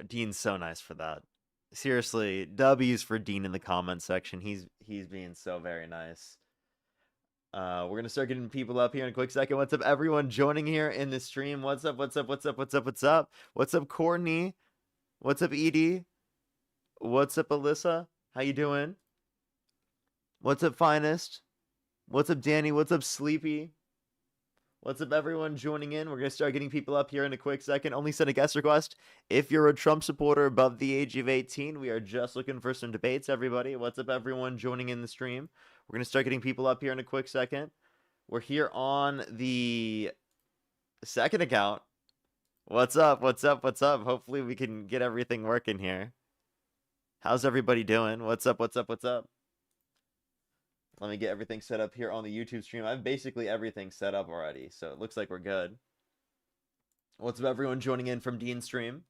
Dean's so nice for that. Seriously, W's for Dean in the comment section. He's being so very nice. We're gonna start getting people up here in a quick second. What's up, everyone joining here in the stream? What's up? What's up? What's up? What's up? What's up? What's up, Courtney? What's up, Edie? What's up, Alyssa? How you doing? What's up, Finest? What's up, Danny? What's up, Sleepy? What's up, everyone joining in? We're going to start getting people up here in a quick second. Only send a guest request if you're a Trump supporter above the age of 18. We are just looking for some debates, everybody. What's up, everyone joining in the stream? We're going to start getting people up here in a quick second. We're here on the second account. What's up? What's up? What's up? Hopefully we can get everything working here. How's everybody doing? What's up? What's up? What's up? Let me get everything set up here on the YouTube stream. I have basically everything set up already, so it looks like we're good. What's up, everyone joining in from Dean's stream?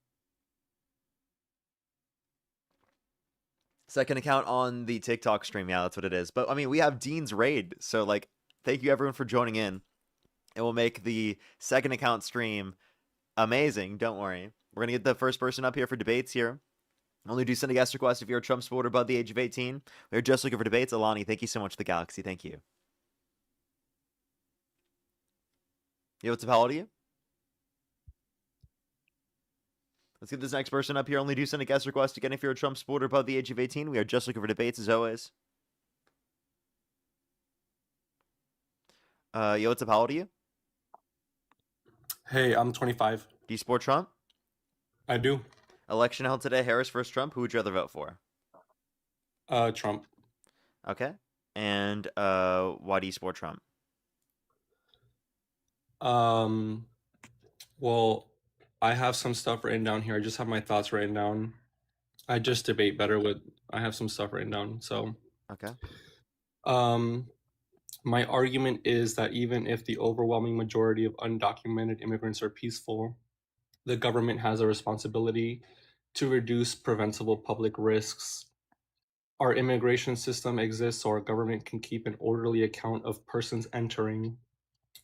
Second account on the TikTok stream. Yeah, that's what it is. But, I mean, we have Dean's raid, so, like, thank you, everyone, for joining in. It will make the second account stream amazing. Don't worry. We're going to get the first person up here for debates here. Only do send a guest request if you're a Trump supporter above the age of 18. We're just looking for debates. Alani, thank you so much for the Galaxy. Thank you. Yo, what's up? How old are you? Let's get this next person up here. Only do send a guest request again if you're a Trump supporter above the age of 18. We are just looking for debates as always. Yo, what's up? How old are you? Hey, I'm 25. Do you support Trump? I do. Election held today. Harris versus Trump. Who would you rather vote for? Trump. Okay. And why do you support Trump? Well, I have some stuff written down here. I just have my thoughts written down. I just debate better with. I have some stuff written down. So, Okay. My argument is that even if the overwhelming majority of undocumented immigrants are peaceful, the government has a responsibility to reduce preventable public risks. Our immigration system exists so our government can keep an orderly account of persons entering.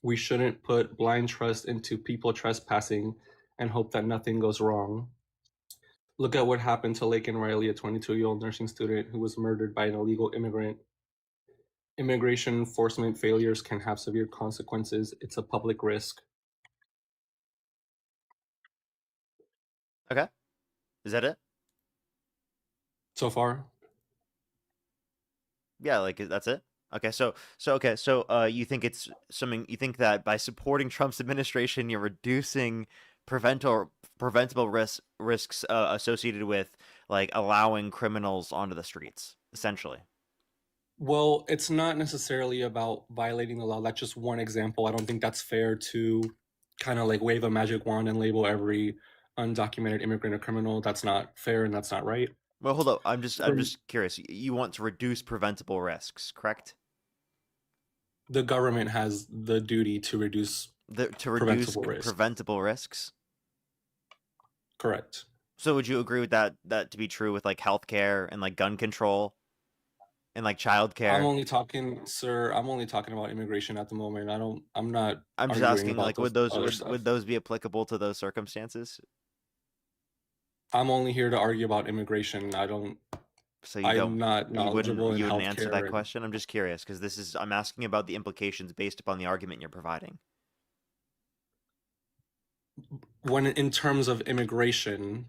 We shouldn't put blind trust into people trespassing and hope that nothing goes wrong. Look at what happened to Laken Riley, a 22-year-old nursing student who was murdered by an illegal immigrant. Immigration enforcement failures can have severe consequences. It's a public risk. Okay. Is that it? So far? Yeah, like that's it. Okay, so you think it's something you think that by supporting Trump's administration, you're reducing preventable risks associated with like allowing criminals onto the streets, essentially. Well, it's not necessarily about violating the law. That's just one example. I don't think that's fair to kind of like wave a magic wand and label every undocumented immigrant a criminal. That's not fair and that's not right. Well, hold up. I'm just curious. You want to reduce preventable risks, correct? The government has the duty to reduce preventable risks. Correct. So would you agree with that to be true with like healthcare and like gun control and like childcare? I'm only talking about immigration at the moment. I'm just asking, like, would those be applicable to those circumstances? I'm only here to argue about immigration. I'm not knowledgeable in healthcare. You wouldn't answer that question? I'm just curious because I'm asking about the implications based upon the argument you're providing. When in terms of immigration,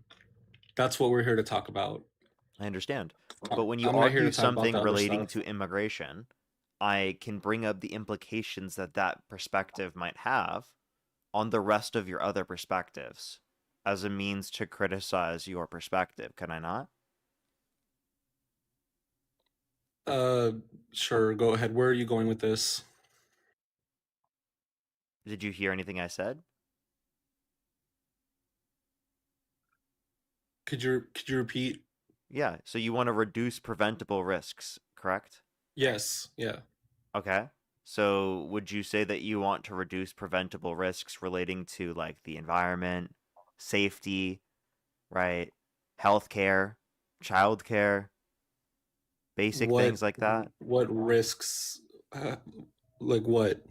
that's what we're here to talk about. I understand. But when you argue something relating to immigration, I can bring up the implications that perspective might have on the rest of your other perspectives as a means to criticize your perspective. Can I not? Sure. Go ahead. Where are you going with this? Did you hear anything I said? Could you repeat? Yeah. So you want to reduce preventable risks, correct? Yes. Yeah. Okay. So would you say that you want to reduce preventable risks relating to like the environment, safety, right? Healthcare, childcare, basic things like that? What risks? Like what?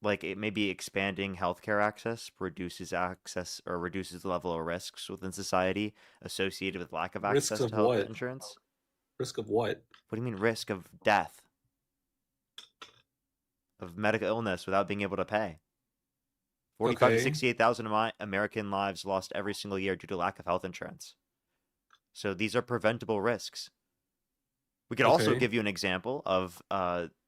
Like it may be expanding healthcare access reduces the level of risks within society associated with lack of Risks access of to health what? insurance. Risk of what? What do you mean risk of death, of medical illness without being able to pay? 45 to Okay. 68,000 American lives lost every single year due to lack of health insurance. So these are preventable risks. We could also Okay. give you an example of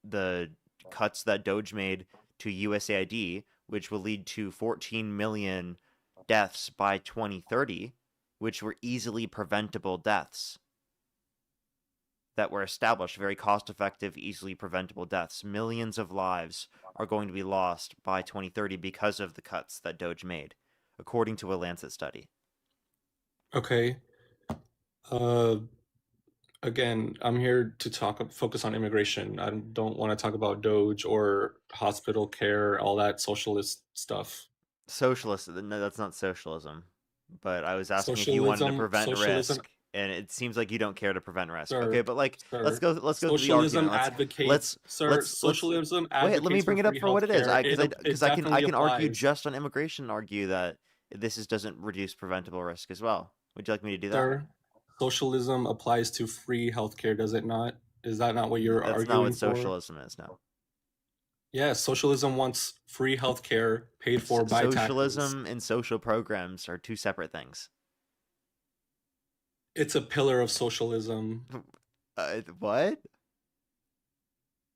the cuts that Doge made to USAID, which will lead to 14 million deaths by 2030, which were easily preventable deaths that were established, very cost effective, easily preventable deaths. Millions of lives are going to be lost by 2030 because of the cuts that Doge made, according to a Lancet study. Okay. Uh, Again, I'm here to focus on immigration. I don't want to talk about Doge or hospital care, all that socialist stuff. Socialist, no, that's not socialism. But I was asking if you wanted to Socialism, prevent socialism, risk, and it seems like you don't care to prevent risk. Okay, sir, but like sir. let's go through the Socialism argument. advocates, sir, Let's socialism wait, let me advocates for bring it up free for what it is. healthcare. I It because it I definitely can argue applies. just on immigration and argue that this doesn't reduce preventable risk as well. Would you like me to do that? Sir, socialism applies to free healthcare, does it not? Is that not what you're That's not what arguing for? socialism is, no. Yes, socialism wants free healthcare paid for by taxes. Socialism and social programs are two separate things. It's a pillar of socialism. What?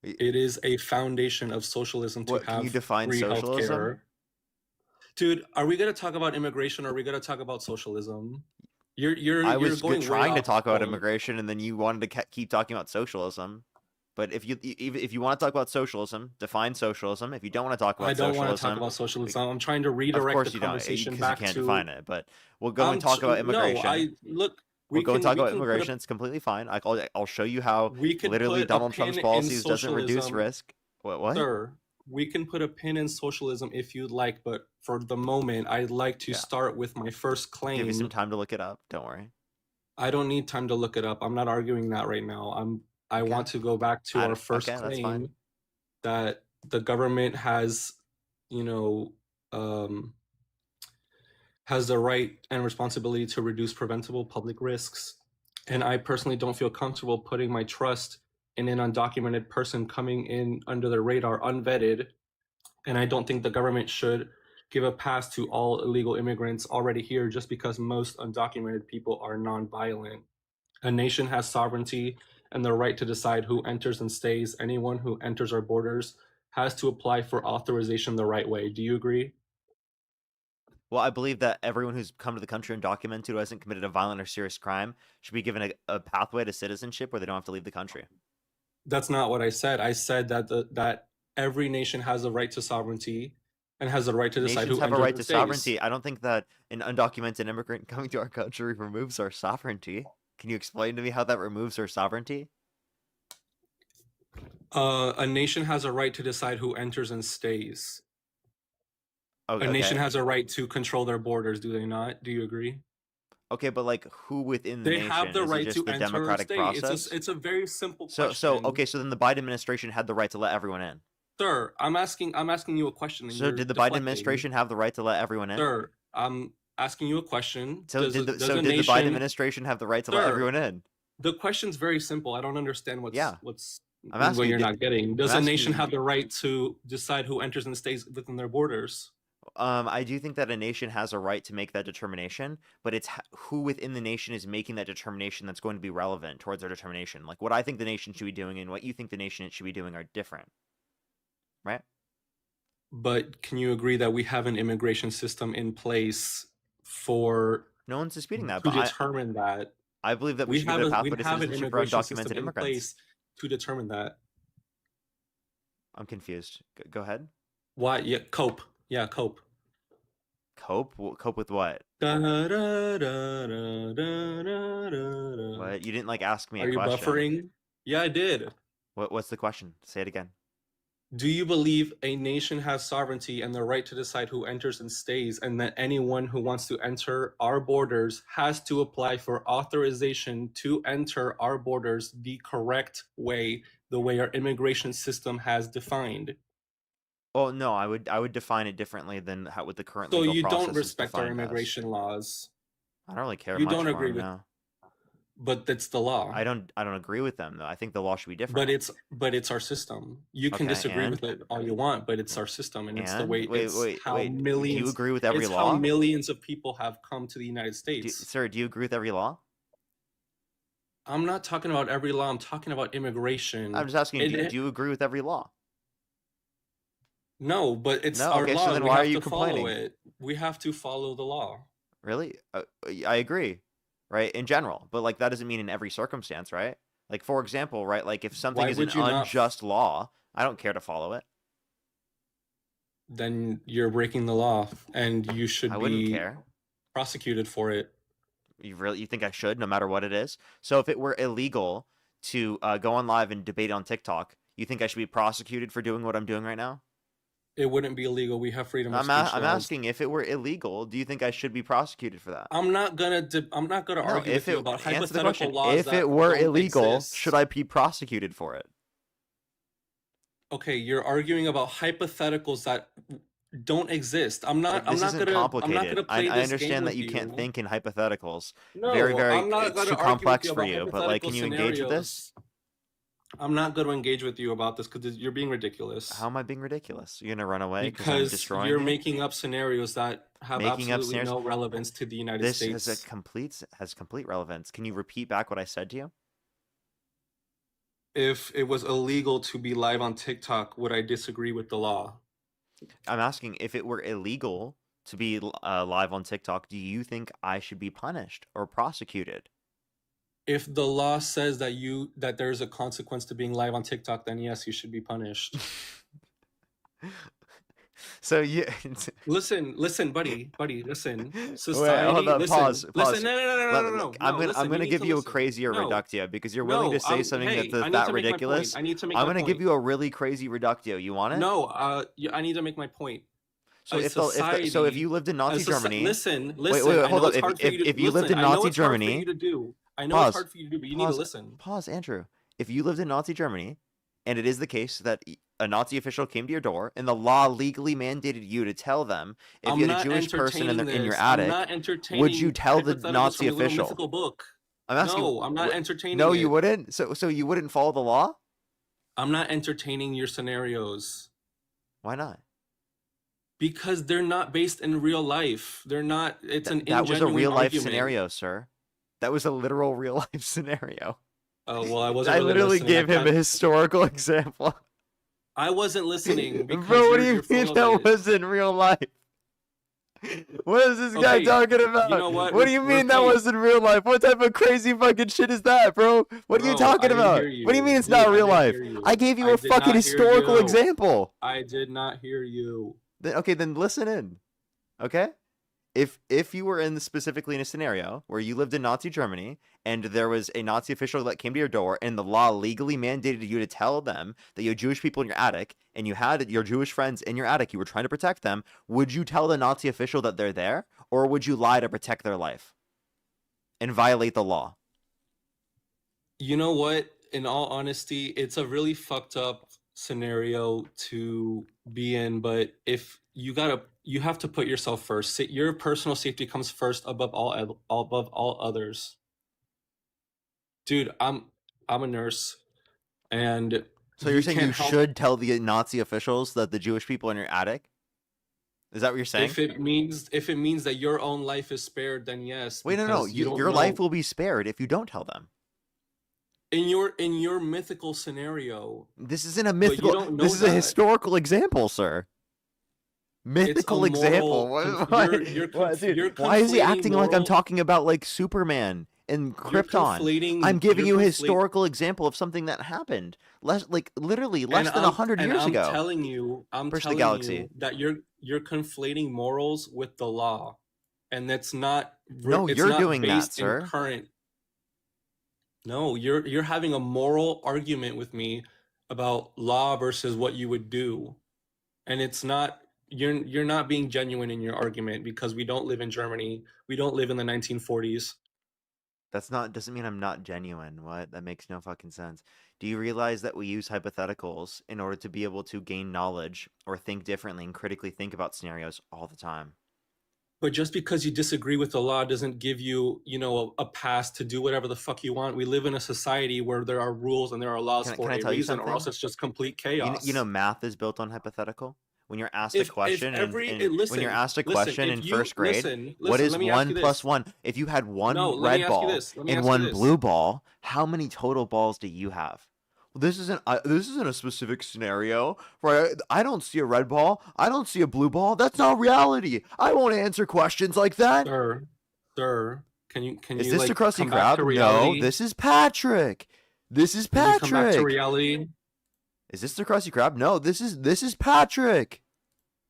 It is a foundation of socialism to What can you have define free socialism? healthcare. Dude, are we gonna talk about immigration or are we gonna talk about socialism? I You're was going way trying to off talk about point. immigration, and then you wanted to keep talking about socialism. But if you want to talk about socialism, define socialism. If you don't want to talk I about don't want to talk socialism, about socialism. I'm trying to of redirect the course you don't, conversation because you back can't define to it. But we'll go and talk about no, immigration. I look, We'll go and talk we about can put immigration. It's completely fine. I'll show you how we could literally put a Donald Trump's pin in policies doesn't reduce socialism. risk. What? Sir, we can put a pin in socialism if you'd like, but for the moment, I'd like to Yeah. start with my first I'll give you some claim. time to look it up. Don't worry. I don't need time to look it up. I'm not arguing that right now. I Okay. want to go back to our first Okay, that's fine. claim that the government has, you know, um, has the right and responsibility to reduce preventable public risks. And I personally don't feel comfortable putting my trust in an undocumented person coming in under the radar unvetted. And I don't think the government should give a pass to all illegal immigrants already here just because most undocumented people are nonviolent. A nation has sovereignty and the right to decide who enters and stays. Anyone who enters our borders has to apply for authorization the right way. Do you agree? Well, I believe that everyone who's come to the country undocumented who hasn't committed a violent or serious crime should be given a pathway to citizenship where they don't have to leave the country. That's not what I said. I said that that every nation has a right to sovereignty and has the right to decide Nations who have a enters right and to stays. sovereignty. I don't think that an undocumented immigrant coming to our country removes our sovereignty. Can you explain to me how that removes our sovereignty? A nation has a right to decide who enters and stays. Oh, A nation okay. has a right to control their borders, do they not? Do you agree? Okay, but like who within the They have nation? the Is it right just to the enter or democratic stay. process? It's a very simple So question. okay, so then the Biden administration had the right to let everyone in. Sir, I'm asking you a question and So you're did the Biden deflecting. administration have the right to let everyone in? Sir, I'm asking you a question. Does So a did the Biden nation, administration have the right to let sir, everyone in? the question's very simple. I don't understand Yeah, what's I'm what asking you're you. not getting. I'm Does a asking nation you. have the right to decide who enters and stays within their borders? I do think that a nation has a right to make that determination, but it's who within the nation is making that determination that's going to be relevant towards their determination. Like what I think the nation should be doing and what you think the nation should be doing are different, right? But can you agree that we have an immigration system in place for No one's disputing that, to but determine that? I believe that we should give it a We pathway to have an citizenship for immigration system undocumented in immigrants. place to determine that. I'm confused. Go ahead. Why? Yeah, cope. Yeah, cope. Cope? Cope with what? Da, da, da, da, da, da, da. What? You didn't like ask me a Are you question. buffering? Yeah, I did. What's the question? Say it again. Do you believe a nation has sovereignty and the right to decide who enters and stays, and that anyone who wants to enter our borders has to apply for authorization to enter our borders the correct way, the way our immigration system has defined? Oh no, I would define it differently than how what the current So legal you don't process is respect our defined as. immigration laws. I don't really care You much don't for agree him with, now. but that's the law. I don't agree with them though. I think the law should be But different. it's our system. You can Okay, disagree with it all you want, but it's and our system, and it's the and way, wait, it's wait, how wait. Do you millions, agree with every it's how law? millions of people have come to the United States. Sir, do you agree with every law? I'm not talking about every law. I'm talking about I'm immigration. just asking, do, It, do you agree with every law? no, but it's No? our Okay, so laws. then We why are have you to follow complaining? it. We have to follow the law. Really? I agree, right? In general, but like that doesn't mean in every circumstance, right? Like for example, right? Like if something Why is an would you not? unjust law, I don't care to follow it. Then you're breaking the law, and you I should wouldn't be care. prosecuted for it. You think I should, no matter what it is? So if it were illegal to go on live and debate on TikTok, you think I should be prosecuted for doing what I'm doing right now? It wouldn't be illegal. We have freedom of speech I'm laws. asking if it were illegal, do you think I should be prosecuted for that? I'm not gonna No, argue if with you it about answer the hypothetical question. laws If that it were don't illegal, should exist. I be prosecuted for it? Okay, you're arguing about hypotheticals that don't exist. Like this isn't I'm not complicated. gonna play I this game understand that with you can't you. think in hypotheticals. Very, No, very I'm not it's gonna too argue with complex you for about you, but like hypothetical can you engage with this? scenarios. I'm not going to engage with you about this because you're being ridiculous. How am I being ridiculous? You're gonna run away because I'm Because destroying you're you? making up scenarios that have Making up absolutely scenarios. no relevance to the United This has States. complete relevance. Can you repeat back what I said to you? If it was illegal to be live on TikTok, would I disagree with the law? I'm asking if it were illegal to be live on TikTok, do you think I should be punished or prosecuted? If the law says that there's a consequence to being live on TikTok, then yes, you should be punished. So you Listen, buddy, listen. Wait, Society, hold up, listen, pause. listen. No, no, no, no, no, no, no, I'm no. gonna I'm Listen, you gonna need give to you a listen. crazier No, reductio because you're willing no. to say something Hey, that's I need that to make my point. ridiculous. I need to make I'm my gonna give point. you a really crazy reductio. You want it? No, I need to make my point. So A if society, you lived in Nazi Germany, listen, wait, I hold know up. it's hard for you to If you lived listen. in I know Nazi it's hard for you Germany, to do. I know it's pause, hard for you to do, but you need to pause, listen. pause, Andrew. If you lived in Nazi Germany, and it is the case that a Nazi official came to your door, and the law legally mandated you to tell them if I'm you had a not Jewish person entertaining in your this. I'm attic, not would you entertaining tell the hypotheticals Nazi from a little official? mythical book. I'm asking. No, I'm not entertaining No, you it. wouldn't. So you wouldn't follow the law? I'm not entertaining your scenarios Why not? because they're not based in real life. They're not. It's an That was a ingenuine real life argument. scenario, sir. That was a literal real life scenario. Oh well, I wasn't. I Really literally listening. gave him a historical example. I wasn't listening because Bro, what do you you're mean full of that it. was in real life? What is this guy Okay, talking about? you know what? What do you mean that Repeat. was in real life? What type of crazy fucking shit is that, bro? What are you Bro, I talking didn't about? hear What do you you. mean it's Dude, not I real didn't life? hear you. I gave you I a did fucking not hear historical you. example. I did not hear you. Okay, then listen in. Okay? If you were specifically in a scenario where you lived in Nazi Germany and there was a Nazi official that came to your door and the law legally mandated you to tell them that you had Jewish people in your attic and you had your Jewish friends in your attic, you were trying to protect them, would you tell the Nazi official that they're there, or would you lie to protect their life and violate the law? You know what? In all honesty, it's a really fucked up scenario to be in, but if you have to put yourself first. Your personal safety comes first above all others. Dude, I'm a nurse and So you're you saying you can't help should tell the Nazi officials that the Jewish people in your attic? Is that what you're saying? if it means that your own life is spared, then yes, Wait, no. because you don't Your life know will be spared if you don't tell them. in your mythical scenario, This isn't a but you mythical. don't know This is a that. historical example, sir. Mythical example. Dude, why is he acting like I'm talking about like Superman and Krypton? I'm giving you a historical example of something that happened literally less than 100 years ago. I'm Push the telling galaxy. you that you're conflating morals with the law, and that's not. No, it's you're not doing that, based in sir. current. No, you're having a moral argument with me about law versus what you would do, and it's not. You're not being genuine in your argument because we don't live in Germany. We don't live in the 1940s. doesn't mean I'm not genuine. What? That makes no fucking sense. Do you realize that we use hypotheticals in order to be able to gain knowledge or think differently and critically think about scenarios all the time? But just because you disagree with the law doesn't give you, a pass to do whatever the fuck you want. We live in a society where there are rules and there are laws Can for I a tell you reason, or else something? it's just complete You know chaos. math is built on hypothetical. When you're asked a If question every and when you're listen, asked a listen, question if in you first grade, what listen, is let me ask 1 you plus this. 1? If you had No, one let me red ask you ball this. Let me and ask you one this. blue ball, how many total balls do you have? Well, this isn't a specific scenario, right? I don't see a red ball. I don't see a blue ball. That's not reality. I won't answer questions like that. Sir, sir, can Is you this the like Krusty come back Krab? to No, reality? this is Patrick. This is Can you come back to Patrick. reality? Is this the Krusty Krab? No, this is Patrick.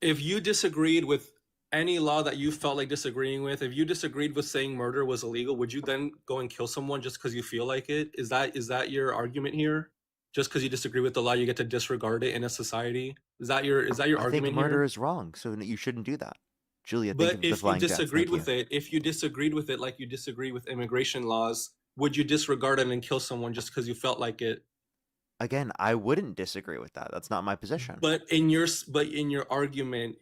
If you disagreed with any law that you felt like disagreeing with, if you disagreed with saying murder was illegal, would you then go and kill someone just because you feel like it? Is that your argument here? Just because you disagree with the law, you get to disregard it in a society? Is that your I think argument murder here? is wrong, so you shouldn't do that. Julia, thank you But for the if you flying jets. disagreed Thank with you. it, if you disagreed with it like you disagree with immigration laws, would you disregard it and kill someone just because you felt like it? Again, I wouldn't disagree with that. That's not my position. But in your argument,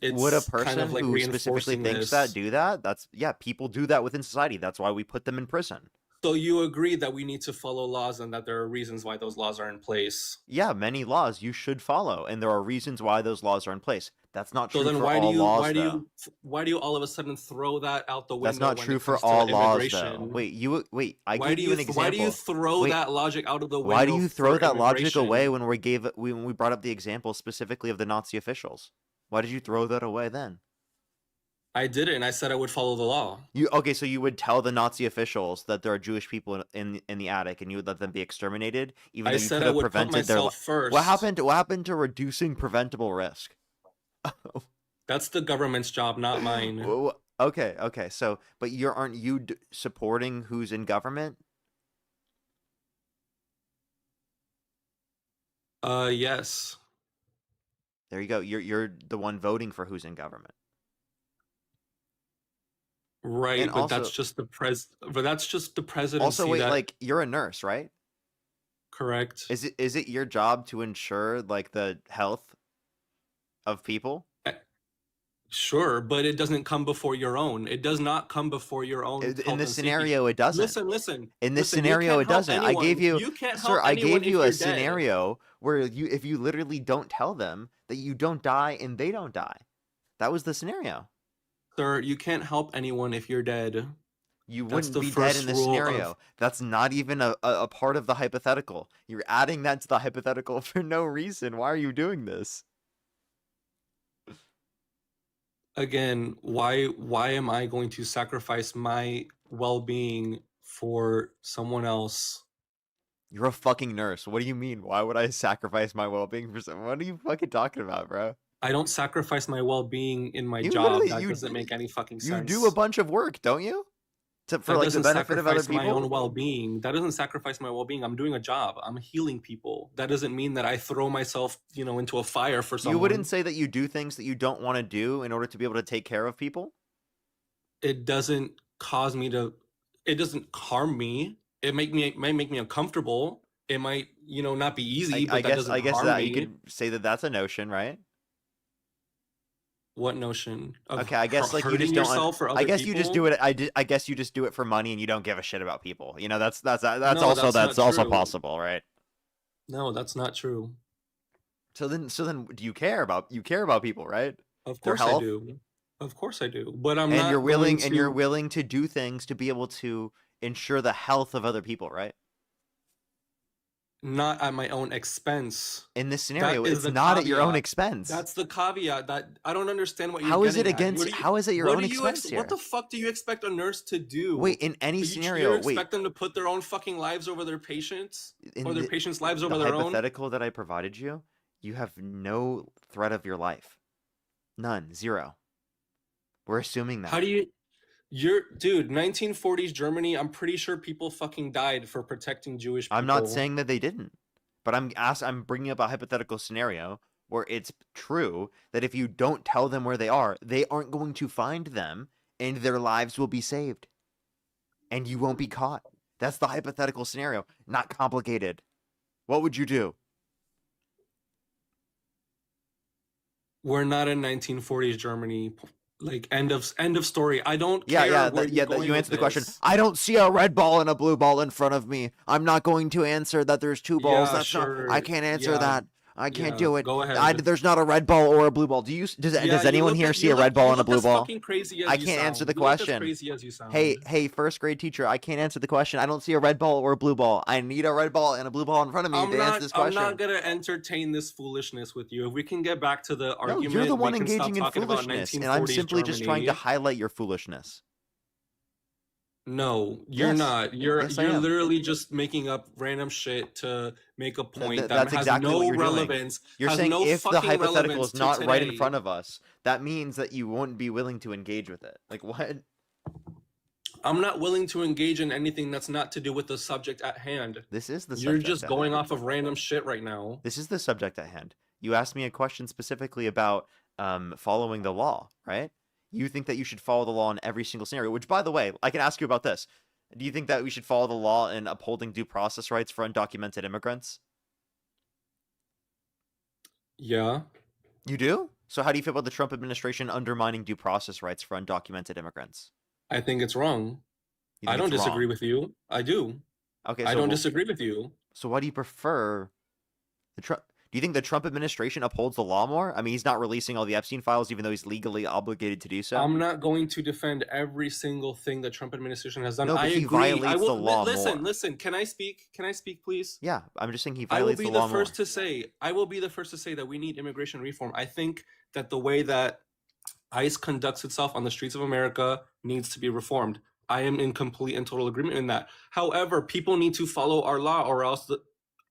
Would a it's kind of person like who specifically reinforcing thinks that this. do that? That's yeah, people do that within society. That's why we put them in prison. So you agree that we need to follow laws and that there are reasons why those laws are in place. Yeah, many laws you should follow, and there are reasons why those laws are in place. That's not So true then for why do all you laws, why do though. you why do you all of a sudden throw that out the That's window not when true it for comes to all laws, though. immigration? Wait. I Why gave do you you an why do you example. throw Wait, that logic out of the why do window you throw for that logic away immigration? when we brought up the example specifically of the Nazi officials? Why did you throw that away then? I did it and I said I would follow the law. You okay? So you would tell the Nazi officials that there are Jewish people in the attic, and you would let them be exterminated, even I though you said could I have would put prevented their. myself first. What happened to reducing preventable risk? That's the government's job, not mine. Okay. So, but aren't you supporting who's in government? Yes. There you go. You're the one voting for who's in government, and Right, but also that's just the also presidency wait, that like you're a nurse, right? correct. Is it your job to ensure like the health of people? Eh, Sure, but it doesn't come before your own. It does not come before your own In health this and safety. scenario, it doesn't. Listen, listen, In this listen. You scenario, can't it help doesn't. anyone. You can't Sir, help I anyone gave if you a you're dead. scenario where if you literally don't tell them that you don't die and they don't die. That was the scenario. Sir, you can't help anyone if you're dead. You That's wouldn't the be dead in first this rule of scenario. That's not even a part of the hypothetical. You're adding that to the hypothetical for no reason. Why are you doing this? again, why am I going to sacrifice my well-being for someone else? You're a fucking nurse. What do you mean? Why would I sacrifice my well-being for someone? What are you fucking talking about, bro? I don't sacrifice my well-being in my You job. literally That doesn't make any fucking you do a sense. bunch of work, don't you? For That like the doesn't benefit of other sacrifice my people? own well-being. That doesn't sacrifice my well-being. I'm doing a job. I'm healing people. That doesn't mean that I throw myself, into a fire for You wouldn't someone. say that you do things that you don't want to do in order to be able to take care of people? It doesn't cause me to it doesn't harm me. It might make me uncomfortable. It might, not be easy, but that I doesn't guess harm that you me. could say that that's a notion, right? What notion of Okay, I guess like you hurting just don't. yourself for I other guess you just do people? it. I guess you just do it for money, and you don't give a shit about people. You know, No, that's not that's also true. possible, right? No, that's not true. So then, do you care about people, right? Of Their course I health, do. Of course I do. But I'm and not going you're to willing to do things to be able to ensure the health of other people, right? not at my own expense. In this That scenario, is it's the not at your own caveat. expense. That's the caveat that I don't understand what you're getting at. How is it your own expense What here? the fuck do you expect a nurse to Wait, do? in any You scenario, expect them to put their own fucking lives over their patients, or in their patients' lives the over their own? hypothetical that I provided you, you have no threat of your life. None. Zero. We're assuming How that. do you You're dude, 1940s Germany, I'm pretty sure people fucking died for protecting Jewish I'm not people. saying that they didn't, but I'm bringing up a hypothetical scenario where it's true that if you don't tell them where they aren't going to find them and their lives will be saved. and you won't be caught. That's the hypothetical scenario. Not complicated. What would you do? We're not in 1940s Germany. Like end of story. I don't Yeah, care yeah, where you're that going you with answered the question. this. I don't see a red ball and a blue ball in front of me. I'm not going to answer that there's two balls. Yeah, That's not. I sure. can't answer Yeah, that. I can't yeah. do it. Go ahead. There's not a red ball or a blue ball. Yeah, Does anyone here see a red ball you and a look blue as ball? fucking crazy I as you can't answer sound. the You look as question. crazy as you Hey, sound. hey, first grade teacher, I can't answer the question. I don't see a red ball or a blue ball. I need a red ball and a blue ball in front of me to answer this I'm not question. gonna entertain this foolishness with you. If we can get back to the No, you're the argument, we one can stop engaging in talking about foolishness, and I'm 1940s simply just trying to Germany. highlight your foolishness. No, you're Yes. not. You're Yes, I you're am. literally just making up random shit to make a point that That's has exactly what no you're doing. relevance, You're has saying no if the fucking hypothetical relevance is to not right in front today. of us, that means that you wouldn't be willing to engage with it. Like what? I'm not willing to engage in anything that's not to do with the subject at hand. This is the You're subject just at going hand. off of random shit right now. This is the subject at hand. You asked me a question specifically about following the law, right? You think that you should follow the law in every single scenario, which, by the way, I can ask you about this. Do you think that we should follow the law in upholding due process rights for undocumented immigrants? Yeah, You do? So how do you feel about the Trump administration undermining due process rights for undocumented immigrants? I think it's wrong. You I think don't it's disagree wrong? with you. I do. Okay, I so don't disagree with you. so why do you prefer the Trump? Do you think the Trump administration upholds the law more? I mean, he's not releasing all the Epstein files, even though he's legally obligated to do so. I'm not going to defend every single thing the Trump administration has done. No, I but he agree. I violates the will law listen, more. listen. Can I speak? Can I speak, please? Yeah, I'm just saying he I will violates be the the law first more. to say, I will be the first to say that we need immigration reform. I think that the way that ICE conducts itself on the streets of America needs to be reformed. I am in complete and total agreement in that. However, people need to follow our law, or else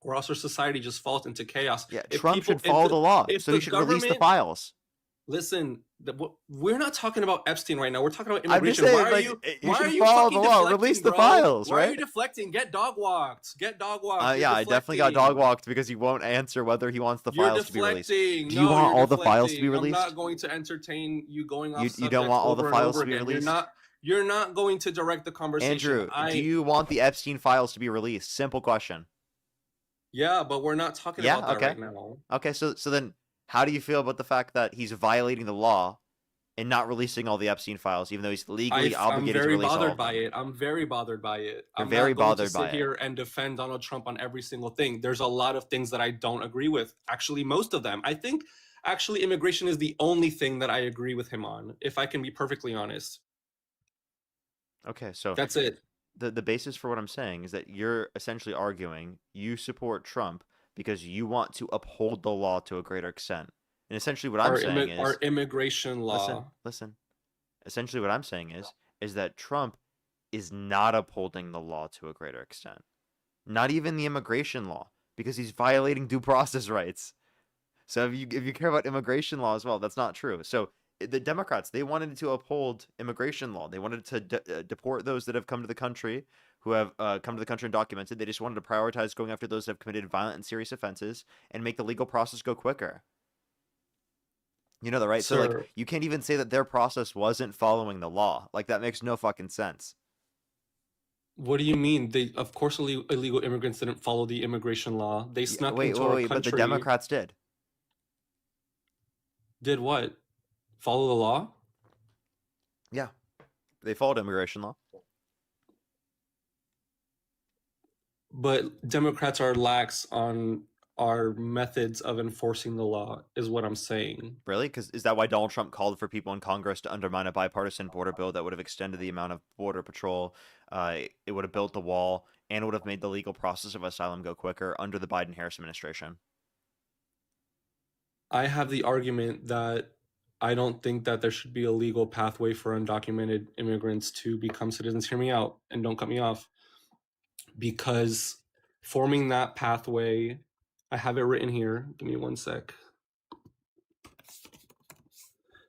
our society just falls into chaos. Yeah, If Trump people, should follow the law, if so the he should release the government files. listen, we're not talking about Epstein right now. We're talking about I'm just immigration. saying, like, you Why are should you follow the fucking law, deflecting, release the bro? files, Why are you right? deflecting? Get dog walked. Get dog walked. You're Yeah, I definitely got dog deflecting. walked because he won't answer whether he wants the You're files to be released. deflecting. Do you No, want you're all the files to be deflecting. I'm released? not going to entertain you going off You don't subject want all the over and files over to be again. released? You're not going to direct the conversation. Andrew, do you want the Epstein files to be released? Simple question. Yeah, but we're not talking Yeah, about that okay. right now. Okay, so then how do you feel about the fact that he's violating the law and not releasing all the Epstein files, even though he's legally I'm obligated to very release all bothered of by them? it. I'm very bothered by it. You're I'm very not going to bothered by sit it. here and defend Donald Trump on every single thing. There's a lot of things that I don't agree with. Actually, most of them. I think actually immigration is the only thing that I agree with him on, if I can be perfectly honest. Okay, so That's it. the basis for what I'm saying is that you're essentially arguing you support Trump because you want to uphold the law to a greater extent. And essentially what I'm saying Our is immigration listen, law. listen. Essentially what I'm saying is that Trump is not upholding the law to a greater extent. Not even the immigration law, because he's violating due process rights. So if you care about immigration law as well, that's not true. So the Democrats, they wanted to uphold immigration law. They wanted to deport those that have come to the country, who have come to the country undocumented. They just wanted to prioritize going after those that have committed violent and serious offenses and make the legal process go quicker. You know that, right? So like, Sir, you can't even say that their process wasn't following the law. Like that makes no fucking sense. what do you mean? They, of course, illegal immigrants didn't follow the immigration law. They Yeah, snuck wait, into wait, our wait. But the country. Democrats did. Did what? Follow the law? Yeah, they followed immigration law. But Democrats are lax on our methods of enforcing the law, is what I'm saying. Really? Because is that why Donald Trump called for people in Congress to undermine a bipartisan border bill that would have extended the amount of border patrol? It would have built the wall and would have made the legal process of asylum go quicker under the Biden-Harris administration. I have the argument that I don't think that there should be a legal pathway for undocumented immigrants to become citizens. Hear me out and don't cut me off. Because forming that pathway, I have it written here. Give me one sec.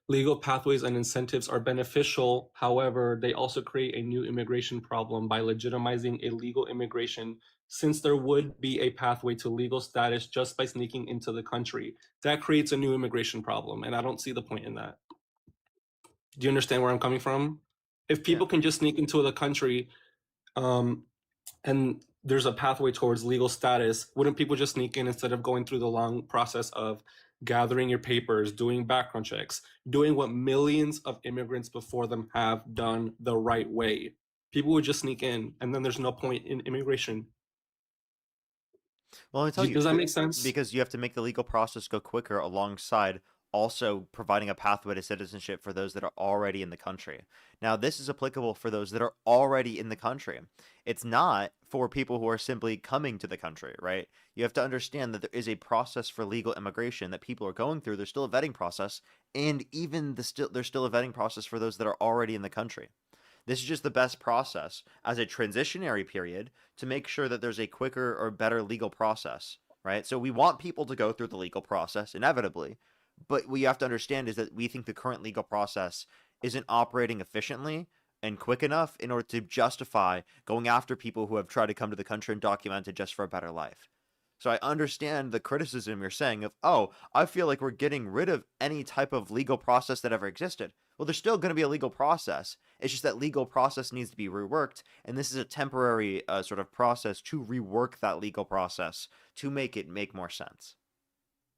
Legal pathways and incentives are beneficial. However, they also create a new immigration problem by legitimizing illegal immigration, since there would be a pathway to legal status just by sneaking into the country. That creates a new immigration problem, and I don't see the point in that. Do you understand where I'm coming from? If Yeah. people can just sneak into the country, and there's a pathway towards legal status, wouldn't people just sneak in instead of going through the long process of gathering your papers, doing background checks, doing what millions of immigrants before them have done the right way? People would just sneak in, and then there's no point in immigration. Well, let me tell you, Does that make sense? because you have to make the legal process go quicker alongside also providing a pathway to citizenship for those that are already in the country. Now, this is applicable for those that are already in the country. It's not for people who are simply coming to the country, right? You have to understand that there is a process for legal immigration that people are going through. There's still a vetting process, and there's still a vetting process for those that are already in the country. This is just the best process as a transitionary period to make sure that there's a quicker or better legal process, right? So we want people to go through the legal process inevitably, but what you have to understand is that we think the current legal process isn't operating efficiently and quick enough in order to justify going after people who have tried to come to the country and documented just for a better life. So I understand the criticism you're saying of, oh, I feel like we're getting rid of any type of legal process that ever existed. Well, there's still going to be a legal process. It's just that legal process needs to be reworked, and this is a temporary sort of process to rework that legal process to make it make more sense.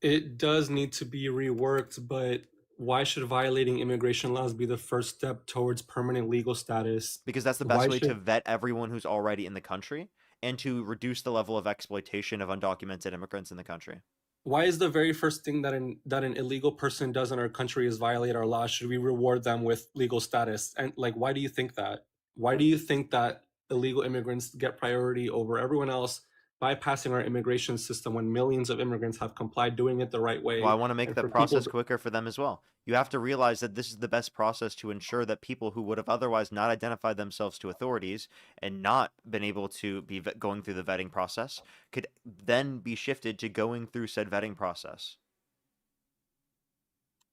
It does need to be reworked, but why should violating immigration laws be the first step towards permanent legal status? Because that's the best Why way to should vet everyone who's already in the country and to reduce the level of exploitation of undocumented immigrants in the country. why is the very first thing that an illegal person does in our country is violate our laws? Should we reward them with legal status? And like, why do you think that? Why do you think that illegal immigrants get priority over everyone else, bypassing our immigration system when millions of immigrants have complied doing it the right Well, I way? want to make And the for people, process quicker for them as well. You have to realize that this is the best process to ensure that people who would have otherwise not identified themselves to authorities and not been able to be going through the vetting process could then be shifted to going through said vetting process.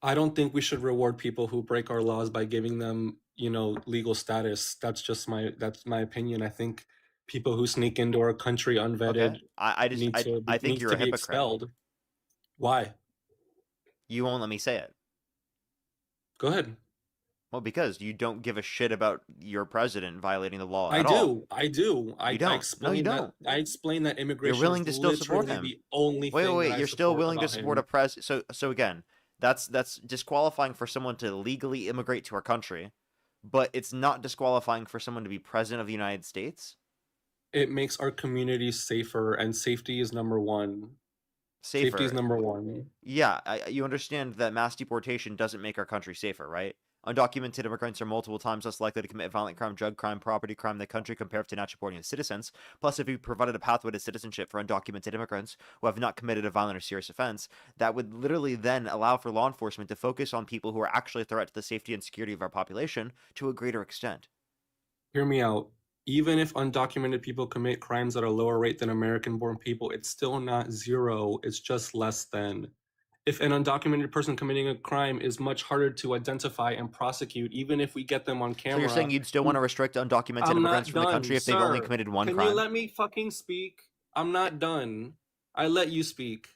I don't think we should reward people who break our laws by giving them, legal status. That's my opinion. I think people who sneak into our country Okay? unvetted I think needs you're to a be hypocrite. expelled. Why? You won't let me say it. Go ahead. Well, because you don't give a shit about your president violating the law I at all. do. I do. You I don't. No, you explain that don't. I explain that You're immigration willing is to still support literally him. the only Wait, wait, thing that wait. I You're still support willing to about support a him. so again, that's disqualifying for someone to legally immigrate to our country, but it's not disqualifying for someone to be president of the United States. It makes our communities safer, and safety is number one. Safety is Safer. number one. Yeah, you understand that mass deportation doesn't make our country safer, right? Undocumented immigrants are multiple times less likely to commit violent crime, drug crime, property crime in the country compared to not supporting citizens. Plus, if we provided a pathway to citizenship for undocumented immigrants who have not committed a violent or serious offense, that would literally then allow for law enforcement to focus on people who are actually a threat to the safety and security of our population to a greater extent. Hear me out. Even if undocumented people commit crimes at a lower rate than American born people, it's still not zero. It's just less than. If an undocumented person committing a crime is much harder to identify and prosecute, even if we get them on So you're saying camera, you'd still want to restrict undocumented I'm immigrants not from the done, country if they've only sir. committed one Can you crime? let me fucking speak? I'm not done. I let you speak.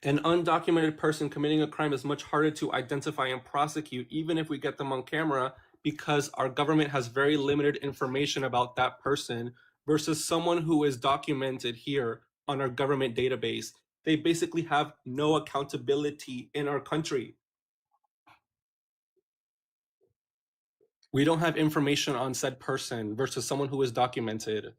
An undocumented person committing a crime is much harder to identify and prosecute, even if we get them on camera, because our government has very limited information about that person versus someone who is documented here on our government database. They basically have no accountability in our country. We don't have information on said person versus someone who is documented.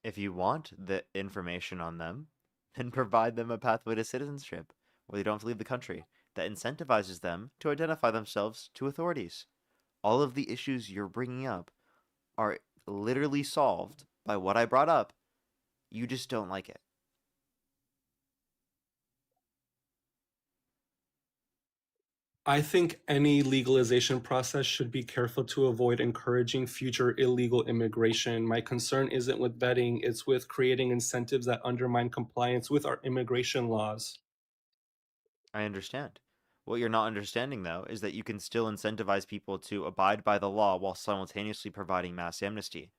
If you want the information on them, then provide them a pathway to citizenship where they don't have to leave the country that incentivizes them to identify themselves to authorities. All of the issues you're bringing up are literally solved by what I brought up. You just don't like it. I think any legalization process should be careful to avoid encouraging future illegal immigration. My concern isn't with vetting, it's with creating incentives that undermine compliance with our immigration laws. I understand. What you're not understanding, though, is that you can still incentivize people to abide by the law while simultaneously providing mass amnesty.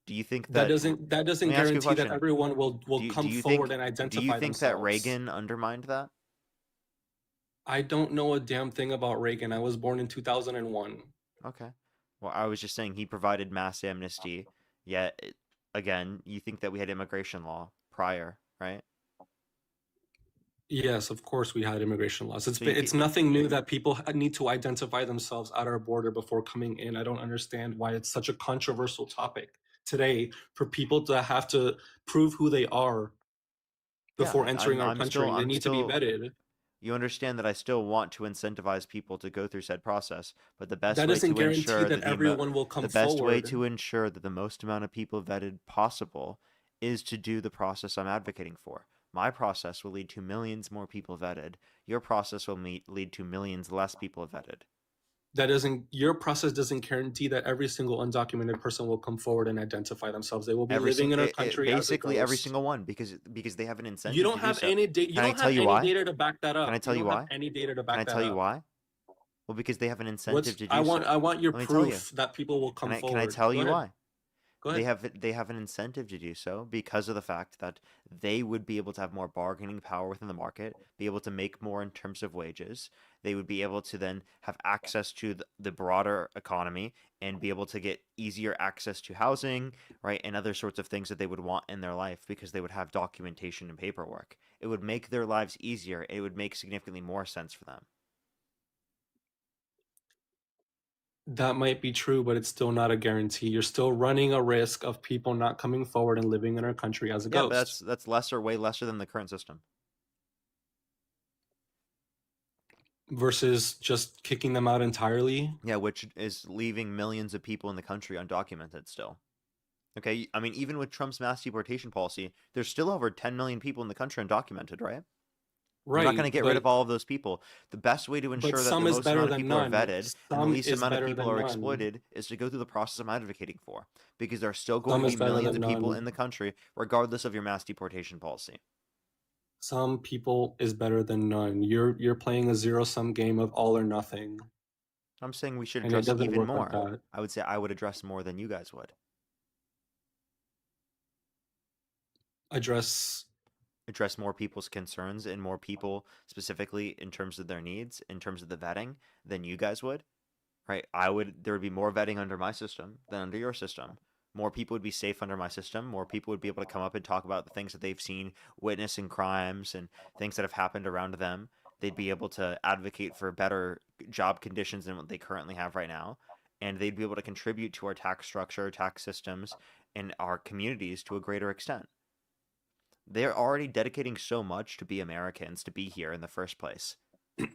Do you think That that doesn't that let doesn't me ask you a guarantee that question. everyone will Do come you forward think and do you identify think that themselves. Reagan undermined that? I don't know a damn thing about Reagan. I was born in 2001. Okay. Well, I was just saying he provided mass amnesty, yet again, you think that we had immigration law prior, right? Yes, of course we had immigration laws. So you It's could, nothing new that people need to identify themselves at our border before coming in. I don't understand why it's such a controversial topic today for people to have to prove who they are yeah, before entering our country. They I'm need to be still. vetted. You understand that I still want to incentivize people to go through said process, but That doesn't guarantee that everyone will come the best way forward. to ensure that the most amount of people vetted possible is to do the process I'm advocating for. My process will lead to millions more people vetted. Your process will lead to millions less people vetted. That doesn't Your process doesn't guarantee that every single undocumented person will come forward and identify themselves. They will be living in our country as a Basically every ghost. single one because they have an You incentive to don't do have so. any data. You Can I don't tell have you any why? data to back that Can I up. You tell you don't have why? any data to Can back I that tell you up. why? Well, because they have an incentive What's to do so. I want your Let me tell you. proof that people will come Can I forward. tell Go you ahead. why? Go ahead. They have an incentive to do so because of the fact that they would be able to have more bargaining power within the market, be able to make more in terms of wages. They would be able to then have access to the broader economy and be able to get easier access to housing, right, and other sorts of things that they would want in their life because they would have documentation and paperwork. It would make their lives easier. It would make significantly more sense for them. That might be true, but it's still not a guarantee. You're still running a risk of people not coming forward and living in our country as a Yeah, but ghost that's lesser, way lesser than the current system. versus just kicking them out entirely. Yeah, which is leaving millions of people in the country undocumented still. Okay, I mean, even with Trump's mass deportation policy, there's still over 10 million people in the country undocumented, right? You're not going Right, to get rid of all of those people. The best way to but ensure that the some is most better amount of than people are none. vetted and the Some least is amount of better people than are none. exploited is to go through the process I'm advocating for, because there are still going Some to is be better millions than of people none. in the country, regardless of your mass deportation policy. Some people is better than none. You're playing a zero sum game of all or nothing, I'm saying we should and it address doesn't even work like more. that. I would say I would address more than you guys would. Address Address more people's concerns and more people specifically in terms of their needs, in terms of the vetting, than you guys would. Right? There would be more vetting under my system than under your system. More people would be safe under my system. More people would be able to come up and talk about the things that they've seen, witness in crimes and things that have happened around them. They'd be able to advocate for better job conditions than what they currently have right now. And they'd be able to contribute to our tax structure, tax systems, and our communities to a greater extent. They're already dedicating so much to be Americans, to be here in the first place.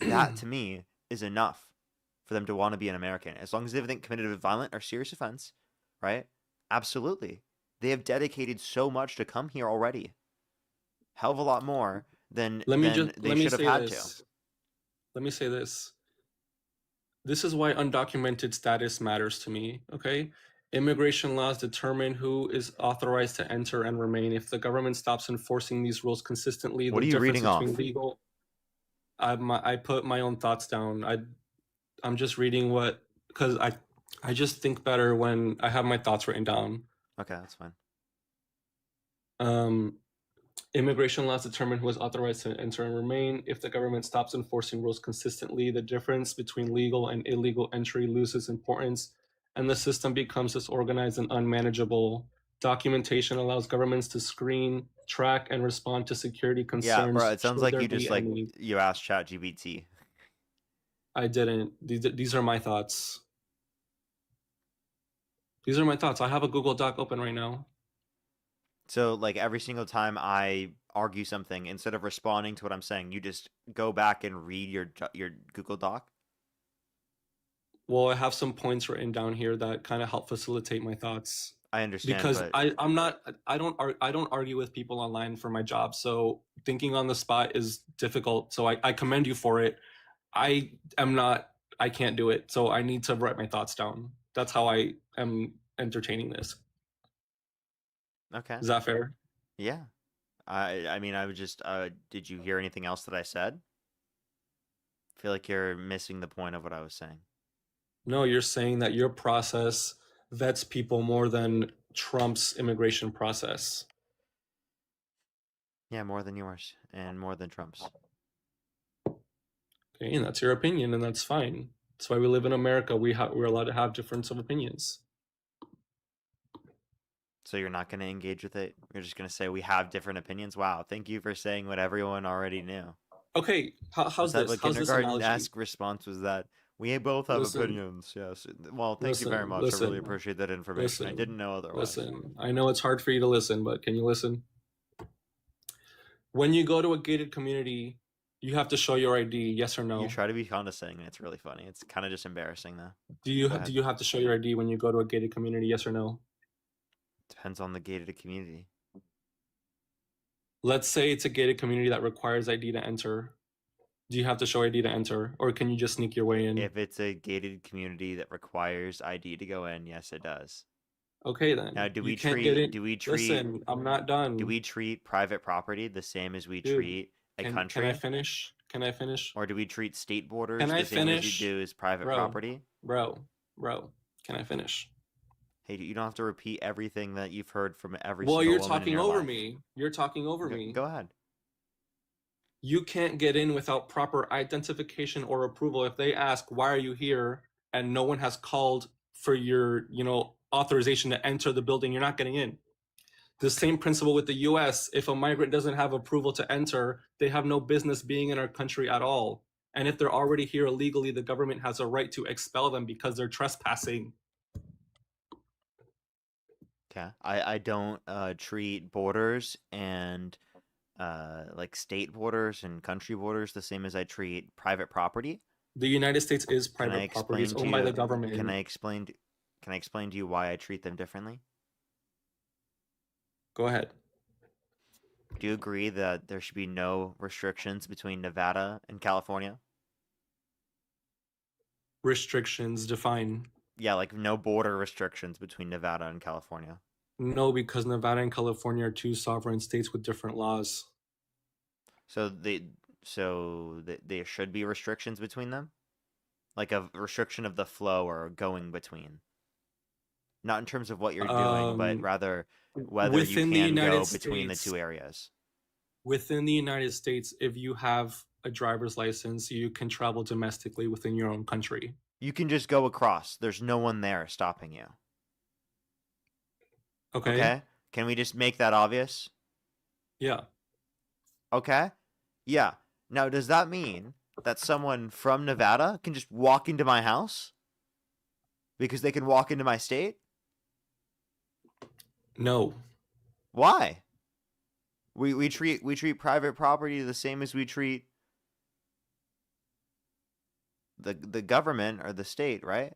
That to me is enough for them to want to be an American. As long as they haven't committed a violent or serious offense, right? Absolutely. They have dedicated so much to come here already. Hell of a lot more than they let me should have say had to. this. Let me say this. This is why undocumented status matters to me, okay? Immigration laws determine who is authorized to enter and remain. If the government stops enforcing these rules consistently, What the are you difference reading between off? legal I put my own thoughts down. I'm just reading what because I just think better when I have my thoughts written down. Okay, that's fine. Um, Immigration laws determine who is authorized to enter and remain. If the government stops enforcing rules consistently, the difference between legal and illegal entry loses importance, and the system becomes disorganized and unmanageable. Documentation allows governments to screen, track, and respond to security Yeah, bro, concerns it sounds should like there you be just like any. you asked ChatGPT. I didn't. These are my thoughts. These are my thoughts. I have a Google Doc open right now. So like every single time I argue something, instead of responding to what I'm saying, you just go back and read your Google Doc. Well, I have some points written down here that kind of help facilitate my thoughts I understand, because but I'm not I don't argue with people online for my job. So thinking on the spot is difficult. So I commend you for it. I am not I can't do it. So I need to write my thoughts down. That's how I am entertaining this. okay. Is that fair? Yeah. I mean I would just did you hear anything else that I said? I feel like you're missing the point of what I was saying. No, you're saying that your process vets people more than Trump's immigration process. Yeah, more than yours and more than Trump's. Okay, and that's your opinion and that's fine. That's why we live in America. We're allowed to have difference of opinions. So you're not going to engage with it? You're just going to say we have different opinions? Wow, thank you for saying what everyone already knew. Okay, Was how's that this? what How's this analogy? kindergarten-esque response was that? We both have Listen, opinions, yes. Well, thank you very listen, much. I really listen, appreciate that information. I listen, didn't know otherwise. listen. I know it's hard for you to listen, but can you listen? When you go to a gated community, you have to show your ID, yes or You no? try to be condescending, and it's really funny. It's kind of just embarrassing, though. Go Do ahead. you have to show your ID when you go to a gated community, yes or no? Depends on the gated community. Let's say it's a gated community that requires ID to enter. Do you have to show ID to enter, or can you just sneak your way in? If it's a gated community that requires ID to go in, yes, it does. Okay, then. Now, You can't get in. do we treat Listen, I'm not done. private property the same as we Dude, treat a can I country? finish? Can I finish? Or do we treat state borders Can I the same as we finish? do as private Bro, property? bro, bro, can I finish? Hey, you don't have to repeat everything that you've heard from every Well, single you're woman in talking your over life. me. You're talking over me. Go ahead. You can't get in without proper identification or approval. If they ask, why are you here? And no one has called for your, authorization to enter the building, you're not getting in. The same principle with the US. If a migrant doesn't have approval to enter, they have no business being in our country at all. And if they're already here illegally, the government has a right to expel them because they're trespassing. Okay. I don't treat borders and like state borders and country borders the same as I treat private property. The United States is Can I private property. It's explain to owned by the you? government. Can I explain? Can I explain to you why I treat them differently? Go ahead. Do you agree that there should be no restrictions between Nevada and California? Restrictions define. Yeah, like no border restrictions between Nevada and California. No, because Nevada and California are two sovereign states with different laws. So there should be restrictions between them, like a restriction of the flow or going between. Not in terms of what you're doing, but rather whether you Within the can go United between the States, two areas. within the United States, if you have a driver's license, you can travel domestically within your own country. You can just go across. There's no one there stopping you. Okay? Okay? Can we just make that obvious? Yeah. Okay? Yeah. Now, does that mean that someone from Nevada can just walk into my house? Because they can walk into my state? No. Why? We treat private property the same as we treat the government or the state, right?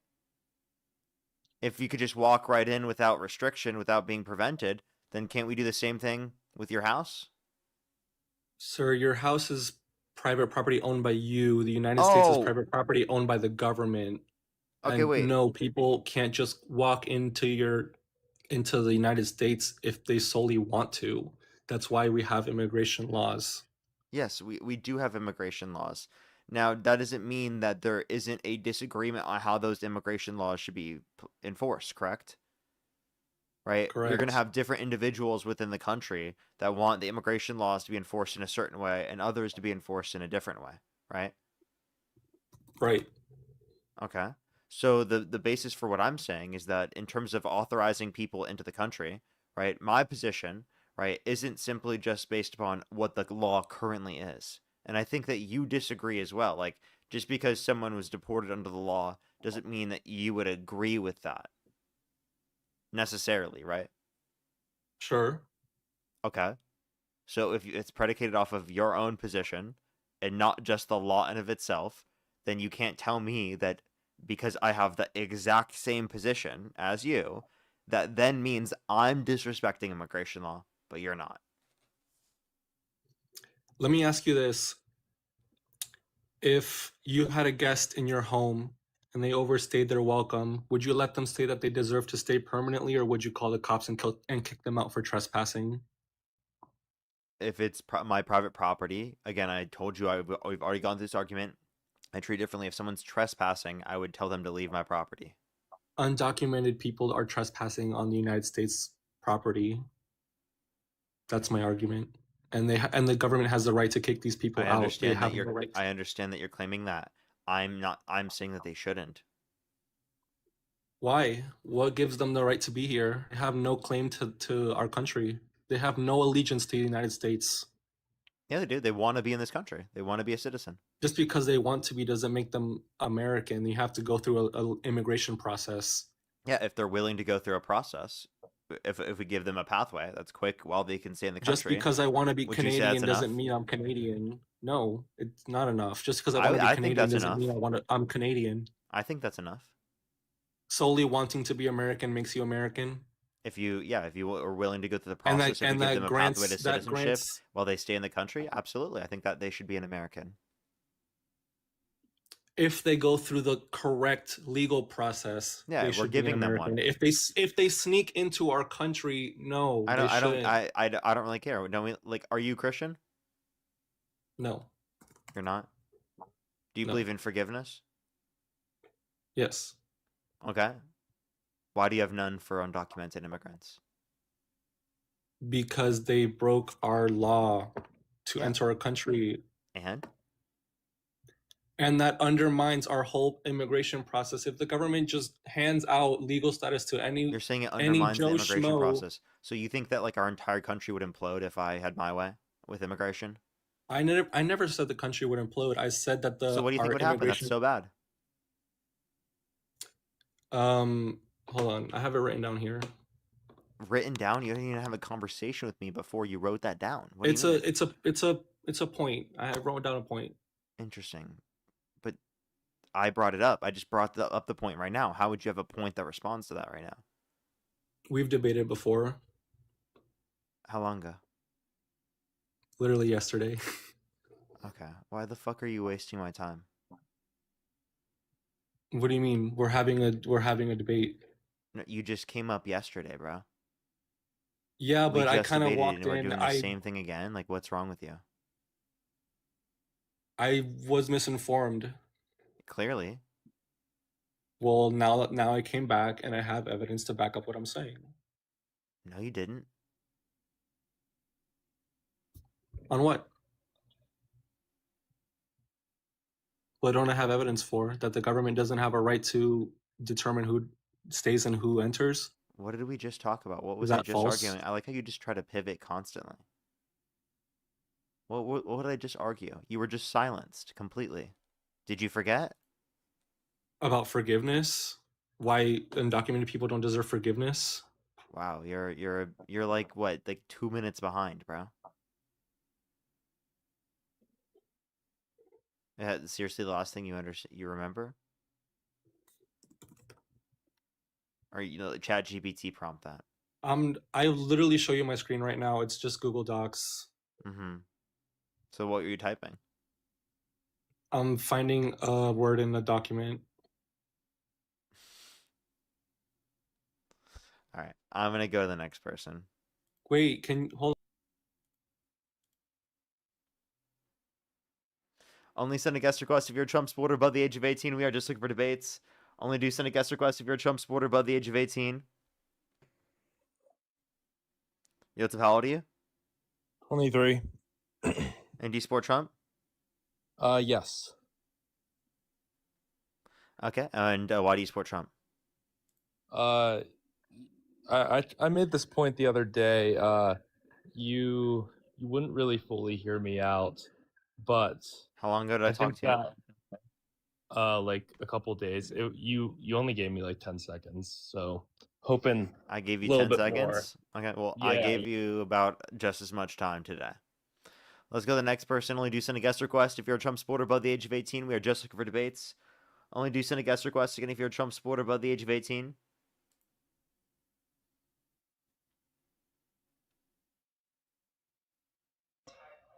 If you could just walk right in without restriction, without being prevented, then can't we do the same thing with your house? Sir, your house is private property owned by you. The United States is Oh, private property owned by the government. okay, And wait. no, people can't just walk into the United States if they solely want to. That's why we have immigration laws. Yes, we do have immigration laws. Now, that doesn't mean that there isn't a disagreement on how those immigration laws should be enforced, correct? Right? You're going to Correct. have different individuals within the country that want the immigration laws to be enforced in a certain way and others to be enforced in a different way, right? Right. Okay. So the basis for what I'm saying is that in terms of authorizing people into the country, right, my position, right, isn't simply just based upon what the law currently is. And I think that you disagree as well. Like, just because someone was deported under the law doesn't mean that you would agree with that necessarily, right? Sure. Okay. So if it's predicated off of your own position and not just the law in of itself, then you can't tell me that because I have the exact same position as you, that then means I'm disrespecting immigration law, but you're not. Let me ask you this. If you had a guest in your home and they overstayed their welcome, would you let them say that they deserve to stay permanently, or would you call the cops and kick them out for trespassing? If it's my private property, again, I told you we've already gone through this argument. I treat differently. If someone's trespassing, I would tell them to leave my property. Undocumented people are trespassing on the United States property. That's my argument. And the government has the right to kick these people out. They have no right. I understand that you're claiming that. I'm saying that they shouldn't. Why? What gives them the right to be here? They have no claim to our country. They have no allegiance to the United States. Yeah, they do. They want to be in this country. They want to be a citizen. Just because they want to be doesn't make them American. You have to go through a immigration process. Yeah, if they're willing to go through a process, if we give them a pathway that's quick while they can stay in the Just country, because I want to be would you say that's Canadian doesn't enough? mean I'm Canadian. No, it's not enough. Just because I want to be I think Canadian that's doesn't mean enough. I'm Canadian. I think that's enough. Solely wanting to be American makes you American. If you are willing to go through the And process, if we give them a pathway to that citizenship grants while they stay in the country, absolutely. I think that they should be an American. if they go through the correct legal process, Yeah, they we're should be an giving them American. one. If they sneak into our country, no, they shouldn't. I don't really care. Don't we like? Are you Christian? No, You're not. Do you no, believe in forgiveness? yes, Okay. Why do you have none for undocumented immigrants? because they broke our law to Yeah. enter our country, And and that undermines our whole immigration process. If the government just hands out legal status to you're saying it any undermines the Joe immigration Schmo, process. So you think that like our entire country would implode if I had my way with immigration? I never said the country would implode. I said that So the what do you think our would happen? That's immigration. so bad. Hold on, I have it written down here. Written down? You didn't even have a conversation with me before you wrote that down. What do you It's mean? it's a point. I have wrote down a point. Interesting. But I brought it up. I just brought up the point right now. How would you have a point that responds to that right now? We've debated before, How long ago? literally yesterday. Okay. Why the fuck are you wasting my time? What do you mean? We're having a debate. No, you just came up yesterday, bro. Yeah, We but I just kind of debated and walked we're in. doing the same thing again. Like, what's wrong with you? I was misinformed. Clearly. Well, now I came back and I have evidence to back up what I'm saying. No, you didn't. On what? What don't I have evidence for? That the government doesn't have a right to determine who stays and who enters? What did we just talk about? What Is was I that just false? arguing? I like how you just try to pivot constantly. What did I just argue? You were just silenced completely. Did you forget? About forgiveness? Why undocumented people don't deserve forgiveness? Wow, you're like what, like 2 minutes behind, bro. Yeah, seriously, the last thing you remember? Or Chat GPT prompt that. I literally show you my screen right now. It's just Google Docs. Mm-hmm. So what were you typing? I'm finding a word in the document. All right, I'm gonna go to the next person. Wait, can hold Only send a guest request if you're a Trump supporter above the age of 18. We are just looking for debates. Only do send a guest request if you're a Trump supporter above the age of 18. Yo, how old are you? 23. And do you support Trump? Yes. Okay, and why do you support Trump? Uh, I made this point the other day. You wouldn't really fully hear me out, but How long ago did I talk think to you? that like a couple days. You only gave me like 10 seconds, so hoping I gave you little 10 bit more. seconds. Okay, well, I Yeah. gave you about just as much time today. Let's go to the next person. Only do send a guest request if you're a Trump supporter above the age of 18. We are just looking for debates. Only do send a guest request again if you're a Trump supporter above the age of 18.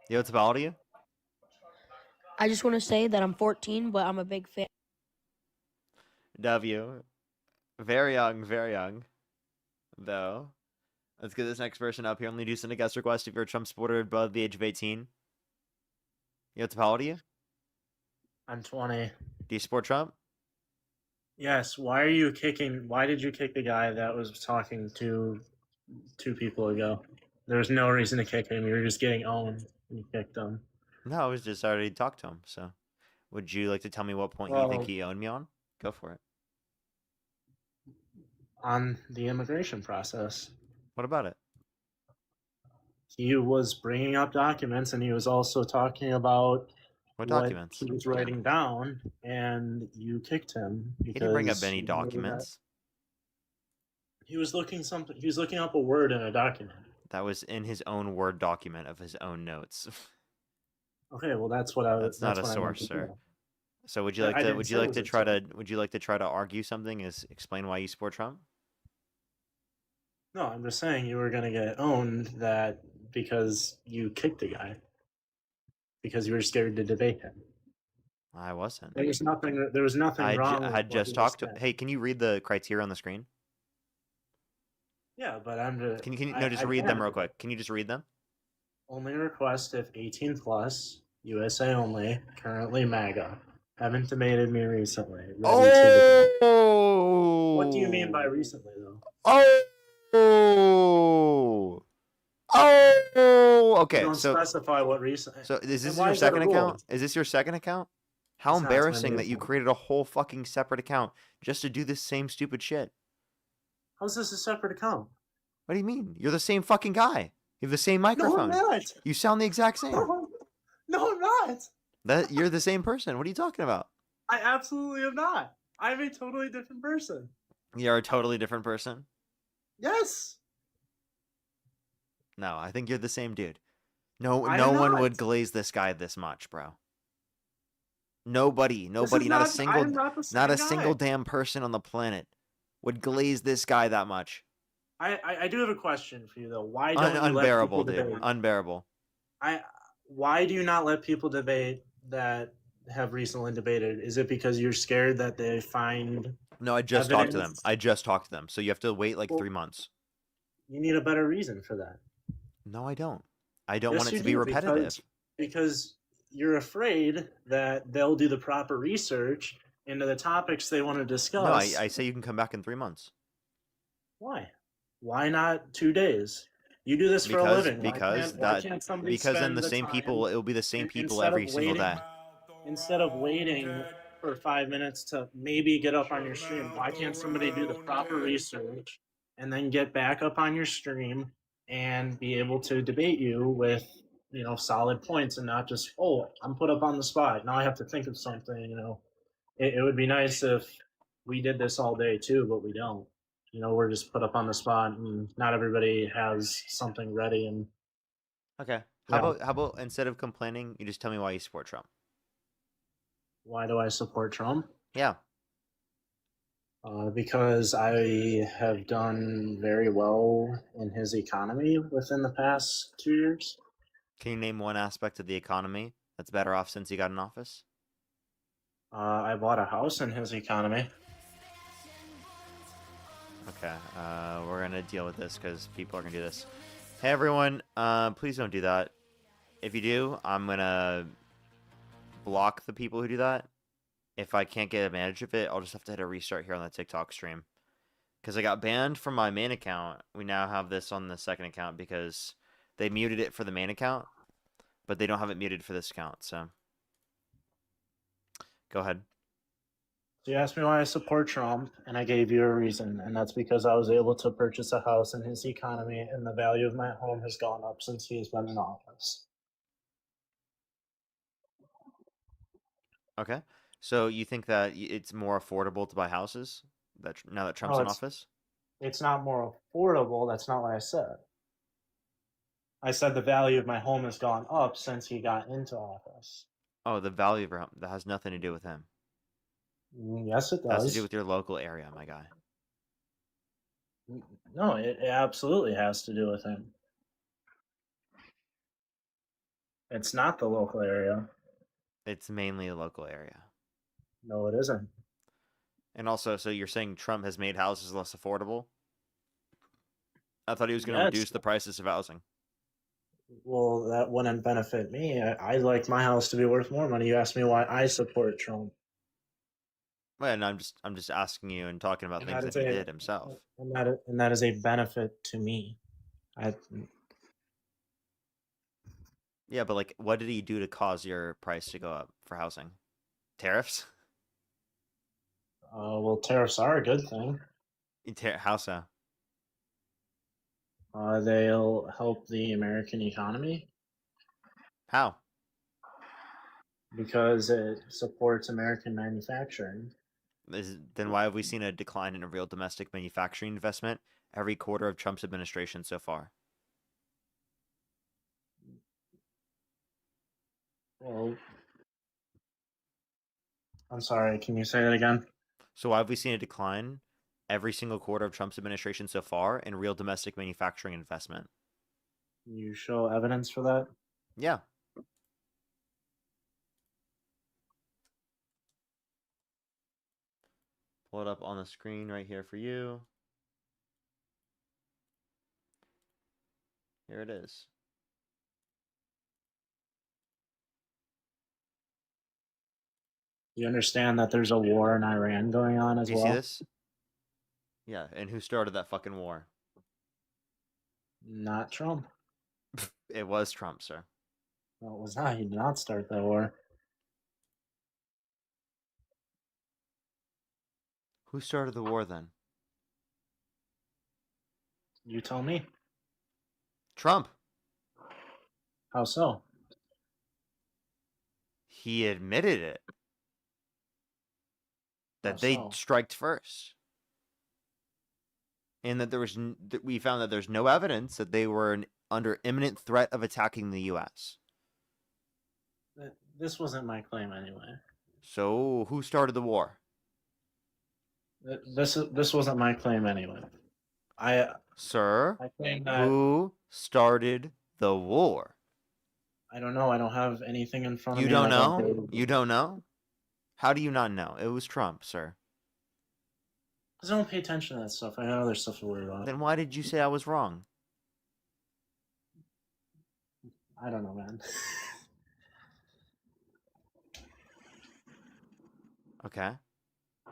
Yo, what's about you? I just want to say that I'm 14, but I'm a big fan. W. Very young, though. Let's get this next person up here. Only do send a guest request if you're a Trump supporter above the age of 18. Yo, what's about you? I'm 20. Do you support Trump? Yes. Why did you kick the guy that was talking to 2 people ago? There was no reason to kick him. You were just getting owned. You kicked him. No, I was just already talked to him, so. Would you like to tell me what point you think he owned me on? Go for it. On the immigration process. What about it? He was bringing up documents, and he was also talking about What what documents? he was writing down, and you kicked him because He didn't bring up any you noted that documents. he was looking up a word in a document. That was in his own Word document of his own notes. Okay, well that's what I. That's not a what I meant source, to sir. do. So would you I like to didn't would say you it like was to a try to source. would you like to try to argue something? Is explain why you support Trump? No, I'm just saying you were gonna get owned that because you kicked the guy because you were scared to debate him. I wasn't. There was nothing. There was nothing wrong. I with had what just he was talked to. saying. Hey, can you read the criteria on the screen? Yeah, but I'm just. Can you no, just read them real quick. Can you just read them? Only request if 18 plus, USA only, currently MAGA. Haven't debated me recently. Ready to debate. What do you mean by recently, though? Oh. Okay, Don't so specify what recently. is this And why your is that a second rule? account? Is this your second account? How It's not, it's my embarrassing new that you account. created a whole fucking separate account just to do this same stupid shit. How's this a separate account? What do you mean? You're the same fucking guy. You have the same No, microphone. I'm not. You sound the exact same. No, I'm not. That you're the same person. What are you talking about? I absolutely am not. I'm a totally different person. You're a totally different person. Yes. No, I think you're the same dude. No I no am one not. would glaze this guy this much, bro. Nobody, This is not a I single am not the same not a guy. single damn person on the planet would glaze this guy that much. I do have a question for you though. Why don't you let Unbearable, people dude. debate? Unbearable. Why do you not let people debate that have recently debated? Is it because you're scared that they find No, I just talked to them. evidence? I just talked to them. So you have to wait like Well, 3 months. You need a better reason for that. No, I don't. I don't Yes, want it you to be do, repetitive. because you're afraid that they'll do the proper research into the topics they want to discuss. No, I say you can come back in 3 months. Why? Why not 2 days? You do this for a living. Why can't somebody because then spend the same time people, it will be the same people instead of every single day. Instead of waiting for 5 minutes to maybe get up on your stream, why can't somebody do the proper research and then get back up on your stream and be able to debate you with solid points and not just, oh, I'm put up on the spot, now I have to think of something. It would be nice if we did this all day too, but we don't. We're just put up on the spot and not everybody has something ready. And Okay. Yeah. How about instead of complaining, you just tell me why you support Trump? why do I support Trump? Yeah. Because I have done very well in his economy within the past 2 years. Can you name one aspect of the economy that's better off since he got in office? I bought a house in his economy. Okay. We're gonna deal with this because people are gonna do this. Hey everyone, please don't do that. If you do, I'm gonna block the people who do that. If I can't get advantage of it, I'll just have to hit a restart here on the TikTok stream. Because I got banned from my main account. We now have this on the second account because they muted it for the main account, but they don't have it muted for this account, so. Go ahead. So you asked me why I support Trump, and I gave you a reason, and that's because I was able to purchase a house in his economy, and the value of my home has gone up since he's been in office. Okay. So you think that it's more affordable to buy houses now that Trump's No, in office? It's not more affordable. That's not what I said. I said the value of my home has gone up since he got into office. Oh, the value of your home. That has nothing to do with him. Yes, it That has to does. do with your local area, my guy. No, it absolutely has to do with him. It's not the local area. It's mainly the local area. No, it isn't. And also, so you're saying Trump has made houses less affordable? I thought he was going to Yes. reduce the prices of housing. Well, that wouldn't benefit me. I'd like my house to be worth more money. You asked me why I support Trump. Well, and I'm just asking you and talking about And things that that he is did himself. And that is a benefit to me. Yeah, but like, what did he do to cause your price to go up for housing? Tariffs? Well, tariffs are a good thing. How so? They'll help the American economy How? because it supports American manufacturing. Then why have we seen a decline in a real domestic manufacturing investment every quarter of Trump's administration so far? Well, I'm sorry, can you say that again? So why have we seen a decline every single quarter of Trump's administration so far in real domestic manufacturing investment? Can you show evidence for that? Yeah. Pull it up on the screen right here for you. Here it is. You understand that there's a war in Iran going on as Do you well? see this? Yeah, and who started that fucking war? Not Trump. It was Trump, sir. No, it was not. He did not start that war. Who started the war then? You tell me. Trump. How so? He admitted it. That How they so? striked first. And that there was that we found that there's no evidence that they were under imminent threat of attacking the U.S. This wasn't my claim anyway. So who started the war? This wasn't my claim anyway. Sir, I claim that who started the war? I don't know. I don't have anything in front You of me. don't and I know? do- You don't know? How do you not know? It was Trump, sir. Because I don't pay attention to that stuff. I have other stuff to worry about. Then why did you say I was wrong? I don't know, man. Okay.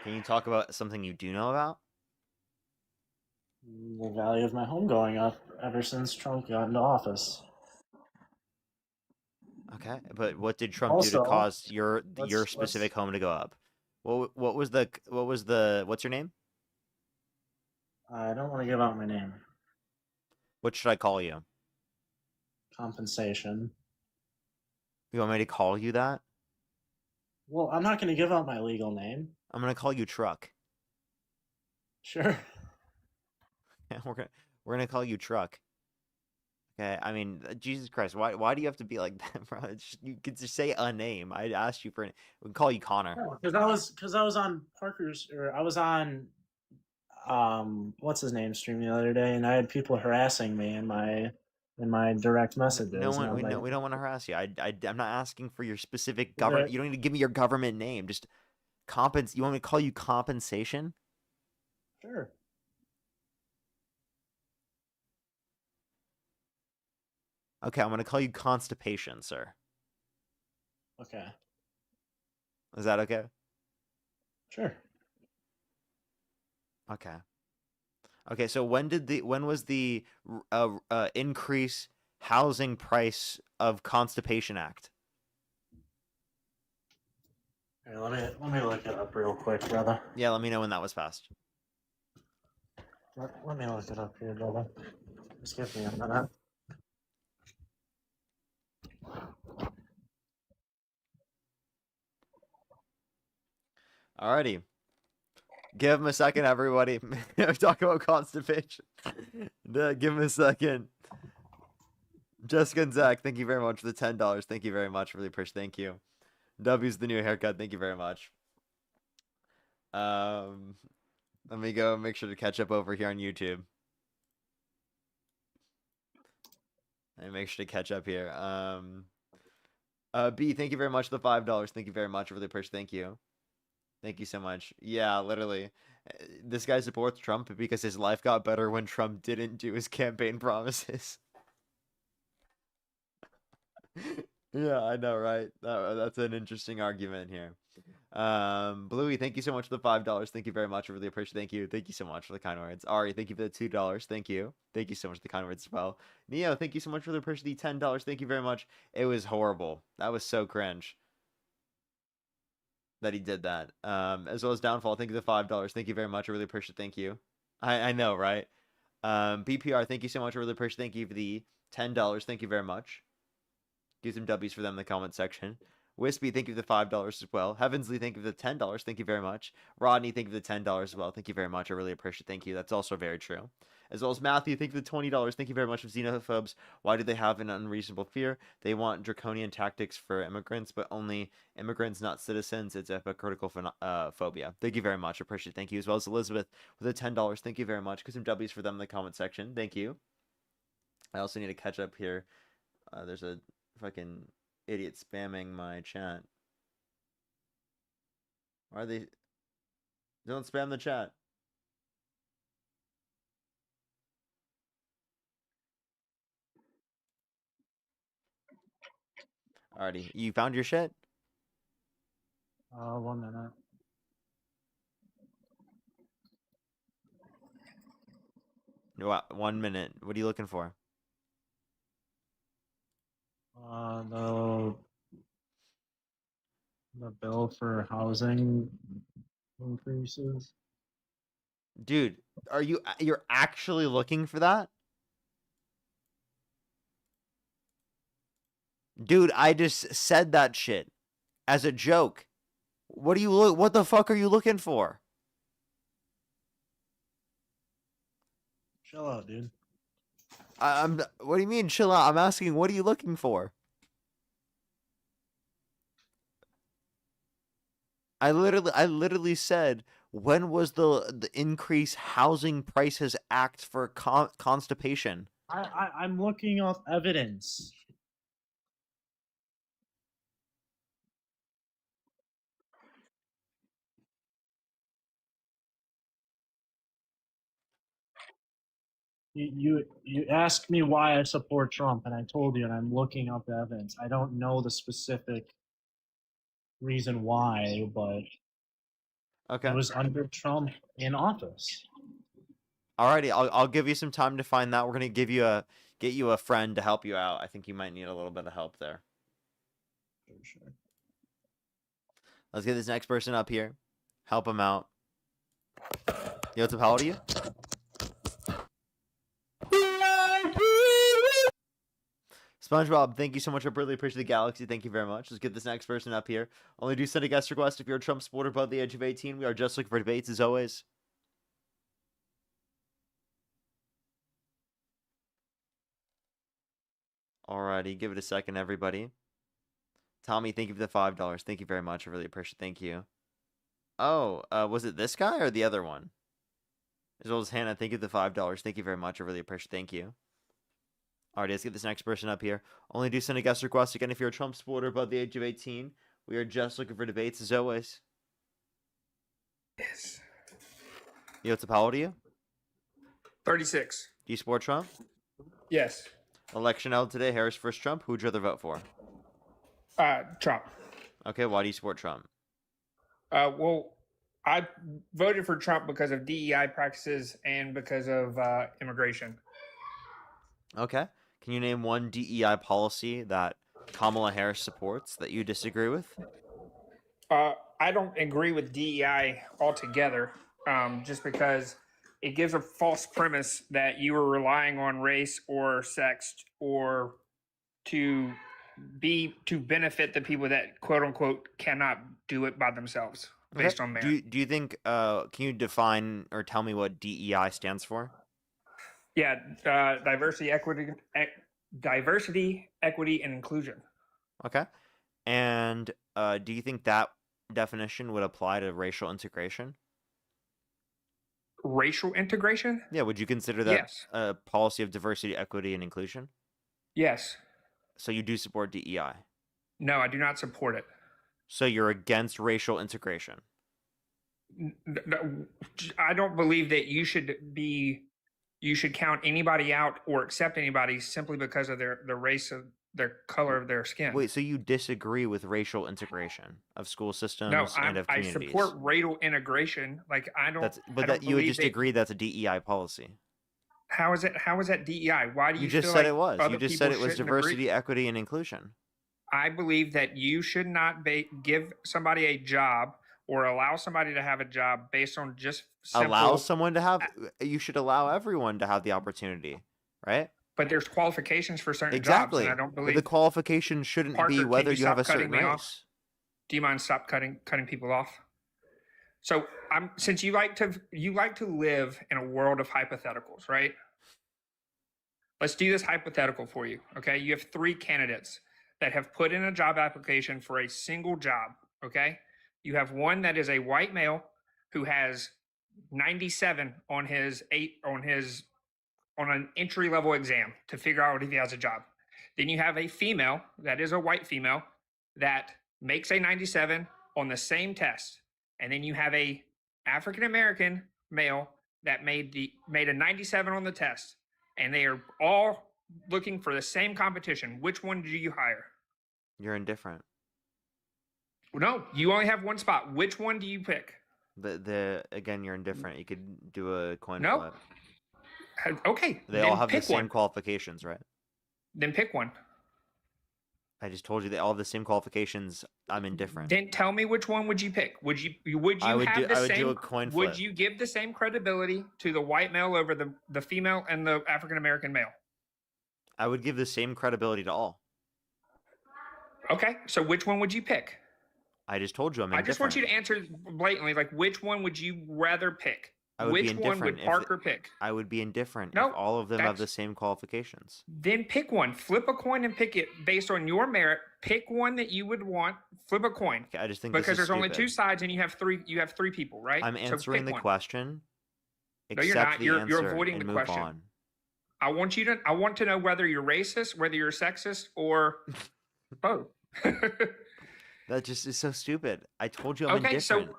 Can you talk about something you do know about? The value of my home going up ever since Trump got into office. Okay, but what did Trump do to Also, cause your let's- specific home to go up? What was the what's your name? I don't want to give out my name. What should I call you? Compensation. You want me to call you that? Well, I'm not going to give out my legal name. I'm gonna call you Truck. Sure. We're gonna call you Truck. Okay, I mean, Jesus Christ, why do you have to be like that, bro? You could just say a name. I asked you for. We can call you Connor. Because I was on Parker's, or I was on what's his name stream the other day, and I had people harassing me in my direct messages. No and I one, was we like, don't want to harass you. I'm not asking for your specific Is there- government. You don't need to give me your government name. Just You want me to call you compensation? Sure. Okay, I'm gonna call you constipation, sir. Okay. Is that okay? Sure. Okay. Okay, so when was the increase housing price of Constipation Act? Here, let me look it up real quick, brother. Yeah, let me know when that was passed. Let me look it up here, brother. Just give me a minute. Alrighty. Give him a second, everybody. Talk about constipation. Give him a second. Jessica and Zach, thank you very much for the $10. Thank you very much. Really appreciate. Thank you. W's the new haircut. Thank you very much. Let me go make sure to catch up over here on YouTube. And make sure to catch up here. B, thank you very much for the $5. Thank you very much. Really appreciate. Thank you. Thank you so much. Yeah, literally. This guy supports Trump because his life got better when Trump didn't do his campaign promises. Yeah, I know, right? That's an interesting argument here. Bluey, thank you so much for the $5. Thank you very much. I really appreciate it. Thank you. Thank you so much for the kind words. Ari, thank you for the $2. Thank you. Thank you so much for the kind words as well. Neo, thank you so much for the appreciate the $10. Thank you very much. It was horrible. That was so cringe. that he did that. As well as Downfall, thank you for the $5. Thank you very much. I really appreciate it. Thank you. I know, right? BPR, thank you so much. I really appreciate it. Thank you for the $10. Thank you very much. Do some W's for them in the comment section. Wispy, thank you for the $5 as well. Heavensley, thank you for the $10. Thank you very much. Rodney, thank you for the $10 as well. Thank you very much. I really appreciate it. Thank you. That's also very true. As well as Matthew, thank you for the $20. Thank you very much for xenophobes. Why do they have an unreasonable fear? They want draconian tactics for immigrants, but only immigrants, not citizens. It's a hypocritical phobia. Thank you very much. I appreciate it. Thank you. As well as Elizabeth with the $10. Thank you very much. Get some W's for them in the comment section. Thank you. I also need to catch up here. There's a fucking idiot spamming my chat. Why are they? Don't spam the chat. Alrighty, you found your shit? 1 minute. No, 1 minute. What are you looking for? The bill for housing increases. Dude, you're actually looking for that? Dude, I just said that shit as a joke. What the fuck are you looking for? Chill out, dude. What do you mean chill out? I'm asking, what are you looking for? I literally said, when was the Increase Housing Prices Act for constipation? I'm looking up evidence. You asked me why I support Trump, and I told you, and I'm looking up the evidence. I don't know the specific reason why, but Okay. it was under Trump in office. Alrighty, I'll give you some time to find that. We're gonna get you a friend to help you out. I think you might need a little bit of help there. Sure. Let's get this next person up here. Help him out. Yo, what's up? How old are you? SpongeBob, thank you so much. I really appreciate the galaxy. Thank you very much. Let's get this next person up here. Only do send a guest request if you're a Trump supporter above the age of 18. We are just looking for debates as always. Alrighty, give it a second, everybody. Tommy, thank you for the $5. Thank you very much. I really appreciate it. Thank you. Oh, was it this guy or the other one? As well as Hannah, thank you for the $5. Thank you very much. I really appreciate it. Thank you. Alright, let's get this next person up here. Only do send a guest request. Again, if you're a Trump supporter above the age of 18, we are just looking for debates as always. Yes. Yo, what's up? How old are you? 36. Do you support Trump? Yes. Election held today, Harris versus Trump. Who would you rather vote for? Trump. Okay, why do you support Trump? Well, I voted for Trump because of DEI practices and because of immigration. Okay. Can you name one DEI policy that Kamala Harris supports that you disagree with? I don't agree with DEI altogether, just because it gives a false premise that you are relying on race or sex or to benefit the people that quote unquote cannot do it by themselves based on merit. Do you think can you define or tell me what DEI stands for? Yeah, diversity, equity, and inclusion. Okay. And do you think that definition would apply to racial integration? Racial integration? Yeah, would you consider that Yes. a policy of diversity, equity, and inclusion? Yes. So you do support DEI? No, I do not support it. So you're against racial integration? I don't believe that you should count anybody out or accept anybody simply because of their race of their color of their skin. Wait, so you disagree with racial integration of school systems and of I communities? support racial integration. Like you would just agree that's a DEI policy. How is that DEI? Why do you just feel said like it was. other You just people said it was shouldn't diversity, agree? equity, and inclusion. I believe that you should not give somebody a job or allow somebody to have a job based on just Allow simple. someone to have. You should allow everyone to have the opportunity, right? But there's qualifications for certain jobs, Exactly. and I don't But believe. the qualification shouldn't Parker, be can whether you you have stop a certain cutting me off? race. Do you mind stop cutting people off? So since you like to live in a world of hypotheticals, right? Let's do this hypothetical for you, okay? You have 3 candidates that have put in a job application for a single job, okay? You have one that is a white male who has 97 on an entry level exam to figure out if he has a job. Then you have a female that is a white female that makes a 97 on the same test. And then you have a African American male that made a 97 on the test. And they are all looking for the same competition. Which one do you hire? You're indifferent. No, you only have one spot. Which one do you pick? Again, you're indifferent. You could do a coin No. flip. Okay. They all have the same qualifications, right? Then pick one. I just told you they all have the same qualifications. I'm indifferent. Then tell me which one would you pick? Would you I would have do a coin flip. Would you give the same credibility to the white male over the female and the African American male? I would give the same credibility to all. Okay, so which one would you pick? I just told you I'm indifferent. I just want you to answer blatantly, like which one would you rather pick? Which one would Parker pick? I would be indifferent No, if all of them have the same qualifications. Then pick one. Flip a coin and pick it based on your merit. Pick one that you would want. Flip a coin. Okay, I just think because there's only stupid. 2 sides and you have 3 people, right? I'm answering the question. No, you're not. You're avoiding the move question. on. I want to know whether you're racist, whether you're sexist, or both. That just is so stupid. I told you I'm indifferent.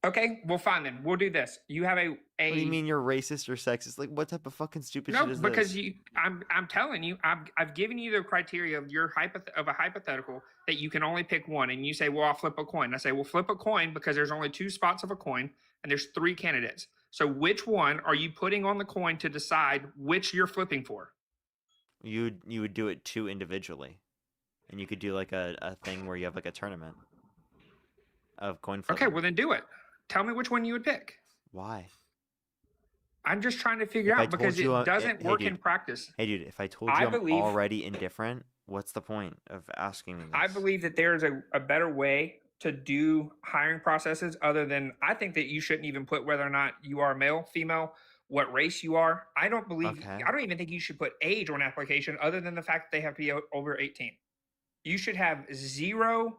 Okay, well, fine then. We'll do this. You have a. What do you mean you're racist or sexist? Like, what type of fucking stupid shit is this? No, because I'm telling you, I've given you the criteria of a hypothetical that you can only pick one, and you say, well, I'll flip a coin. I say, well, flip a coin because there's only 2 spots of a coin, and there's 3 candidates. So which one are you putting on the coin to decide which you're flipping for? You would do it 2 individually, and you could do like a thing where you have like a tournament of coin flipping. Okay, well then do it. Tell me which one you would pick. Why? I'm just trying to figure out because it doesn't work in practice. Hey, dude, if I told you I'm already indifferent, what's the point of asking me this? I believe that there's a better way to do hiring processes other than, I think that you shouldn't even put whether or not you are male, female, what race you are. I don't even think you should put age on an application other than the fact that they have to be over 18. You should have 0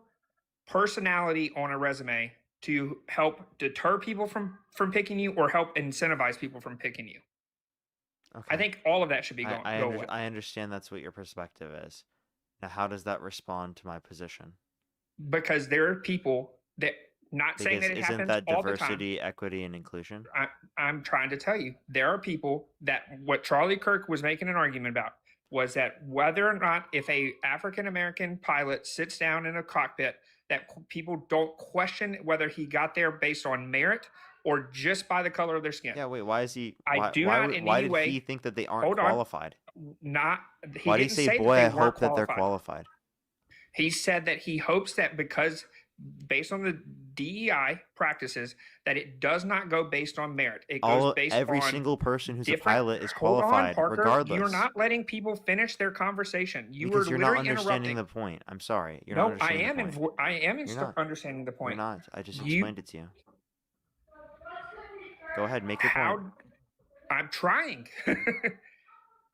personality on a resume to help deter people from picking you or help incentivize people from picking you. Okay. I think all of that should be going away. I understand that's what your perspective is. Now, how does that respond to my position? Because there are people that, saying that it happens all the time. Isn't that diversity, equity, and inclusion? I'm trying to tell you, there are people that what Charlie Kirk was making an argument about was that whether or not if a African-American pilot sits down in a cockpit, that people don't question whether he got there based on merit or just by the color of their skin. Yeah, wait, why is he? Why did he think that they aren't qualified? Why did he say, boy, I hope that they're qualified? He said that he hopes that because based on the DEI practices, that it does not go based on merit. It goes based on every single person who's a pilot is qualified, regardless. You're not letting people finish their conversation. Because you're not understanding the point. I'm sorry. You're not understanding the point. I am understanding the point. You're not. I just explained it to you. Go ahead, make your point. I'm trying.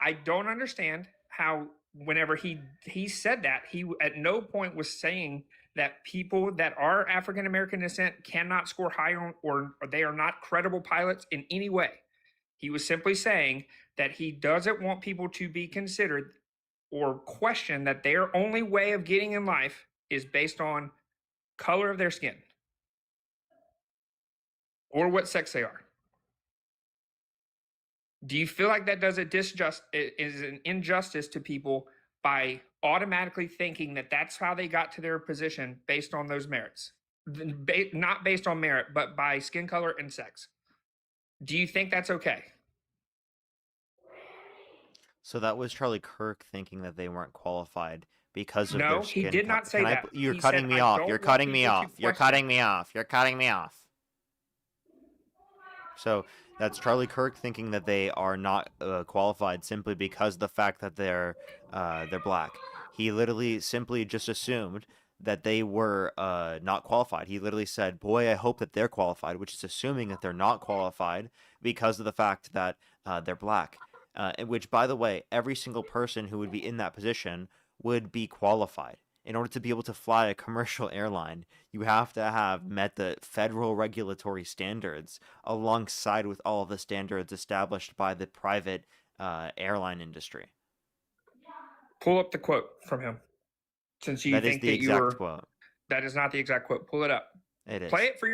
I don't understand how whenever he said that, he at no point was saying that people that are African American descent cannot score high on, or they are not credible pilots in any way. He was simply saying that he doesn't want people to be considered or question that their only way of getting in life is based on color of their skin or what sex they are. Do you feel like that is an injustice to people by automatically thinking that that's how they got to their position based on those merits? Not based on merit, but by skin color and sex. Do you think that's okay? So that was Charlie Kirk thinking that they weren't qualified because of No, their he skin did not say that. You're He cutting said, me "I off. don't You're want cutting me people to off. You're question cutting me off. You're cutting me off. So that's Charlie Kirk thinking that they are not qualified simply because of the fact that they're black. He literally simply just assumed that they were not qualified. He literally said, "Boy, I hope that they're qualified," which is assuming that they're not qualified because of the fact that they're black. Which, by the way, every single person who would be in that position would be qualified. In order to be able to fly a commercial airline, you have to have met the federal regulatory standards alongside with all of the standards established by the private airline industry. Pull up the quote from him. Since you That is think the that you exact were, quote. that is not the exact quote. Pull it up. It is. Play it for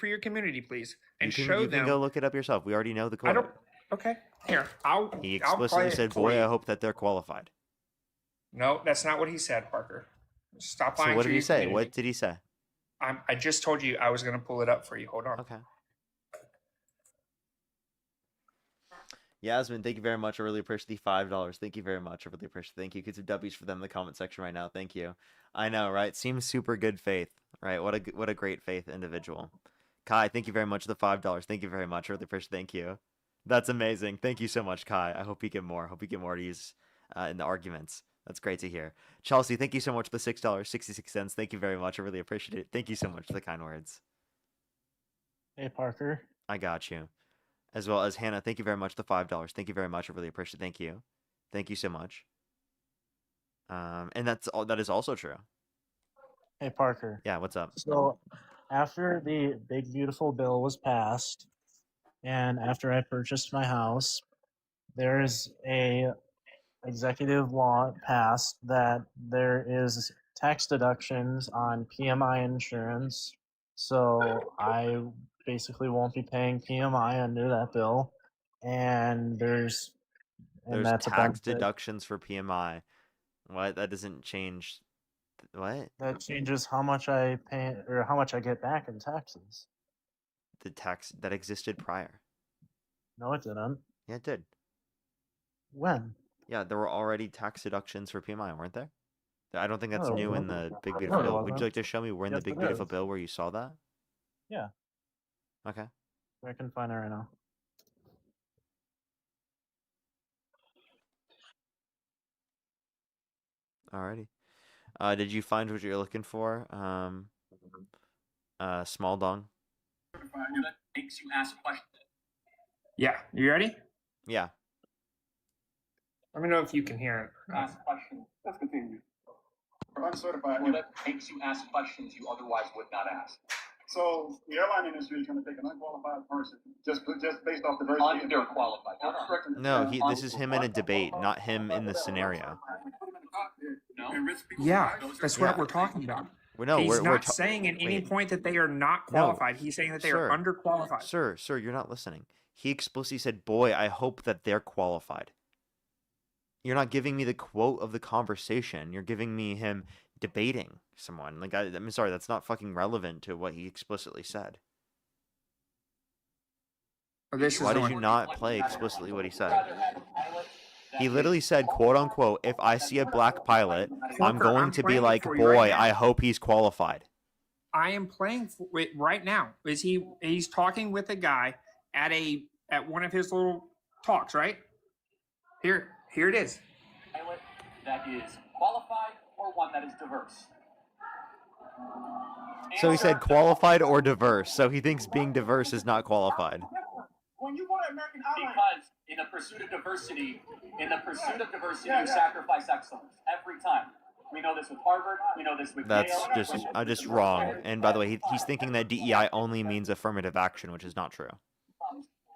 your community, please, and show you them. can go look it up yourself. We already know the quote. I don't. Okay, here I'll. He I'll play explicitly it said, for "Boy, you. I hope that they're qualified." No, that's not what he said, Parker. Stop lying. So what to did he your say? community. What did he say? I just told you I was going to pull it up for you. Hold on. Okay. Yasmin, thank you very much. I really appreciate the $5. Thank you very much. I really appreciate it. Thank you. Get some W's for them in the comment section right now. Thank you. I know, right? Seems super good faith, right? What a great faith individual. Kai, thank you very much for the $5. Thank you very much. I really appreciate it. Thank you. That's amazing. Thank you so much, Kai. I hope you get more. Hope you get more to use in the arguments. That's great to hear. Chelsea, thank you so much for the $6.66. Thank you very much. I really appreciate it. Thank you so much for the kind words. Hey, Parker. I got you. As well as Hannah, thank you very much for the $5. Thank you very much. I really appreciate it. Thank you. Thank you so much. And that is also true. Hey, Parker. Yeah, what's up? So, after the big beautiful bill was passed, and after I purchased my house, there is a executive law passed that there is tax deductions on PMI insurance. So I basically won't be paying PMI under that bill, and There's that's a tax benefit. deductions for PMI. What? That doesn't change. What? That changes how much I pay or how much I get back in taxes. The tax that existed prior. No, it didn't. Yeah, it did. When? Yeah, there were already tax deductions for PMI, weren't there? I don't think that's No, new in the Big Beautiful No, it Bill. Would you wasn't. like to show me where in Yes, the Big it Beautiful is. Bill where you saw that? Yeah, Okay. I can find it right now. Alrighty. Did you find what you're looking for? Small dong. Makes you ask questions. Yeah, you ready? Yeah. Let me know if you can hear it. Ask questions. Let's continue. Uncertified. That makes you ask questions you otherwise would not ask. So the airline industry is going to take an unqualified person just based off diversity. Underqualified. No, this is him in a debate, not him in the scenario. No. Yeah, that's Yeah. what we're talking about. He's we're not saying at any wait. point that they are not qualified. He's saying that they Sir. are underqualified. Sir, you're not listening. He explicitly said, "Boy, I hope that they're qualified." You're not giving me the quote of the conversation. You're giving me him debating someone. Like, I'm sorry, that's not fucking relevant to what he explicitly said. Why did you not play explicitly what he said? He literally said, quote unquote, "If I see a black pilot, I'm going to be like, boy, I hope he's qualified." I am playing for it right now. He's talking with a guy at one of his little talks, right? Here it is. Pilot that is qualified or one that is diverse. So he said qualified or diverse. So he thinks being diverse is not qualified. When you go to American Airlines, Because in the pursuit of diversity, you sacrifice excellence every time. We know this with Harvard. We know this with That's Yale. just wrong. And by the way, he's thinking that DEI only means affirmative action, which is not true.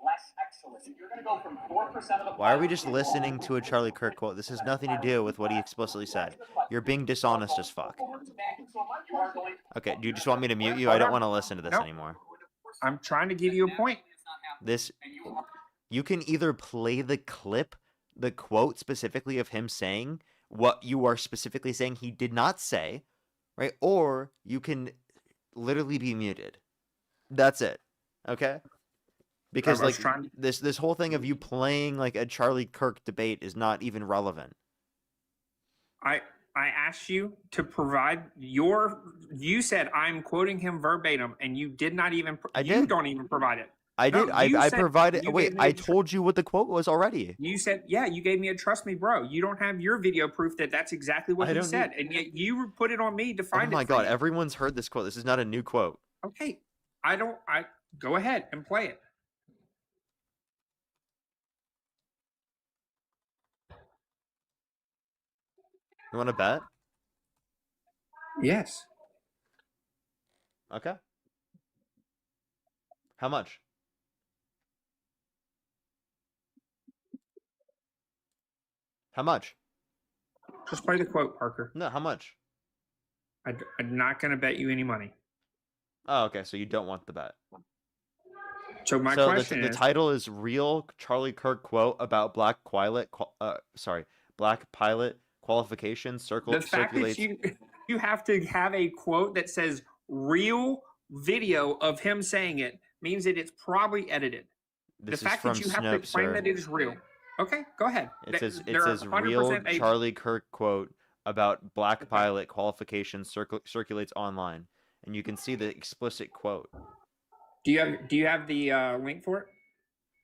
Less excellence. If you're going to go from 4% of the Why are we just listening to a Charlie Kirk quote? This has nothing to do with what he explicitly said. You're being dishonest as fuck. Okay, do you just want me to mute you? I don't want to listen to this anymore. I'm trying to give you a point. You can either play the clip, the quote specifically of him saying what you are specifically saying he did not say, right? Or you can literally be muted. That's it. Okay? Because like this whole thing of you playing like a Charlie Kirk debate is not even relevant. I asked you to provide your. You said I'm quoting him verbatim, and you did not even. I You did. don't even provide it. I No, did. you I said provided. you Wait, gave me I a told you what the quote was already. You said, yeah, you gave me a trust me, bro. You don't have your video proof that that's exactly what I he don't said, and yet you put it on me to Oh find my it for god, you. everyone's heard this quote. This is not a new quote. Okay, I go ahead and play it. You want to bet? Yes. Okay. How much? How much? Just play the quote, Parker. No, how much? I'm not going to bet you any money. Oh, okay. So you don't want the bet. So my So question the is, title is "Real Charlie Kirk Quote About Black Pilot." Black Pilot Qualification the fact circulates. that you have to have a quote that says real video of him saying it means that it's probably edited. This the is fact from that you have to Snopes, explain sir. that it is real. Okay, go ahead. It says They're "Real 100% a- Charlie Kirk Quote About Black Pilot Qualification circulates online," and you can see the explicit quote. Do you have the link for it?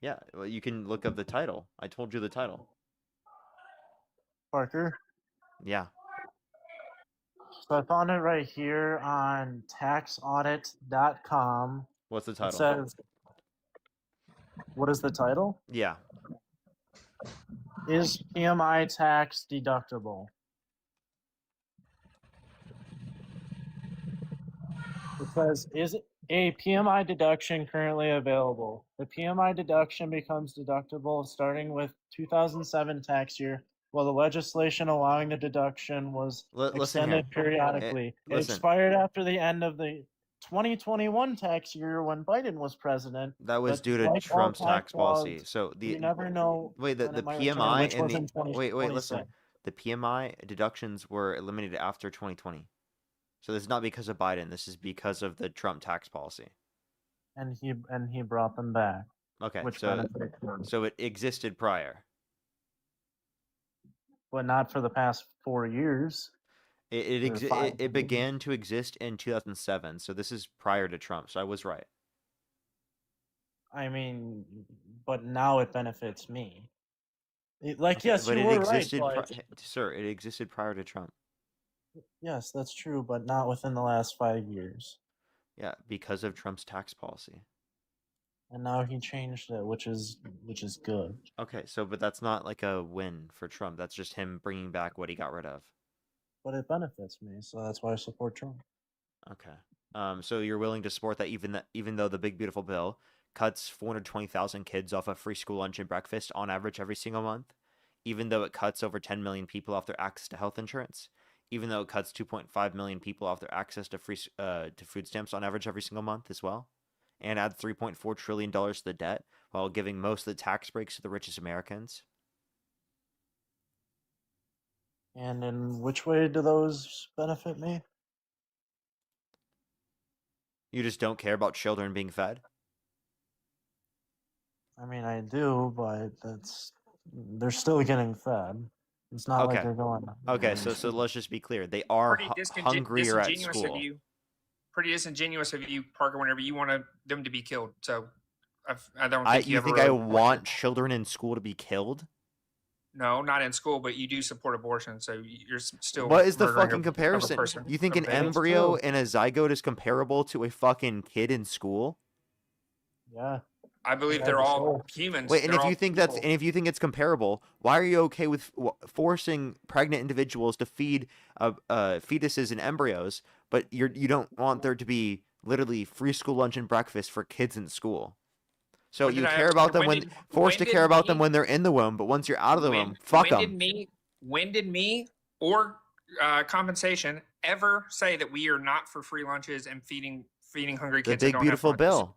Yeah, well, you can look up the title. I told you the title. Parker. Yeah. So I found it right here on taxaudit.com. What's the It title? says, what is the title? Yeah. Is PMI tax deductible? It says, is a PMI deduction currently available? The PMI deduction becomes deductible starting with 2007 tax year, while the legislation allowing the deduction was Listen extended here. periodically. It Listen. expired after the end of the 2021 tax year when Biden was president. That was but due to like all Trump's tax policy. laws, So you never know wait, the when it might return, PMI which and was the in 2026. wait, listen. The PMI deductions were eliminated after 2020. So this is not because of Biden. This is because of the Trump tax policy. And he brought them back. Okay, Which so benefits them. so it existed prior. But not for the past 4 years. It began to exist in 2007. So this is prior to Trump. So I was right. I mean, but now it benefits me. Okay, yes, but you it were existed, right, sir. It existed prior to Trump. yes, that's true, but not within the last 5 years. Yeah, because of Trump's tax policy. And now he changed it, which is good. Okay, so but that's not like a win for Trump. That's just him bringing back what he got rid of. But it benefits me, so that's why I support Trump. Okay. So you're willing to support that even though the big beautiful bill cuts 420,000 kids off of free school lunch and breakfast on average every single month, even though it cuts over 10 million people off their access to health insurance, even though it cuts 2.5 million people off their access to free to food stamps on average every single month as well, and adds $3.4 trillion to the debt while giving most of the tax breaks to the richest Americans. And in which way do those benefit me? You just don't care about children being fed? I mean, I do, but they're still getting fed. It's not like Okay. they're going. Okay, so let's just be clear. They are hungrier at school. Pretty disingenuous of you, Parker, whenever you want them to be killed. So I don't think You think I want children in school to be killed? No, not in school, but you do support abortion, so you're still. What is the murdering fucking of a comparison? person. You think an Okay. embryo and a zygote is comparable to a fucking kid in school? Yeah. I believe Yeah, they're for all sure. humans. Wait, and They're if you all think people. it's comparable, why are you okay with forcing pregnant individuals to feed fetuses and embryos, but you don't want there to be literally free school lunch and breakfast for kids in school? So When you did I care ever- about them when did- forced to when care did about me- them when they're in the womb, but once you're out of the womb, fuck them. When did me or compensation ever say that we are not for free lunches and feeding hungry The kids? that big don't have beautiful lunches? bill.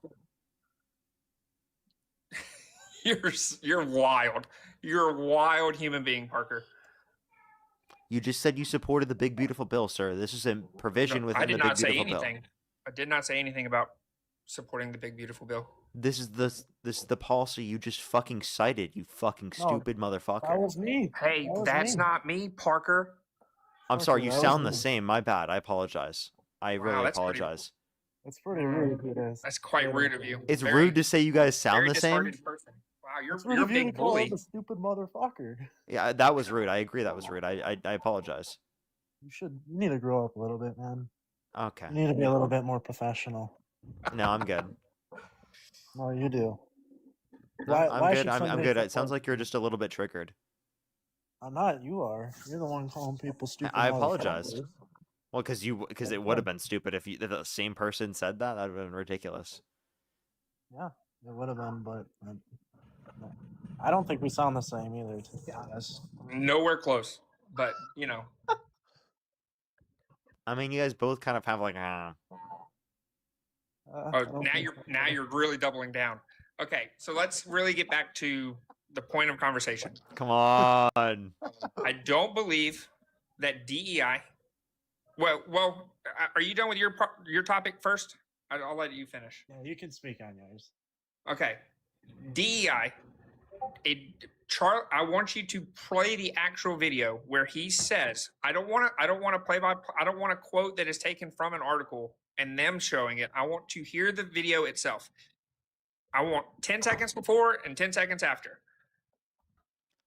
You're wild. You're a wild human being, Parker. You just said you supported the big beautiful bill, sir. This is a provision No, within I did the big not say beautiful bill. anything. I did not say anything about supporting the big beautiful bill. This is the policy you just fucking cited, you fucking No, stupid That motherfucker. was me. Hey, That was that's me. not me, Parker. I'm sorry, Okay, you that was sound the rude. same. My bad. I apologize. I Wow, really that's pretty- apologize. That's pretty rude. It is. That's quite rude of you. It's Very- rude to say you guys sound very the same. disheartened person. Wow, you're It's rude a of you to big call bully. him a stupid motherfucker. Yeah, that was rude. I agree that was rude. I apologize. You need to grow up a little bit, man. Okay. You need to be a little bit more professional. No, I'm good. No, you do. No, Why- I'm why good. should I'm somebody good. It support sounds like you're you? just a little bit triggered. I'm not. You are. You're the one calling people stupid. I apologize. motherfuckers. Well, because it would have been stupid if the same person said that. That would have been ridiculous. Yeah, it would have been, but I don't think we sound the same either, to be honest. Nowhere close. But I mean, you guys both kind of have like, I oh, don't now think you're so. now you're really doubling down. Okay, so let's really get back to the point of conversation. come on. I don't believe that DEI. Well, are you done with your topic first? I'll let you finish. Yeah, you can speak on yours. Okay, DEI. I want you to play the actual video where he says, I don't want to quote that is taken from an article and them showing it. I want to hear the video itself. I want 10 seconds before and 10 seconds after.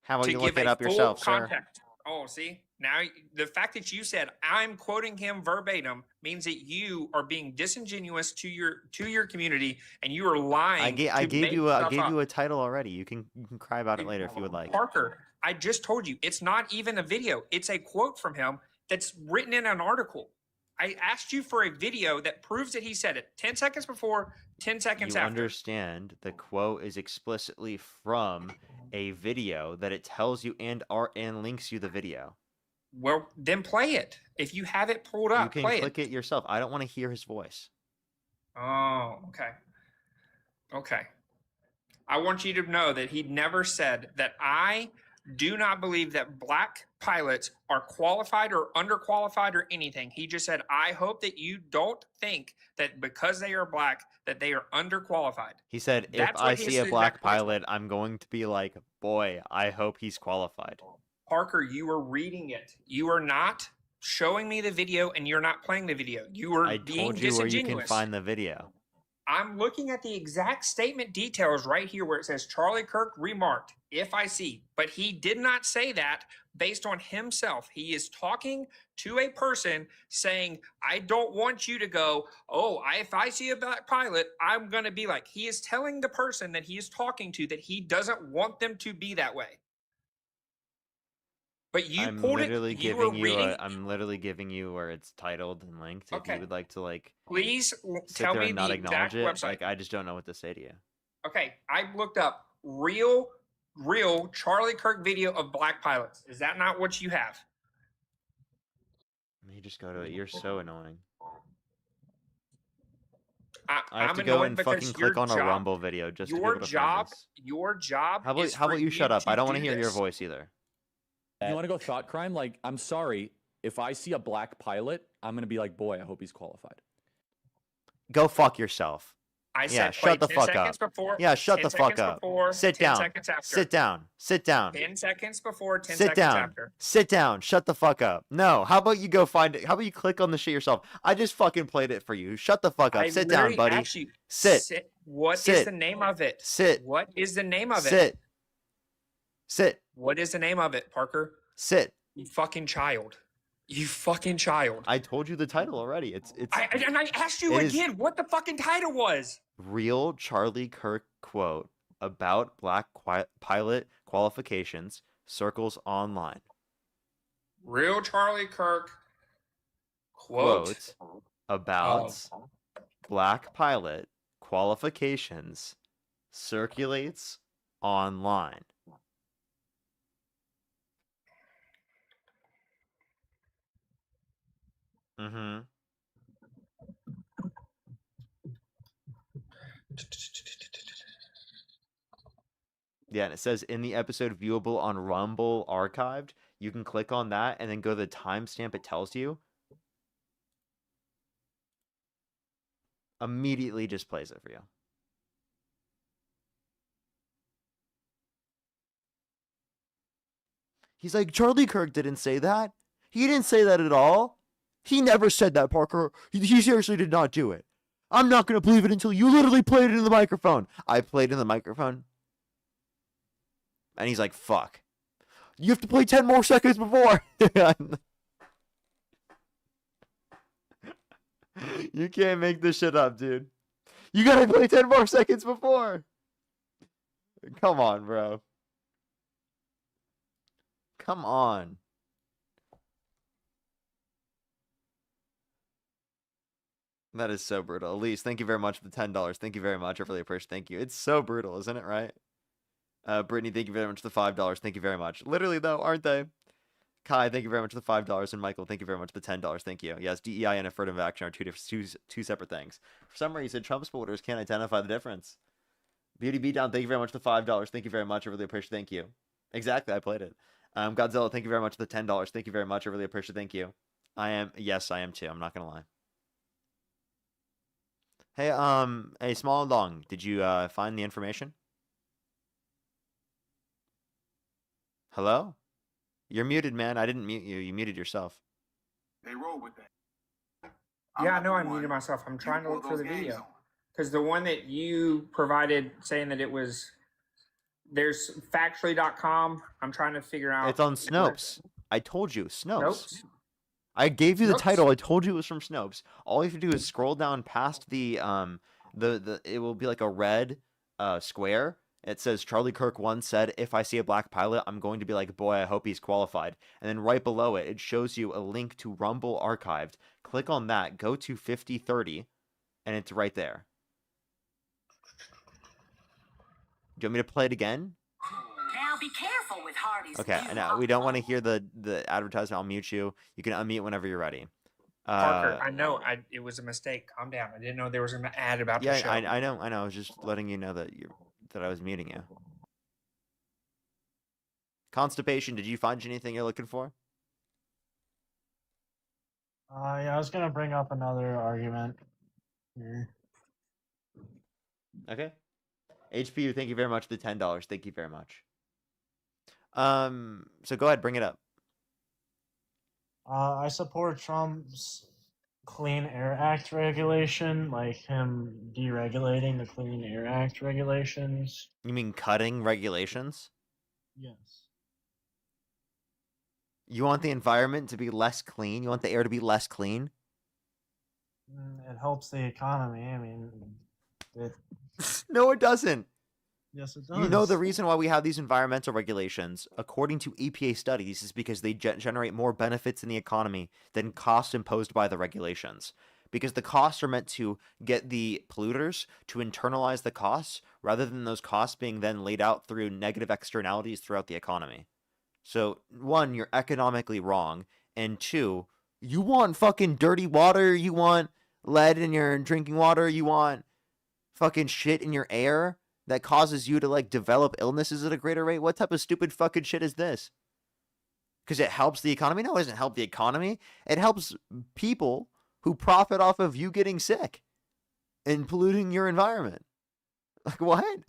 How about to you look give it a up full yourself, sir? context. Oh, see? Now, the fact that you said I'm quoting him verbatim means that you are being disingenuous to your community and you are lying. I gave you a title already. You can cry about it later if you would like. Parker, I just told you it's not even a video. It's a quote from him that's written in an article. I asked you for a video that proves that he said it 10 seconds before, 10 seconds You after. understand the quote is explicitly from a video that it tells you and links you the video. Well, then play it. If you have it pulled up, You play can click it yourself. I don't want to hear his voice. Oh, okay. Okay. I want you to know that he never said that I do not believe that black pilots are qualified or underqualified or anything. He just said, I hope that you don't think that because they are black that they are underqualified. He said, if That's I what his see a exact black words were. pilot, I'm going to be like, boy, I hope he's qualified. Parker, you are reading it. You are not showing me the video and you're not playing the video. You are I being told you where you disingenuous. can find the video. I'm looking at the exact statement details right here where it says Charlie Kirk remarked, if I see, but he did not say that based on himself. He is talking to a person saying, I don't want you to go, oh, if I see a black pilot, I'm going to be like, he is telling the person that he is talking to that he doesn't want them to be that way. But you I'm pulled literally it. You were giving reading. I'm literally giving you where it's titled and linked. If Okay. you would like to like Please sit tell there me and not the acknowledge exact it, website. like I just don't know what to say to you. Okay, I looked up real Charlie Kirk video of black pilots. Is that not what you have? Let me just go to it. You're so annoying. I I'm have to go annoyed and because fucking click your on a job- Rumble video just to be Your able to job, find this. your job. How is about for you shut up? I don't want to do hear your this. voice either. You want to go thought crime? Like, I'm sorry. If I see a black pilot, I'm going to be like, boy, I hope he's qualified. Go fuck yourself. I Yeah, said shut play the 10 fuck seconds up. Before, Yeah, shut 10 the fuck seconds up. Before, Sit 10 down. seconds after. Sit down. Sit down. 10 seconds before, 10 Sit seconds down. after. Sit down. Shut the fuck up. No. How about you go find it? How about you click on the shit yourself? I just fucking played it for you. Shut the fuck up. I Sit down, literally buddy. asked you, Sit. What is Sit. the name of it? Sit. What is the name of it? Sit. Sit. What is the name of it, Parker? Sit. You fucking child. You fucking child. I told you the title already. It's and I asked you it is- again what the fucking title was. real Charlie Kirk quote about black pilot qualifications circles online. Real Charlie Kirk quote about black pilot qualifications circulates online. Mm-hmm. Yeah, and it says in the episode viewable on Rumble archived. You can click on that and then go to the timestamp it tells you. Immediately just plays it for you. He's like, Charlie Kirk didn't say that. He didn't say that at all. He never said that, Parker. He seriously did not do it. I'm not going to believe it until you literally played it in the microphone. I played in the microphone. And he's like, fuck. You have to play 10 more seconds before. You can't make this shit up, dude. You gotta play 10 more seconds before. Come on, bro. Come on. That is so brutal. Elise, thank you very much for the $10. Thank you very much. I really appreciate it. Thank you. It's so brutal, isn't it, right? Brittany, thank you very much for the $5. Thank you very much. Literally, though, aren't they? Kai, thank you very much for the $5. And Michael, thank you very much for the $10. Thank you. Yes, DEI and affirmative action are two separate things. For some reason, Trump supporters can't identify the difference. Beauty Beatdown, thank you very much for the $5. Thank you very much. I really appreciate it. Thank you. Exactly, I played it. Godzilla, thank you very much for the $10. Thank you very much. I really appreciate it. Thank you. Yes, I am too. I'm not going to lie. Hey, Small and Long, did you find the information? Hello? You're muted, man. I didn't mute you. You muted yourself. They roll with that. Yeah, I know I muted myself. I'm trying to look for the video. Because the one that you provided saying that it was, there's factually.com. I'm trying to figure out. It's on Snopes. I told you, Snopes. Snopes? I gave you the Snopes? title. I told you it was from Snopes. All you have to do is scroll down past the it will be like a red square. It says Charlie Kirk once said, if I see a black pilot, I'm going to be like, boy, I hope he's qualified. And then right below it, it shows you a link to Rumble archived. Click on that, go to 5030, and it's right there. Do you want me to play it again? Now be careful with Hardy's. Okay, and we don't want to hear the advertisement. I'll mute you. You can unmute whenever you're ready. Parker, I know it was a mistake. Calm down. I didn't know there was an ad about the show. I know. I was just letting you know that I was muting you. Constipation, did you find anything you're looking for? Yeah, I was gonna bring up another argument here. Okay. HPU, thank you very much for the $10. Thank you very much. So go ahead, bring it up. I support Trump's Clean Air Act regulation, like him deregulating the Clean Air Act regulations. You mean cutting regulations? Yes. You want the environment to be less clean? You want the air to be less clean? It helps the economy. I mean, No, it doesn't. Yes, it does. You know the reason why we have these environmental regulations, according to EPA studies, is because they generate more benefits in the economy than costs imposed by the regulations. Because the costs are meant to get the polluters to internalize the costs, rather than those costs being then laid out through negative externalities throughout the economy. So, one, you're economically wrong, and two, you want fucking dirty water, you want lead in your drinking water, you want fucking shit in your air that causes you to like develop illnesses at a greater rate? What type of stupid fucking shit is this? Because it helps the economy? No, it doesn't help the economy. It helps people who profit off of you getting sick and polluting your environment. Like, what?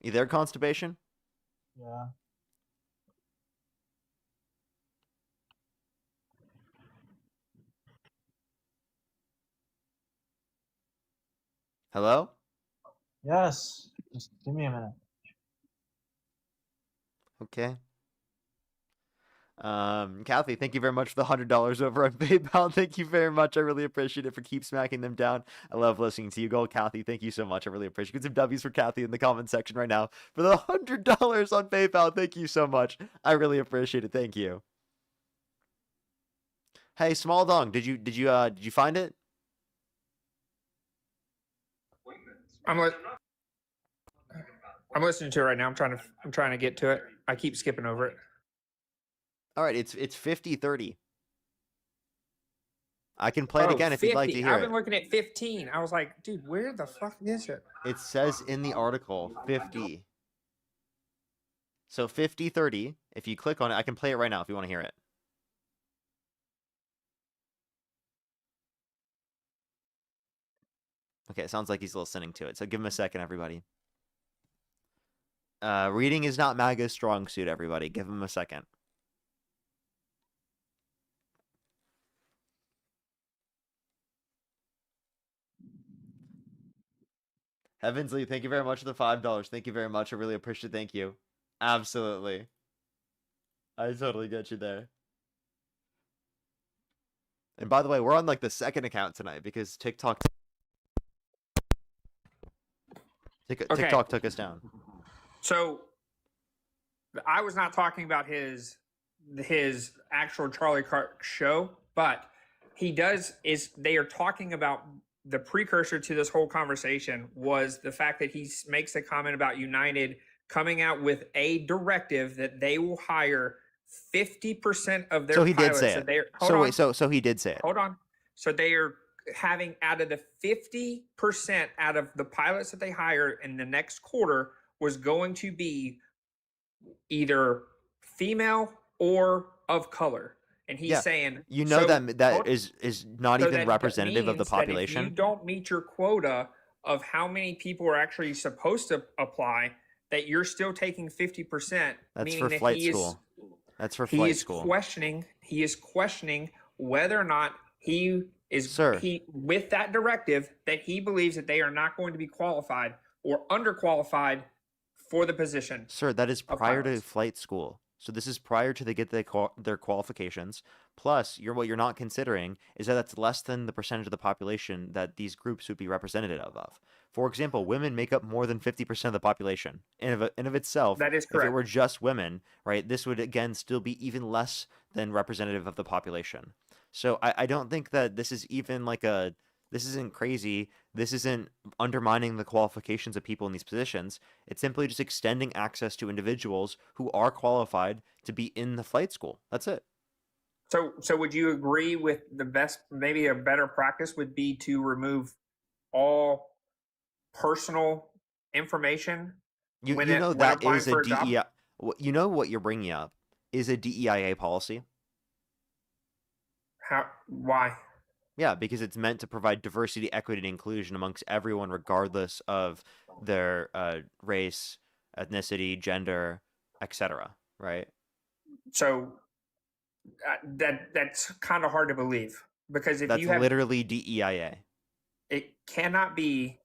You there, Constipation? Yeah. Hello? Yes. Just give me a minute. Okay. Kathy, thank you very much for the $100 over on PayPal. Thank you very much. I really appreciate it for keep smacking them down. I love listening to you. Go, Kathy. Thank you so much. I really appreciate it. Get some W's for Kathy in the comment section right now for the $100 on PayPal. Thank you so much. I really appreciate it. Thank you. Hey, Small Dong, did you find it? I'm listening to it right now. I'm trying to get to it. I keep skipping over it. All right, it's 50-30. I can play it again if you'd like to hear I've it. been looking at 15. I was like, dude, where the fuck is it? It says in the article 50. So 50-30. If you click on it, I can play it right now if you want to hear it. Okay, it sounds like he's listening to it. So give him a second, everybody. Reading is not MAGA's strong suit, everybody. Give him a second. Heavensley, thank you very much for the $5. Thank you very much. I really appreciate it. Thank you. Absolutely. I totally get you there. And by the way, we're on like the second account tonight because TikTok took us down. So I was not talking about his actual Charlie Kirk show, but they are talking about the precursor to this whole conversation was the fact that he makes a comment about United coming out with a directive that they will hire 50% of their So he pilots. did say it. So he did say it. Hold on. So they are having out of the 50% out of the pilots that they hire in the next quarter was going to be either female or of color. And he's saying, that is not so even that representative of the means that population. if you don't meet your quota of how many people are actually supposed to apply, that you're still taking 50%. That's meaning for that flight he school. That's for he flight is school. He is questioning whether or not he is with that directive that he believes that they are not going to be qualified or underqualified for the position. Sir, that is prior to flight school. So this is prior to they get their qualifications. Plus, what you're not considering is that that's less than the percentage of the population that these groups would be representative of. For example, women make up more than 50% of the population. In of itself, that is If correct. it were just women, right, this would again still be even less than representative of the population. So I don't think that this is even like this isn't crazy. This isn't undermining the qualifications of people in these positions. It's simply just extending access to individuals who are qualified to be in the flight school. That's it. So would you agree with maybe a better practice would be to remove all personal information? That is a DEI. You know what you're bringing up is a DEIA policy. Why? Yeah, because it's meant to provide diversity, equity, and inclusion amongst everyone, regardless of their race, ethnicity, gender, etc. Right? So that's kind of hard to believe because if that's you have literally DEIA, it cannot be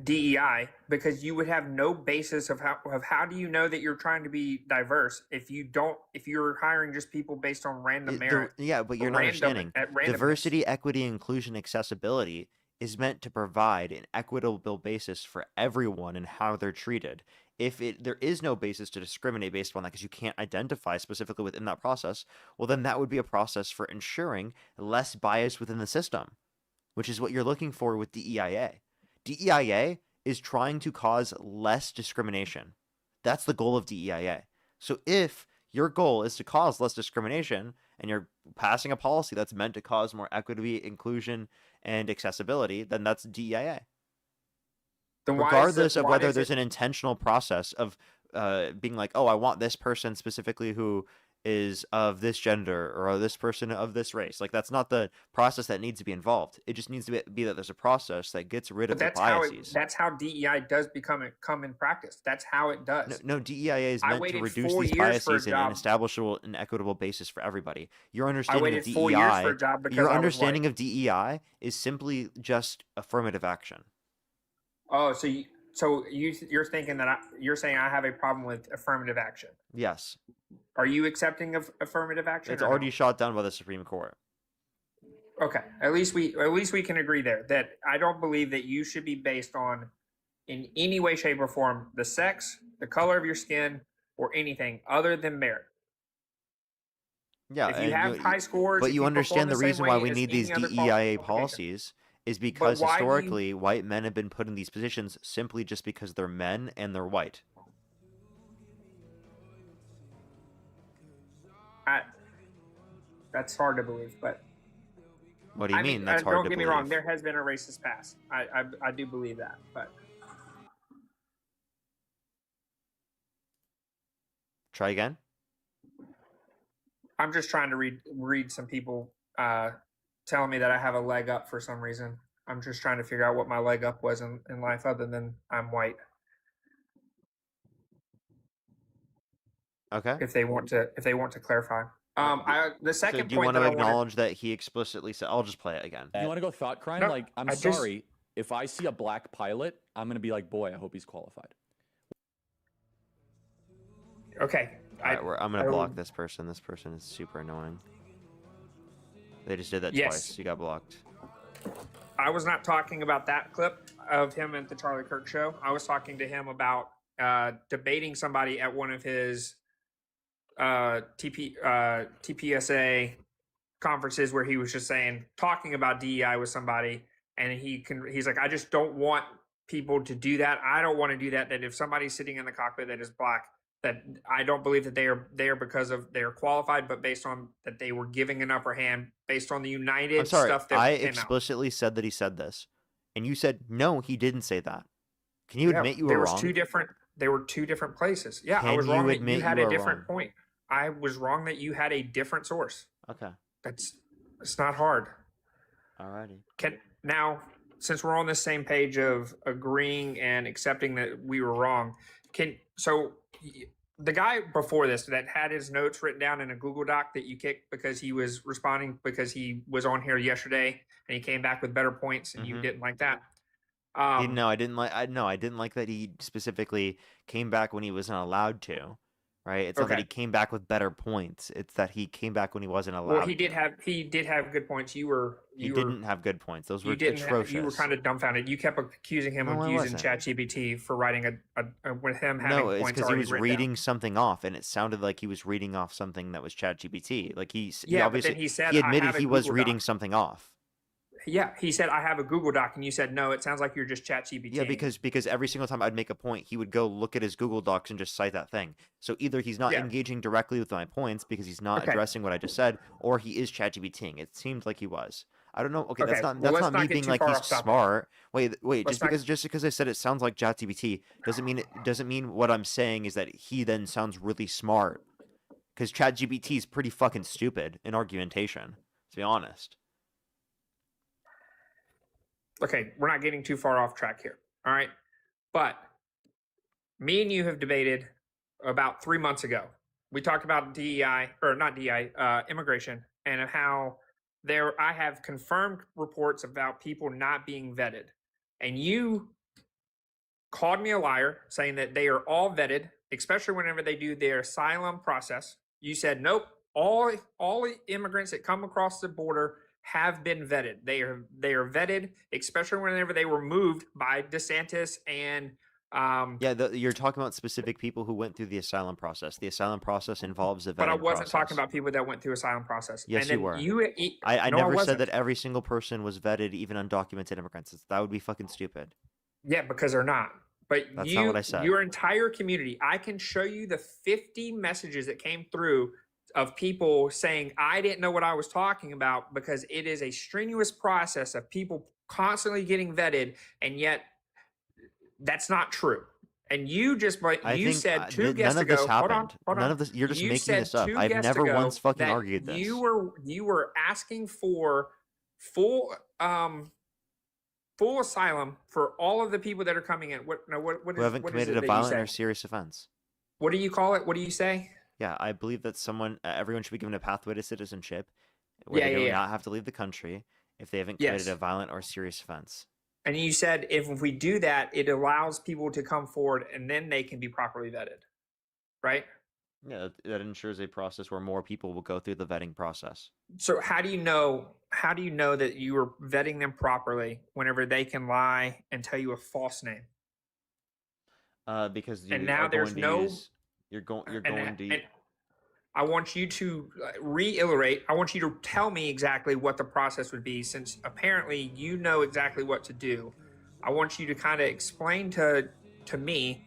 DEI because you would have no basis of how do you know that you're trying to be diverse if you're hiring just people based on random merit. But you're not understanding. Diversity, equity, inclusion, accessibility is meant to provide an equitable basis for everyone and how they're treated. If there is no basis to discriminate based upon that because you can't identify specifically within that process, well then that would be a process for ensuring less bias within the system, which is what you're looking for with DEIA. DEIA is trying to cause less discrimination. That's the goal of DEIA. So if your goal is to cause less discrimination and you're passing a policy that's meant to cause more equity, inclusion, and accessibility, then that's DEIA. Regardless of whether there's an intentional process of being like, oh, I want this person specifically who is of this gender or this person of this race. Like that's not the process that needs to be involved. It just needs to be that there's a process that gets rid of the biases. That's how DEI does come in practice. That's how it does. No, DEIA is meant to reduce these biases and establish an equitable basis for everybody. Your understanding of DEI is simply just affirmative action. Oh, so you're thinking that you're saying I have a problem with affirmative action? Yes. Are you accepting of affirmative action? It's already shot down by the Supreme Court. Okay, at least we can agree there that I don't believe that you should be based on, in any way, shape, or form, the sex, the color of your skin, or anything other than merit. Yeah, if you have high scores, but you understand the reason why we need these DEIA policies is because historically white men have been put in these positions simply just because they're men and they're white. That's hard to believe, but what do you mean? That's hard to believe. Don't get me wrong. There has been a racist past. I do believe that, but try again. I'm just trying to read some people telling me that I have a leg up for some reason. I'm just trying to figure out what my leg up was in life other than I'm white. Okay. If they want to clarify. The So second do you point want to that I wanted, acknowledge that he explicitly said? I'll just play it again. You want to go thought crime? No, like, I'm I just- sorry. If I see a black pilot, I'm going to be like, boy, I hope he's qualified. okay. All right, I'm gonna block this person. This person is super annoying. They just did that Yes. twice. You got blocked. I was not talking about that clip of him at the Charlie Kirk show. I was talking to him about debating somebody at one of his TPSA conferences where he was just talking about DEI with somebody, and he's like, I just don't want people to do that. I don't want to do that. That if somebody's sitting in the cockpit that is black, that I don't believe that they are there because of they're qualified, but based on that they were giving an upper hand based on the United I'm sorry. stuff that I came out. explicitly said that he said this, and you said no, he didn't say that. Can you admit you were wrong? There were two different places. Yeah, I Can was you wrong that admit you had you a are different wrong? point. I was wrong that you had a different source. Okay. It's not hard. Alrighty. Now, since we're on the same page of agreeing and accepting that we were wrong, the guy before this that had his notes written down in a Google Doc that you kicked because he was responding because he was on here yesterday and he came back with better points and you didn't like that. No, I didn't like. I didn't like that he specifically came back when he wasn't allowed to. Right? It's not that he came back with better points. It's that he came back when he wasn't allowed. Well, he did have good points. He didn't have good points. Those were atrocious. You were kind of dumbfounded. You kept accusing him of using ChatGPT for writing with him having no, it's points because he already was written reading down. something off, and it sounded like he was reading off something that was ChatGPT. Like he but obviously then he said, he "I admitted have a he was Google reading Doc." something off. Yeah, he said, I have a Google Doc, and you said, no, it sounds like you're just ChatGPT. Yeah, because every single time I'd make a point, he would go look at his Google Docs and just cite that thing. So either he's not engaging directly with my points because he's not addressing what I just said, or he is ChatGPTing. It seemed like he was. I don't know. Okay, that's not me being like he's smart. Wait. Just because I said it sounds like ChatGPT doesn't mean what I'm saying is that he then sounds really smart. Because ChatGPT is pretty fucking stupid in argumentation, to be honest. Okay, we're not getting too far off track here. All right. But me and you have debated about 3 months ago. We talked about immigration, and how I have confirmed reports about people not being vetted. And you called me a liar, saying that they are all vetted, especially whenever they do their asylum process. You said, nope, all immigrants that come across the border have been vetted. They are vetted, especially whenever they were moved by DeSantis and you're talking about specific people who went through the asylum process. The asylum process involves a vetting But I wasn't process. talking about people that went through asylum process. Yes, you were. I never said that every single person was vetted, even undocumented immigrants. That would be fucking stupid. Yeah, because they're not. But that's not what I said. Your entire community, I can show you the 50 messages that came through of people saying, I didn't know what I was talking about, because it is a strenuous process of people constantly getting vetted, and yet that's not true. And you just, said two guests ago, hold on. None of this, you're just making this up. I've never once fucking argued this. You were asking for full asylum for all of the people that are coming in. Who haven't committed a violent or serious offense. What do you call it? What do you say? Yeah, I believe that everyone should be given a pathway to citizenship, where they do not have to leave the country if they haven't committed a violent or serious offense. And you said if we do that, it allows people to come forward, and then they can be properly vetted, right? Yeah, that ensures a process where more people will go through the vetting process. So how do you know that you are vetting them properly whenever they can lie and tell you a false name? Because you're going to. I want you to reiterate. I want you to tell me exactly what the process would be, since apparently you know exactly what to do. I want you to kind of explain to me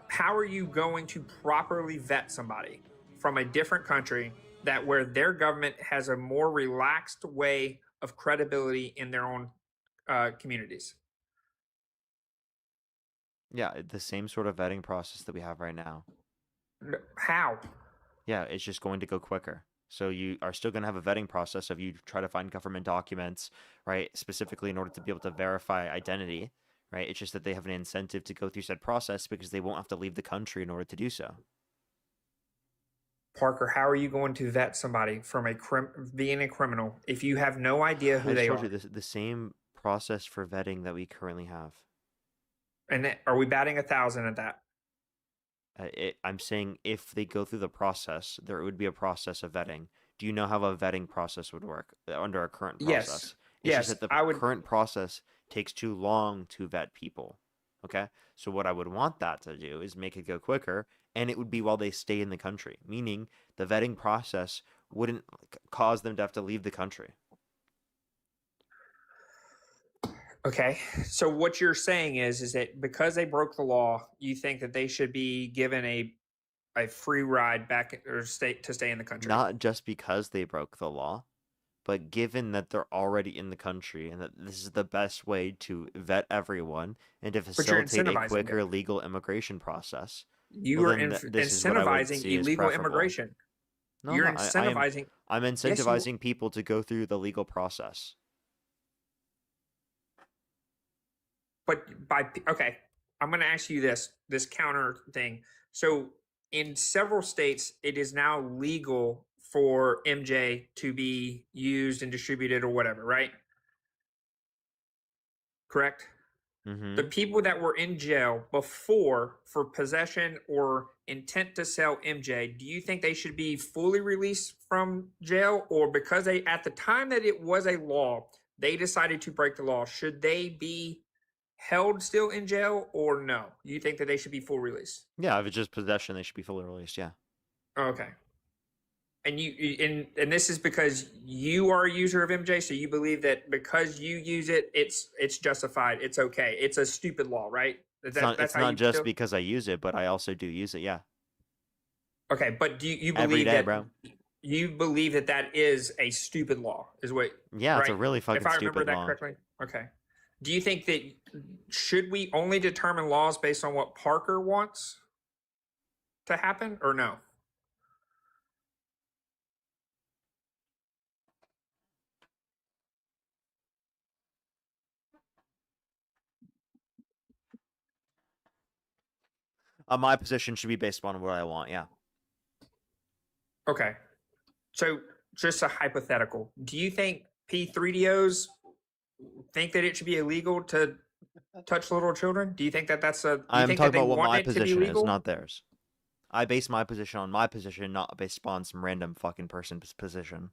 how are you going to properly vet somebody from a different country where their government has a more relaxed way of credibility in their own communities. Yeah, the same sort of vetting process that we have right now. How? Yeah, it's just going to go quicker. So you are still going to have a vetting process of you try to find government documents, right, specifically in order to be able to verify identity, right? It's just that they have an incentive to go through said process because they won't have to leave the country in order to do so. Parker, how are you going to vet somebody from being a criminal if you have no idea who I they just are? told you the same process for vetting that we currently have. And are we batting 1,000 at that? I'm saying if they go through the process, there would be a process of vetting. Do you know how a vetting process would work under our current process? Yes. It's Yes, just that the I would. current process takes too long to vet people. Okay? So what I would want that to do is make it go quicker, and it would be while they stay in the country, meaning the vetting process wouldn't cause them to have to leave the country. Okay, so what you're saying is that because they broke the law, you think that they should be given a free ride back or stay in the country? Not just because they broke the law, but given that they're already in the country and that this is the best way to vet everyone and to facilitate a incentivizing quicker them. legal immigration process. You well, are then this is what I would incentivizing see as illegal preferable. immigration. No, You're no, incentivizing. I'm Yes, you- incentivizing people to go through the legal process. But okay, I'm going to ask you this counter thing. So in several states, it is now legal for MJ to be used and distributed or whatever, right? Correct? Mm-hmm. The people that were in jail before for possession or intent to sell MJ, do you think they should be fully released from jail, or because they, at the time that it was a law, they decided to break the law, should they be held still in jail, or no? You think that they should be full release? Yeah, if it's just possession, they should be fully released. Yeah. Okay. And and this is because you are a user of MJ, so you believe that because you use it, it's justified, it's okay. It's a stupid law, right? It's not just because I use it, but I also do use it. Yeah. Okay, but do you Every believe day, that bro. you believe that that is a stupid law? Is what? Yeah, it's a right? really fucking If I remember stupid that law. correctly. Okay. Do you think that should we only determine laws based on what Parker wants to happen, or no? My position should be based upon what I want. Yeah. Okay. So just a hypothetical. Do you think P3DOs think that it should be illegal to touch little children? Do you think that that's a? I'm think talking that they about what want my it to be position is, legal? not theirs. I base my position on my position, not based upon some random fucking person's position.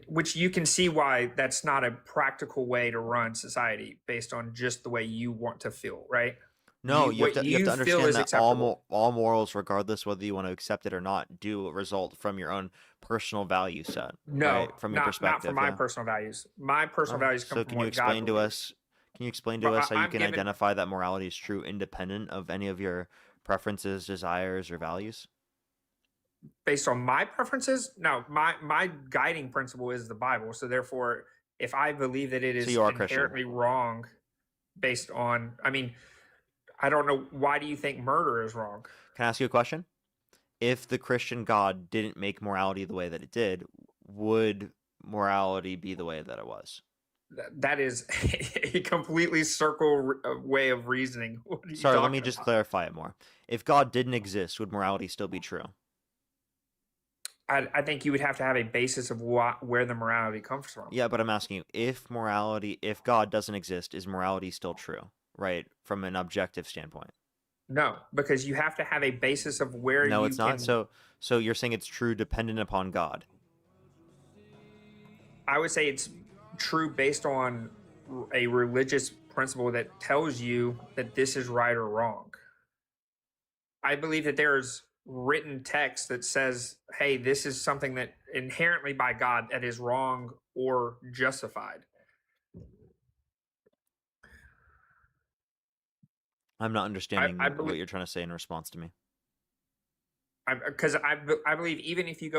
Which you can see why that's not a practical way to run society based on just the way you want to feel, right? No, you have what to you feel understand is that acceptable. all morals, regardless whether you want to accept it or not, do result from your own personal value set. No, right? From your not perspective. from my yeah. personal values. My personal values come So from can you what explain God to believes. us? Can you explain to But us how you I'm can given- identify that morality is true, independent of any of your preferences, desires, or values? Based on my preferences? No, my guiding principle is the Bible. So therefore, if I believe that it is you are Christian. inherently wrong based on, I mean, I don't know, why do you think murder is wrong? Can I ask you a question? If the Christian God didn't make morality the way that it did, would morality be the way that it was? That is a completely circle way of reasoning. What are you Sorry, let talking me just about? clarify it more. If God didn't exist, would morality still be true? I think you would have to have a basis of where the morality comes from. Yeah, but I'm asking you, if God doesn't exist, is morality still true, right? From an objective standpoint. No, because you have to have a basis of where No, you it's not. So you're saying it's true dependent upon God. I would say it's true based on a religious principle that tells you that this is right or wrong. I believe that there's written text that says, hey, this is something that inherently by God that is wrong or justified. I'm not understanding I believe- what you're trying to say in response to me. Because I believe even if you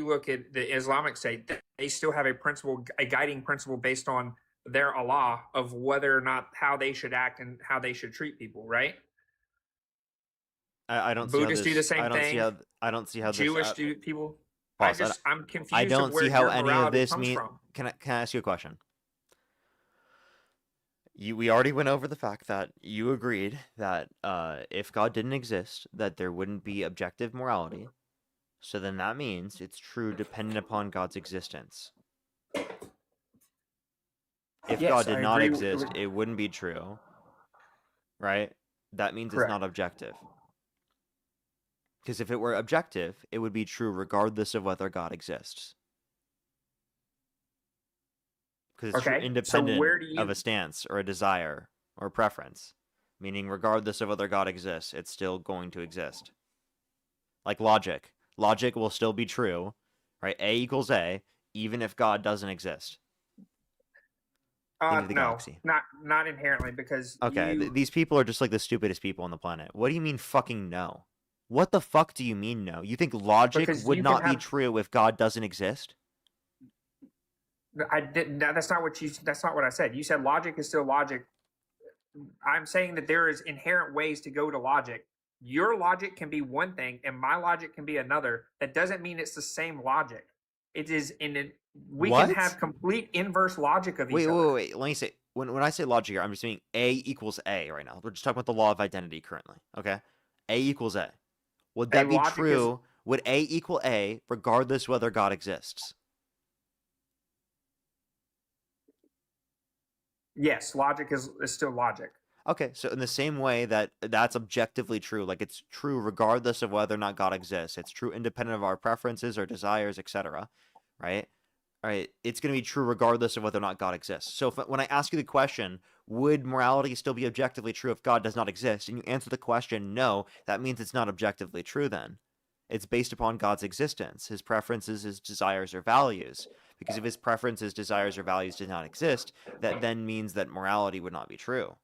look at the Islamic State, they still have a guiding principle based on their Allah of whether or not how they should act and how they should treat people, right? I don't Buddhists see how this, do the same I don't thing. See how, I don't see how Jewish this, do people. Pause. I'm confused I don't of where see how your any of morality this comes mean. from. Can I ask you a question? We already went over the fact that you agreed that if God didn't exist, that there wouldn't be objective morality. So then that means it's true dependent upon God's existence. If Yes, God did I not agree exist, it wouldn't be true, right? That means it's Correct. not objective. Because if it were objective, it would be true regardless of whether God exists. Because it's true Okay, so independent where do of you? a stance or a desire or a preference. Meaning regardless of whether God exists, it's still going to exist. Like logic. Logic will still be true, right? A equals A, even if God doesn't exist. Think of the No, galaxy. not inherently, because Okay, you. these people are just like the stupidest people on the planet. What do you mean fucking no? What the fuck do you mean no? You think logic Because would you can not be have- true if God doesn't exist? I didn't. That's not what you. That's not what I said. You said logic is still logic. I'm saying that there is inherent ways to go to logic. Your logic can be one thing, and my logic can be another. That doesn't mean it's the same logic. It is in it. We What? can have complete inverse logic of each Wait, other. wait. Let me say, when I say logic here, I'm just saying A equals A right now. We're just talking about the law of identity currently, okay? A equals A. Would that be logic is- true? Would A equal A regardless whether God exists? Yes, logic is still logic. Okay, so in the same way that that's objectively true, like it's true regardless of whether or not God exists, it's true independent of our preferences or desires, etc., right? All right, it's going to be true regardless of whether or not God exists. So when I ask you the question, would morality still be objectively true if God does not exist? And you answer the question, no, that means it's not objectively true then. It's based upon God's existence, his preferences, his desires, or values. Because if his preferences, desires, or values did not exist, that then means that morality would not be true.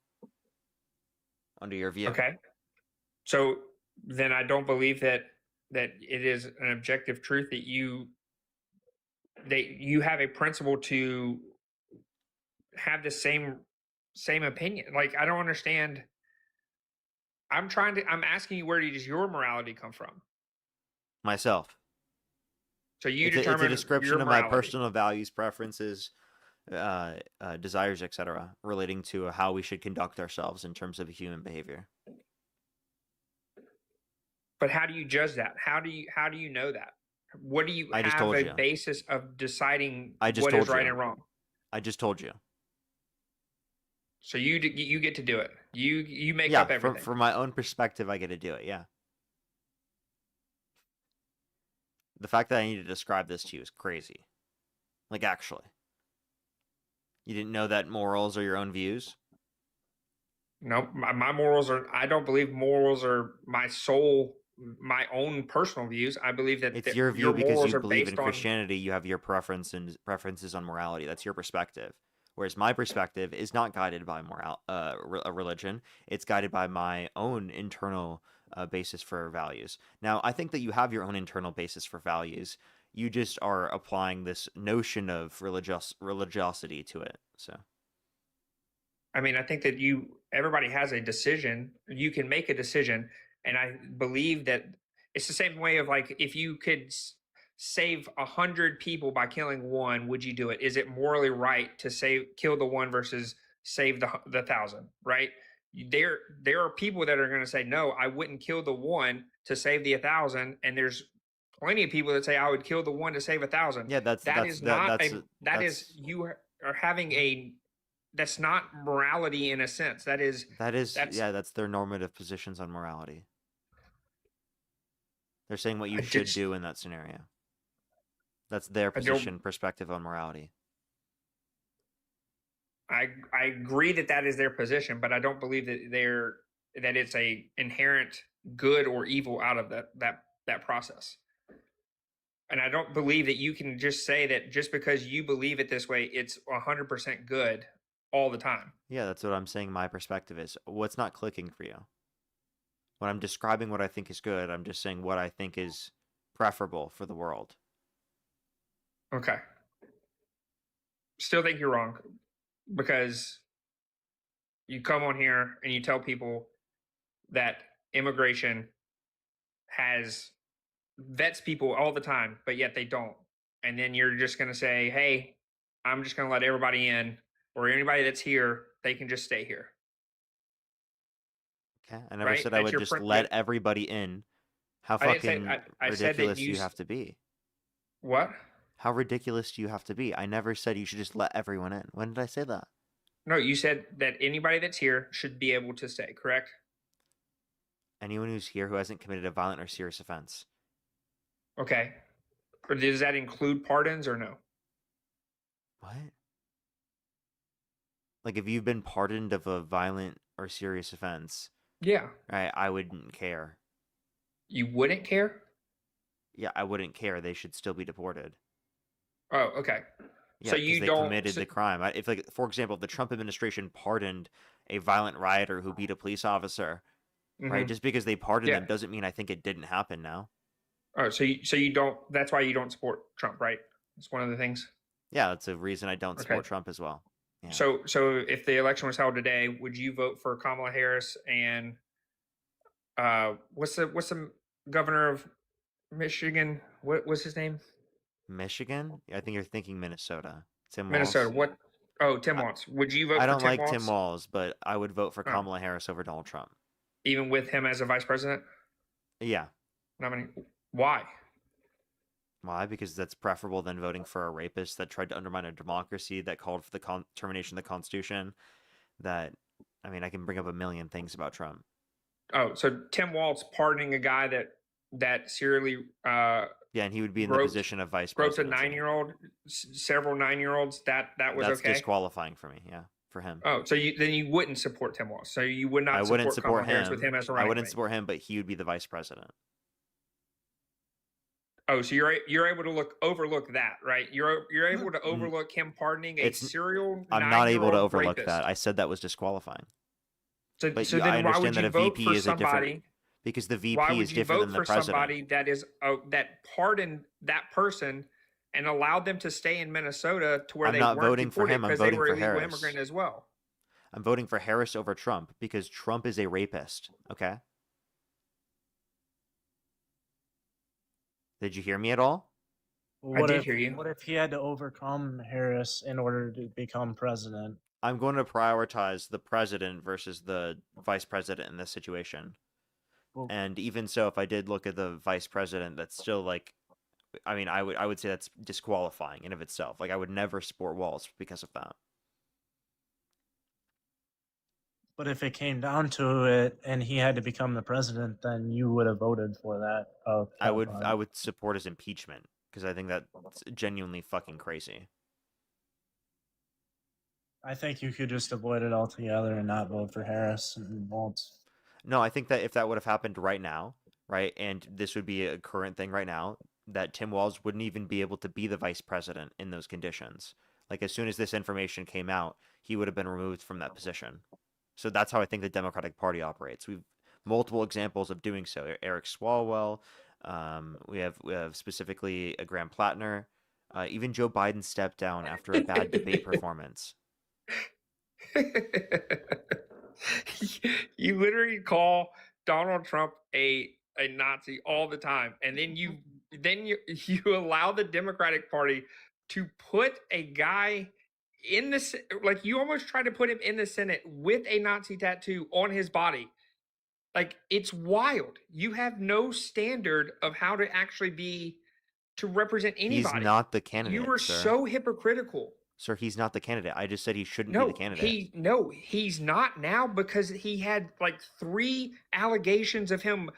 Under your view. Okay. So then I don't believe that it is an objective truth that you have a principle to have the same opinion. Like, I don't understand. I'm asking you, where does your morality come from? Myself. So you It's a determine description your of my morality. personal values, preferences, desires, etc., relating to how we should conduct ourselves in terms of human behavior. But how do you judge that? How do you know that? What do you I just have told a you. basis of deciding I just what told is right you. and wrong? I just told you. So you get to do it. You make Yeah, up everything. from my own perspective, I get to do it. Yeah. The fact that I need to describe this to you is crazy. Like, actually. You didn't know that morals are your own views? No, my morals are. I don't believe morals are my own personal views. I believe that It's your view because morals you are believe based in Christianity. You have your preferences on morality. That's your perspective. Whereas my perspective is not guided by a religion. It's guided by my own internal basis for values. Now, I think that you have your own internal basis for values. You just are applying this notion of religiosity to it. So. I mean, I think that everybody has a decision. You can make a decision, and I believe that it's the same way of, like, if you could save 100 people by killing one, would you do it? Is it morally right to kill the one versus save the 1,000? Right? There are people that are going to say, no, I wouldn't kill the one to save the 1,000, and there's plenty of people that say I would kill the one to save 1,000. Yeah, That's not morality in a sense. That's their normative positions on morality. They're saying what you should do in that scenario. That's their perspective on morality. I agree that is their position, but I don't believe that it's a inherent good or evil out of that process. And I don't believe that you can just say that just because you believe it this way, it's 100% good all the time. Yeah, that's what I'm saying. My perspective is what's not clicking for you. When I'm describing what I think is good, I'm just saying what I think is preferable for the world. Okay. Still think you're wrong, because you come on here and you tell people that immigration has vets people all the time, but yet they don't. And then you're just going to say, hey, I'm just going to let everybody in, or anybody that's here, they can just stay here. Okay, I never Right? said I That's would your just print. let everybody in. How I didn't say. fucking I said that ridiculous do you you. have to be? What? How ridiculous do you have to be? I never said you should just let everyone in. When did I say that? No, you said that anybody that's here should be able to stay, correct? Anyone who's here who hasn't committed a violent or serious offense. Okay. Or does that include pardons or no? What? Like, if you've been pardoned of a violent or serious offense, Yeah. right, I wouldn't care. You wouldn't care? Yeah, I wouldn't care. They should still be deported. Oh, okay. Yeah, So because you they don't. committed the crime. If, like, for example, if the Trump administration pardoned a violent rioter who beat a police officer, right? Mhm. Just because they pardoned Yeah. them doesn't mean I think it didn't happen now. Oh, so you don't. That's why you don't support Trump, right? It's one of the things. Yeah, that's a reason I don't support Okay. Trump as well. Yeah. So if the election was held today, would you vote for Kamala Harris and what's the governor of Michigan? What was his name? Michigan? I think you're thinking Minnesota. Tim Minnesota. Walz. What? Oh, Tim Walz. Would you vote I for don't Tim like Walz? Tim Walz, but I would vote for Oh. Kamala Harris over Donald Trump. Even with him as a vice president? Yeah. Why? Why? Because that's preferable than voting for a rapist that tried to undermine a democracy, that called for the termination of the Constitution. That, I mean, I can bring up a million things about Trump. Oh, so Tim Walz pardoning a guy that serially yeah, and he would be in the position of vice president. Groped a 9-year-old, several 9-year-olds. That was That's okay. disqualifying for me. Yeah, for him. Oh, so then you wouldn't support Tim Walz. So you would not. I wouldn't support Kamala Harris with him as a running I wouldn't mate. support him, but he would be the vice president. Oh, so you're able to overlook that, right? You're able to overlook him pardoning a serial. I'm not able to 9-year-old overlook rapist. that. I said that was disqualifying. So, but so I then why understand would that you a vote VP for is a different somebody? Because the VP Why would is you different vote than the for president. somebody that is that pardoned that person and allowed them to stay in Minnesota to where I'm they not weren't voting for deported him. I'm because they voting were for illegal Harris. immigrant as well? I'm voting for Harris over Trump because Trump is a rapist. Okay. Did you hear me at all? What did if, hear you. What if he had to overcome Harris in order to become president? I'm going to prioritize the president versus the vice president in this situation. Well, and even so, if I did look at the vice president, that's still like, I mean, I would say that's disqualifying in of itself. Like, I would never support Walz because of that. but if it came down to it and he had to become the president, then you would have voted for that. I would support his impeachment because I think that's genuinely fucking crazy. I think you could just avoid it altogether and not vote for Harris and Walz. No, I think that if that would have happened right now, right, and this would be a current thing right now, that Tim Walz wouldn't even be able to be the vice president in those conditions. Like, as soon as this information came out, he would have been removed from that position. So that's how I think the Democratic Party operates. We've multiple examples of doing so. Eric Swalwell, we have specifically a Graham Plattner. Even Joe Biden stepped down after a bad debate performance. You literally call Donald Trump a Nazi all the time, and then you allow the Democratic Party to put a guy in the, like, you almost try to put him in the Senate with a Nazi tattoo on his body. Like, it's wild. You have no standard of how to actually be to represent anybody. He's not the candidate. You were so hypocritical. Sir, he's not the candidate. I just said he shouldn't be the candidate. He's not now because he had like 3 allegations of him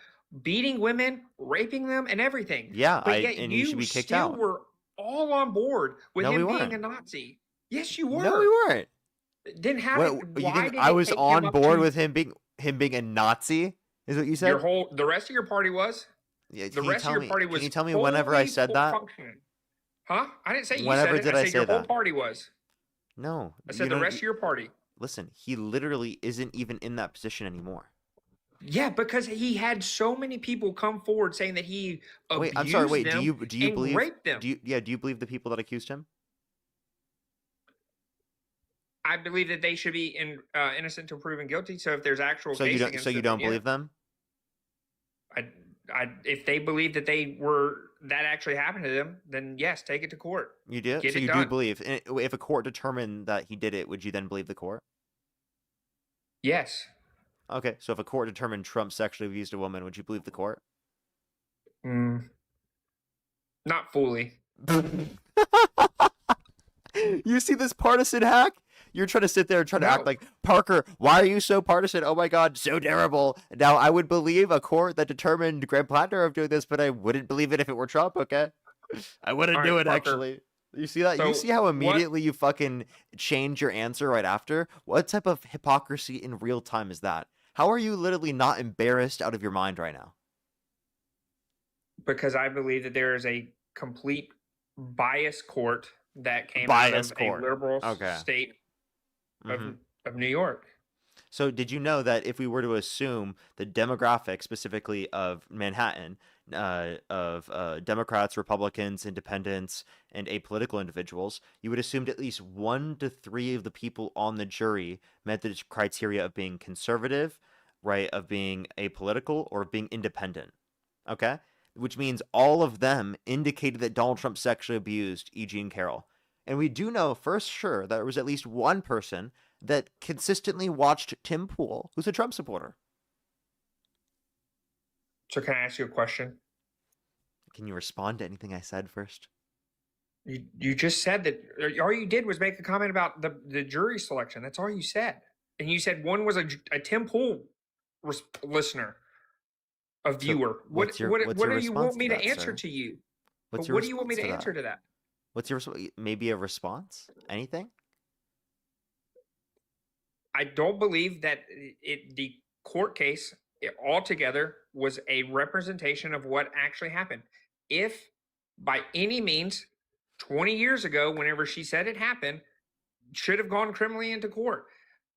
beating women, raping them, and everything. Yeah, but yet and he should be kicked still out. Were all on board with No, we him being weren't. a Nazi. Yes, you were. No, we weren't. Then how? You think I was on board with him being a Nazi? Is what you said? The rest of your party was. Yeah, the rest of your party was. Can you tell me whenever I said that? Huh? I didn't say you Whenever said it. did I I said say your whole that? party was. No. I said the rest of your party. Listen, he literally isn't even in that position anymore. Yeah, because he had so many people come forward saying that he abused I'm sorry. Wait, them do you and believe? raped them. Do you believe the people that accused him? I believe that they should be innocent until proven guilty. So if there's actual So case you don't. against So you them, don't yeah. believe them? if they believe that that actually happened to them, then yes, take it to court. You do? Get So it you done. do believe if a court determined that he did it, would you then believe the court? Yes. Okay, so if a court determined Trump sexually abused a woman, would you believe the court? Not fully. You see this partisan hack? You're trying to sit there and try to No. act like, Parker, why are you so partisan? Oh my God, so terrible. Now, I would believe a court that determined Graham Plattner of doing this, but I wouldn't believe it if it were Trump, okay? I wouldn't All do right, it, Parker. actually. You see that? So You see how what- immediately you fucking change your answer right after? What type of hypocrisy in real time is that? How are you literally not embarrassed out of your mind right now? Because I believe that there is a complete bias court that came Bias out of court. a liberal Okay. state Mhm. of New York. So did you know that if we were to assume the demographic specifically of Manhattan, of Democrats, Republicans, independents, and apolitical individuals, you would assume at least 1 to 3 of the people on the jury met the criteria of being conservative, right, of being apolitical, or of being independent, okay? Which means all of them indicated that Donald Trump sexually abused E. Jean Carroll. And we do know for sure that there was at least one person that consistently watched Tim Pool, who's a Trump supporter. So can I ask you a question? Can you respond to anything I said first? You just said that all you did was make a comment about the jury selection. That's all you said. And you said one was a Tim Pool listener, a viewer. What what's your do you response want to me to that, answer sir? to you? What's But what do you want me to answer to that? What's your maybe a response? Anything? I don't believe that the court case altogether was a representation of what actually happened. If by any means, 20 years ago, whenever she said it happened, should have gone criminally into court.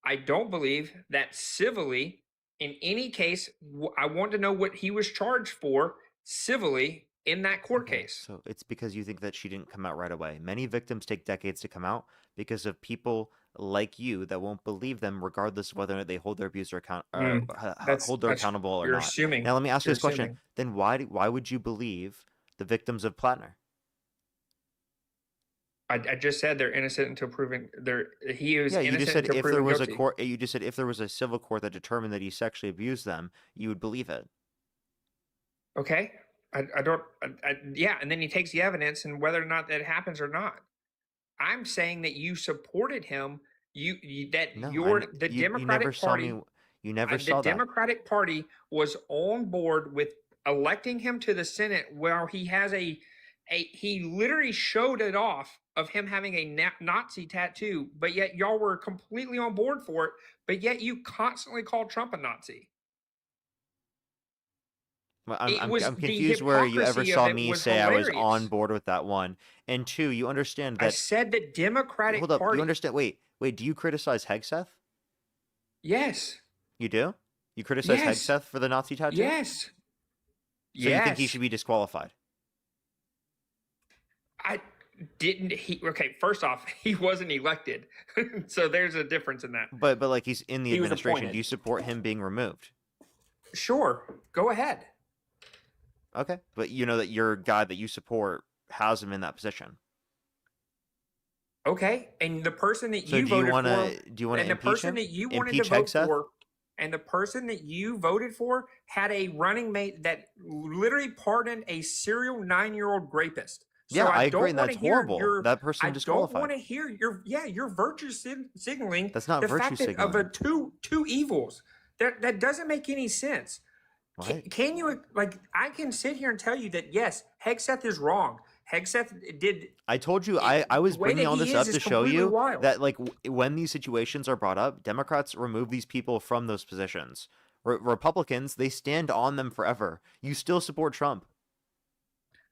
I don't believe that civilly, in any case, I want to know what he was charged for civilly in that court case. So it's because you think that she didn't come out right away. Many victims take decades to come out because of people like you that won't believe them, regardless of whether or not they hold their abuser accountable or you're not. assuming. Now let me ask you You're this question: assuming. then why would you believe the victims of Plattner? I just said they're innocent until proven he is Yeah, you innocent just said until if there proven was guilty. a court. You just said if there was a civil court that determined that he sexually abused them, you would believe it. Okay. Yeah, and then he takes the evidence and whether or not that happens or not. I'm saying that you supported him. The Democratic Party. You never saw The that. Democratic Party was on board with electing him to the Senate, where he has he literally showed it off of him having a Nazi tattoo, but yet y'all were completely on board for it. But yet you constantly called Trump a Nazi. Well, I'm confused where you ever saw me say I was on board with that one. And two, you understand that I said the Democratic Hold up, Party. you understand? Wait, do you criticize Hegseth? Yes. You do? You criticize Yes. Hegseth for the Nazi tattoo? Yes. So you think he should be disqualified? I didn't. Okay, first off, he wasn't elected, so there's a difference in that. But like he's in the He was administration. appointed. Do you support him being removed? Sure, go ahead. Okay, but you know that your guy that you support has him in that position. Okay, and the person that So you do you voted want for, to do you want to and the impeach person him? that you wanted Impeach to vote Hegseth? for, and the person that you voted for had a running mate that literally pardoned a serial 9-year-old rapist. So Yeah, I agree, don't and wanna that's hear horrible. That person I disqualified. don't want to hear your virtue signaling. That's not the virtue fact that of signaling. two evils. That doesn't make any sense. Can you I can sit here and tell you that yes, Hegseth is wrong. Hegseth did. I told you I was the way bringing that all he this is up is to show completely you wild. that like when these situations are brought up, Democrats remove these people from those positions. Republicans, they stand on them forever. You still support Trump.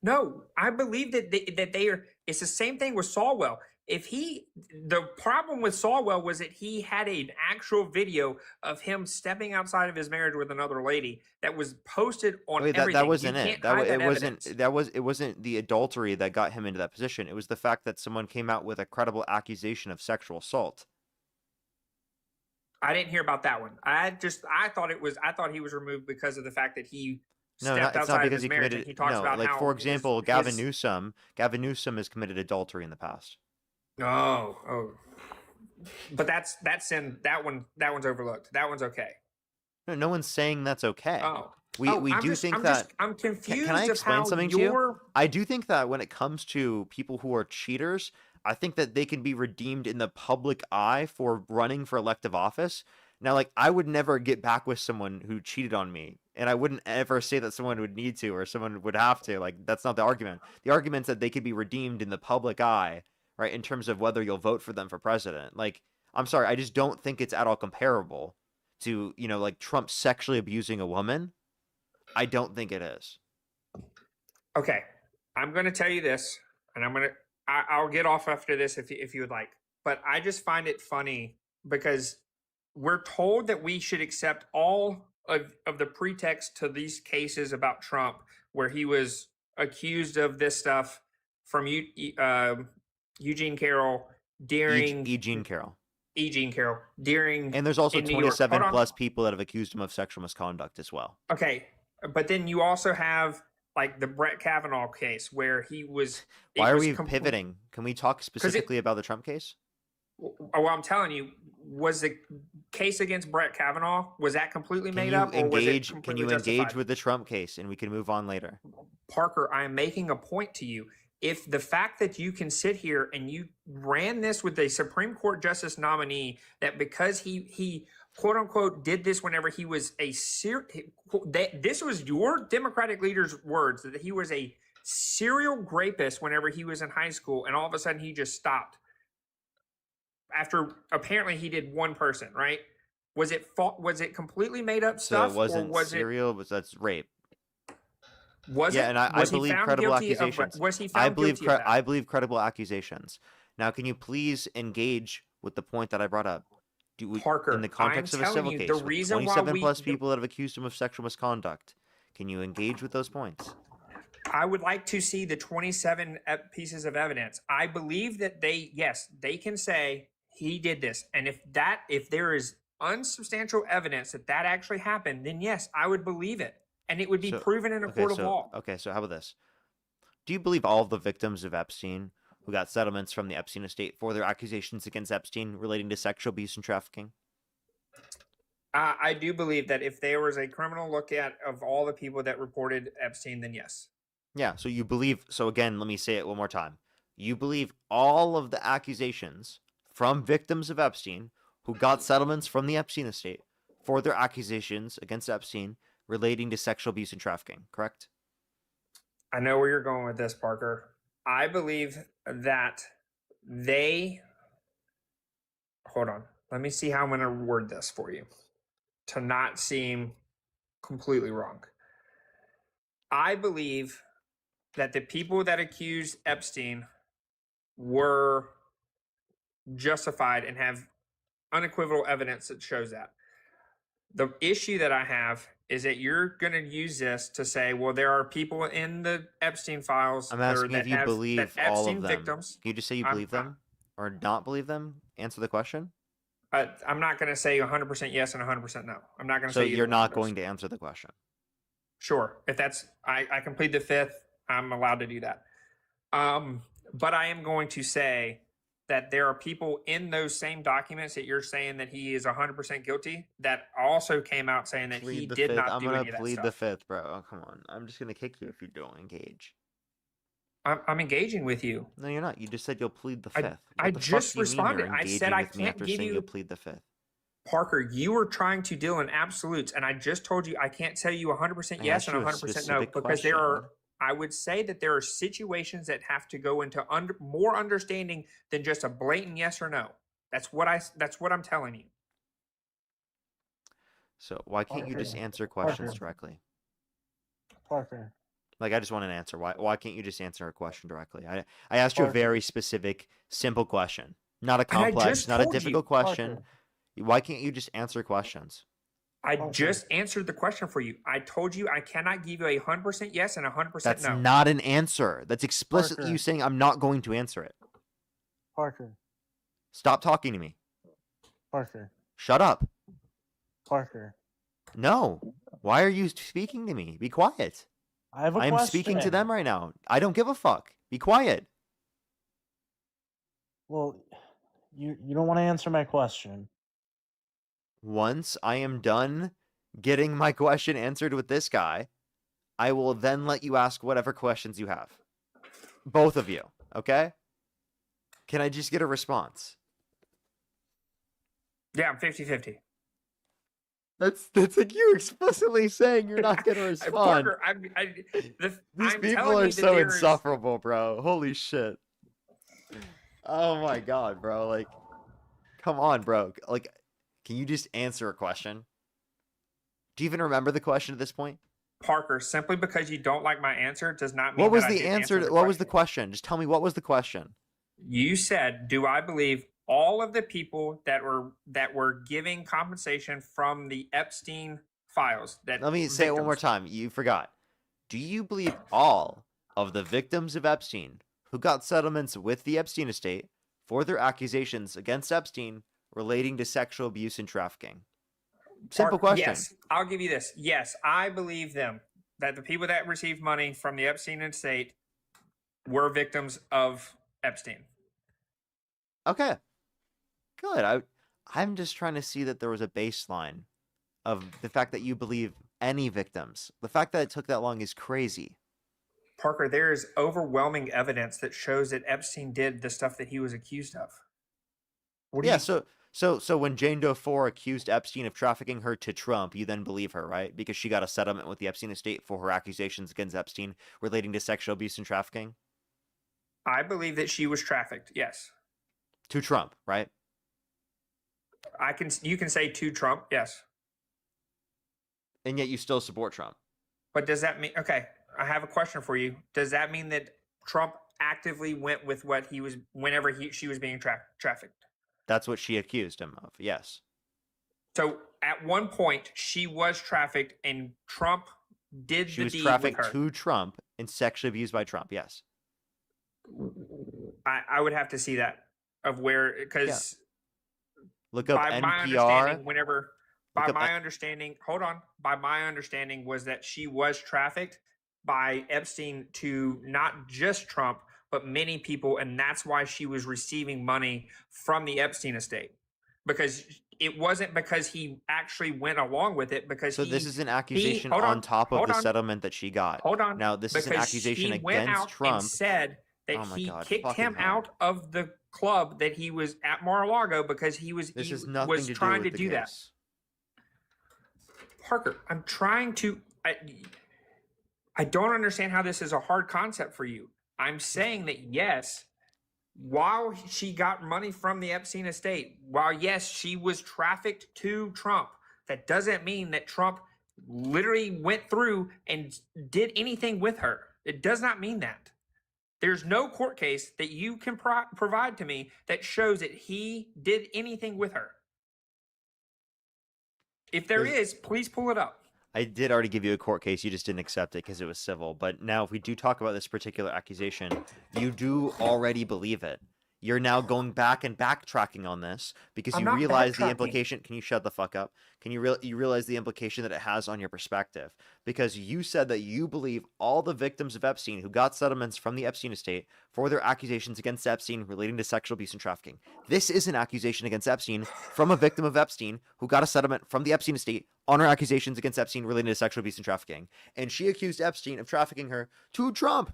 No, I believe that they are. It's the same thing with Swalwell. The problem with Swalwell was that he had an actual video of him stepping outside of his marriage with another lady that was posted on Wait, everything. that wasn't You it. can't hide that evidence. It wasn't the adultery that got him into that position. It was the fact that someone came out with a credible accusation of sexual assault. I didn't hear about that one. I thought he was removed because of the fact that he No, stepped it's not outside of because his he marriage, committed. and he talks No, about like how for example, Gavin his- Newsom has committed adultery in the past. Oh, but that's in that one's overlooked. That one's okay. No one's saying that's okay. Oh, We I'm confused. Can I explain something to you? Your I do think that when it comes to people who are cheaters, I think that they can be redeemed in the public eye for running for elective office. Now, like, I would never get back with someone who cheated on me, and I wouldn't ever say that someone would need to or someone would have to. Like, that's not the argument. The argument's that they could be redeemed in the public eye, right, in terms of whether you'll vote for them for president. Like, I'm sorry, I just don't think it's at all comparable to, like Trump sexually abusing a woman. I don't think it is. Okay, I'm going to tell you this, and I'll get off after this if you would like. But I just find it funny because we're told that we should accept all of the pretext to these cases about Trump, where he was accused of this stuff from Eugene Carroll during Eugene Carroll. During, and there's also in New York. 27 plus people that have accused him of sexual misconduct as well. Okay, but then you also have like the Brett Kavanaugh case where he was. Why are we pivoting? Can we talk specifically about the Trump case? Well, I'm telling you, was the case against Brett Kavanaugh, was that completely made up? Can you engage justified? with the Trump case and we can move on later? Parker, I am making a point to you. If the fact that you can sit here and you ran this with a Supreme Court justice nominee, that because he quote unquote did this whenever he was this was your Democratic leader's words, that he was a serial rapist whenever he was in high school, and all of a sudden he just stopped after apparently he did one person, right? Was it completely made up stuff? So it wasn't or was serial, but that's rape. Was yeah, it? and I believe credible accusations. Was he found guilty of that? I believe credible accusations. Now, can you please engage with the point that I brought up? Parker, in the context of a civil case, the reason 27 plus people that have accused him of sexual misconduct, can you engage with those points? I would like to see the 27 pieces of evidence. I believe that they can say he did this, and if there is unsubstantial evidence that actually happened, then yes, I would believe it. And it would be proven in a court of law. Okay, so how about this? Do you believe all of the victims of Epstein who got settlements from the Epstein estate for their accusations against Epstein relating to sexual abuse and trafficking? I do believe that if there was a criminal look at of all the people that reported Epstein, then yes. Yeah, so you believe, so again, let me say it one more time. You believe all of the accusations from victims of Epstein who got settlements from the Epstein estate for their accusations against Epstein relating to sexual abuse and trafficking, correct? I know where you're going with this, Parker. I believe that hold on. Let me see how I'm going to word this for you to not seem completely wrong. I believe that the people that accused Epstein were justified and have unequivocal evidence that shows that. The issue that I have is that you're going to use this to say, well, there are people in the Epstein files. I'm asking if you believe all of them. Victims. Can you just say you believe them or not believe them? Answer the question. I'm not going to say 100% yes and 100% no. I'm not going to say. So you're not going to answer the question. Sure. If that's, I can plead the fifth, I'm allowed to do that. But I am going to say that there are people in those same documents that you're saying that he is 100% guilty that also came out saying that he did not do any of that stuff. I'm going to plead the fifth, bro. Oh, come on. I'm just going to kick you if you don't engage. I'm engaging with you. No, you're not. You just said you'll plead the fifth. I just responded. I said I can't give you. You'll plead the fifth. Parker, you were trying to deal in absolutes, and I just told you I can't tell you 100% yes and 100% no because there are. I would say that there are situations that have to go into more understanding than just a blatant yes or no. That's what I'm telling you. So why can't you just answer questions directly? Parker. Like, I just want an answer. Why can't you just answer a question directly? I asked you a very specific, simple question. Not a complex, not a difficult question. Parker. Why can't you just answer questions? I just answered the question for you. I told you I cannot give you 100% yes and 100% no. That's not an answer. That's explicitly you saying I'm not going to answer it. Parker. Stop talking to me. Parker. Shut up. Parker. No. Why are you speaking to me? Be quiet. I have a I am question. speaking to them right now. I don't give a fuck. Be quiet. Well, you don't want to answer my question. Once I am done getting my question answered with this guy, I will then let you ask whatever questions you have. Both of you, okay? Can I just get a response? Yeah, I'm 50-50. That's like you explicitly saying you're not gonna respond. Parker, These I'm people telling are you that so there's- insufferable, bro. Holy shit. Oh my god, bro. Like, come on, bro. Like, can you just answer a question? Do you even remember the question at this point? Parker, simply because you don't like my answer does not mean What was that I the didn't answer? the What was the question. question? Just tell me what was the question. You said, "Do I believe all of the people that were giving compensation from the Epstein files?" That Let me say it one more time. You forgot. Do you believe all of the victims of Epstein who got settlements with the Epstein estate for their accusations against Epstein relating to sexual abuse and trafficking? Simple question. Yes, I'll give you this. Yes, I believe them that the people that received money from the Epstein estate were victims of Epstein. Okay. Good. I'm just trying to see that there was a baseline of the fact that you believe any victims. The fact that it took that long is crazy. Parker, there is overwhelming evidence that shows that Epstein did the stuff that he was accused of. So when Jane Doe 4 accused Epstein of trafficking her to Trump, you then believe her, right? Because she got a settlement with the Epstein estate for her accusations against Epstein relating to sexual abuse and trafficking? I believe that she was trafficked, yes. To Trump, right? You can say to Trump, yes. And yet you still support Trump. But does that mean, okay, I have a question for you. Does that mean that Trump actively went with what he was, whenever she was being trafficked? That's what she accused him of, yes. So at one point, she was trafficked and Trump did She the was deed trafficked with her. to Trump and sexually abused by Trump, yes. I would have to see that of where, because Look up by my NPR. understanding, hold on. By my understanding was that she was trafficked by Epstein to not just Trump, but many people, and that's why she was receiving money from the Epstein estate. Because it wasn't because he actually went along with it, because So this is an accusation hold on top of hold the on. settlement that she got. Hold on. Now, this is an Because accusation he went against out Trump. and said that Oh my he God, kicked fucking him hell. out of the club that he was at Mar-a-Lago because he was This he has nothing was to do trying with to the do that. case. Parker, I'm trying to. I don't understand how this is a hard concept for you. I'm saying that yes, while she got money from the Epstein estate, while yes, she was trafficked to Trump, that doesn't mean that Trump literally went through and did anything with her. It does not mean that. There's no court case that you can provide to me that shows that he did anything with her. If there is, please pull it up. I did already give you a court case. You just didn't accept it because it was civil. But now if we do talk about this particular accusation, you do already believe it. You're now going back and backtracking on this because I'm you not realize the backtracking. implication. Can you shut the fuck up? Can you realize the implication that it has on your perspective? Because you said that you believe all the victims of Epstein who got settlements from the Epstein estate for their accusations against Epstein relating to sexual abuse and trafficking. This is an accusation against Epstein from a victim of Epstein who got a settlement from the Epstein estate on her accusations against Epstein relating to sexual abuse and trafficking. And she accused Epstein of trafficking her to Trump.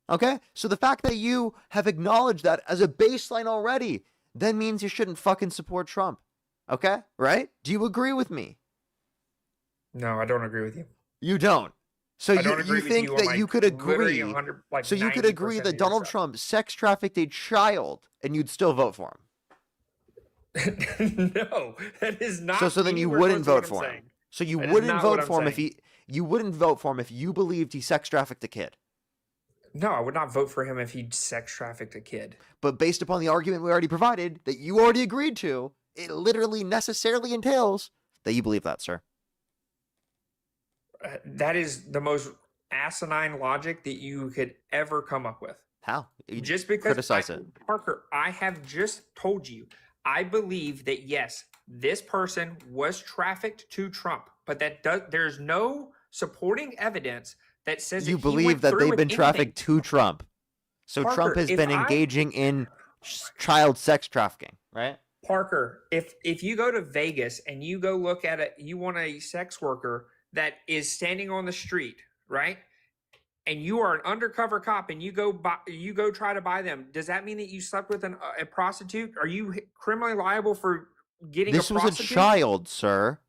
Okay? So the fact that you have acknowledged that as a baseline already, then means you shouldn't fucking support Trump. Okay? Right? Do you agree with me? No, I don't agree with you. You don't. So I don't you agree with think you on, that you like, could literally agree. 100, like So you could 90% agree of that your Donald stuff. Trump sex trafficked a child and you'd still vote for him. No, that is not. So then you anywhere wouldn't close to vote what for I'm him. saying. So you That is wouldn't not what vote I'm for him if saying. you wouldn't vote for him if you believed he sex trafficked a kid. No, I would not vote for him if he sex trafficked a kid. But based upon the argument we already provided that you already agreed to, it literally necessarily entails that you believe that, sir. That is the most asinine logic that you could ever come up with. How? You Just because criticize it. Parker, I have just told you, I believe that yes, this person was trafficked to Trump. but there's no supporting evidence that says You that he believe went that through they've with been anything. trafficked to Trump. So Trump Parker, has if been I- engaging in child sex trafficking, right? Parker, if you go to Vegas and you go look at it, you want a sex worker that is standing on the street, right? And you are an undercover cop, and you go try to buy them. Does that mean that you slept with a prostitute? Are you criminally liable for getting This a was prostitute? a child, sir.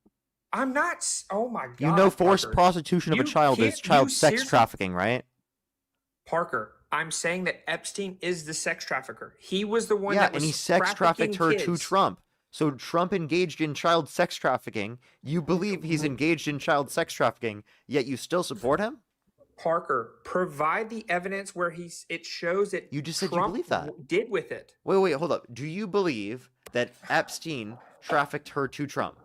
I'm not. Oh my god! You know forced Parker. prostitution of a You child is can't- child you sex seriously- trafficking, right? Parker, I'm saying that Epstein is the sex trafficker. He was the one Yeah, that was and he sex trafficking trafficked her to kids. Trump. So Trump engaged in child sex trafficking. You believe he's engaged in child sex trafficking, yet you still support him? Parker, provide the evidence where it shows that You just said you Trump believe that. did with it. Wait, hold up. Do you believe that Epstein trafficked her to Trump?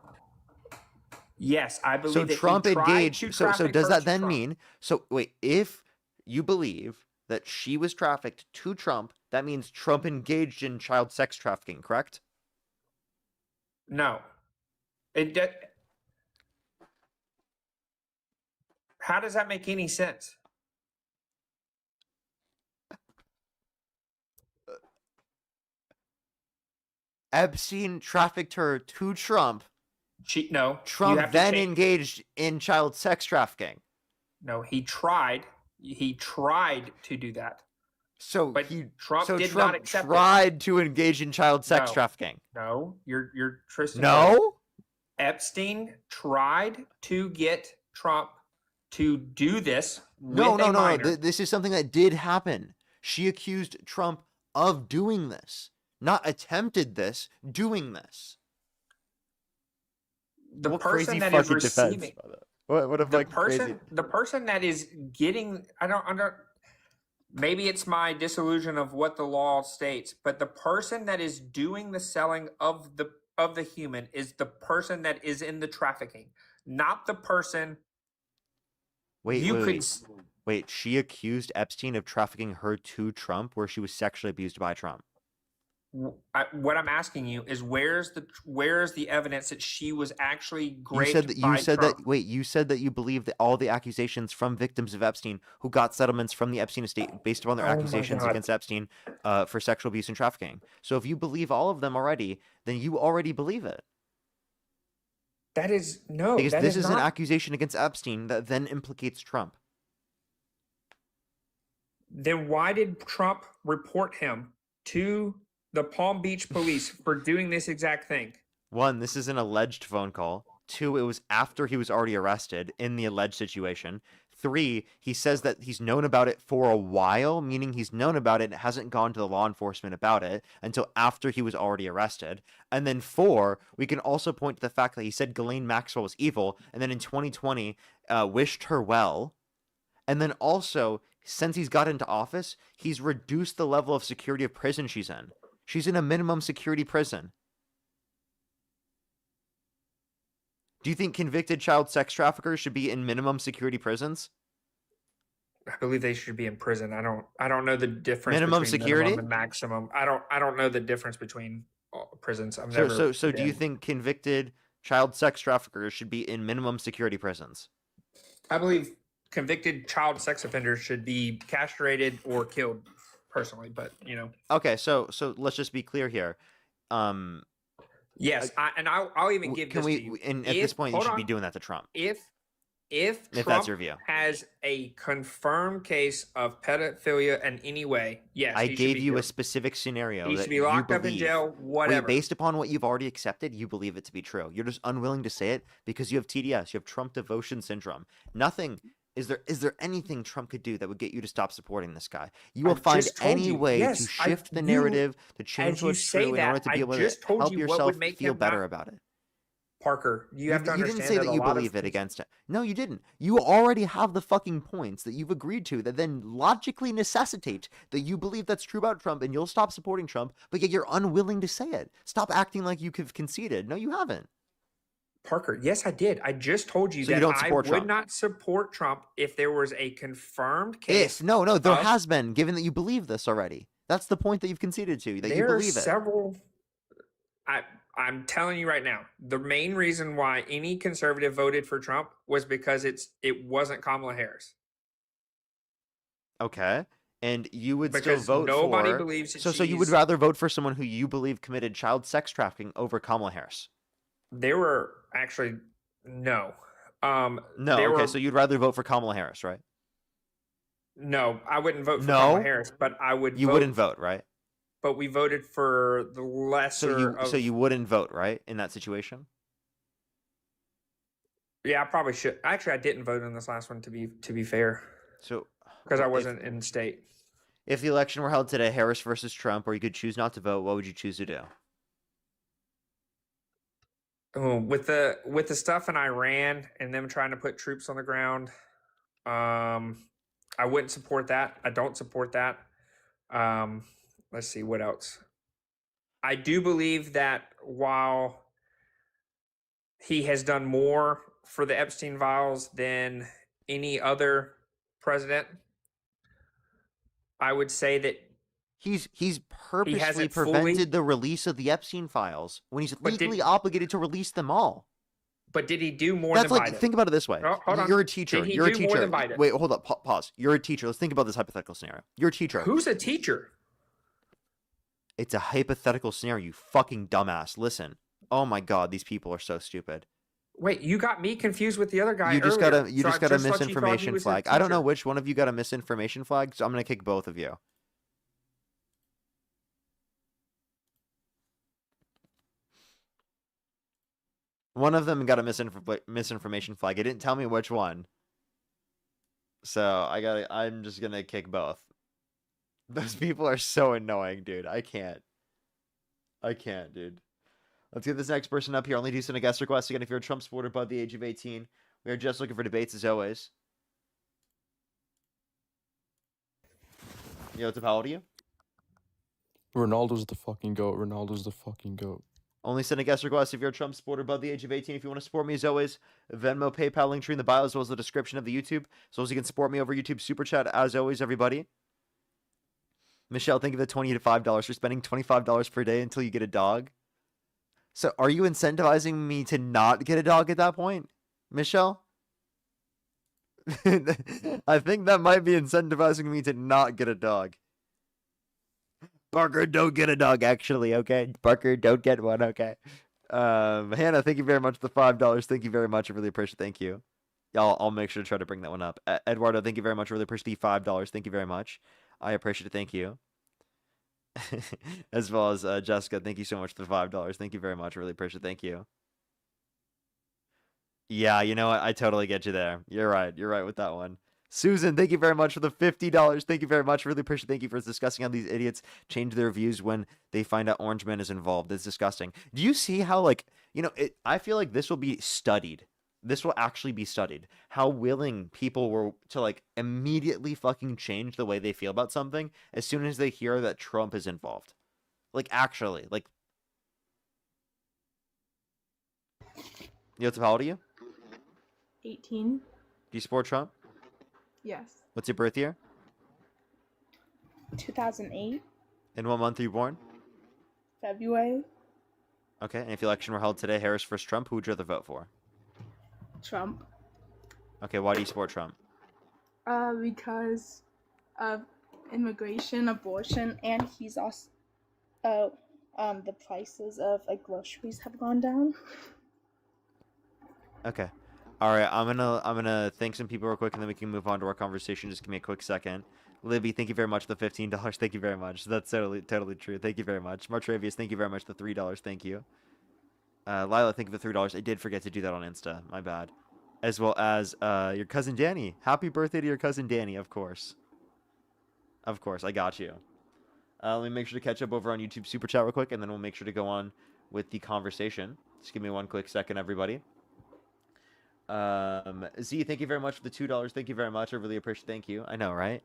Yes, I believe So that Trump he tried engaged. to So traffic does her that to then Trump. mean? So wait, if you believe that she was trafficked to Trump, that means Trump engaged in child sex trafficking, correct? No. How does that make any sense? Epstein trafficked her to Trump. No. Trump then engaged in child sex trafficking. No, he tried. He tried to do that. So But Trump so did Trump not accept tried to engage in child sex No. trafficking. No, you're Tristan. No? Epstein tried to get Trump to do this. No, with a no. minor. This is something that did happen. She accused Trump of doing this, not attempted this, doing this. The What person crazy that is fucking defense. receiving What a the fucking person crazy. the person that is getting maybe it's my disillusion of what the law states, but the person that is doing the selling of the human is the person that is in the trafficking, not the person. Wait, she accused Epstein of trafficking her to Trump, where she was sexually abused by Trump. What I'm asking you is where's the evidence that she was actually raped You said by Trump? you said that you believe that all the accusations from victims of Epstein who got settlements from the Epstein estate based upon their Oh my accusations God. against Epstein for sexual abuse and trafficking. So if you believe all of them already, then you already believe it. That is no. Because that this is an not, accusation against Epstein that then implicates Trump. Then why did Trump report him to the Palm Beach police for doing this exact thing? One, this is an alleged phone call. Two, it was after he was already arrested in the alleged situation. Three, he says that he's known about it for a while, meaning he's known about it and hasn't gone to the law enforcement about it until after he was already arrested. And then four, we can also point to the fact that he said Ghislaine Maxwell was evil, and then in 2020 wished her well. And then also, since he's got into office, he's reduced the level of security of prison she's in. She's in a minimum security prison. Do you think convicted child sex traffickers should be in minimum security prisons? I believe they should be in prison. I don't know the difference Minimum between security? minimum and maximum. I don't know the difference between prisons. So do you think convicted child sex traffickers should be in minimum security prisons? I believe convicted child sex offenders should be castrated or killed, personally. But Okay, so let's just be clear here. Yes, I'll even give Can this we? to you. And at this point, you hold should be on. doing that to Trump. If that's Trump your view. has a confirmed case of pedophilia in any way, yes, I he should gave be you a killed. specific scenario. He that should be locked you up in believe. jail, whatever. Based upon what you've already accepted, you believe it to be true. You're just unwilling to say it because you have TDS. You have Trump devotion syndrome. Nothing. Is there anything Trump could do that would get you to stop supporting this guy? You will find any way to shift the narrative, to change what's true in order to be able to help yourself feel better about it. Parker, you have to understand didn't say that you believe it against it. No, you didn't. You already have the fucking points that you've agreed to that then logically necessitate that you believe that's true about Trump and you'll stop supporting Trump, but yet you're unwilling to say it. Stop acting like you have conceded. No, you haven't. Parker, yes, I did. I just told you So you that don't I support would Trump? not support Trump if there was a confirmed case. No, there has been, given that you believe this already. That's the point that you've conceded to, that you There are believe it. several. I'm telling you right now, the main reason why any conservative voted for Trump was because it wasn't Kamala Harris. Okay. And you would still Because vote nobody for believes that so you would she's- rather vote for someone who you believe committed child sex trafficking over Kamala Harris? There were actually no. No, there okay, were- so you'd rather vote for Kamala Harris, right? No, I wouldn't vote for No? Kamala Harris, but I would. You vote, wouldn't vote, right? But we voted for the lesser. So you wouldn't vote, right, in that situation? Yeah, I probably should. Actually, I didn't vote in this last one. To be fair, So because I wasn't in state. If the election were held today, Harris versus Trump, or you could choose not to vote, what would you choose to do? Oh, with the stuff in Iran and them trying to put troops on the ground, I wouldn't support that. I don't support that. Let's see what else. I do believe that while he has done more for the Epstein files than any other president, I would say that he's purposely hasn't prevented fully- the release of the Epstein files when he's But did- legally obligated to release them all. But did he do more That's than like Biden? think about it this way. Oh, hold on. You're a teacher. Did he You're a do teacher. more than Biden? Wait, hold up. Pause. You're a teacher. Let's think about this hypothetical scenario. You're a teacher. Who's a teacher? It's a hypothetical scenario, you fucking dumbass. Listen. Oh my god, these people are so stupid. Wait, you got me confused with the other guy. You just earlier. got a So I got a just thought you thought he misinformation was a flag. I don't know teacher. which one of you got a misinformation flag, so I'm gonna kick both of you. One of them got a misinformation flag. It didn't tell me which one. So I'm just gonna kick both. Those people are so annoying, dude. I can't, dude. Let's get this next person up here. Only do send a guest request. Again, if you're a Trump supporter above the age of 18, we are just looking for debates as always. Yo, what's up? How old are you? Ronaldo's the fucking GOAT. Ronaldo's the fucking GOAT. Only send a guest request if you're a Trump supporter above the age of 18. If you want to support me, as always, Venmo, PayPal, link tree in the bio, as well as the description of the YouTube. So as you can support me over YouTube Super Chat, as always, everybody. Michelle, think of the $20 to $5 for spending $25 per day until you get a dog. So are you incentivizing me to not get a dog at that point, Michelle? I think that might be incentivizing me to not get a dog. Parker, don't get a dog, actually, okay? Parker, don't get one, okay? Hannah, thank you very much for the $5. Thank you very much. I really appreciate it. Thank you. I'll make sure to try to bring that one up. Eduardo, thank you very much. I really appreciate the $5. Thank you very much. I appreciate it. Thank you. As well as Jessica, thank you so much for the $5. Thank you very much. I really appreciate it. Thank you. Yeah, you know what? I totally get you there. You're right. You're right with that one. Susan, thank you very much for the $50. Thank you very much. Really appreciate it. Thank you for discussing how these idiots change their views when they find out Orange Man is involved. It's disgusting. Do you see how, like, you know, I feel like this will be studied. This will actually be studied. How willing people were to, like, immediately fucking change the way they feel about something as soon as they hear that Trump is involved. Like, actually. Like, how old are you? 18. Do you support Trump? Yes. What's your birth year? 2008. In what month are you born? February. Okay, and if the election were held today, Harris versus Trump, who would you rather vote for? Trump. Okay, why do you support Trump? Because of immigration, abortion, and he's also the prices of like groceries have gone down. Okay. All right, I'm gonna thank some people real quick, and then we can move on to our conversation. Just give me a quick second. Libby, thank you very much for the $15. Thank you very much. That's totally true. Thank you very much. Martravius, thank you very much for the $3. Thank you. Lila, thank you for the $3. I did forget to do that on Insta. My bad. As well as your cousin Danny. Happy birthday to your cousin Danny, of course. Of course, I got you. Let me make sure to catch up over on YouTube Super Chat real quick, and then we'll make sure to go on with the conversation. Just give me one quick second, everybody. Z, thank you very much for the $2. Thank you very much. I really appreciate it. Thank you. I know, right?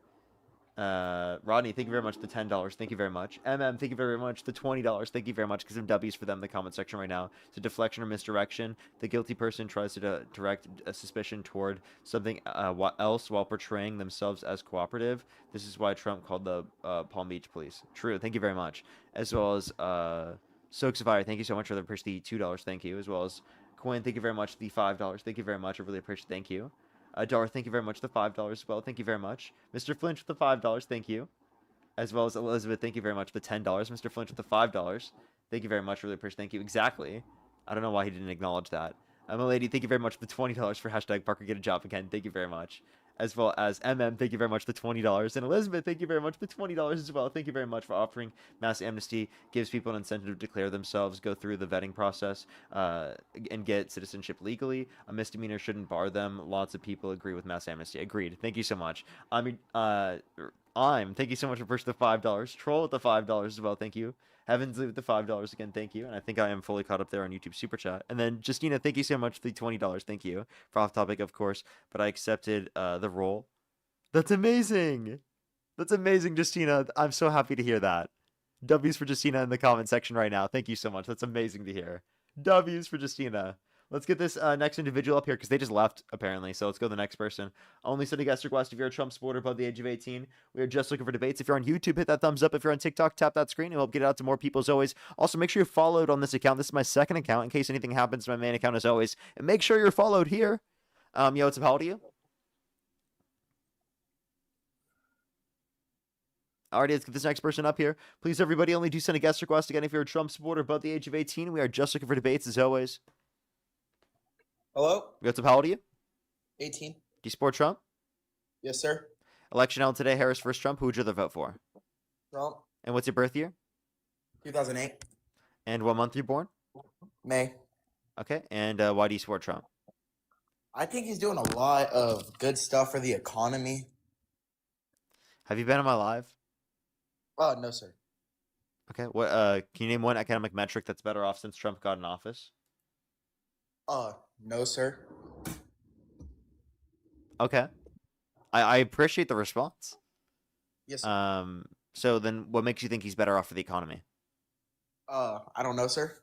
Rodney, thank you very much for the $10. Thank you very much. MM, thank you very much for the $20. Thank you very much. Get some W's for them in the comment section right now. So deflection or misdirection. The guilty person tries to direct a suspicion toward something else while portraying themselves as cooperative. This is why Trump called the Palm Beach police. True. Thank you very much. As well as Soaks of Fire, thank you so much for the appreciate the $2. Thank you, as well as Quinn. Thank you very much. The $5. Thank you very much. I really appreciate. Thank you. Dar, thank you very much. The $5 as well. Thank you very much. Mr. Flinch with the $5. Thank you. As well as Elizabeth, thank you very much. The $10. Mr. Flinch with the $5. Thank you very much. Really appreciate. Thank you. Exactly. I don't know why he didn't acknowledge that. Lady, thank you very much for the $20 for hashtag Parker Get a Job again. Thank you very much. As well as thank you very much for the $20. And Elizabeth, thank you very much for the $20 as well. Thank you very much for offering mass amnesty. Gives people an incentive to declare themselves, go through the vetting process, and get citizenship legally. A misdemeanor shouldn't bar them. Lots of people agree with mass amnesty. Agreed. Thank you so much. Thank you so much for pushing the $5. Troll with the $5 as well. Thank you. Heavensley with the $5 again. Thank you. And I think I am fully caught up there on YouTube Super Chat. And then Justina, thank you so much for the $20. Thank you. For off topic, of course, but I accepted the role. That's amazing. That's amazing, Justina. I'm so happy to hear that. W's for Justina in the comment section right now. Thank you so much. That's amazing to hear. W's for Justina. Let's get this next individual up here because they just left, apparently. So let's go to the next person. Only send a guest request if you're a Trump supporter above the age of 18. We are just looking for debates. If you're on YouTube, hit that thumbs up. If you're on TikTok, tap that screen. It'll help get it out to more people as always. Also, make sure you're followed on this account. This is my second account in case anything happens to my main account as always. And make sure you're followed here. Yo, what's up? How old are you? Alrighty, let's get this next person up here. Please, everybody, only do send a guest request. Again, if you're a Trump supporter above the age of 18, we are just looking for debates as always. Hello? What's up? How old are you? 18. Do you support Trump? Yes, sir. Election held today, Harris versus Trump. Who would you rather vote for? Trump. And what's your birth year? 2008. And what month you're born? May. Okay, and why do you support Trump? I think he's doing a lot of good stuff for the economy. Have you been on my live? No, sir. Okay, what can you name one economic metric that's better off since Trump got in office? No, sir. Okay. I appreciate the response. Yes, sir. So then what makes you think he's better off for the economy? I don't know, sir.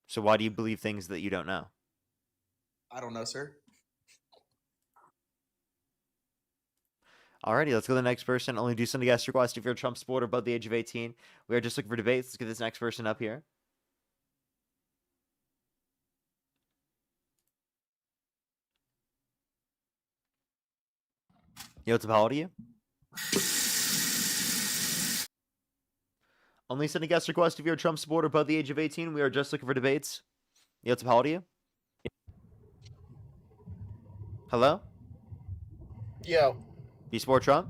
So why do you believe things that you don't know? I don't know, sir. Alrighty, let's go to the next person. Only do send a guest request if you're a Trump supporter above the age of 18. We are just looking for debates. Let's get this next person up here. Yo, what's up? How old are you? Only send a guest request if you're a Trump supporter above the age of 18. We are just looking for debates. Yo, what's up? How old are you? Hello? Yo. Do you support Trump?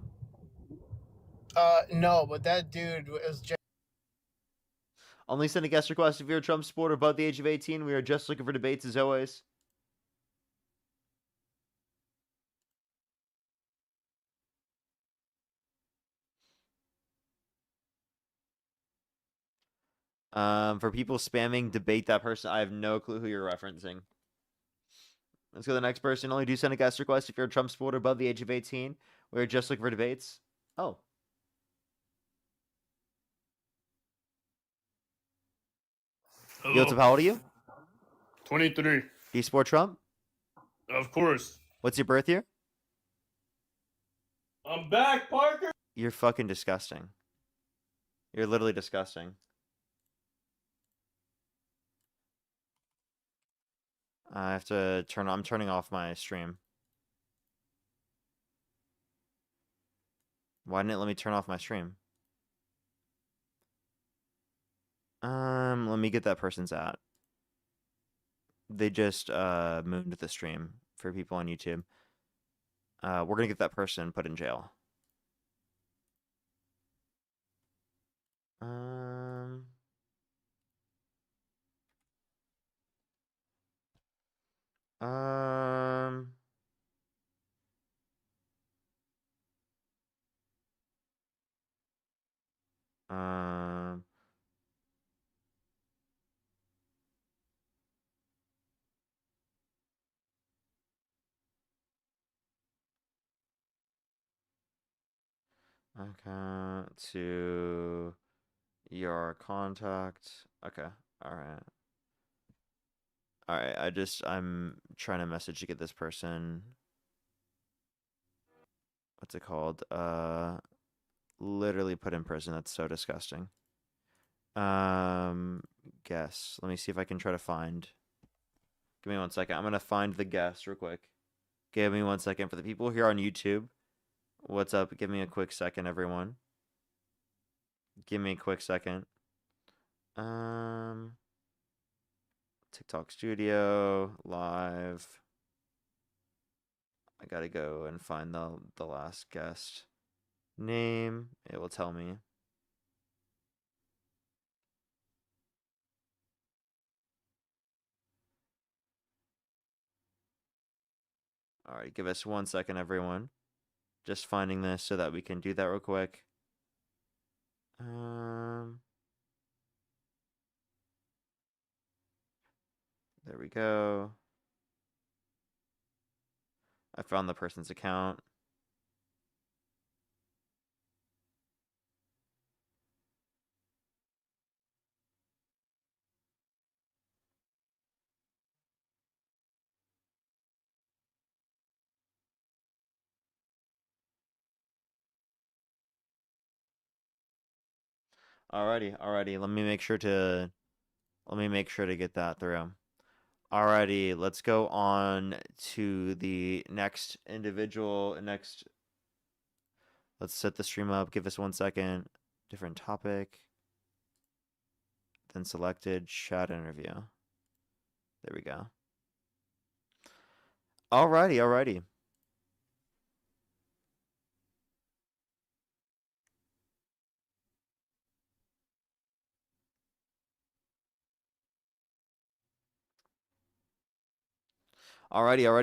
No, but that dude was just. Only send a guest request if you're a Trump supporter above the age of 18. We are just looking for debates as always. For people spamming, debate that person. I have no clue who you're referencing. Let's go to the next person. Only do send a guest request if you're a Trump supporter above the age of 18. We're just looking for debates. Oh. Hello. Yo, what's up? How old are you? 23. Do you support Trump? Of course. What's your birth year? I'm back, Parker. You're fucking disgusting. You're literally disgusting. I have to I'm turning off my stream. Why didn't it let me turn off my stream? Let me get that person's at. They just mooned the stream for people on YouTube. We're gonna get that person put in jail. Okay, to your contact. Okay, alright. Alright, I'm trying to message to get this person. What's it called? Literally put in prison. That's so disgusting. Guess. Let me see if I can try to find. Give me 1 second. I'm gonna find the guest real quick. Give me 1 second. For the people here on YouTube, what's up? Give me a quick second, everyone. Give me a quick second. TikTok Studio live. I gotta go and find the last guest name. It will tell me. All right, give us 1 second, everyone. Just finding this so that we can do that real quick. There we go. I found the person's account. Alrighty. Let me make sure to get that through. Alrighty, let's go on to the next individual. Let's set the stream up. Give us 1 second. Different topic. Then selected chat interview. There we go. Alrighty. Alrighty.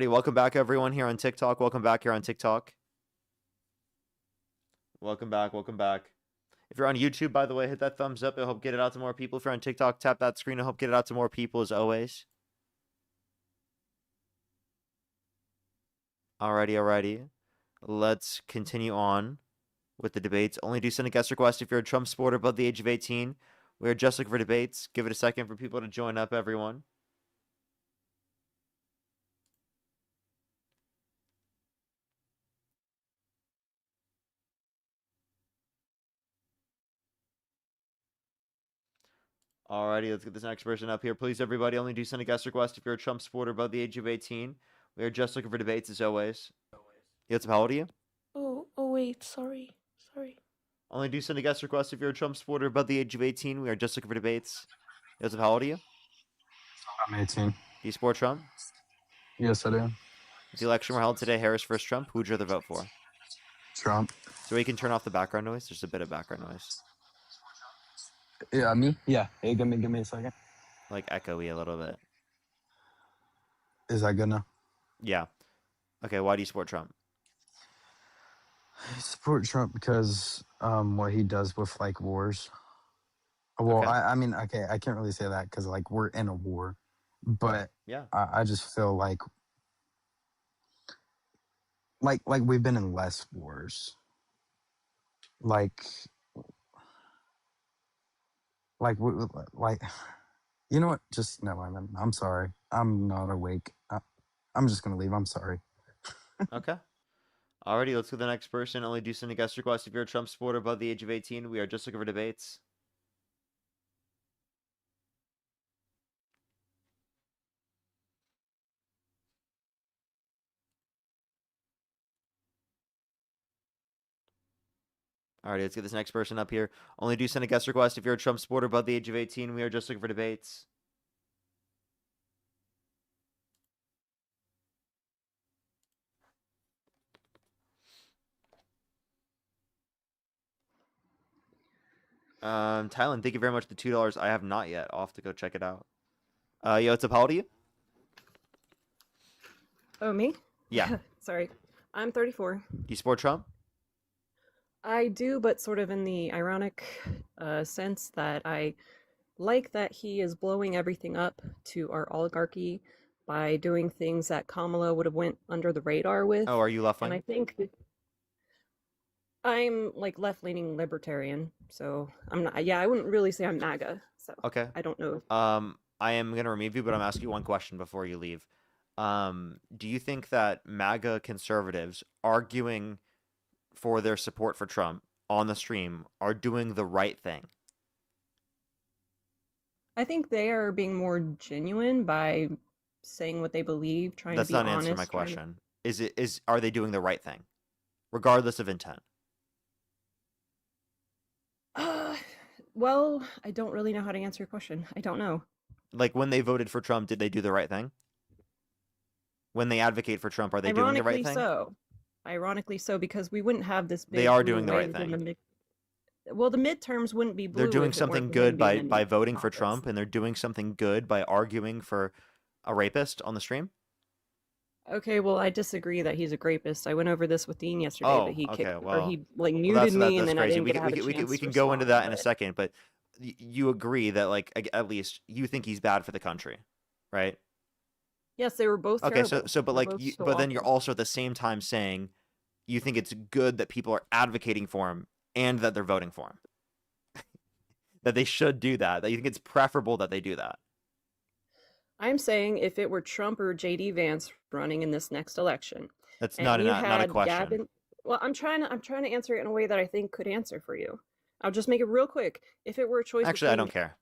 Welcome back, everyone, here on TikTok. Welcome back. Welcome back. If you're on YouTube, by the way, hit that thumbs up. It'll help get it out to more people. If you're on TikTok, tap that screen. It'll help get it out to more people, as always. Alrighty. Let's continue on with the debates. Only do send a guest request if you're a Trump supporter above the age of 18. We are just looking for debates. Give it a second for people to join up, everyone. Alrighty, let's get this next person up here. Please, everybody, only do send a guest request if you're a Trump supporter above the age of 18. We are just looking for debates, as always. What's up, how old are you? Oh wait, sorry. Only do send a guest request if you're a Trump supporter above the age of 18. We are just looking for debates. What's up, how old are you? I'm 18. Do you support Trump? Yes, I do. If the election were held today, Harris versus Trump, who would you rather vote for? Trump. So we can turn off the background noise. There's a bit of background noise. Yeah, me? Yeah. Hey, give me a second. Like echoey a little bit. Is that good now? Yeah. Okay, why do you support Trump? I support Trump because what he does with like wars. Well, Okay. I mean, okay, I can't really say that because like we're in a war, but Yeah. I just feel like we've been in less wars. Like you know what? Just no, I'm sorry. I'm not awake. I'm just gonna leave. I'm sorry. Okay. Alrighty, let's go to the next person. Only do send a guest request if you're a Trump supporter above the age of 18. We are just looking for debates. Alrighty, let's get this next person up here. Only do send a guest request if you're a Trump supporter above the age of 18. We are just looking for debates. Tylen, thank you very much for the $2. I have not yet. I'll have to go check it out. What's up, how old are you? Oh, me? Yeah. Sorry. I'm 34. Do you support Trump? I do, but sort of in the ironic sense that I like that he is blowing everything up to our oligarchy by doing things that Kamala would have went under the radar with. Oh, are you left wing? And I think I'm like left-leaning libertarian, so I'm not. Yeah, I wouldn't really say I'm MAGA. So Okay. I don't know. I am gonna remove you, but I'm asking you one question before you leave. Do you think that MAGA conservatives arguing for their support for Trump on the stream are doing the right thing? I think they are being more genuine by saying what they believe, trying That's to be not an honest. answer to my question. Are they doing the right thing, regardless of intent? Well, I don't really know how to answer your question. I don't know. Like when they voted for Trump, did they do the right thing? When they advocate for Trump, are they doing the right thing? Ironically so, because we wouldn't have this big They are blue doing the right wave in thing. Well, the midterms wouldn't be blue. They're doing if it weren't something for him good being by in voting for office. Trump, and they're doing something good by arguing for a rapist on the stream. Okay, well, I disagree that he's a rapist. I went over this with Dean yesterday, Oh, but he okay. kicked, or Well, he like well, muted me, and that's then I crazy. didn't get to have a chance We to can go into that in a respond, second, but you agree that like at least you think he's bad for the country, right? Yes, they were both Okay, terrible. so but They're like both so but then you're awful. also at the same time saying you think it's good that people are advocating for him and that they're voting for him. That they should do that. That you think it's preferable that they do that. I'm saying if it were Trump or JD Vance running in this next election, That's and not you not a had question. Gavin, well, I'm trying to answer it in a way that I think could answer for you. I'll just make it real quick. If it were a choice, Actually, I between don't care.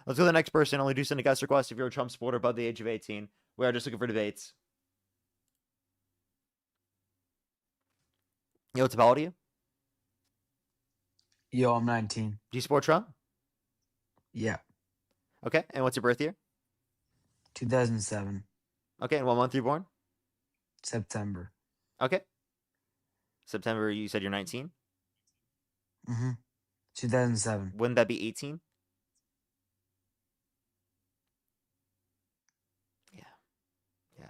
Let's go to the next person. Only do send a guest request if you're a Trump supporter above the age of 18. We are just looking for debates. Yo, what's about you? Yo, I'm 19. Do you support Trump? Yeah. Okay, and what's your birth year? 2007. Okay, and what month were you born? September. Okay. September, you said you're 19? Mm-hmm. 2007. Wouldn't that be 18? Yeah, man.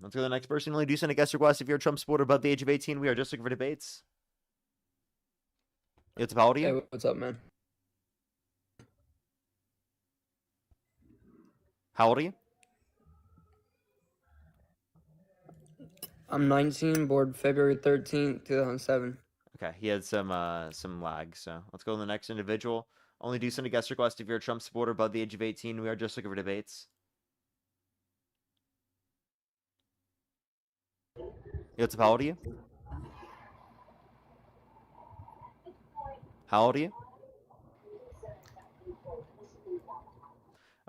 Let's go to the next person. Only do send a guest request if you're a Trump supporter above the age of 18. We are just looking for debates. It's how old are you? Hey, what's up, man? How old are you? I'm 19, born February 13th, 2007. Okay, he had some lag, so let's go to the next individual. Only do send a guest request if you're a Trump supporter above the age of 18. We are just looking for debates. What's up, how old are you? How old are you?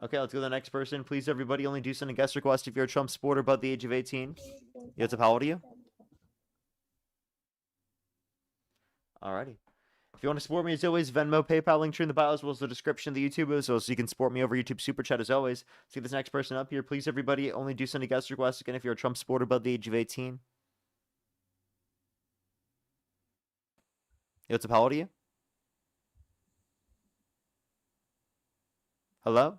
Okay, let's go to the next person. Please, everybody, only do send a guest request if you're a Trump supporter above the age of 18. What's up, how old are you? Alrighty. If you want to support me, as always, Venmo, PayPal, link tree in the bio, as well as the description of the YouTube, as well as you can support me over YouTube Super Chat, as always. See this next person up here. Please, everybody, only do send a guest request, again, if you're a Trump supporter above the age of 18. What's up, how old are you? Hello?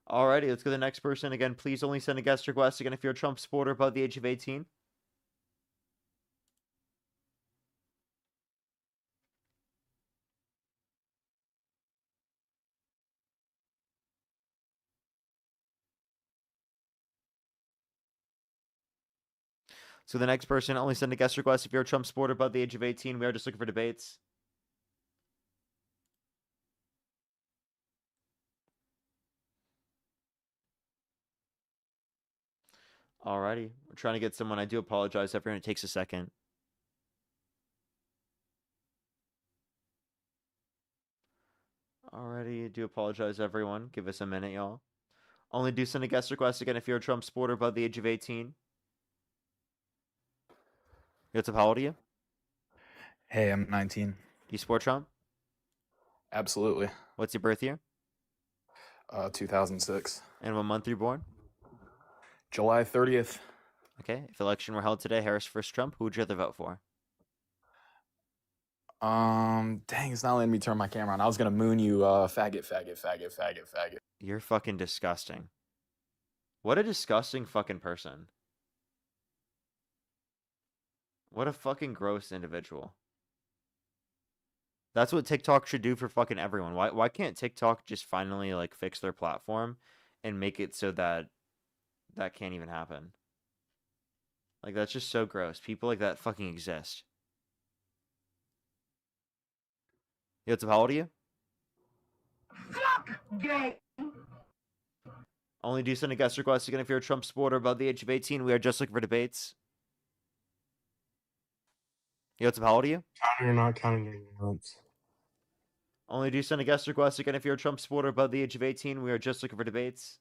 Alrighty, let's go to the next person. Again, please only send a guest request, again, if you're a Trump supporter above the age of 18. So the next person, only send a guest request if you're a Trump supporter above the age of 18. We are just looking for debates. Alrighty. We're trying to get someone. I do apologize, everyone. It takes a second. Alrighty. I do apologize, everyone. Give us a minute, y'all. Only do send a guest request again if you're a Trump supporter above the age of 18. What's up, how old are you? Hey, I'm 19. Do you support Trump? Absolutely. What's your birth year? 2006. And what month were you born? July 30th. Okay. If election were held today, Harris versus Trump, who would you rather vote for? Dang, it's not letting me turn my camera on. I was gonna moon you, faggot. You're fucking disgusting. What a disgusting fucking person. What a fucking gross individual. That's what TikTok should do for fucking everyone. Why can't TikTok just finally like fix their platform and make it so that that can't even happen? Like that's just so gross. People like that fucking exist. Yo, what's up, how old are you? Fuck gay. Only do send a guest request again if you're a Trump supporter above the age of 18. We are just looking for debates. Yo, what's up? How old are you? Counting or not counting your ignorance. Only do send a guest request. Again, if you're a Trump supporter above the age of 18, we are just looking for debates.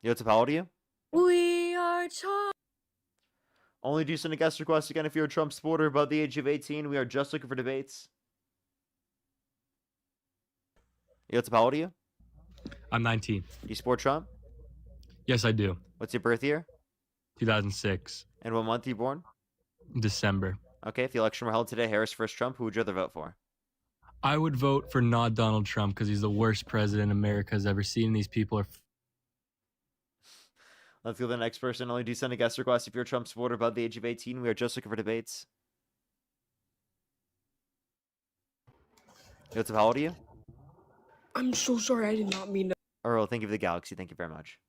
Yo, what's up? How old are you? We are charged. Only do send a guest request. Again, if you're a Trump supporter above the age of 18, we are just looking for debates. Yo, what's up? How old are you? I'm 19. Do you support Trump? Yes, I do. What's your birth year? 2006. And what month are you born? December. Okay, if the election were held today, Harris versus Trump, who would you rather vote for? I would vote for not Donald Trump because he's the worst president America has ever seen. These people are. Let's go to the next person. Only do send a guest request if you're a Trump supporter above the age of 18. We are just looking for debates. Yo, what's up? How old are you? I'm so sorry. I did not mean to. Earl, thank you for the galaxy. Thank you very much.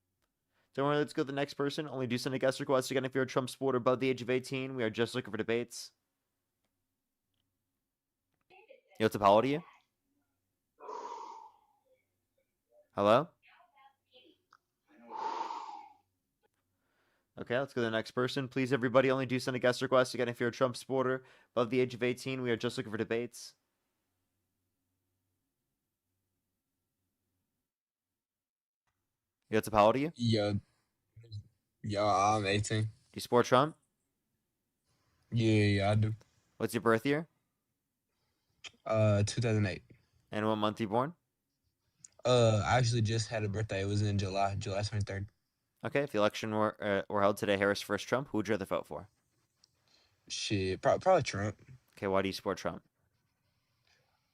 Don't worry, let's go to the next person. Only do send a guest request. Again, if you're a Trump supporter above the age of 18, we are just looking for debates. Yo, what's up? How old are you? Hello? Okay, let's go to the next person. Please, everybody, only do send a guest request. Again, if you're a Trump supporter above the age of 18, we are just looking for debates. Yo, what's up? How old are you? Yo, I'm 18. Do you support Trump? Yeah, I do. What's your birth year? 2008. And what month are you born? I actually just had a birthday. It was in July 23rd. Okay, if the election were held today, Harris versus Trump, who would you rather vote for? Shit, probably Trump. Okay, why do you support Trump?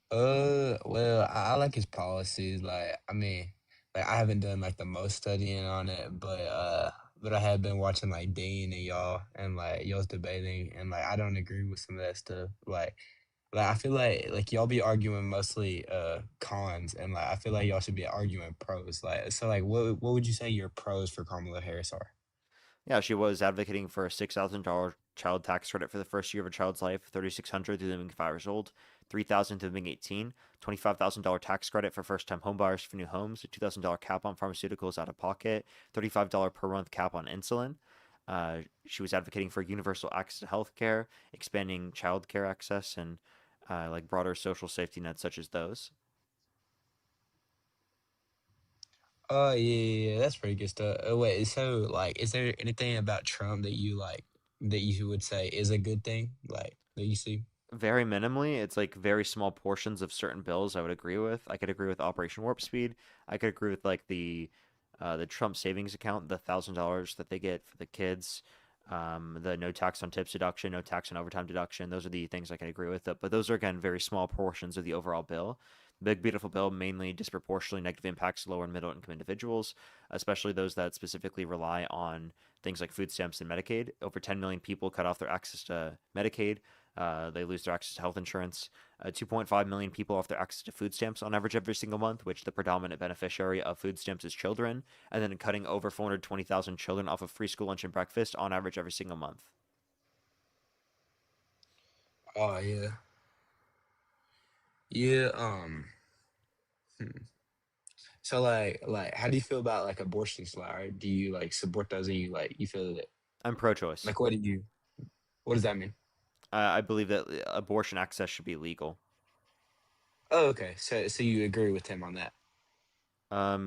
Well, I like his policies. Like, I mean, like I haven't done like the most studying on it, but I have been watching like Dean and y'all and like y'all's debating, and like I don't agree with some of that stuff. Like I feel like y'all be arguing mostly cons, and like I feel like y'all should be arguing pros. Like, so like what would you say your pros for Kamala Harris are? Yeah, she was advocating for a $6,000 child tax credit for the first year of a child's life, $3,600 through them being 5 years old, $3,000 through them being 18, $25,000 tax credit for first-time homebuyers for new homes, a $2,000 cap on pharmaceuticals out of pocket, $35 per month cap on insulin. She was advocating for universal access to health care, expanding child care access, and like broader social safety nets such as those. Oh yeah, that's pretty good stuff. Oh wait, so like, is there anything about Trump that you like that you would say is a good thing, like that you see? Very minimally. It's like very small portions of certain bills I would agree with. I could agree with Operation Warp Speed. I could agree with like the Trump savings account, the $1,000 that they get for the kids, the no tax on tips deduction, no tax on overtime deduction. Those are the things I can agree with. But those are again very small portions of the overall bill. The Big Beautiful Bill mainly disproportionately negative impacts lower and middle income individuals, especially those that specifically rely on things like food stamps and Medicaid. Over 10 million people cut off their access to Medicaid. They lose their access to health insurance. 2.5 million people off their access to food stamps on average every single month, which the predominant beneficiary of food stamps is children, and then cutting over 420,000 children off of free school lunch and breakfast on average every single month. Oh yeah, yeah. Hmm. So like, how do you feel about like abortions? Like, do you like support those, and you feel that I'm pro-choice. like what does that mean? I believe that abortion access should be legal. Oh, okay. So you agree with him on that?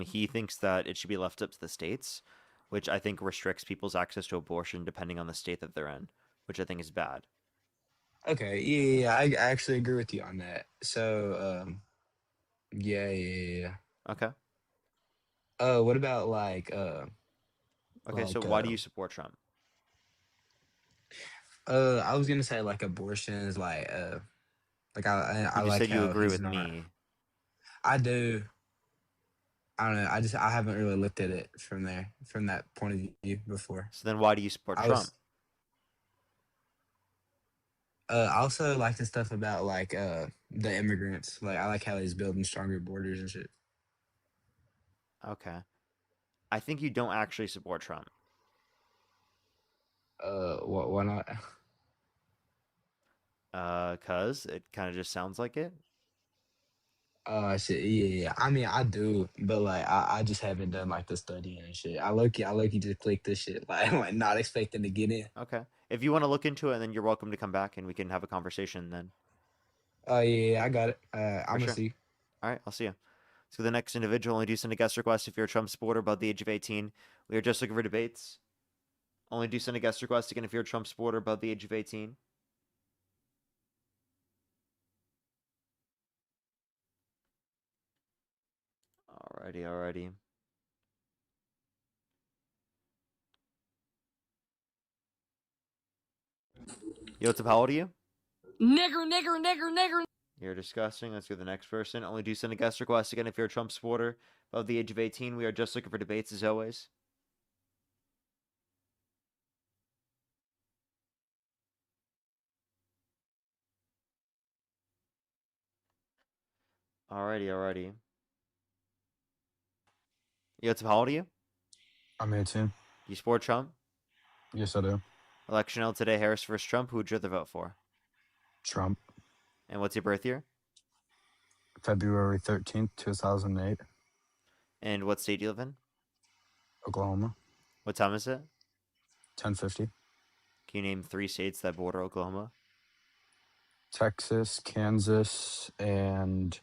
He thinks that it should be left up to the states, which I think restricts people's access to abortion depending on the state that they're in, which I think is bad. Okay, yeah. I actually agree with you on that. So, yeah. Okay. What about Okay, so why do you support Trump? I was gonna say like abortions, like I You just like said you how agree he's with not. me. I do. I don't know. I haven't really looked at it from that point of view before. So then why do you support Trump? I also like the stuff about the immigrants. Like I like how he's building stronger borders and shit. Okay. I think you don't actually support Trump. Why not? 'Cause it kind of just sounds like it. Shit, yeah. I mean, I do, but like, I just haven't done like the studying and shit. I look, just click this shit, like not expecting to get in. Okay. If you want to look into it, then you're welcome to come back and we can have a conversation then. Oh yeah, I got it. I'm For gonna sure. see. All right, I'll see you. So the next individual, only do send a guest request if you're a Trump supporter above the age of 18. We are just looking for debates. Only do send a guest request again if you're a Trump supporter above the age of 18. Alrighty. Yo, what's up? How old are you? Nigger. You're disgusting. Let's go to the next person. Only do send a guest request again if you're a Trump supporter above the age of 18. We are just looking for debates as always. Alrighty. Yo, what's up? How old are you? I'm 18. You support Trump? Yes, I do. Election held today, Harris versus Trump. Who would you rather vote for? Trump. And what's your birth year? February 13th, 2008. And what state do you live in? Oklahoma. What time is it? 10:50. Can you name 3 states that border Oklahoma? Texas, Kansas, and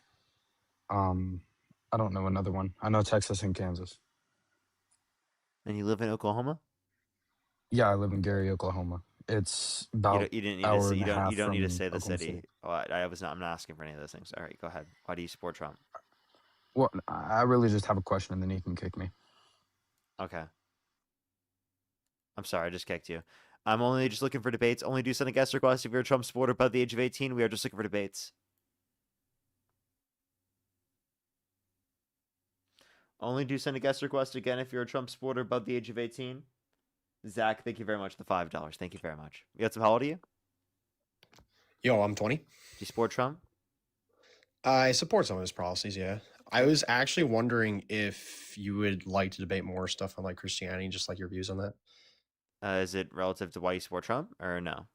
I don't know another one. I know Texas and Kansas. And you live in Oklahoma? Yeah, I live in Gary, Oklahoma. It's about You don't need to say the Oklahoma city. City. Oh, I'm not asking for any of those things. All right, go ahead. Why do you support Trump? Well, I really just have a question, and then you can kick me. Okay. I'm sorry, I just kicked you. I'm only just looking for debates. Only do send a guest request if you're a Trump supporter above the age of 18. We are just looking for debates. Only do send a guest request again if you're a Trump supporter above the age of 18. Zach, thank you very much for the $5. Thank you very much. You got some, how old are you? Yo, I'm 20. Do you support Trump? I support some of his policies, yeah. I was actually wondering if you would like to debate more stuff on like Christianity, just like your views on that. Is it relative to why you support Trump or no?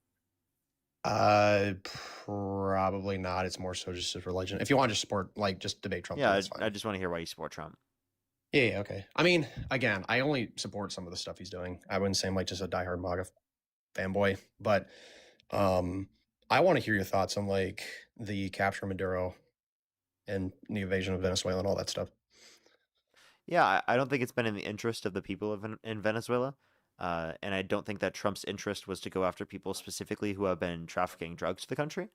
Probably not. It's more so just his religion. If you want to just support, like, just debate Trump, Yeah, that's fine. I just want to hear why you support Trump. Yeah, okay. I mean, again, I only support some of the stuff he's doing. I wouldn't say I'm like just a diehard MAGA fanboy, but I want to hear your thoughts on like the capture of Maduro and the invasion of Venezuela and all that stuff. Yeah, I don't think it's been in the interest of the people in Venezuela. And I don't think that Trump's interest was to go after people specifically who have been trafficking drugs to the country.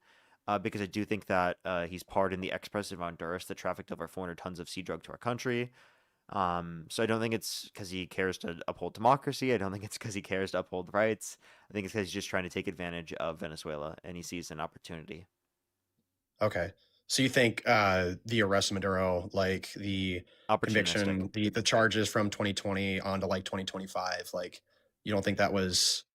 Because I do think that he's pardoned the ex-president of Honduras that trafficked over 400 tons of sea drug to our country. So I don't think it's because he cares to uphold democracy. I don't think it's because he cares to uphold rights. I think it's because he's just trying to take advantage of Venezuela and he sees an opportunity. Okay. So you think the arrest of Maduro, like the conviction, the charges from 2020 on to like 2025, like you don't think that was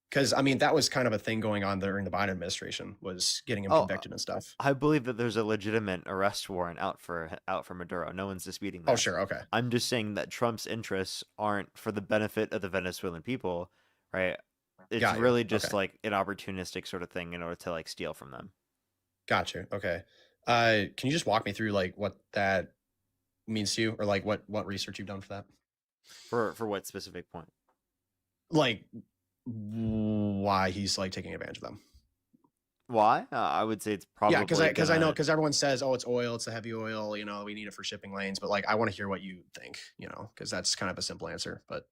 because I mean that was kind of a thing going on during the Biden administration was getting him convicted and stuff. I believe that there's a legitimate arrest warrant out for Maduro. No one's disputing that. Oh, sure, okay. I'm just saying that Trump's interests aren't for the benefit of the Venezuelan people, right? It's really just like an opportunistic sort of thing in order to like steal from them. Got you. Okay. Can you just walk me through like what that means to you, or like what research you've done for that? For what specific point? Like why he's like taking advantage of them. Why? I would say it's probably because I know because everyone says, oh, it's oil, it's the heavy oil, you know, we need it for shipping lanes, but like I want to hear what you think, you know, because that's kind of a simple answer. But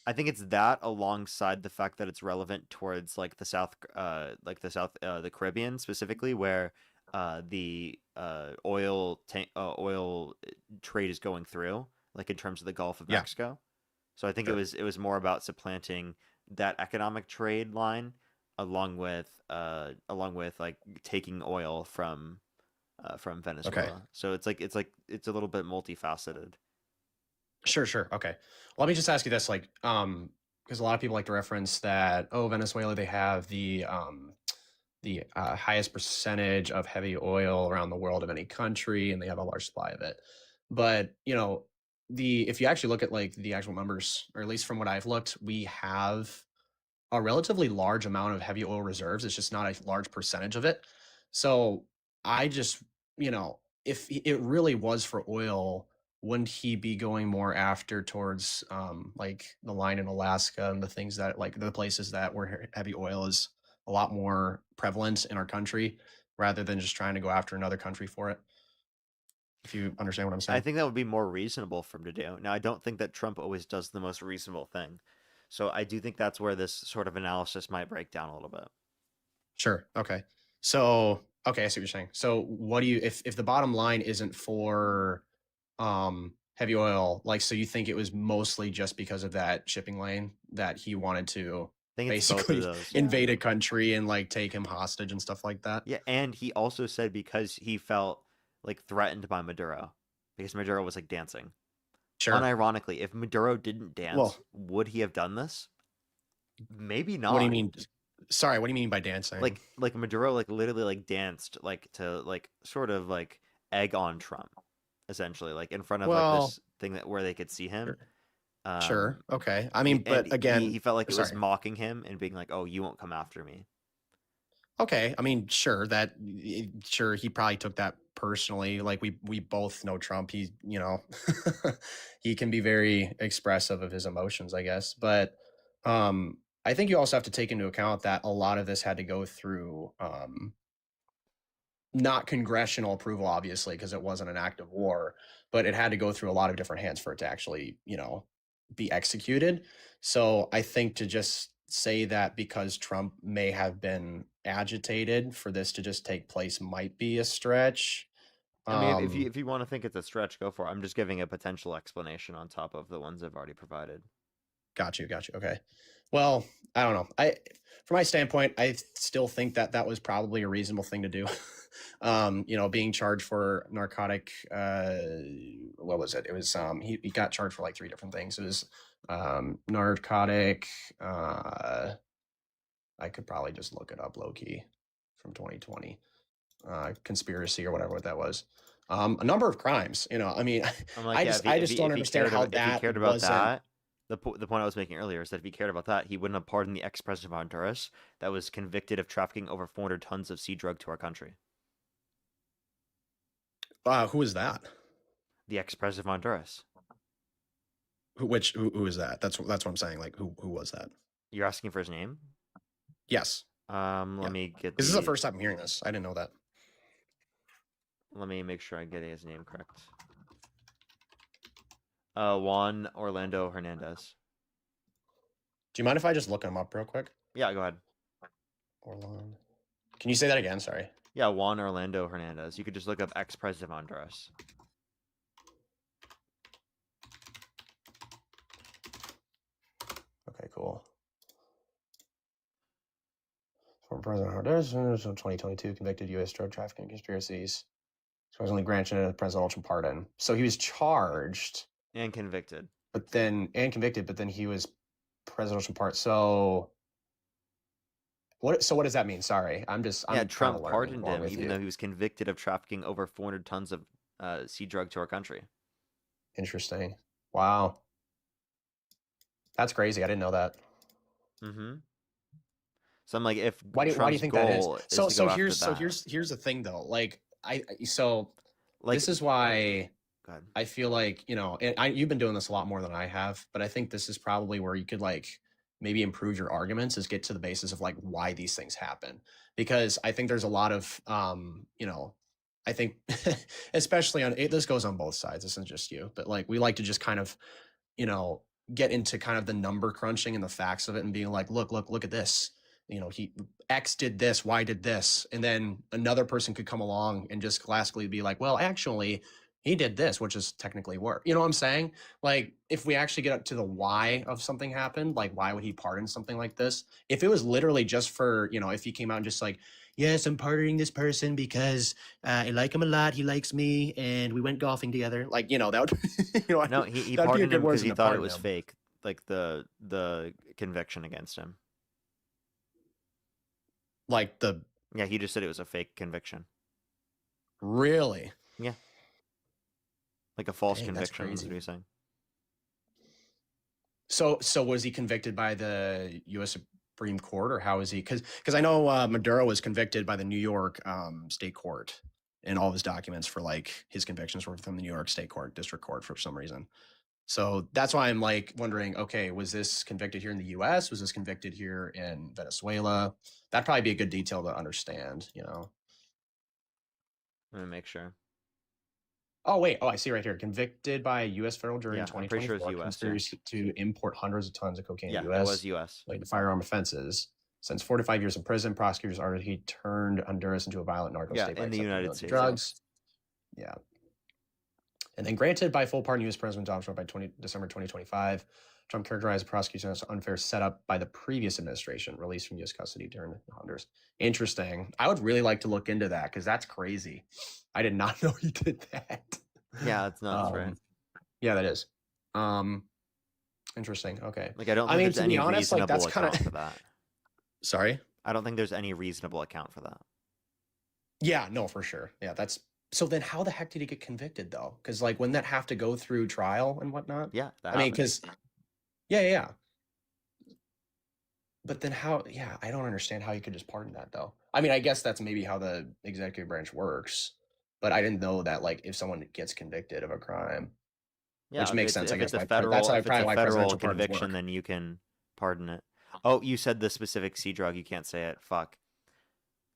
I think it's that alongside the fact that it's relevant towards like the the Caribbean specifically, where the oil trade is going through, like in terms of the Gulf of Mexico. So I think it was more about supplanting that economic trade line along with like taking oil from Venezuela. Okay. So it's a little bit multifaceted. Sure. Okay. Well, let me just ask you this, like, because a lot of people like to reference that, oh, Venezuela, they have the highest percentage of heavy oil around the world of any country, and they have a large supply of it. But, you know, if you actually look at like the actual numbers, or at least from what I've looked, we have a relatively large amount of heavy oil reserves. It's just not a large percentage of it. So I just, you know, if it really was for oil, wouldn't he be going more after towards like the line in Alaska and the things that like the places that where heavy oil is a lot more prevalent in our country, rather than just trying to go after another country for it? If you understand what I'm saying. I think that would be more reasonable for him to do. Now, I don't think that Trump always does the most reasonable thing. So I do think that's where this sort of analysis might break down a little bit. Sure. Okay. So, okay, I see what you're saying. So what do you, if the bottom line isn't for heavy oil, like, so you think it was mostly just because of that shipping lane that he wanted to I think it's both of basically those. invade a country and like take him hostage and stuff like that? Yeah, and he also said because he felt like threatened by Maduro, because Maduro was like dancing. Sure. Unironically, if Maduro didn't dance, Well, would he have done this? Maybe not. what do you mean? Sorry, what do you mean by dancing? Like Maduro like literally like danced like to like sort of like egg on Trump, essentially, like in front of like Well, this thing that where they could see him. sure. Okay. I and mean, but again, he felt like it was sorry. mocking him and being like, "Oh, you won't come after me." Okay, I mean, sure, sure, he probably took that personally. Like we both know Trump. He, you know, he can be very expressive of his emotions, I guess. But I think you also have to take into account that a lot of this had to go through not congressional approval, obviously, because it wasn't an act of war, but it had to go through a lot of different hands for it to actually, you know, be executed. So I think to just say that because Trump may have been agitated for this to just take place might be a stretch. I mean, if you want to think it's a stretch, go for it. I'm just giving a potential explanation on top of the ones I've already provided. Got you. Okay. Well, I don't know. From my standpoint, I still think that that was probably a reasonable thing to do. You know, being charged for narcotic, what was it? It was, he got charged for like 3 different things. It was, narcotic, I could probably just look it up low key from 2020, conspiracy or whatever that was. A number of crimes, you know, I mean, I'm like, I just don't understand how if he that cared about wasn't. that. The point I was making earlier is that if he cared about that, he wouldn't have pardoned the ex-president of Honduras that was convicted of trafficking over 400 tons of sea drug to our country. Who is that? The ex-president of Honduras. Who is that? That's what I'm saying. Like, who was that? You're asking for his name? Yes. Let me get. This is the first time I'm hearing this. I didn't know that. Let me make sure I get his name correct. Juan Orlando Hernandez. Do you mind if I just look him up real quick? Yeah, go ahead. Orlando. Can you say that again? Sorry. Yeah, Juan Orlando Hernandez. You could just look up ex-president of Honduras. Okay, cool. Former President Honduras, 2022, convicted U.S. drug trafficking conspiracies. Supposedly granted a presidential pardon. So he was charged and convicted. But then he was presidential pardon. So what does that mean? Sorry. I'm Trump pardoned him even though he was convicted of trafficking over 400 tons of sea drug to our country. Interesting. Wow. That's crazy. I didn't know that. Mm-hmm. So I'm like, if why do you think that is? So here's the thing though. Like this is why I feel like, you know, and you've been doing this a lot more than I have, but I think this is probably where you could like maybe improve your arguments, is get to the basis of like why these things happen. Because I think there's a lot of you know, I think especially on this goes on both sides. This isn't just you, but like we like to just kind of, you know, get into kind of the number crunching and the facts of it and being like, look at this. You know, X did this, Y did this. And then another person could come along and just classically be like, well, actually, he did this, which is technically work. You know what I'm saying? Like, if we actually get up to the why of something happened, like, why would he pardon something like this? If it was literally just for, you know, if he came out and just like, yes, I'm pardoning this person because I like him a lot, he likes me, and we went golfing together. Like, you know, that would, you know, no, he pardoned him because he thought it was fake, like the conviction against him. Like yeah, he just said it was a fake conviction. Really? Yeah. Like a false conviction, is what he's saying. So was he convicted by the U.S. Supreme Court, or how is he? Because I know Maduro was convicted by the New York State Court, in all of his documents for like his convictions were from the New York State Court, District Court for some reason. So that's why I'm like wondering, okay, was this convicted here in the US? Was this convicted here in Venezuela? That'd probably be a good detail to understand, you know. Let me make sure. Oh, wait. Oh, I see right here. Convicted by a U.S. federal jury in Yeah, I'm pretty sure 2024. it's US, Conspiracy to import hundreds of tons of cocaine Yeah, in the U.S. it was US. Like the firearm offenses. Since 4 to 5 years in prison, prosecutors argued he turned Honduras into a violent narco Yeah, state by in the accepting United loans and States. drugs. Yeah. And then granted by full pardon U.S. President Donald Trump by December 2025. Trump characterized the prosecution as unfair setup by the previous administration, released from U.S. custody during Honduras. Interesting. I would really like to look into that because that's crazy. I did not know he did that. Yeah, it's nuts, right? Yeah, that is. Interesting. Okay. Like, I don't think there's to any be honest, like reasonable that's kind account for of. that. Sorry. I don't think there's any reasonable account for that. Yeah, no, for sure. Yeah, that's. So then, how the heck did he get convicted though? Because like, wouldn't that have to go through trial and whatnot? Yeah, that I mean, happens. because. Yeah. But then how? Yeah, I don't understand how you could just pardon that though. I mean, I guess that's maybe how the executive branch works, but I didn't know that like if someone gets convicted of a crime. Yeah, Which makes sense, I if guess. it's a That's federal, probably if it's a why federal presidential pardons conviction, work. then you can pardon it. Oh, you said the specific C drug. You can't say it. Fuck.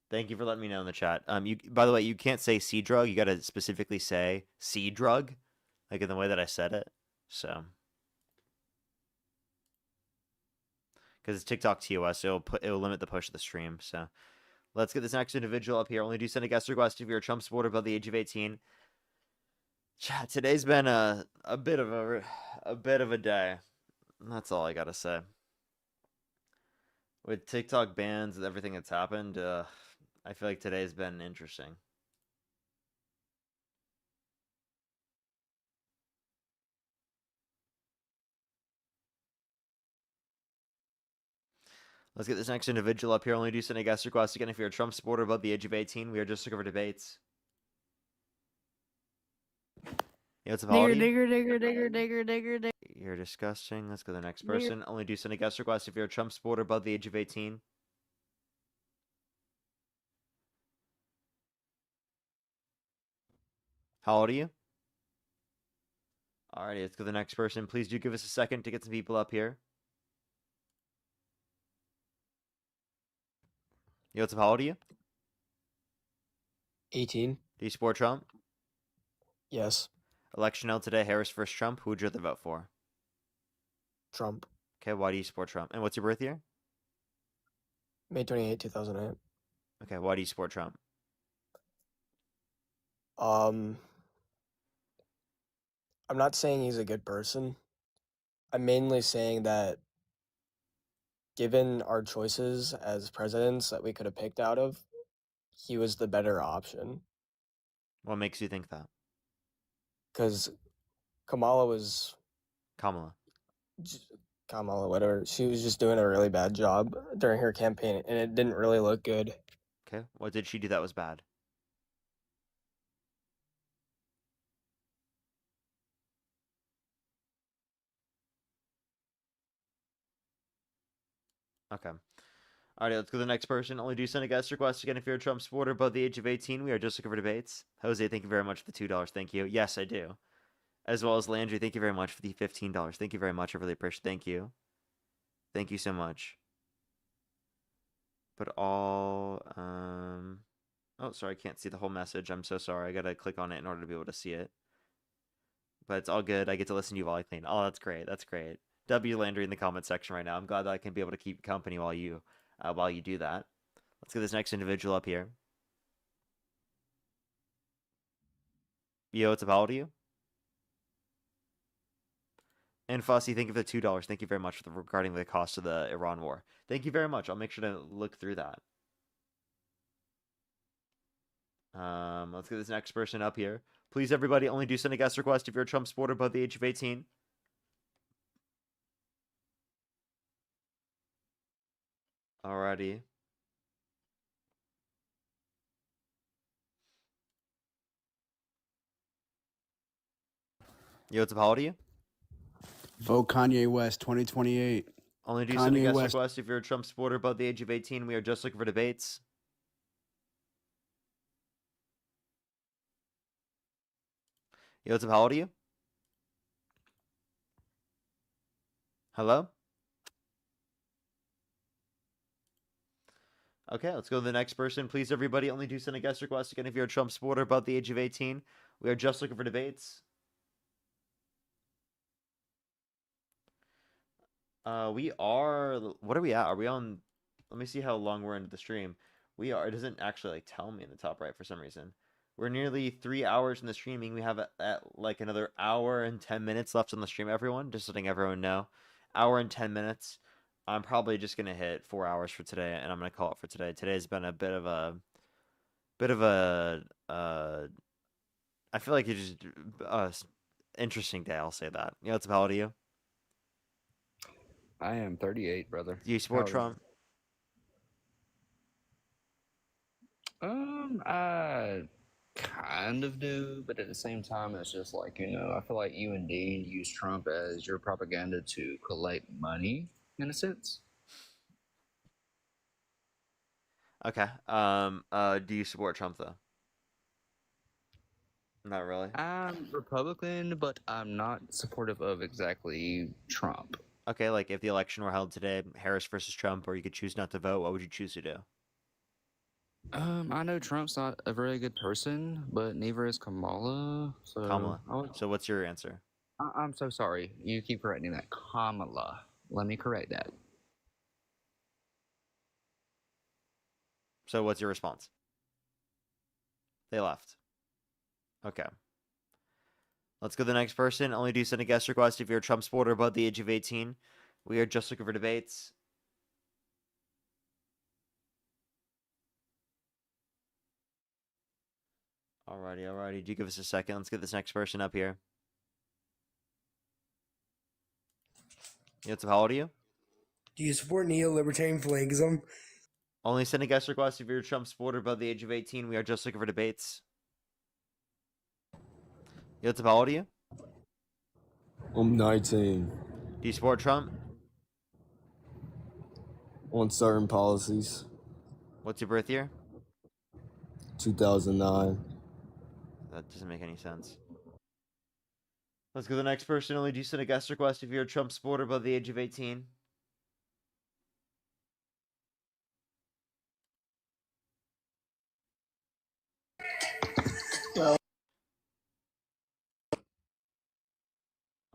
Thank you for letting me know in the chat. By the way, you can't say C drug. You got to specifically say C drug, like in the way that I said it. So, because it's TikTok TOS, so it'll limit the push of the stream. So, let's get this next individual up here. Only do send a guest request if you're a Trump supporter above the age of 18. Chat, today's been a bit of a day. That's all I gotta say. With TikTok bans and everything that's happened, I feel like today's been interesting. Let's get this next individual up here. Only do send a guest request again if you're a Trump supporter above the age of 18. We are just looking for debates. Yeah, it's a Digger. You're disgusting. Let's go to the next person. Only do send a guest request if you're a Trump supporter above the age of 18. How old are you? Alrighty, let's go to the next person. Please do give us a second to get some people up here. Yo, what's up? How old are you? 18. Do you support Trump? Yes. Election held today, Harris versus Trump. Who would you rather vote for? Trump. Okay, why do you support Trump? And what's your birth year? May 28, 2008. Okay, why do you support Trump? I'm not saying he's a good person. I'm mainly saying that given our choices as presidents that we could have picked out of, he was the better option. What makes you think that? Because Kamala, whatever, she was just doing a really bad job during her campaign, and it didn't really look good. Okay, what did she do that was bad? Okay. Alright, let's go to the next person. Only do send a guest request again if you're a Trump supporter above the age of 18. We are just looking for debates. Jose, thank you very much for the $2. Thank you. Yes, I do. As well as Landry, thank you very much for the $15. Thank you very much. I really appreciate it. Thank you. Thank you so much. But all... Oh, sorry, I can't see the whole message. I'm so sorry. I gotta click on it in order to be able to see it. But it's all good. I get to listen to you while I clean. Oh, that's great. That's great. W Landry in the comment section right now. I'm glad that I can be able to keep company while you do that. Let's get this next individual up here. Yo, what's up? How old are you? And Fossey, thank you for the $2. Thank you very much for regarding the cost of the Iran war. Thank you very much. I'll make sure to look through that. Let's get this next person up here. Please, everybody, only do send a guest request if you're a Trump supporter above the age of 18. Alrighty. Yo, what's up? How old are you? Vote Kanye West 2028. Only do send a guest request if you're a Trump supporter above the age of 18. We are just looking for debates. Yo, what's up? How old are you? Hello? Okay, let's go to the next person. Please, everybody, only do send a guest request. Again, if you're a Trump supporter above the age of 18, we are just looking for debates. We are... What are we at? Are we on... Let me see how long we're into the stream. We are... It doesn't actually, like, tell me in the top right for some reason. We're nearly 3 hours in the streaming. We have, like, another hour and 10 minutes left on the stream, everyone. Just letting everyone know. Hour and 10 minutes. I'm probably just going to hit 4 hours for today, and I'm going to call it for today. Today's been a bit of a... I feel like it's just interesting day, I'll say that. You know, it's about you. I am 38, brother. Do you support Trump? I kind of do, but at the same time, it's just like, I feel like you and Dean use Trump as your propaganda to collect money, in a sense. Okay. Do you support Trump, though? Not really. I'm Republican, but I'm not supportive of exactly Trump. Okay, like if the election were held today, Harris versus Trump, or you could choose not to vote, what would you choose to do? I know Trump's not a very good person, but neither is Kamala. So Kamala. So what's your answer? I'm so sorry. You keep correcting that. Kamala. Let me correct that. So what's your response? They left. Okay. Let's go to the next person. Only do send a guest request if you're a Trump supporter above the age of 18. We are just looking for debates. Alrighty. Do give us a second. Let's get this next person up here. How old are you? Do you support neo-libertarian flagism? Only send a guest request if you're a Trump supporter above the age of 18. We are just looking for debates. How old are you? I'm 19. Do you support Trump? On certain policies. What's your birth year? 2009. That doesn't make any sense. Let's go to the next person. Only do send a guest request if you're a Trump supporter above the age of 18.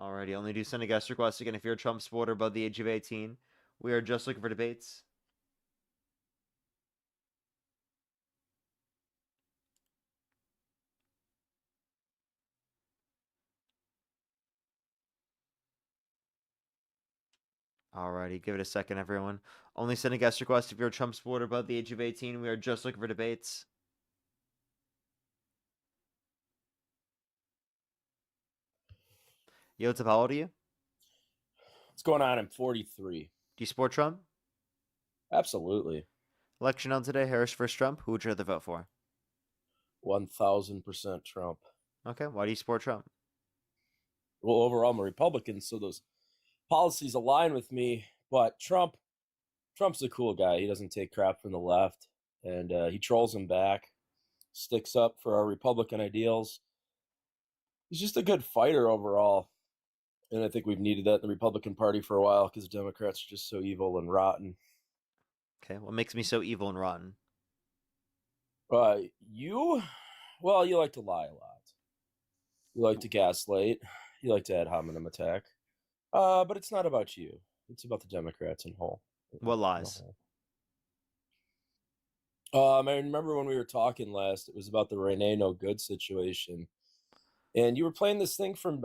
Alrighty, only do send a guest request again if you're a Trump supporter above the age of 18. We are just looking for debates. Alrighty, give it a second, everyone. Only send a guest request if you're a Trump supporter above the age of 18. We are just looking for debates. What's up? How old are you? What's going on? I'm 43. Do you support Trump? Absolutely. Election on today, Harris versus Trump. Who would you rather vote for? 1000% Trump. Okay, why do you support Trump? Well, overall, I'm a Republican, so those policies align with me. But Trump's a cool guy. He doesn't take crap from the left, and he trolls them back, sticks up for our Republican ideals. He's just a good fighter overall. And I think we've needed that in the Republican Party for a while because the Democrats are just so evil and rotten. Okay, what makes me so evil and rotten? You like to lie a lot. You like to gaslight. You like to ad hominem attack. But it's not about you. It's about the Democrats in whole. What lies? I remember when we were talking last, it was about the Renee No Good situation. And you were playing this thing from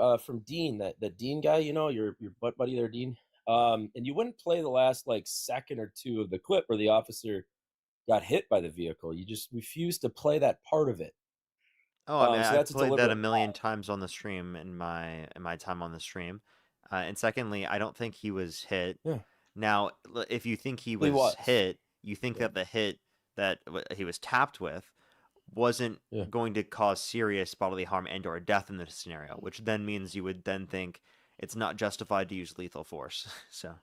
Dean, that Dean guy, your butt buddy there, Dean. And you wouldn't play the last second or two of the clip where the officer got hit by the vehicle. You just refused to play that part of it. Oh, I mean, so I've played that a million times on the stream in my time on the stream. And secondly, I don't think he was hit. Yeah. Now, if you think he was hit, you think that the hit that he was tapped with wasn't going to cause serious bodily harm and or death in this scenario, which then means you would then think it's not justified to use lethal force. So,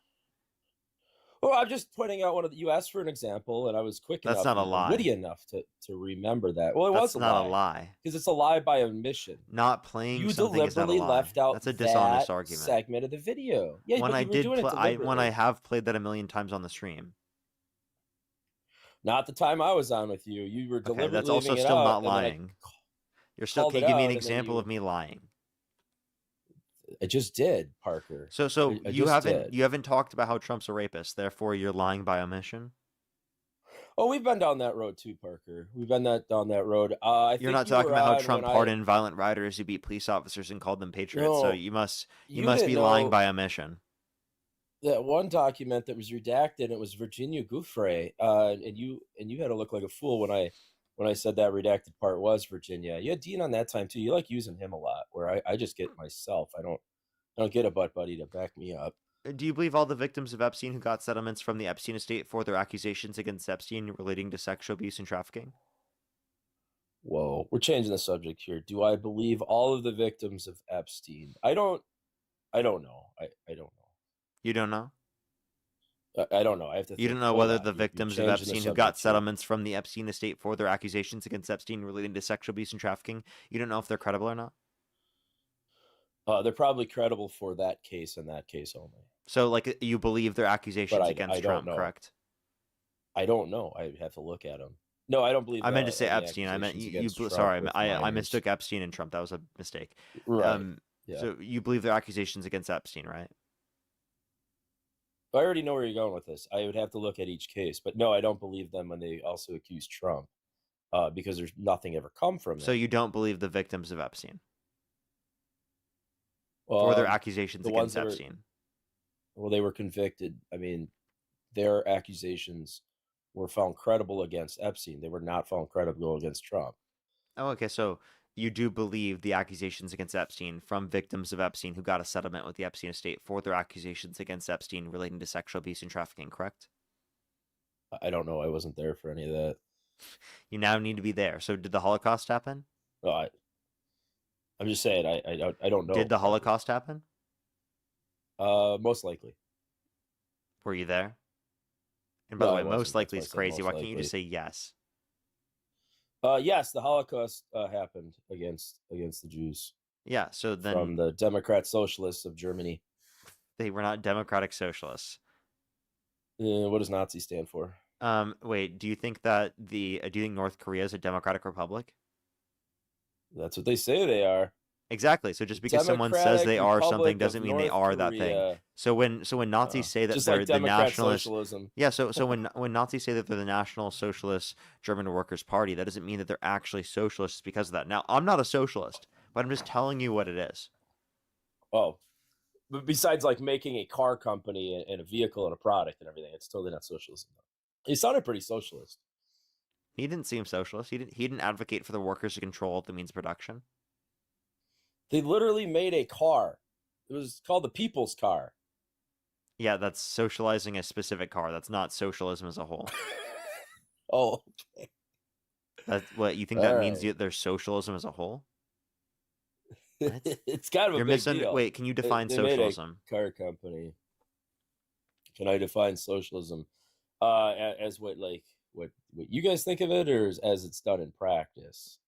Well, I'm just pointing out one of the. You asked for an example, and I was quick That's enough not a and lie. witty enough to remember that. Well, it That's was not a lie. because it's a lie by omission. Not playing You something is not a deliberately lie. left out That's a dishonest that argument. segment of the video. Yeah, When but I you were did doing it when I deliberately. have played that a million times on the stream. Not the time I was on with you. You were Okay, deliberately that's also leaving it still out, not and then I lying. You're still. called Can it you give me out, an and then example you- of me lying? I just did, Parker. So I you just haven't did. you haven't talked about how Trump's a rapist, therefore you're lying by omission. Oh, we've been down that road too, Parker. We've been down that road. I You're think not you talking were about how on Trump when pardoned violent rioters who beat police officers and called them patriots. So No, you must you be didn't lying know by omission. that one document that was redacted. It was Virginia Gouffre, and you had to look like a fool when I said that redacted part was Virginia. You had Dean on that time too. You like using him a lot, where I just get myself. I don't get a butt buddy to back me up. Do you believe all the victims of Epstein who got settlements from the Epstein estate for their accusations against Epstein relating to sexual abuse and trafficking? Whoa, we're changing the subject here. Do I believe all of the victims of Epstein? I don't know. I don't know. You don't know? I don't know. I have to. You think. don't know Hold whether on. the You're victims of changing the Epstein who got subject here. settlements from the Epstein estate for their accusations against Epstein relating to sexual abuse and trafficking, you don't know if they're credible or not? They're probably credible for that case and that case only. So, like, you believe their accusations But against I Trump, don't know. correct? I don't know. I have to look at them. No, I don't believe. I meant to say any Epstein. I meant accusations you. against Trump Sorry, with I minors. mistook Epstein and Trump. That was a mistake. Right. Yeah. So you believe their accusations against Epstein, right? I already know where you're going with this. I would have to look at each case, but no, I don't believe them when they also accuse Trump, because there's nothing ever come from So it. you don't believe the victims of Epstein for their Um, accusations the ones against that were- Epstein? Well, they were convicted. I mean, their accusations were found credible against Epstein. They were not found credible against Trump. Oh, okay. So you do believe the accusations against Epstein from victims of Epstein who got a settlement with the Epstein estate for their accusations against Epstein relating to sexual abuse and trafficking, correct? I don't know. I wasn't there for any of that. You now need to be there. So did the Holocaust happen? No, I'm just saying. I don't know. Did the Holocaust happen? Most likely. Were you there? And by No, the I way, wasn't. most likely That's is why I said crazy. most Why can't you just say yes? Yes, the Holocaust happened against the Jews Yeah. So then from the Democrat Socialists of Germany. they were not democratic socialists. What does Nazi stand for? Wait. Do you think that do you think North Korea is a democratic republic? That's what they say they are. Exactly. So just because someone says Democratic they are something Republic of doesn't mean they North are that thing. Korea. So when Nazis say that Just they're like the Democrat nationalist, socialism. yeah. So when Nazis say that they're the National Socialist German Workers' Party, that doesn't mean that they're actually socialists because of that. Now, I'm not a socialist, but I'm just telling you what it is. Oh, but besides like making a car company and a vehicle and a product and everything, it's totally not socialism. He sounded pretty socialist. He didn't seem socialist. He didn't advocate for the workers to control the means of production. They literally made a car. It was called the People's Car. Yeah, that's socializing a specific car. That's not socialism as a whole. Oh, okay. That's what you think that All means. right. There's socialism as a whole. What? It's kind of a You're big missing. deal. Wait, can you define They made a socialism? car company. Can I define socialism as what you guys think of it, or as it's done in practice?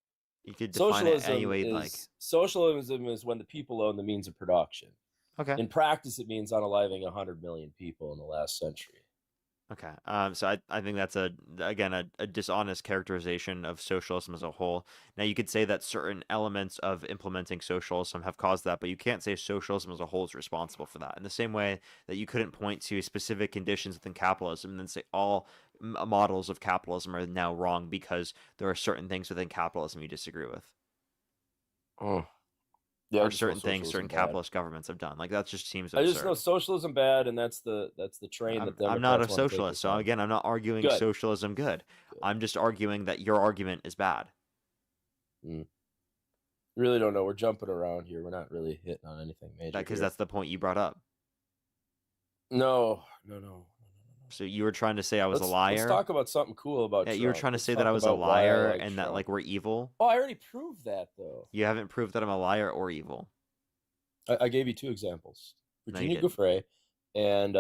You could define it Socialism any way you'd like. Socialism is when the people own the means of production. Okay. In practice, it means unaliving 100 million people in the last century. Okay. So I think that's a dishonest characterization of socialism as a whole. Now you could say that certain elements of implementing socialism have caused that, but you can't say socialism as a whole is responsible for that. In the same way that you couldn't point to specific conditions within capitalism and then say all models of capitalism are now wrong because there are certain things within capitalism you disagree with. Oh. Yeah, or certain things certain capitalist governments have done. Like that just seems absurd. I just know socialism bad, and that's the train that Democrats I'm not a wanna take socialist, us so on. again, I'm not arguing Good. socialism good. I'm just arguing that your argument is bad. Really don't know. We're jumping around here. We're not really hitting on anything major. Because here. that's the point you brought up. No. So you were trying to say I was a Let's liar. talk about something cool about. Yeah, you were Trump. trying to Let's say that talk I was a about why I liar like and that Trump. like we're evil. Oh, I already proved that though. You haven't proved that I'm a liar or evil. I gave you two examples: No, you Virginia didn't. Gouffre and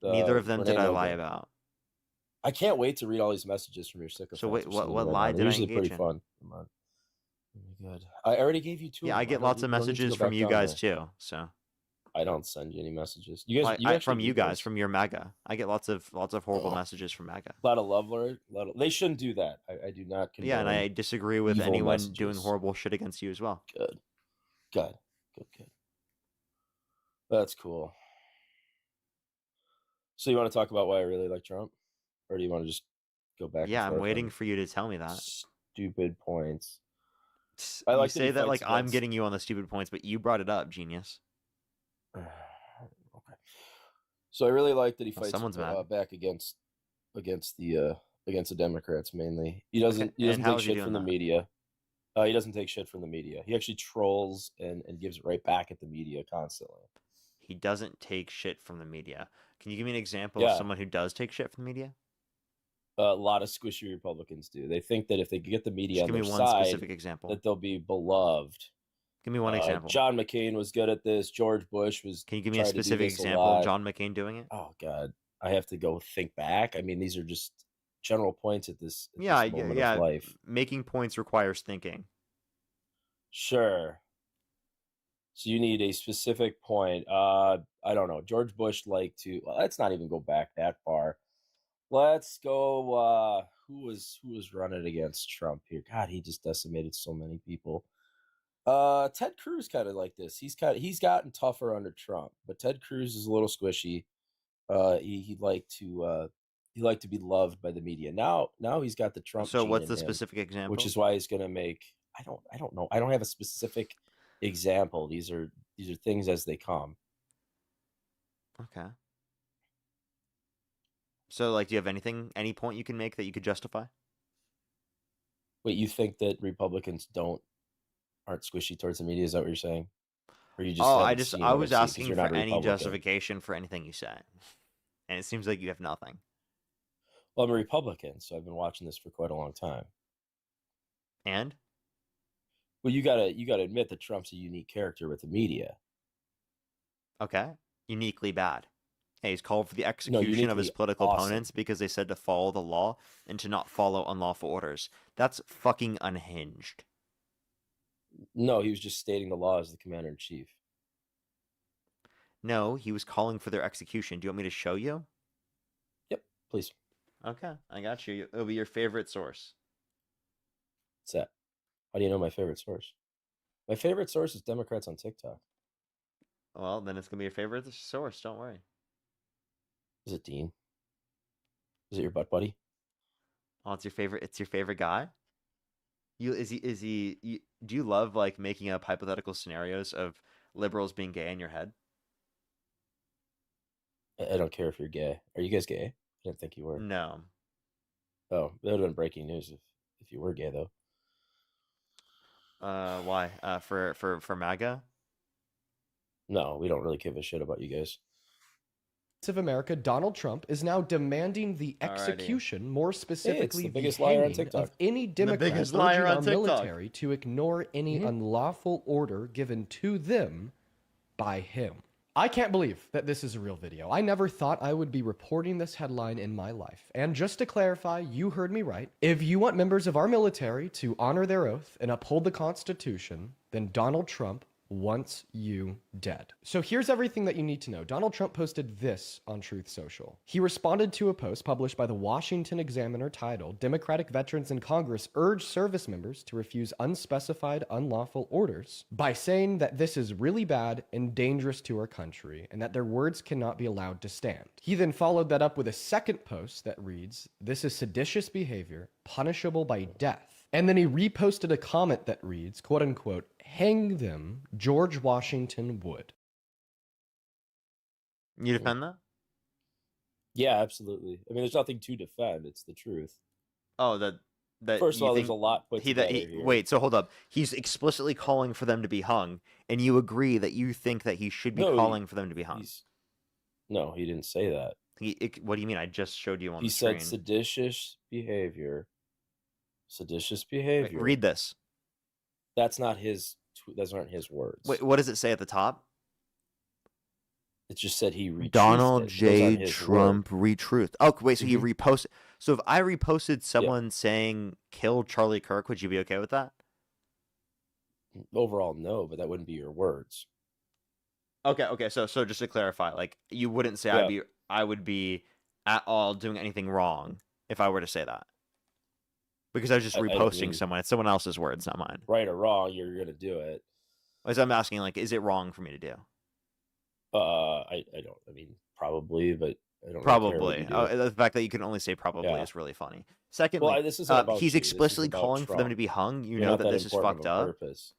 Neither of them did I lie MAGA. about. I can't wait to read all these messages from your sycophants. So wait, we're sending what right lie now. did They're I usually engage pretty in? fun. Come on. Oh my God. I already gave you two. Yeah, of I them. get lots of you don't need to messages go from back you down guys there. too. So I don't send you any messages. You guys, you actually from you read guys, those? from your MAGA. I get lots of horrible messages from MAGA. A lot of love alert. They shouldn't do that. I do not condone. Yeah, and I disagree with evil anyone messages. doing horrible shit against you as well. Good. That's cool. So you want to talk about why I really like Trump, or do you want to just go back? Yeah, and I'm forth waiting on for you to tell me that. stupid points. I I like like you that he say that like fights I'm against- getting you on the stupid points, but you brought it up, genius. Okay. So I really like that he Well, fights someone's mad. back against the Democrats mainly. He doesn't and how take is he shit from the doing that? media. He doesn't take shit from the media. He actually trolls and gives it right back at the media constantly. He doesn't take shit from the media. Can you give me an example of Yeah. someone who does take shit from the media? A lot of squishy Republicans do. They think that if they get the media Just on give me their one side, specific example. that they'll be beloved. Give me one example. John McCain was good at this. George Bush was. Can you give me a tried to do specific this a example of lot. John McCain doing it? Oh God, I have to go think back. I mean, these are just general points at this. Yeah, this moment yeah. Of life. Making points requires thinking. Sure. So you need a specific point. I don't know. George Bush liked to. Well, let's not even go back that far. Let's go. Who was running against Trump here? God, he just decimated so many people. Ted Cruz kind of like this. He's gotten tougher under Trump, but Ted Cruz is a little squishy. He'd like to be loved by the media. Now he's got the Trump. So gene what's in the him, specific example? which is why he's gonna make. I don't know. I don't have a specific example. These are things as they come. Okay. So, like, do you have any point you can make that you could justify? Wait, you think that Republicans aren't squishy towards the media? Is that what you're saying? Or you just? I was asking you're for not a any Republican. justification for anything you say, and it seems like you have nothing. Well, I'm a Republican, so I've been watching this for quite a long time. And? Well, you gotta admit that Trump's a unique character with the media. Okay. Uniquely bad. Hey, he's called for the execution of his uniquely political awesome. opponents because they said to follow the law and to not follow unlawful orders. That's fucking unhinged. No, he was just stating the law as the commander-in-chief. No, he was calling for their execution. Do you want me to show you? Yep, please. Okay, I got you. It'll be your favorite source. What's that? How do you know my favorite source? My favorite source is Democrats on TikTok. Well, then it's going to be your favorite source. Don't worry. Is it Dean? Is it your butt buddy? Oh, it's your favorite guy? Do you love, like, making up hypothetical scenarios of liberals being gay in your head? I don't care if you're gay. Are you guys gay? I didn't think you were. No. Oh, that would have been breaking news if you were gay, though. Why? For MAGA? No, we don't really give a shit about you guys. Of America, Donald Trump is now demanding the execution, more specifically the hanging of any Democrat urging our military to ignore any unlawful order given to them by him. I can't believe that this is a real video. I never thought I would be reporting this headline in my life. And just to clarify, you heard me right. If you want members of our military to honor their oath and uphold the Constitution, then Donald Trump wants you dead. So here's everything that you need to know. Donald Trump posted this on Truth Social. He responded to a post published by the Washington Examiner titled, "Democratic Veterans in Congress Urge Service Members to Refuse Unspecified Unlawful Orders," by saying that this is really bad and dangerous to our country and that their words cannot be allowed to stand. He then followed that up with a second post that reads, "This is seditious behavior, punishable by death." And then he reposted a comment that reads, quote unquote, "Hang them, George Washington would." You defend that? Yeah, absolutely. I mean, there's nothing to defend. It's the truth. Oh, that First of you all, there's think a lot put together here. Wait, so hold up. He's explicitly calling for them to be hung, and you agree that you think that he should be calling for them to be hung. No, he didn't say that. What do you mean? I just showed you on He the screen. said seditious behavior. Seditious behavior. Wait, read this. That's not his. Those aren't his words. Wait, what does it say at the top? It just said he retruthed Donald it. J. Trump retruth. Oh, wait, so he reposted. So if I reposted someone saying kill Charlie Kirk, would you be okay with that? Overall, no, but that wouldn't be your words. Okay. So just to clarify, like you wouldn't say I would be at all doing anything wrong if I were to say that. Because I was just reposting someone. It's someone else's words, not mine. Right or wrong, you're gonna do it. As I'm asking, like, is it wrong for me to do? I don't. I mean, probably, but I don't. Probably. The fact that you can only say probably is really funny. Secondly, well, this isn't about he's you. explicitly This is calling for them Trump. to be hung. You You're know not that this is important fucked of a up. purpose.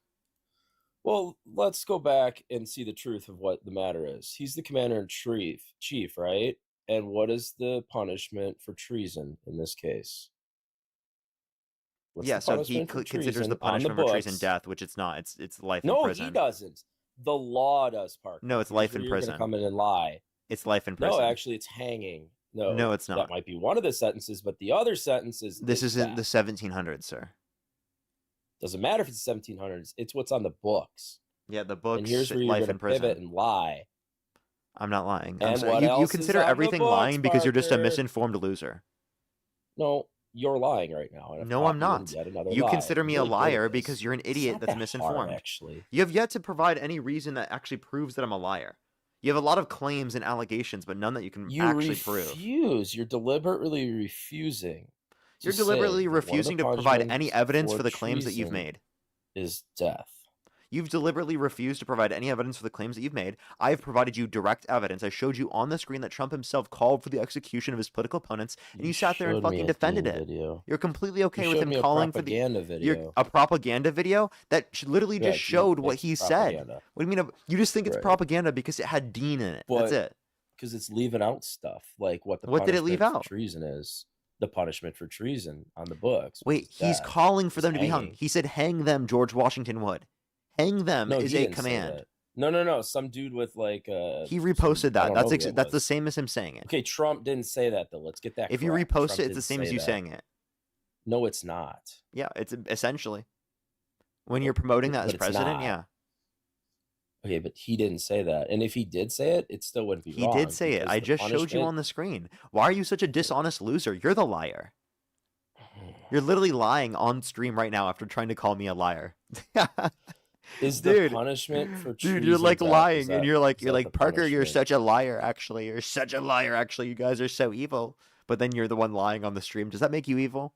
Well, let's go back and see the truth of what the matter is. He's the commander in chief, right? And what is the punishment for treason in this case? Yeah, so he considers the punishment for treason death, which it's not. It's life in prison. No, he doesn't. The law does, Parker. No, it's life in prison. You're gonna come in and lie. It's life in prison. No, actually, it's hanging. No, it's not. That might be one of the sentences, but the other sentence is this isn't the 1700s, sir. Doesn't matter if it's 1700s. It's what's on the books. Yeah, the books. And here's where you're going to pivot and lie. I'm not lying. And you consider everything lying because you're just a misinformed loser. No, you're lying right now. No, I'm not. You consider me a liar because you're an idiot that's misinformed. Actually, you have yet to provide any reason that actually proves that I'm a liar. You have a lot of claims and allegations, but none that you can actually prove. You're deliberately refusing. You're deliberately refusing to provide any evidence for the claims that you've made. Is death. You've deliberately refused to provide any evidence for the claims that you've made. I have provided you direct evidence. I showed you on the screen that Trump himself called for the execution of his political opponents, and you sat there and fucking defended it. You're completely okay with him calling for a propaganda video that literally just showed what he said. What do you mean? You just think it's propaganda because it had Dean in it. That's it. Because it's leaving out stuff like what did it leave out? Treason is. The punishment for treason on the books. Wait, he's calling for them to be hung. He said, "Hang them." George Washington would. Hang them is a command. No. Some dude with like he reposted that. That's the same as him saying it. Okay, Trump didn't say that though. Let's get that. If you repost it, it's the same as you saying it. No, it's not. Yeah, it's essentially when you're promoting that as president. Yeah. Okay, but he didn't say that. And if he did say it, it still wouldn't be wrong. He did say it. I just showed you on the screen. Why are you such a dishonest loser? You're the liar. You're literally lying on stream right now after trying to call me a liar. Is the punishment for treason? Dude, you're like lying and you're like Parker, you're such a liar actually. You're such a liar actually. You guys are so evil. But then you're the one lying on the stream. Does that make you evil?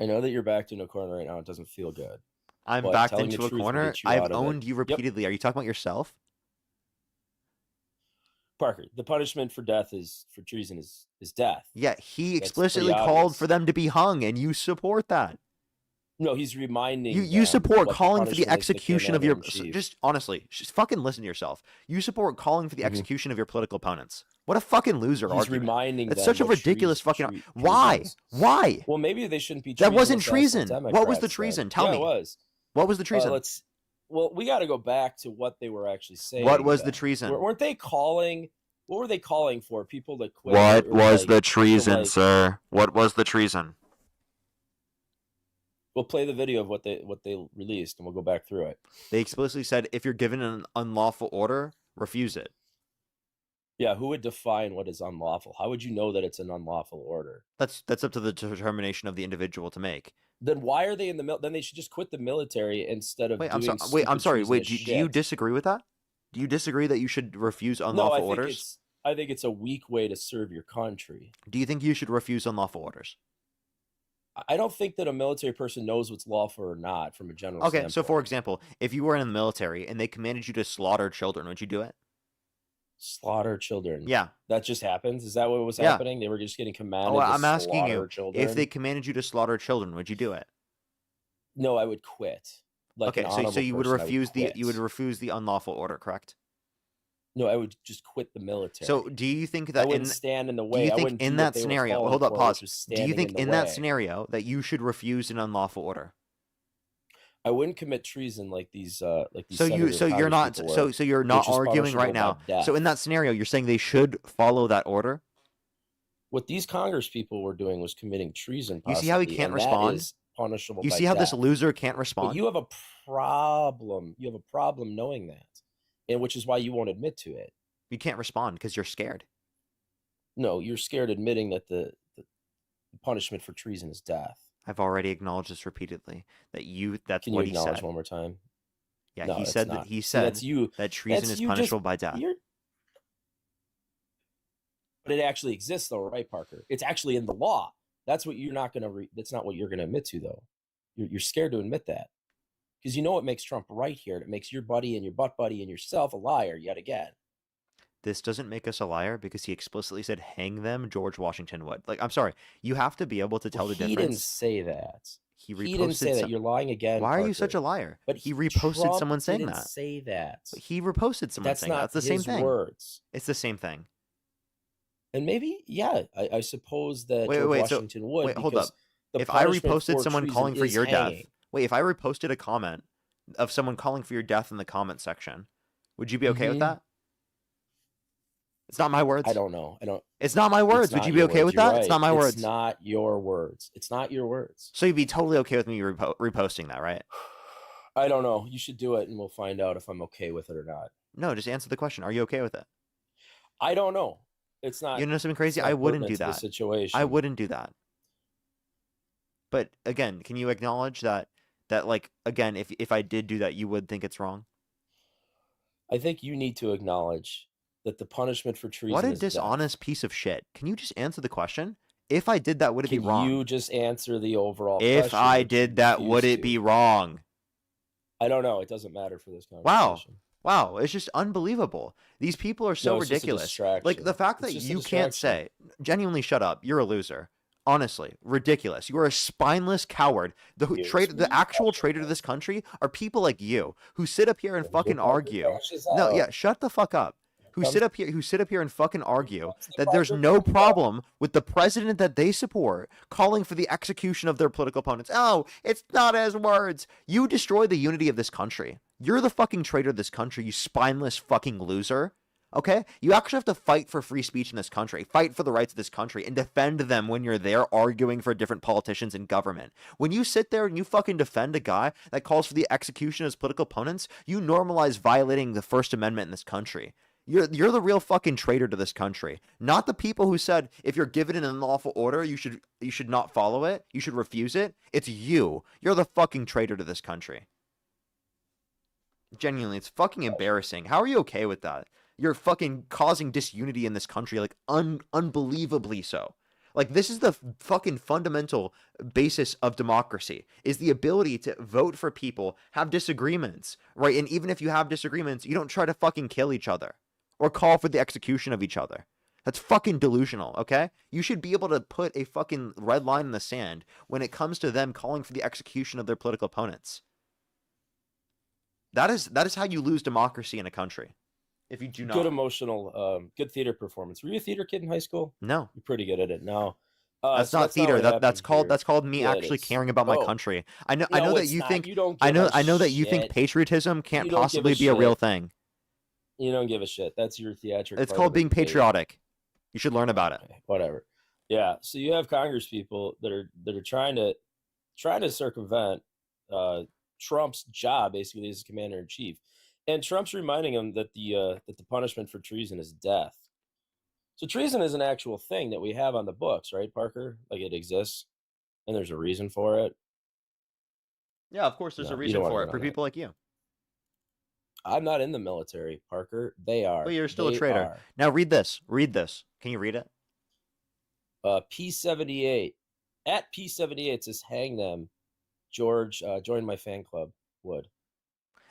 I know that you're backed into a corner right now. It doesn't feel good. I'm backed into a corner. I've owned you repeatedly. Are you talking about yourself? Parker, the punishment for death for treason is death. Yeah, he explicitly called for them to be hung, and you support that. No, he's reminding you support calling for the execution of your just honestly, just fucking listen to yourself. You support calling for the execution of your political opponents. What a fucking loser argument. Reminding it's such a ridiculous fucking Why? Well, maybe they shouldn't be That wasn't treason. What was the treason? Tell me. It was. What was the treason? Well, we got to go back to what they were actually saying. What was the treason? Weren't they calling? What were they calling for? People to quit? What was the treason, sir? What was the treason? We'll play the video of what they released, and we'll go back through it. They explicitly said, if you're given an unlawful order, refuse it. Yeah, who would define what is unlawful? How would you know that it's an unlawful order? That's up to the determination of the individual to make. Then why are they in the then they should just quit the military instead of I'm sorry. Do you disagree with that? Do you disagree that you should refuse unlawful orders? I think it's a weak way to serve your country. Do you think you should refuse unlawful orders? I don't think that a military person knows what's lawful or not from a general standpoint. So for example, if you were in the military and they commanded you to slaughter children, would you do it? Slaughter children? Yeah. That just happens? Is that what was happening? They were just getting commanded to I'm asking you, children? if they commanded you to slaughter children, would you do it? No, I would quit. So you would refuse the unlawful order, correct? No, I would just quit the military. So do you think that I wouldn't stand in the way? Do you think in that scenario, hold up, pause. Do you think in that scenario that you should refuse an unlawful order? I wouldn't commit treason like these. So you're not arguing right now. So in that scenario, you're saying they should follow that order. What these Congress people were doing was committing treason. You see how he can't respond? Punishable. You see how this loser can't respond? But you have a problem. You have a problem knowing that. and which is why you won't admit to it. You can't respond because you're scared. No, you're scared admitting that the punishment for treason is death. I've already acknowledged this repeatedly. That's Can what you he acknowledge said. one more time? Yeah, No, he that's said not. that he See, said that's you. that treason That's is you punishable just- by death. But it actually exists, though, right, Parker? It's actually in the law. That's what you're not gonna. That's not what you're gonna admit to, though. You're scared to admit that because you know it makes Trump right here. It makes your buddy and your butt buddy and yourself a liar yet again. This doesn't make us a liar because he explicitly said, "Hang them, George Washington would." Like, I'm sorry, you have to be able to tell the difference. He didn't say that. He didn't say that. You're lying again. Why Parker. are you such a liar? But he reposted Trump someone saying didn't that. Say that. But he reposted someone That's saying not that. That's the same his thing. words. It's the same thing. And maybe, yeah, I suppose that Wait, George wait, Washington would. Wait, hold up. The If I punishment reposted for someone treason calling for is your death, hanging. wait, if I reposted a comment of someone calling for your death in the comment section, would you be okay with Mhm. that? It's not my words. I don't know. It's not my words. It's Would not you be your okay words. with that? You're It's not right. my words. It's not your words. It's not your words. So you'd be totally okay with me reposting that, right? I don't know. You should do it, and we'll find out if I'm okay with it or not. No, just answer the question. Are you okay with it? I don't know. It's not. You know something crazy? it's not I wouldn't pertinent do to the that. situation. I wouldn't do that. But again, can you acknowledge that like again, if I did do that, you would think it's wrong? I think you need to acknowledge that the punishment for treason What a is death. dishonest piece of shit. Can you just answer the question? If I did that, would it be wrong? You just answer the overall If question, I which you did that, would refuse it to. be wrong? I don't know. It doesn't matter for this Wow. conversation. Wow, it's just unbelievable. These people are so No, it's just a ridiculous. Like distraction. the fact It's that just a you can't say, distraction. genuinely shut up, you're a loser. Honestly, ridiculous. You are a spineless coward. The actual traitor to this country are people like you who sit up here and fucking argue. No, yeah, shut the fuck up. Who sit up here and fucking argue that there's no problem with the president that they support calling for the execution of their political opponents. Oh, it's not his words. You destroy the unity of this country. You're the fucking traitor to this country, you spineless fucking loser. Okay? You actually have to fight for free speech in this country, fight for the rights of this country, and defend them when you're there arguing for different politicians in government. When you sit there and you fucking defend a guy that calls for the execution of his political opponents, you normalize violating the First Amendment in this country. You're the real fucking traitor to this country, not the people who said if you're given an unlawful order, you should not follow it, you should refuse it. It's you. You're the fucking traitor to this country. Genuinely, it's fucking embarrassing. How are you okay with that? You're fucking causing disunity in this country, like unbelievably so. Like, this is the fucking fundamental basis of democracy, is the ability to vote for people, have disagreements, right? And even if you have disagreements, you don't try to fucking kill each other or call for the execution of each other. That's fucking delusional, okay? You should be able to put a fucking red line in the sand when it comes to them calling for the execution of their political opponents. That is how you lose democracy in a country. If you do not. Good emotional, good theater performance. Were you a theater kid in high school? No. You're pretty good at it now. That's So not theater. what That's happened called here. me Yeah, it actually is. caring about my Oh. country. I know No, that it's you not. think You don't I give know a that you think shit. patriotism can't You don't give a possibly be a real shit. thing. You don't give a shit. That's your theatric. It's part called of being it. Yeah, patriotic. You should learn about it. whatever. Yeah. So you have Congress people that are trying to circumvent Trump's job basically as commander in chief, and Trump's reminding him that the punishment for treason is death. So treason is an actual thing that we have on the books, right, Parker? Like, it exists, and there's a reason for it. Yeah, of course there's No, a you reason don't wanna for go it on for that. people like you. I'm not in the military, Parker. They are. But you're still a They traitor. are. Now read this. Read this. Can you read it? P78 at P78 it says hang them. George, join my fan club. Would.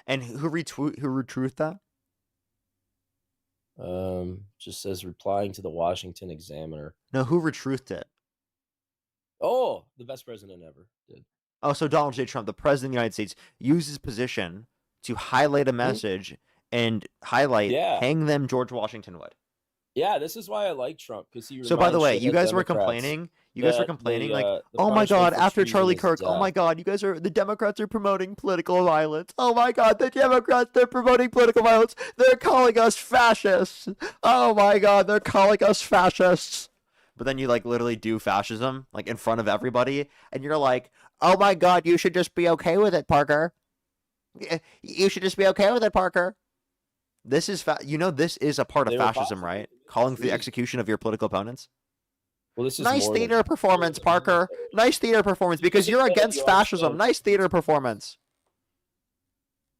And who retweeted that? Just says replying to the Washington Examiner. No, who retruthed it? Oh, the best president ever did. Oh, so Donald J. Trump, the president of the United States, used his position to highlight a message and highlight hang them George Washington would. Yeah, this is why I like Trump, because he. So by the reminds way, shit you at guys were Democrats complaining. You guys were that complaining the, like, the oh my punishment God, for after treason Charlie is Kirk, oh death. my God, the Democrats are promoting political violence. Oh my God, the Democrats, they're promoting political violence. They're calling us fascists. Oh my God, they're calling us fascists. But then you like literally do fascism like in front of everybody, and you're like, oh my God, you should just be okay with it, Parker. You should just be okay with it, Parker. This is this is a part of fascism, right? Calling for the execution of your political opponents. Well, this is nice theater performance, Parker. Nice theater performance because you're against fascism. Nice theater performance.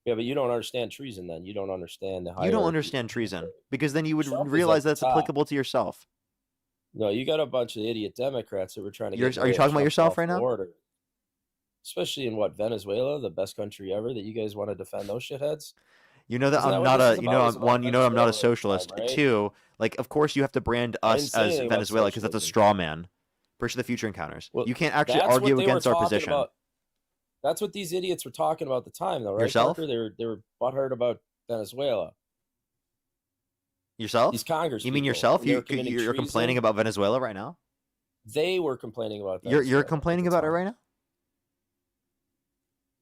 Yeah, but you don't understand treason. Then you don't understand the hierarchy. You don't understand treason because then you would realize that's applicable to yourself. No, you got a bunch of idiot Democrats that were trying to. Are you talking about yourself right now? Order. Especially in Venezuela, the best country ever, that you guys want to defend those shitheads. You know that I'm not a, I'm not a socialist. Right? 2, like, of course you have to brand us as Venezuela because that's a straw man. Push the future encounters. Well, you can't actually argue against our position. That's what these idiots were talking about at the time, though, right? Yourself? Parker? They were butthurt about Venezuela. Yourself? These Congress. You mean yourself? You're complaining about Venezuela right now? They were complaining about Venezuela. You're complaining about it right now?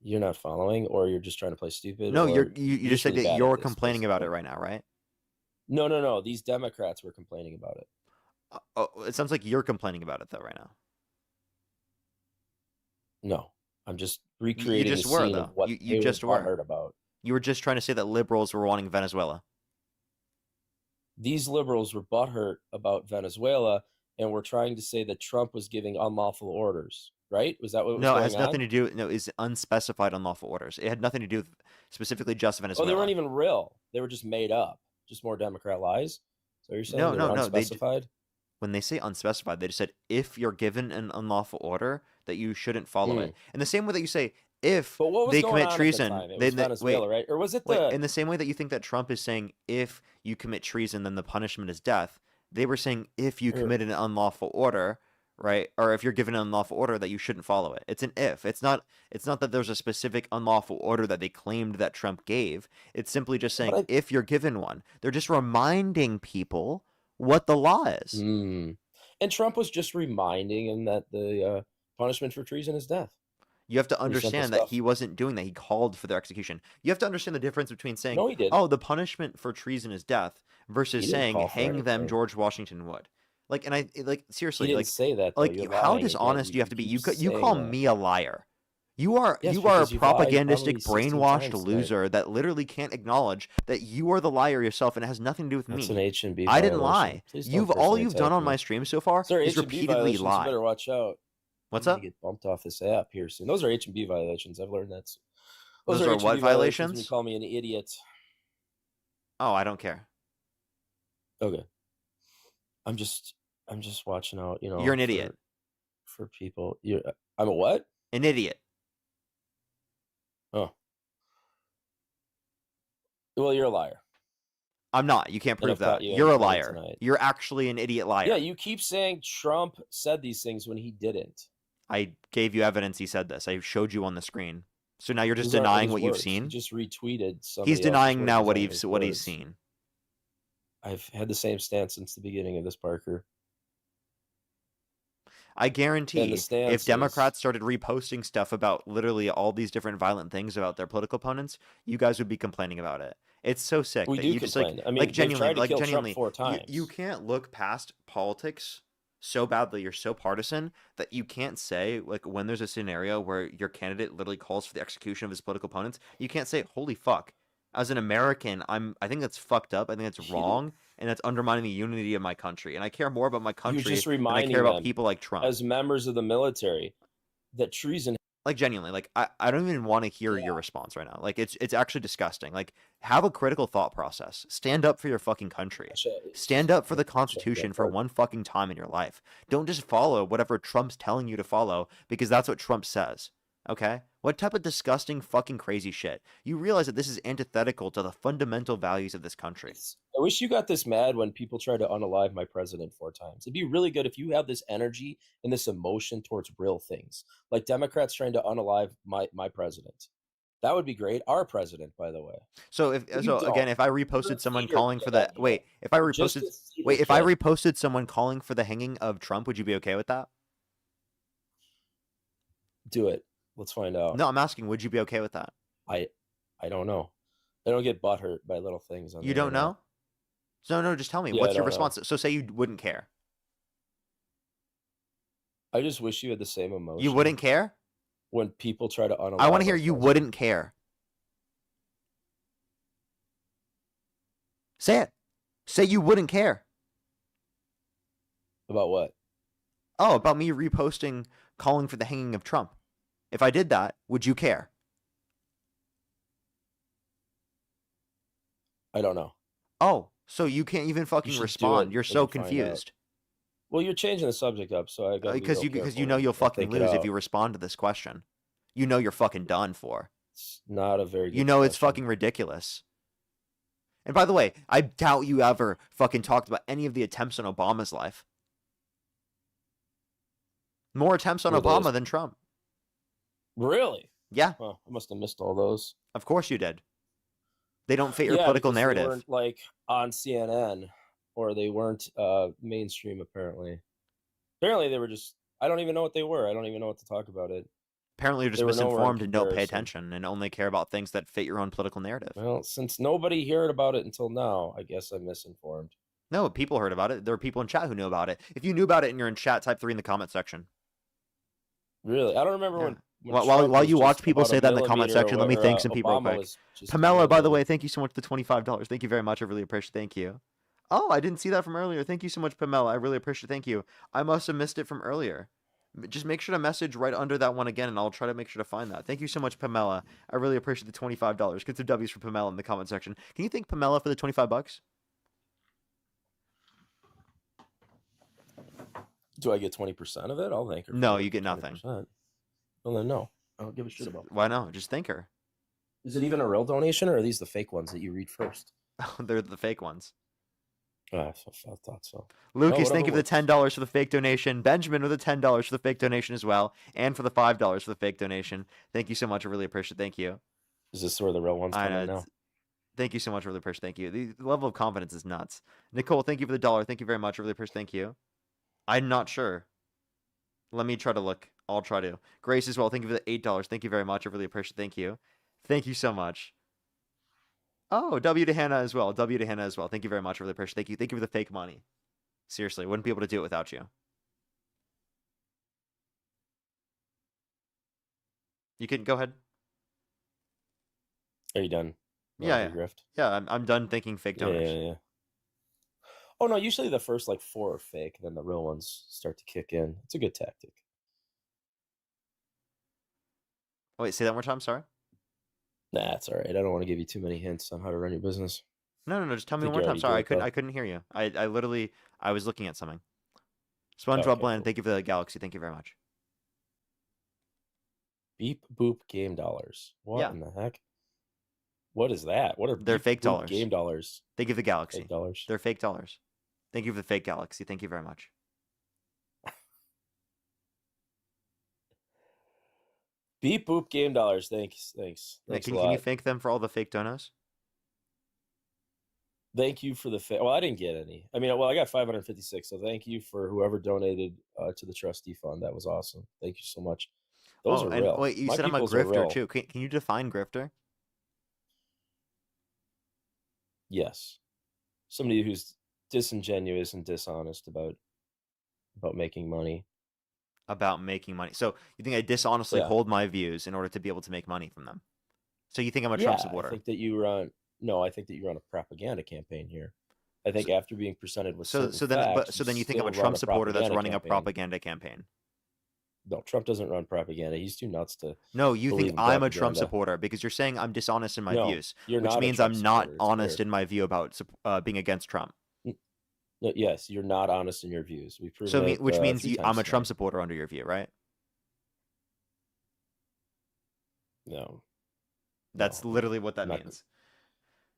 You're not following, or you're just trying to play stupid? No, you just said that you're complaining about it right now, right? No. These Democrats were complaining about it. It sounds like you're complaining about it, though, right now. No, I'm just recreating the scene of what you just heard about. You were just trying to say that liberals were wanting Venezuela. These liberals were butthurt about Venezuela, and were trying to say that Trump was giving unlawful orders. Right? Was that what was going on? No, it has nothing to do. No, it's unspecified unlawful orders. It had nothing to do with specifically just Venezuela. Oh, they weren't even real. They were just made up. Just more Democrat lies. So you're saying no, unspecified? When they say unspecified, they just said if you're given an unlawful order that you shouldn't follow it. In the same way that you say if they commit treason, they Venezuela, right? Or was it in the same way that you think that Trump is saying if you commit treason, then the punishment is death. They were saying if you commit an unlawful order. Right, or if you're given an unlawful order that you shouldn't follow it. It's an if. It's not that there's a specific unlawful order that they claimed that Trump gave. It's simply just saying if you're given one. They're just reminding people what the law is. And Trump was just reminding him that the punishment for treason is death. You have to understand that he wasn't doing that. He called for their execution. You have to understand the difference between saying, no, he didn't. "Oh, the punishment for treason is death," versus saying, "Hang them, George Washington would." Like, and I seriously, he didn't say that. Though. Like, how dishonest do you have to be? You call me a liar. You are a propagandistic, brainwashed loser that literally can't acknowledge that you are the liar yourself, and it has nothing to do with That's me. An H&B I didn't lie. You've done on my stream so far is repeatedly lie. You better watch out. What's up? You get bumped off this app here soon. Those are H&B violations. I've learned that. Those are what violations? You call me an idiot. Oh, I don't care. Okay. I'm just watching out. You're an idiot. For people, I'm a what? An idiot. Oh. Well, you're a liar. I'm not. You can't prove that. You're a liar. You're actually an idiot liar. Yeah, you keep saying Trump said these things when he didn't. I gave you evidence he said this. I showed you on the screen. So now you're just denying what you've seen? He just retweeted something. He's denying now what he's seen. I've had the same stance since the beginning of this, Parker. I guarantee if Democrats started reposting stuff about literally all these different violent things about their political opponents, you guys would be complaining about it. It's so sick. We that do you just complain. I mean, genuinely, 4 times. You can't look past politics so badly. You're so partisan that you can't say, like, when there's a scenario where your candidate literally calls for the execution of his political opponents, you can't say, holy fuck. As an American, I think that's fucked up. I think that's wrong, and that's undermining the unity of my country. And I care more about my country than I care about people like Trump. As members of the military, that treason. Like, genuinely, like, I don't even want to hear your response right now. Like, it's actually disgusting. Like, have a critical thought process. Stand up for your fucking country. Stand up for the Constitution for one fucking time in your life. Don't just follow whatever Trump's telling you to follow because that's what Trump says. Okay? What type of disgusting fucking crazy shit? You realize that this is antithetical to the fundamental values of this country. I wish you got this mad when people try to unalive my president 4 times. It'd be really good if you have this energy and this emotion towards real things. Like Democrats trying to unalive my president. That would be great. Our president, by the way. So if I reposted someone calling for the if I reposted someone calling for the hanging of Trump, would you be okay with that? Do it. Let's find out. No, I'm asking, would you be okay with that? I don't know. I don't get butthurt by little things. You don't know? No, just tell me. What's your response? So say you wouldn't care. I just wish you had the same emotion. You wouldn't care? When people try to unalive. I want to hear you wouldn't care. Say it. Say you wouldn't care. About what? Oh, about me reposting calling for the hanging of Trump. If I did that, would you care? I don't know. Oh, so you can't even fucking respond. You're so confused. Well, you're changing the subject up, so I got because you know you'll fucking lose if you respond to this question. You know you're fucking done for. It's not a very good You know question. It's fucking ridiculous. And by the way, I doubt you ever fucking talked about any of the attempts on Obama's life. More attempts on Obama than Trump. Really? Yeah. Well, I must have missed all those. Of course you did. They don't fit your political narrative. They weren't like on CNN, or they weren't mainstream. Apparently they were just. I don't even know what they were. I don't even know what to talk about it. Apparently you're just misinformed and don't pay attention and only care about things that fit your own political narrative. Well, since nobody heard about it until now, I guess I'm misinformed. No, people heard about it. There are people in chat who knew about it. If you knew about it and you're in chat, type 3 in the comment section. Really? I don't remember when while you watch people say that in the comment section, let me thank some people real quick. Pamela, by the way, thank you so much for the $25. Thank you very much. I really appreciate it. Thank you. Oh, I didn't see that from earlier. Thank you so much, Pamela. I really appreciate it. Thank you. I must have missed it from earlier. Just make sure to message right under that one again, and I'll try to make sure to find that. Thank you so much, Pamela. I really appreciate the $25. Get some W's for Pamela in the comment section. Can you thank Pamela for the $25? Do I get 20% of it? I'll thank her. No, you get nothing. 20%. Well, then no. I don't give a shit about it. Why not? Just thank her. Is it even a real donation, or are these the fake ones that you read first? They're the fake ones. I thought so. Lucas, thank you for the $10 for the fake donation. Benjamin with the $10 for the fake donation as well, and for the $5 for the fake donation. Thank you so much. I really appreciate it. Thank you. Is this where the real ones come in now? Thank you so much. I really appreciate it. Thank you. The level of confidence is nuts. Nicole, thank you for the $1. Thank you very much. I really appreciate it. Thank you. I'm not sure. Let me try to look. I'll try to. Grace as well. Thank you for the $8. Thank you very much. I really appreciate it. Thank you. Thank you so much. Oh, W to Hannah as well. W to Hannah as well. Thank you very much. I really appreciate it. Thank you. Thank you for the fake money. Seriously, wouldn't be able to do it without you. You can go ahead. Are you done? Yeah. I'm done thinking fake donors. Yeah. Oh no, usually the first like 4 are fake, then the real ones start to kick in. It's a good tactic. Wait, say that one more time. Sorry. Nah, it's all right. I don't want to give you too many hints on how to run your business. No. Just tell me one more time. Sorry, I couldn't hear you. I literally was looking at something. SpongeBob Bland, thank you for the galaxy. Thank you very much. Beep boop game dollars. What in the heck? What is that? What are they're fake dollars? Game dollars. Thank you for the galaxy. Fake dollars. They're fake dollars. Thank you for the fake galaxy. Thank you very much. Beep boop game dollars. Thanks. Can you thank them for all the fake donos? Thank you for the well, I didn't get any. I mean, I got 556. So thank you for whoever donated to the trustee fund. That was awesome. Thank you so much. Those are real. Wait, you said I'm a grifter too. Can you define grifter? Yes, somebody who's disingenuous and dishonest about making money. About making money. So you think I dishonestly hold my views in order to be able to make money from them? So you think I'm a Trump supporter? I think that you run. No, I think that you run a propaganda campaign here. I think after being presented with so then you think I'm a Trump supporter that's running a propaganda campaign? No, Trump doesn't run propaganda. He's too nuts to. No, you think I'm a Trump supporter because you're saying I'm dishonest in my views, which means I'm not honest in my view about being against Trump. No, yes, you're not honest in your views. We proved which means I'm a Trump supporter under your view, right? No. That's literally what that means.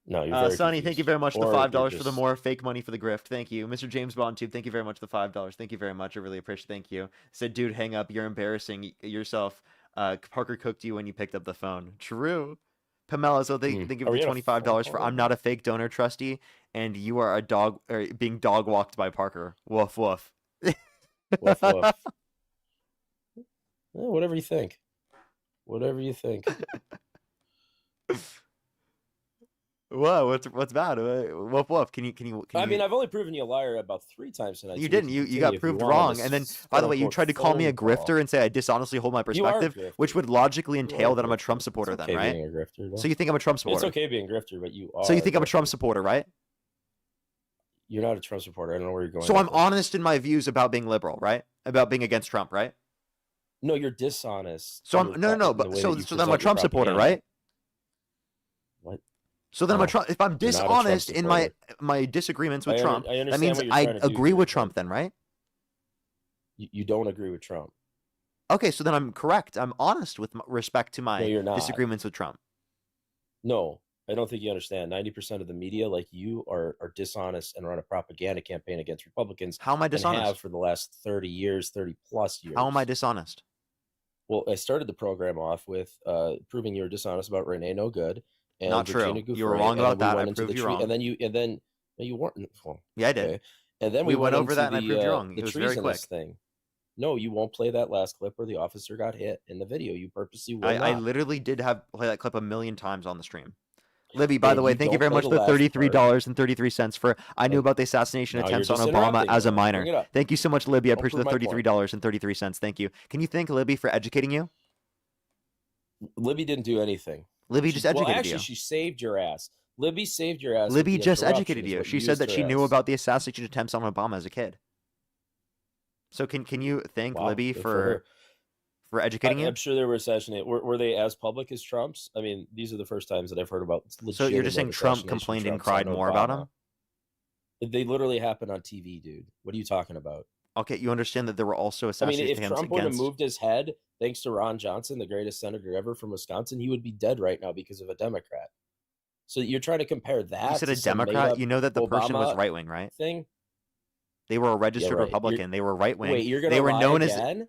No, you're very Sonny, confused. thank you very much for the $5 for the more fake money for the grift. Thank you. Mr. James Bond Tube, thank you very much for the $5. Thank you very much. I really appreciate it. Thank you. Said, dude, hang up. You're embarrassing yourself. Parker cooked you when you picked up the phone. True. Pamela, so thank you for the $25 for I'm not a fake donor trustee, and you are a dog or being dog walked by Parker. Woof woof. Woof woof. Whatever you think. Whatever you think. Whoa, what's bad? Woof woof. Can you? I mean, I've only proven you a liar about 3 times tonight. You didn't. You got proved wrong. And then, by the way, you tried to call me a grifter and say I dishonestly hold my perspective, which would logically entail that I'm a Trump supporter then, right? Being a grifter, so you think I'm a Trump supporter? It's okay being a grifter, but you are. So you think I'm a Trump supporter, right? You're not a Trump supporter. I don't know where you're going. So I'm honest in my views about being liberal, right? About being against Trump, right? No, you're dishonest. So I'm no, but so then I'm a Trump supporter, right? What? So then if I'm dishonest in my disagreements with Trump, that means I agree with Trump then, right? You don't agree with Trump. Okay, so then I'm correct. I'm honest with respect to my disagreements with Trump. No, I don't think you understand. 90% of the media, like you, are dishonest and run a propaganda campaign against Republicans. How am I dishonest? And have for the last 30 years, 30 plus years. How am I dishonest? Well, I started the program off with proving you were dishonest about Renee No Good. And not Virginia true. Giuffre, you were wrong about that. I proved you wrong. And then you weren't. Well, yeah, I did. Okay. And then we went over that, and I proved you wrong. It was very quick. Thing. No, you won't play that last clip where the officer got hit in the video. You purposely will not. I literally did play that clip 1,000,000 times on the stream. Libby, by the way, thank you very much for the $33.33 for I knew about the assassination attempts on Obama as a minor. Thank you so much, Libby. I appreciate the $33.33. Thank you. Can you thank Libby for educating you? Libby didn't do anything. Libby just educated you. She saved your ass. Libby saved your ass. Libby just educated you. She said that she knew about the assassination attempts on Obama as a kid. So can you thank Libby for educating you? I'm sure they were assassinated. Were they as public as Trump's? I mean, these are the first times that I've heard about. So you're just saying Trump complained and cried more about him? They literally happened on TV, dude. What are you talking about? Okay, you understand that there were also assassinations if Trump would have moved his head, thanks to Ron Johnson, the greatest senator ever from Wisconsin, he would be dead right now because of a Democrat. So you're trying to compare that. You said a Democrat? You know that the person was right wing, right? They were a registered Republican. They were right wing. Wait, you're gonna they were lie known again?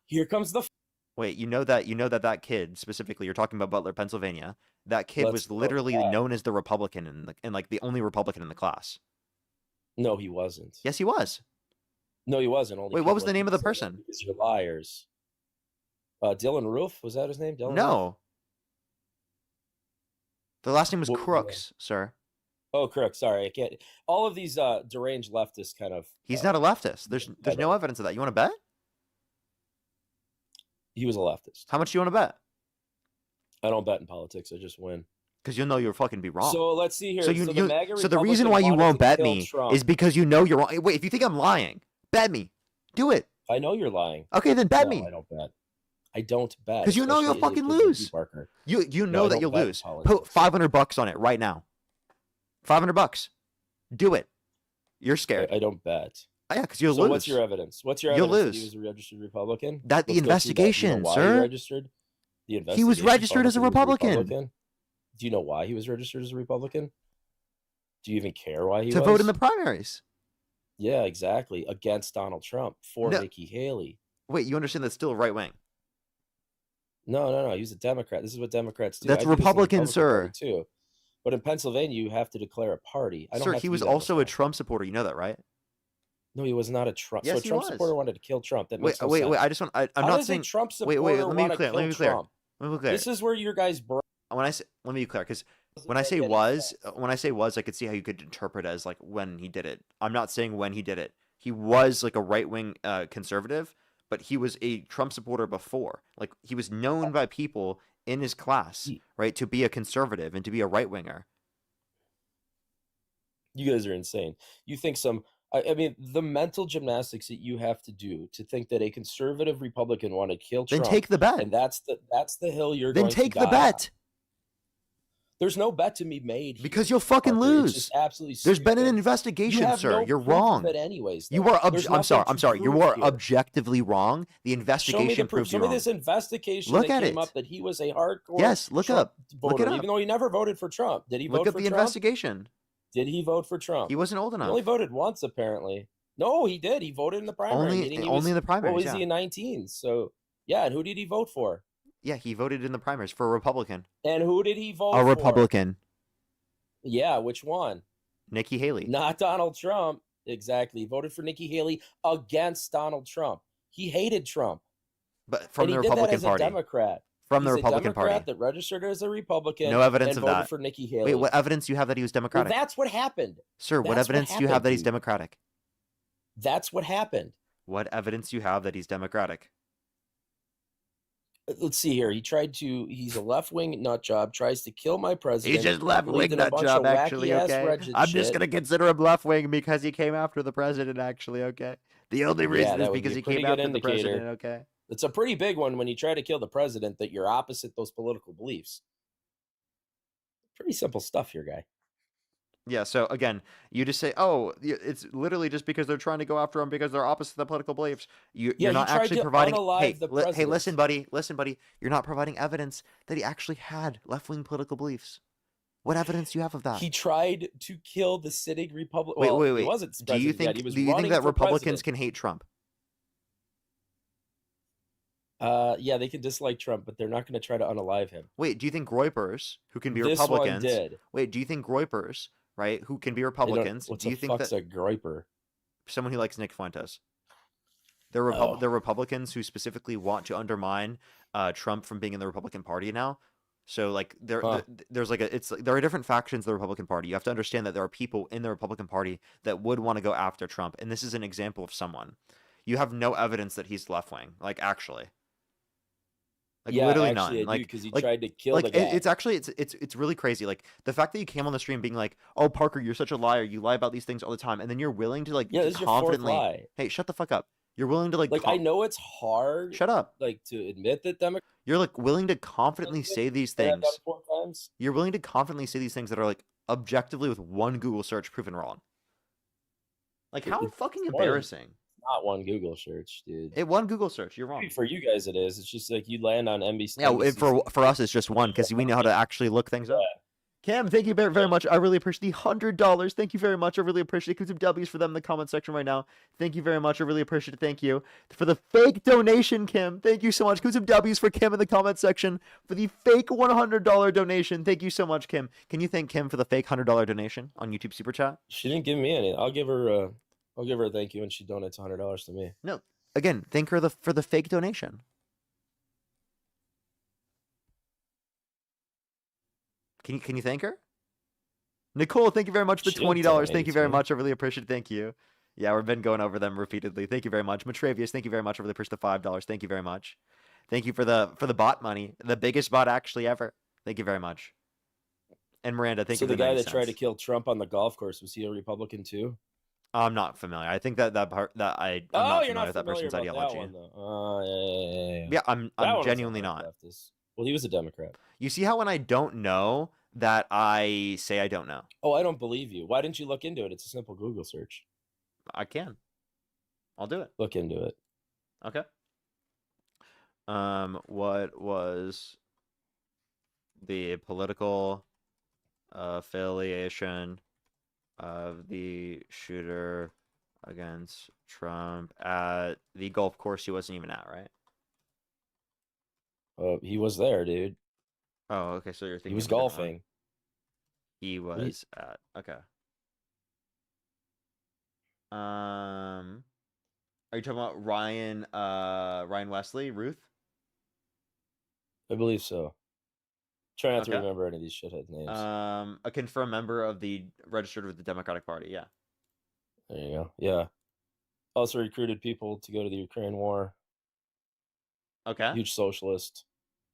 Here comes the. Wait, you know that kid specifically. You're talking about Butler, Pennsylvania. That kid was literally known as the Republican and like the only Republican in the class. No, he wasn't. Yes, he was. No, he wasn't. Wait, what was the name of the person? Because you're liars. Dylan Roof, was that his name? Dylan no. Roof? The last name was Crooks, sir. Oh, Crooks. Sorry, I can't. All of these deranged leftists kind of. He's not a leftist. There's no evidence of that. You want to bet? He was a leftist. How much do you want to bet? I don't bet in politics. I just win. Because you'll know you'll fucking be wrong. So let's see here. So the reason why you won't bet me is because you know you're wrong. Wait, if you think I'm lying, bet me. Do it. I know you're lying. Okay, then bet me. I don't bet. I don't bet. Because you know you'll fucking lose. You know that you'll lose. Put $500 on it right now. $500. Do it. You're scared. I don't bet. Yeah, because you'll lose. What's your evidence? You'll lose. That he was a registered Republican? That the investigation, why sir. He registered? The investigation. He was registered as a Republican. Do you know why he was registered as a Republican? Do you even care why he was? To vote in the primaries. Yeah, exactly. Against Donald Trump for Nikki Haley. Wait, you understand that's still right wing? No. He was a Democrat. This is what Democrats do. That's Republican, sir. Too. But in Pennsylvania, you have to declare a party. Sir, he was also a Trump supporter. You know that, right? No, he was not a Trump. Yes, so a Trump supporter wanted to kill Trump. That makes wait. sense. I just want. I'm How not does saying a Trump supporter Let me be clear. Let me be clear. This is where your guys. When I say, let me be clear, because when I say was, I could see how you could interpret it as like when he did it. I'm not saying when he did it. He was like a right wing conservative, but he was a Trump supporter before. Like he was known by people in his class, right, to be a conservative and to be a right winger. You guys are insane. You think I mean, the mental gymnastics that you have to do to think that a conservative Republican wanted to kill Trump. Then take the bet. And that's the hill you're going to die on. Then take the bet. There's no bet to be made. Because you'll fucking lose. It's just absolutely There's been an investigation, sir. You're wrong. Anyways, you are. I'm sorry. You are objectively wrong. The investigation proves you wrong. Show me this investigation. Look that at came up that he was a hardcore. Yes, look Trump up. Voter, look it up. Even though he never voted for Trump, did he vote for Trump? Look up the investigation. Did he vote for Trump? He wasn't old enough. He only voted once, apparently. No, he did. He voted in the primary. Only in the primaries. What was he in 19? So yeah, and who did he vote for? Yeah, he voted in the primaries for a Republican. And who did he vote for? A Republican. Yeah, which one? Nikki Haley. Not Donald Trump. Exactly. He voted for Nikki Haley against Donald Trump. He hated Trump. But from the Republican Party. A Democrat. From the Republican Party. That registered as a Republican. No evidence and of voted that. For Nikki Haley. Wait, what evidence do you have that he was Democratic? Well, that's what happened. Sir, what evidence do you have that he's Democratic? That's what happened. What evidence do you have that he's Democratic? let's see here. He's a left-wing nut job, tries to kill my president. He's just left-wing nut job, actually, okay? I'm just going to consider him left-wing because he came after the president, actually, okay? The only reason is because he came after the president, okay? It's a pretty big one when you try to kill the president that you're opposite those political beliefs. Pretty simple stuff here, guy. Yeah, so again, you just say, oh, it's literally just because they're trying to go after him because they're opposite the political beliefs. You're not actually providing. Hey, listen, buddy. You're not providing evidence that he actually had left-wing political beliefs. What evidence do you have of that? He tried to kill the sitting Republican. Wait. He wasn't do you think that Republicans can hate Trump? Yeah, they can dislike Trump, but they're not going to try to unalive him. Wait, do you think Groypers, who can be Republicans? Wait, do you think Groypers, right, who can be Republicans? Do you think that's a Groyper? Someone who likes Nick Fuentes. They're Republicans who specifically want to undermine Trump from being in the Republican Party now. So like there are different factions of the Republican Party. You have to understand that there are people in the Republican Party that would want to go after Trump, and this is an example of someone. You have no evidence that he's left wing, like actually. Like literally none. Like because he tried to kill the guy. It's really crazy. Like the fact that you came on the stream being like, "Oh, Parker, you're such a liar. You lie about these things all the time," and then you're willing to like this confidently. Is your fourth lie. Hey, shut the fuck up. You're willing to like. I know it's hard. Shut up. Like to admit that Democrats. You're like willing to confidently say these things. I've done 4 times. You're willing to confidently say these things that are like objectively with one Google search proven wrong. Like how fucking embarrassing. Not one Google search, dude. One Google search. You're wrong. Maybe for you guys, it is. It's just like you land on NBC. Yeah, for us, it's just one because we know how to actually look things up. Cam, thank you very, very much. I really appreciate the $100. Thank you very much. I really appreciate it. Put some W's for them in the comment section right now. Thank you very much. I really appreciate it. Thank you for the fake donation, Kim. Thank you so much. Put some W's for Kim in the comment section for the fake $100 donation. Thank you so much, Kim. Can you thank Kim for the fake $100 donation on YouTube Super Chat? She didn't give me any. I'll give her a thank you when she donates $100 to me. No, again, thank her for the fake donation. Can you thank her? Nicole, thank you very much for $20. Thank you very much. I really appreciate it. Thank you. Yeah, we've been going over them repeatedly. Thank you very much. Matravius, thank you very much. I really appreciate the $5. Thank you very much. Thank you for the bot money. The biggest bot actually ever. Thank you very much. And Miranda, thank you for the guy that tried to kill Trump on the golf course, was he a Republican too? I'm not familiar. I think that part that I'm not familiar with that person's ideology. Yeah, I'm genuinely not. Well, he was a Democrat. You see how when I don't know that I say I don't know. Oh, I don't believe you. Why didn't you look into it? It's a simple Google search. I can. I'll do it. Look into it. Okay. What was the political affiliation of the shooter against Trump at the golf course he wasn't even at, right? He was there, dude. Oh, okay. So you're thinking he was golfing. He was at okay. Are you talking about Ryan Wesley, Ruth? I believe so. Try not to remember any of these shithead names. A confirmed member of the registered with the Democratic Party. Yeah. There you go. Yeah. Also recruited people to go to the Ukraine war. Okay. Huge socialist.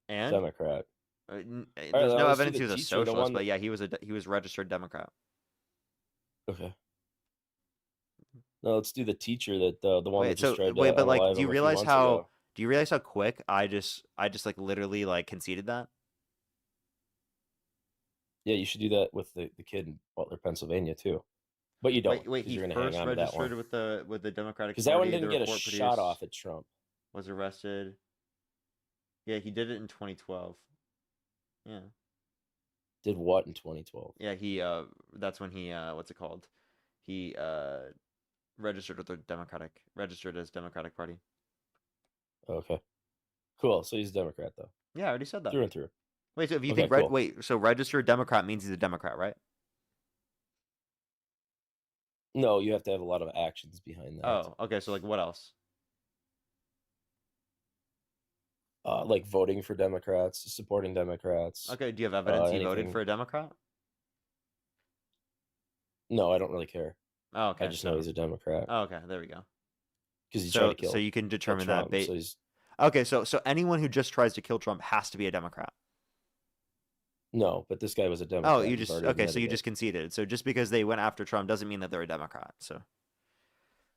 And Democrat. There's no evidence he was a socialist, but yeah, he was a registered Democrat. Okay. No, let's do the teacher that the one that just tried to but like, do you realize how quick I just like literally like conceded that? Yeah, you should do that with the kid in Butler, Pennsylvania too. But you don't. Wait, he first registered with the Democratic Party. Because that one didn't get a shot off at Trump. Was arrested. Yeah, he did it in 2012. Yeah. Did what in 2012? Yeah, he that's when he what's it called? He registered with the registered as Democratic Party. Okay. Cool. So he's a Democrat though. Yeah, I already said that. Through and through. Wait, so if you think so registered Democrat means he's a Democrat, right? No, you have to have a lot of actions behind that. Oh, okay. So like what else? Like voting for Democrats, supporting Democrats. Okay, do you have evidence he voted for a Democrat? No, I don't really care. Oh, okay. I just know he's a Democrat. Oh, okay, there we go. Because he tried to kill. So you can determine Trump, that. so he's... Okay, so anyone who just tries to kill Trump has to be a Democrat. No, but this guy was a Democrat. Oh, you just okay, so you just conceded. So just because they went after Trump doesn't mean that they're a Democrat. So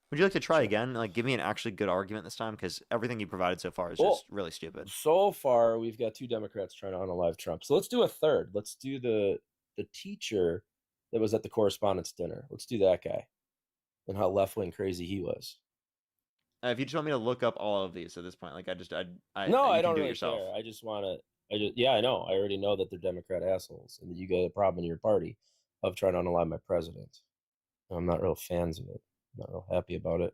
would you like to try again? Like, give me an actually good argument this time, because everything you provided so far is just really stupid. So far, we've got 2 Democrats trying to unalive Trump. So let's do a third. Let's do the teacher that was at the correspondence dinner. Let's do that guy and how left-wing crazy he was. If you just want me to look up all of these at this point, like I no, I don't really do it yourself. care. I just want to. Yeah, I know. I already know that they're Democrat assholes, and that you got a problem in your party of trying to unalive my president. I'm not real fans of it. I'm not real happy about it.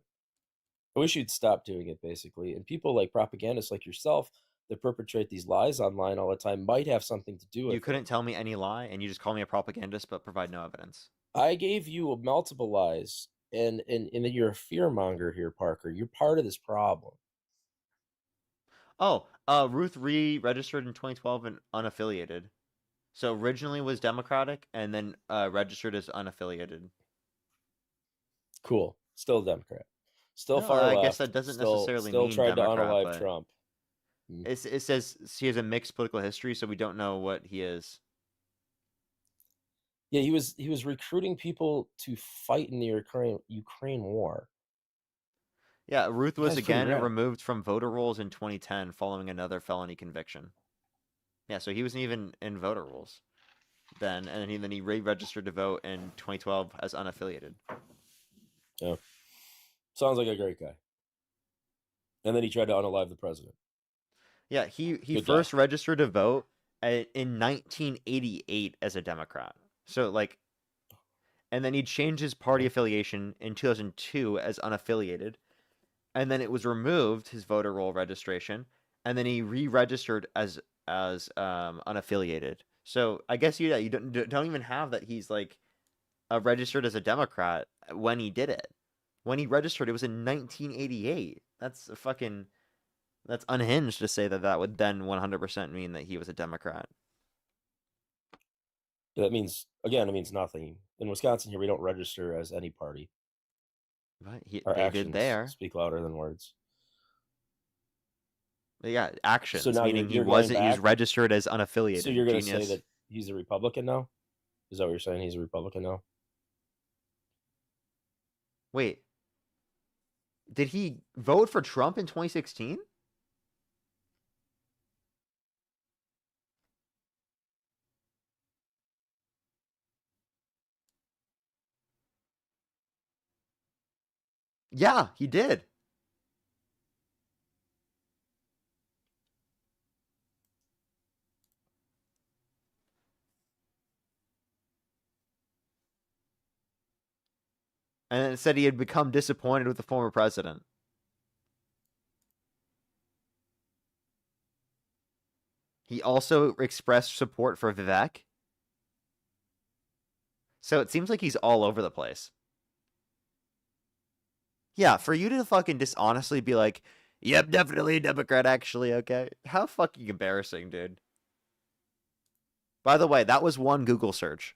I wish you'd stop doing it, basically. And people like propagandists like yourself that perpetrate these lies online all the time might have something to do with it. You couldn't tell me any lie, and you just call me a propagandist, but provide no evidence. I gave you multiple lies, and then you're a fearmonger here, Parker. You're part of this problem. Oh, Ruth re-registered in 2012 and unaffiliated. So originally was Democratic, and then registered as unaffiliated. Cool. Still a Democrat. Still far left. I guess that doesn't necessarily mean tried Democrat, to unalive Trump. It says he has a mixed political history, so we don't know what he is. Yeah, he was recruiting people to fight in the Ukraine war. Yeah, Ruth was again removed from voter rolls in 2010 following another felony conviction. Yeah, so he wasn't even in voter rolls then, and then he re-registered to vote in 2012 as unaffiliated. Yeah, sounds like a great guy. And then he tried to unalive the president. Yeah, he first registered to vote in 1988 as a Democrat. So like, and then he changed his party affiliation in 2002 as unaffiliated, and then it was removed, his voter roll registration, and then he re-registered as unaffiliated. So I guess you don't even have that he's like registered as a Democrat when he did it. When he registered, it was in 1988. That's unhinged to say that would then 100% mean that he was a Democrat. That means, again, it means nothing. In Wisconsin here, we don't register as any party. Right. Our they actions did there. Speak louder than words. But yeah, actions, so now meaning he was registered as unaffiliated. So you're going to say that he's a Republican now? Is that what you're saying? He's a Republican now? Wait. Did he vote for Trump in 2016? Yeah, he did. And it said he had become disappointed with the former president. He also expressed support for Vivek. So it seems like he's all over the place. Yeah, for you to fucking dishonestly be like, yep, definitely a Democrat, actually, okay? How fucking embarrassing, dude. By the way, that was one Google search.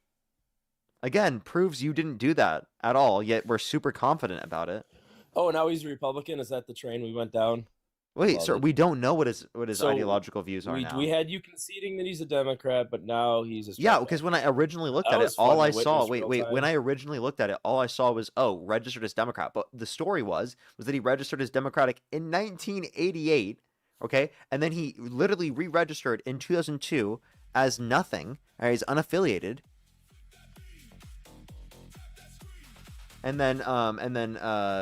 Again, proves you didn't do that at all, yet we're super confident about it. Oh, now he's a Republican? Is that the train we went down? Wait, sir, we don't know what his ideological views are now. We had you conceding that he's a Democrat, but now he's a... Yeah, because when I originally looked at it, all I saw... when I originally looked at it, all I saw was, oh, registered as Democrat. But the story was that he registered as Democratic in 1988, okay? And then he literally re-registered in 2002 as nothing, or he's unaffiliated. And then,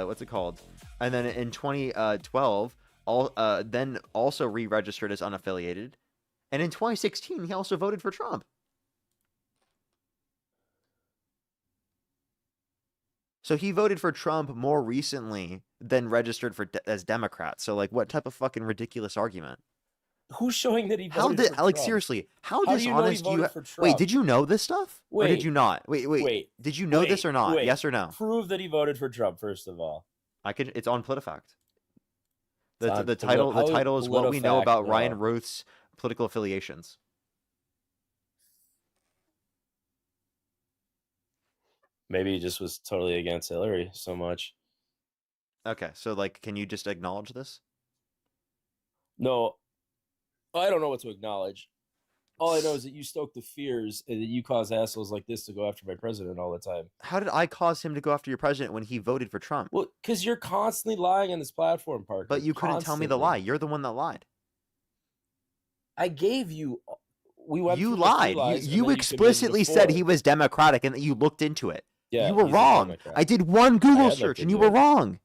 what's it called? And then in 2012... then also re-registered as unaffiliated. And in 2016, he also voted for Trump. So he voted for Trump more recently than registered as Democrat. So, like, what type of fucking ridiculous argument? Who's showing that he voted for Trump? Seriously, how dishonest do you know Wait, did you know this stuff? Or did you not? Wait. Did you know this or not? Yes or no? Prove that he voted for Trump, first of all. It's on PolitiFact. The title is What We Know About Ryan Ruth's Political Affiliations. Maybe he just was totally against Hillary so much. Okay, so like, can you just acknowledge this? No, I don't know what to acknowledge. All I know is that you stoke the fears and that you cause assholes like this to go after my president all the time. How did I cause him to go after your president when he voted for Trump? Well, because you're constantly lying on this platform, Parker. But you couldn't tell me the lie. You're the one that lied. I gave you. We went. You lied. You explicitly said he was Democratic and that you looked into it. Yeah, you were wrong. I did one Google search and you were wrong.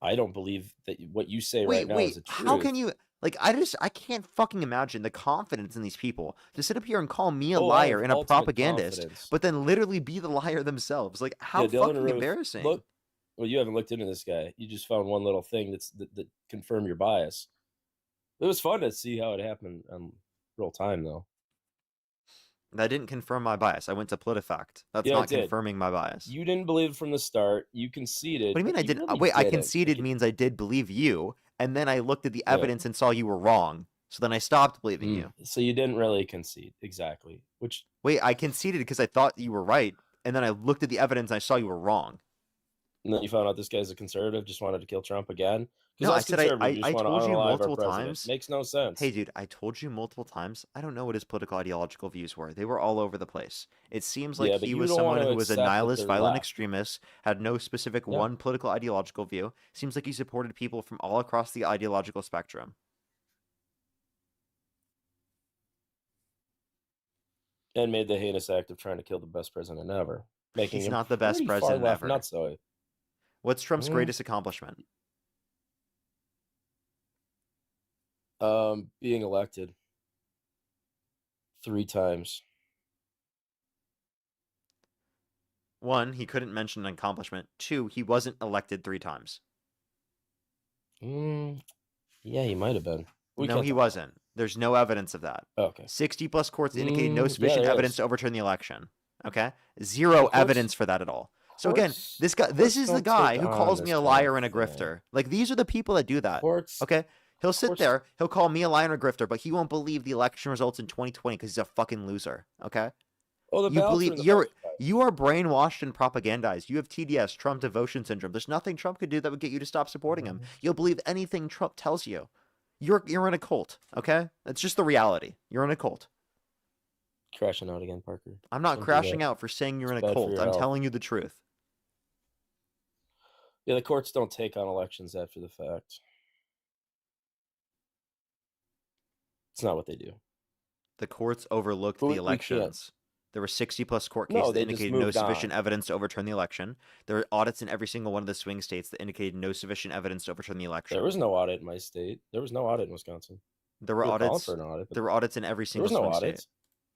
I don't believe that what you say right now is the truth. How can you? Like, I can't fucking imagine the confidence in these people to sit up here and call me a liar and a propagandist, but then literally be the liar themselves. Like, how fucking embarrassing. Look, well, you haven't looked into this guy. You just found one little thing that confirmed your bias. It was fun to see how it happened in real time, though. That didn't confirm my bias. I went to PolitiFact. That's not confirming my bias. You didn't believe it from the start. You conceded. What do you mean I didn't? Really I conceded means I did believe you, and then I looked at the evidence and saw you were wrong. So then I stopped believing you. So you didn't really concede. Exactly. I conceded because I thought you were right, and then I looked at the evidence and I saw you were wrong. And then you found out this guy's a conservative, just wanted to kill Trump again. No, I said I told you multiple times. Makes no sense. Hey, dude, I told you multiple times. I don't know what his political ideological views were. They were all over the place. It seems like he was someone who was a nihilist, violent extremist, had no specific one political ideological view. Seems like he supported people from all across the ideological spectrum. And made the heinous act of trying to kill the best president ever. He's not the best president ever. Nutsoid. What's Trump's greatest accomplishment? Being elected 3 times. 1, he couldn't mention an accomplishment. 2, he wasn't elected 3 times. Yeah, he might have been. No, he wasn't. There's no evidence of that. Okay. 60 plus courts indicated no sufficient evidence to overturn the election. Okay? Zero evidence for that at all. So again, this is the guy who calls me a liar and a grifter. Like, these are the people that do that. Okay? He'll sit there, he'll call me a liar and a grifter, but he won't believe the election results in 2020 because he's a fucking loser. Okay? Oh, you are brainwashed and propagandized. You have TDS, Trump devotion syndrome. There's nothing Trump could do that would get you to stop supporting him. You'll believe anything Trump tells you. You're in a cult, okay? That's just the reality. You're in a cult. Crashing out again, Parker. I'm not crashing out for saying you're in a cult. I'm telling you the truth. Yeah, the courts don't take on elections after the fact. It's not what they do. The courts overlooked the elections. There were 60 plus court cases that indicated no sufficient evidence to overturn the election. There were audits in every single one of the swing states that indicated no sufficient evidence to overturn the election. There was no audit in my state. There was no audit in Wisconsin. There were audits. There were audits in every single swing state.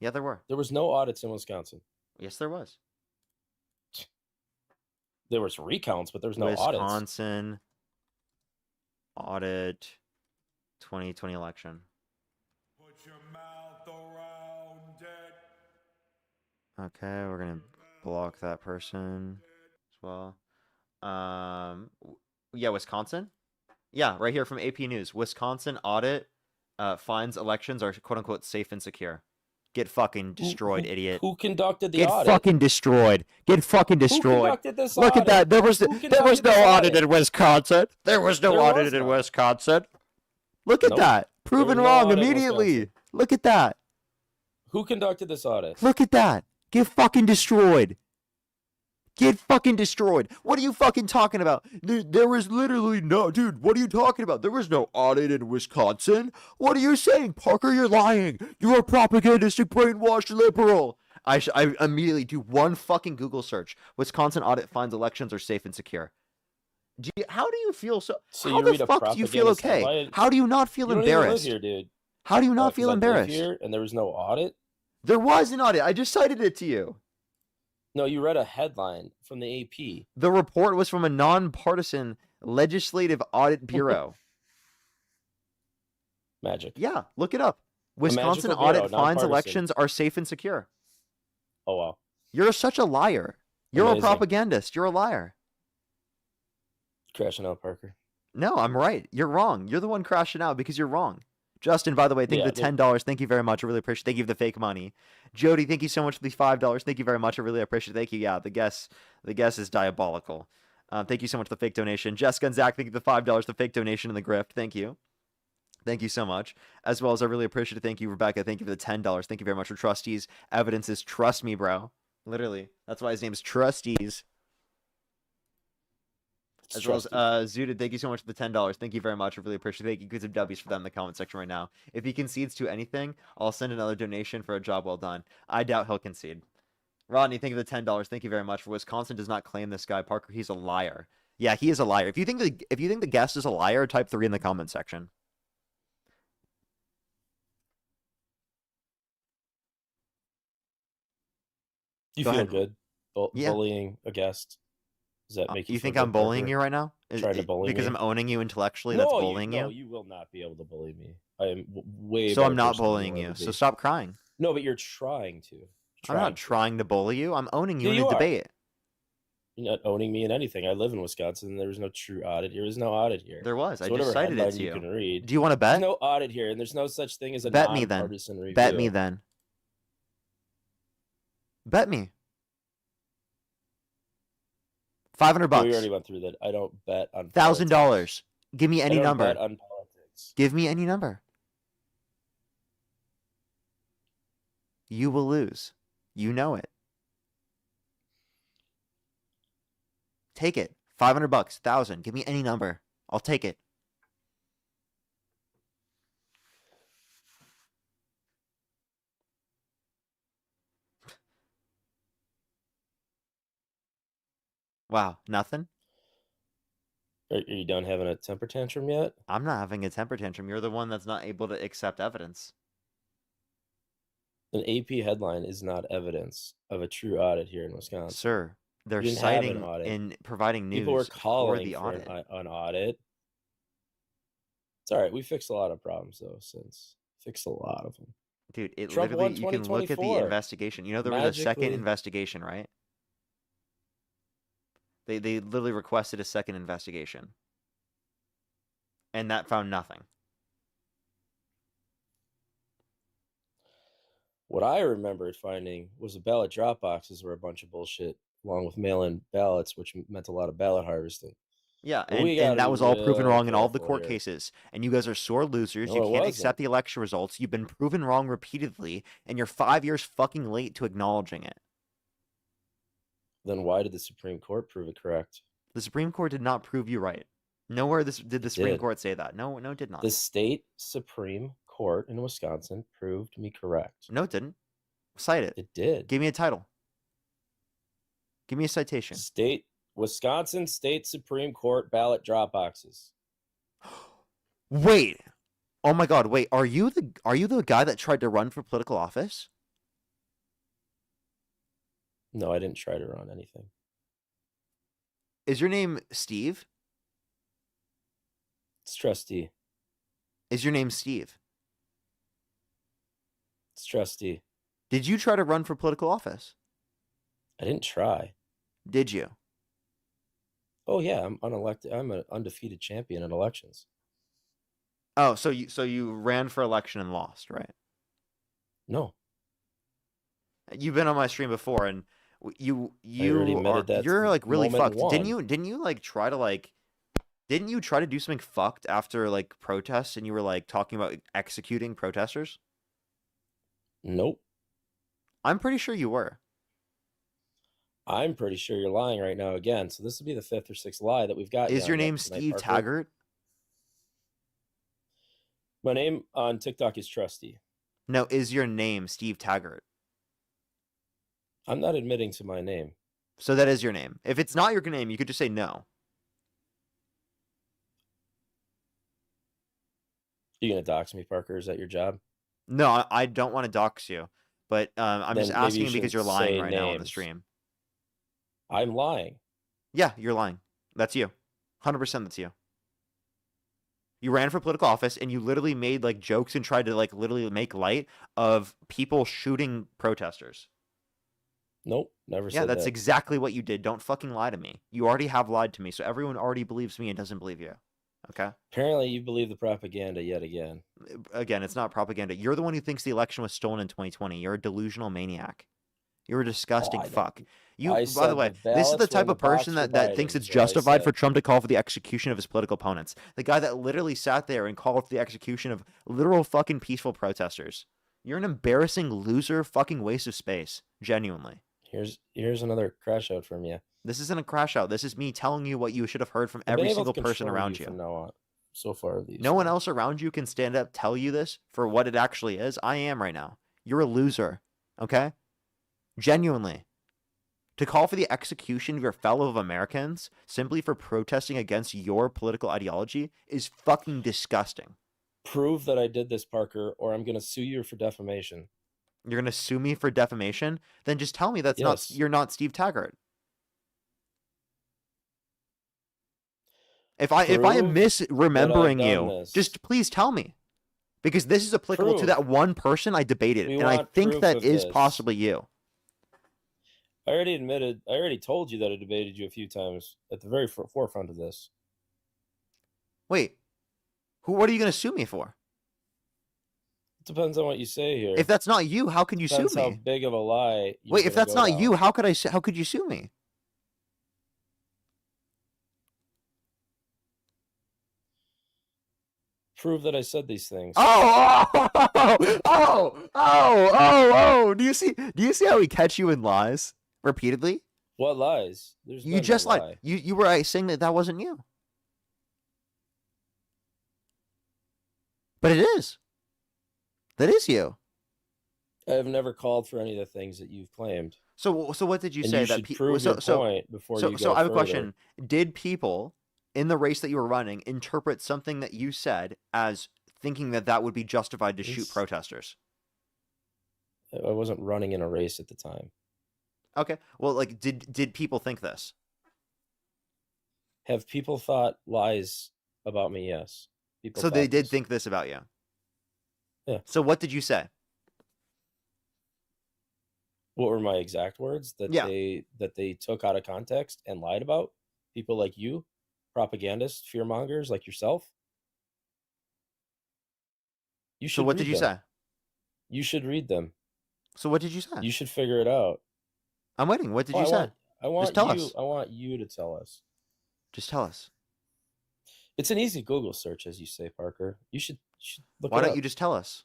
Yeah, there were. There was no audits in Wisconsin. Yes, there was. There was recounts, but there was no audits. Wisconsin audit 2020 election. Put your mouth around it. Okay, we're gonna block that person as well. Yeah, Wisconsin. Yeah, right here from AP News. Wisconsin audit finds elections are quote unquote safe and secure. Get fucking destroyed, idiot. Who conducted the audit? Get fucking destroyed. Get fucking destroyed. Who conducted this Look audit? at that. There was no audit in Wisconsin. There was no audit in Wisconsin. Look at that. Proven wrong immediately. Look at that. Who conducted this audit? Look at that. Get fucking destroyed. Get fucking destroyed. What are you fucking talking about? There was literally no... Dude, what are you talking about? There was no audit in Wisconsin. What are you saying, Parker? You're lying. You're a propagandistic, brainwashed liberal. I immediately do one fucking Google search. Wisconsin audit finds elections are safe and secure. How do you feel so... how the fuck do you feel okay? How do you not feel embarrassed? You don't even live here, dude. How do you not feel embarrassed? Here and there was no audit? There was an audit. I just cited it to you. No, you read a headline from the AP. The report was from a nonpartisan legislative audit bureau. Magic. Yeah, look it up. Wisconsin audit finds elections are safe and secure. Oh, wow. You're such a liar. You're a propagandist. You're a liar. Crashing out, Parker. No, I'm right. You're wrong. You're the one crashing out because you're wrong. Justin, by the way, thank you for the $10. Thank you very much. I really appreciate it. Thank you for the fake money. Jody, thank you so much for the $5. Thank you very much. I really appreciate it. Thank you. Yeah, the guess is diabolical. Thank you so much for the fake donation. Jessica and Zach, thank you for the $5, the fake donation and the grift. Thank you. Thank you so much. As well as I really appreciate it. Thank you, Rebecca. Thank you for the $10. Thank you very much for Trustees. Evidence is trust me, bro. Literally. That's why his name's Trustees. As well as Zudid, thank you so much for the $10. Thank you very much. I really appreciate it. Thank you. Give some W's for that in the comment section right now. If he concedes to anything, I'll send another donation for a job well done. I doubt he'll concede. Rodney, thank you for the $10. Thank you very much. For Wisconsin does not claim this guy. Parker, he's a liar. Yeah, he is a liar. If you think the guest is a liar, type 3 in the comment section. You feel good bullying a guest? Does that make you think I'm bullying you right now? Trying to bully because me? I'm owning you intellectually. That's bullying you. No, you will not be able to bully me. I am way. So I'm not bullying you. So stop crying. No, but you're trying to. I'm not trying to bully you. I'm owning you in a debate. You're not owning me in anything. I live in Wisconsin. There was no true audit here. There's no audit here. There was. So I just cited it to you. Can read. Do you want to bet? There's no audit here, and there's no such thing as a bet me then. Review. Bet me then. Bet me. $500. We already went through that. I don't bet on $1,000. Give me any number. Bet on politics. Give me any number. You will lose. You know it. Take it. $500. 1,000. Give me any number. I'll take it. Wow, nothing? Are you done having a temper tantrum yet? I'm not having a temper tantrum. You're the one that's not able to accept evidence. An AP headline is not evidence of a true audit here in Wisconsin. Sir, they're citing and providing news. People were calling for the audit. An audit. It's all right. We fixed a lot of problems, though, since. Fixed a lot of them. Dude, it literally, you can look at the investigation. You know, there was a second investigation, right? They literally requested a second investigation. And that found nothing. What I remembered finding was the ballot drop boxes were a bunch of bullshit, along with mail-in ballots, which meant a lot of ballot harvesting. Yeah, and that was all proven wrong in all of the court cases. And you guys are sore losers. You can't accept the election results. You've been proven wrong repeatedly, and you're 5 years fucking late to acknowledging it. Then why did the Supreme Court prove it correct? The Supreme Court did not prove you right. Nowhere did the Supreme Court say that. No, it did not. The state Supreme Court in Wisconsin proved me correct. No, it didn't. Cite it. It did. Give me a title. Give me a citation. Wisconsin State Supreme Court ballot drop boxes. Wait. Oh my God. Wait. Are you the guy that tried to run for political office? No, I didn't try to run anything. Is your name Steve? It's Trustee. Is your name Steve? It's Trustee. Did you try to run for political office? I didn't try. Did you? Oh yeah, I'm unelected. I'm an undefeated champion in elections. Oh, so you ran for election and lost, right? No. You've been on my stream before, and you're like really fucked. Didn't you like try to didn't you try to do something fucked after like protests, and you were like talking about executing protesters? Nope. I'm pretty sure you were. I'm pretty sure you're lying right now again. So this will be the 5th or 6th lie that we've got. Is your name Steve Taggart? My name on TikTok is Trusty. No, is your name Steve Taggart? I'm not admitting to my name. So that is your name. If it's not your name, you could just say no. You gonna dox me, Parker? Is that your job? No, I don't want to dox you, but I'm just asking because you're lying right now on the stream. I'm lying. Yeah, you're lying. That's you. 100% that's you. You ran for political office and you literally made like jokes and tried to like literally make light of people shooting protesters. Nope, never said that. Yeah, that's exactly what you did. Don't fucking lie to me. You already have lied to me, so everyone already believes me and doesn't believe you. Okay? Apparently you believe the propaganda yet again. Again, it's not propaganda. You're the one who thinks the election was stolen in 2020. You're a delusional maniac. You're a disgusting fuck. You, I by the said way, the this is the ballots were type in the of person box for that thinks Biden, it's is what I justified for said. Trump to call for the execution of his political opponents. The guy that literally sat there and called for the execution of literal fucking peaceful protesters. You're an embarrassing loser, fucking waste of space. Genuinely. Here's another crash out from you. This isn't a crash out. This is me telling you what you should have heard from I've been every able single to person control around you. from now on. So far, these. No one else around you can stand up, tell you this for what it actually is. I am right now. You're a loser. Okay? Genuinely. To call for the execution of your fellow Americans simply for protesting against your political ideology is fucking disgusting. Prove that I did this, Parker, or I'm going to sue you for defamation. You're going to sue me for defamation? Then just tell me that's not you're not Steve Taggart. If I am misremembering you, just please tell me. Because this is applicable to that one person I debated, and I think that is possibly you. I already told you that I debated you a few times at the very forefront of this. Wait. What are you going to sue me for? It depends on what you say here. If that's not you, how could you sue me? How big of a lie. Wait, if that's not you, how could you sue me? Prove that I said these things. Oh! Do you see how we catch you in lies repeatedly? What lies? You just lied. You were saying that wasn't you. But it is. That is you. I've never called for any of the things that you've claimed. So what did you say? That prove your point before you go So I have further. a question. Did people in the race that you were running interpret something that you said as thinking that would be justified to shoot protesters? I wasn't running in a race at the time. Okay. Well, like, did people think this? Have people thought lies about me? Yes. So they did think this about you. Yeah. So what did you say? What were my exact words that they took out of context and lied about? People like you, propagandists, fearmongers like yourself. So what did you say? You should read them. So what did you say? You should figure it out. I'm waiting. What did you say? Just tell us. I want you to tell us. Just tell us. It's an easy Google search, as you say, Parker. You should look. Why don't you just tell us?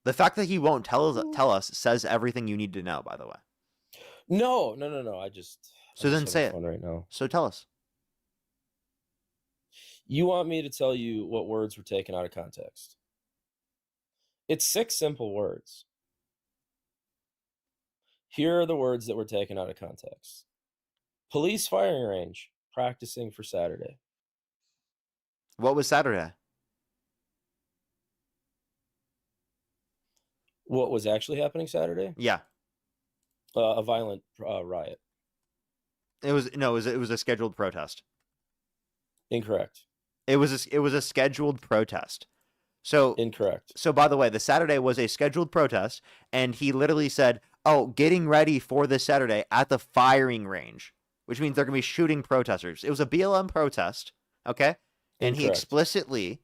The fact that he won't tell us says everything you need to know. By the way. No. I just. So then say it right now. So tell us. You want me to tell you what words were taken out of context? It's 6 simple words. Here are the words that were taken out of context. Police firing range, practicing for Saturday. What was Saturday? What was actually happening Saturday? Yeah. A violent riot. It was a scheduled protest. Incorrect. It was a scheduled protest. So incorrect. So by the way, the Saturday was a scheduled protest, and he literally said, "Oh, getting ready for this Saturday at the firing range," which means they're gonna be shooting protesters. It was a BLM protest, okay? And he explicitly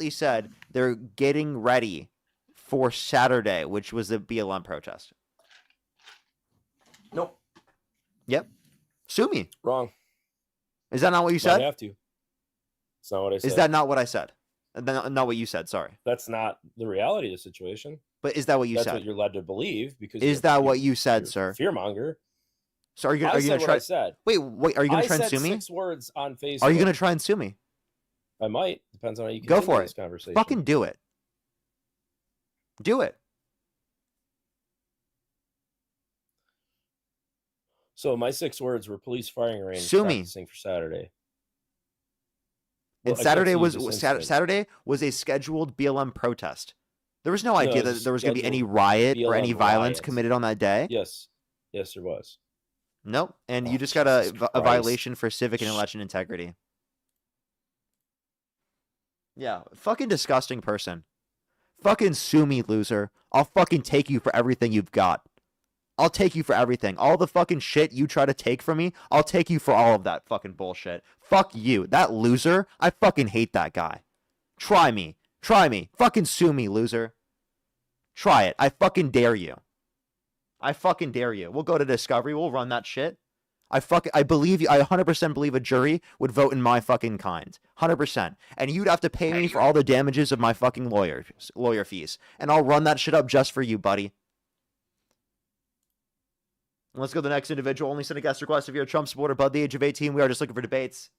said they're getting ready for Saturday, which was the BLM protest. Nope. Yep. Sue me. Wrong. Is that not what you said? I have to. It's not what I said. Is that not what I said? Not what you said. Sorry. That's not the reality of the situation. But is that what you said? That's what you're led to believe because. Is that what you said, sir? Fearmonger. So are you gonna try? I said. Wait. Are you gonna try and sue me? 6 words on Facebook. Are you gonna try and sue me? I might. Depends on how you go for this it. Conversation. Fucking do it. Do it. So my 6 words were police firing range. Sue me. Practicing for Saturday. And Saturday was a scheduled BLM protest. There was no idea that there was going to be any riot or any violence committed on that day. Yes, there was. Nope. And you just got a violation for civic and election integrity. Yeah, fucking disgusting person. Fucking sue me, loser. I'll fucking take you for everything you've got. I'll take you for everything. All the fucking shit you try to take from me, I'll take you for all of that fucking bullshit. Fuck you. That loser, I fucking hate that guy. Try me. Fucking sue me, loser. Try it. I fucking dare you. I fucking dare you. We'll go to Discovery. We'll run that shit. I 100% believe a jury would vote in my fucking kind. 100%. And you'd have to pay me for all the damages of my fucking lawyer fees. And I'll run that shit up just for you, buddy. Let's go to the next individual. Only send a guest request if you're a Trump supporter above the age of 18. We are just looking for debates.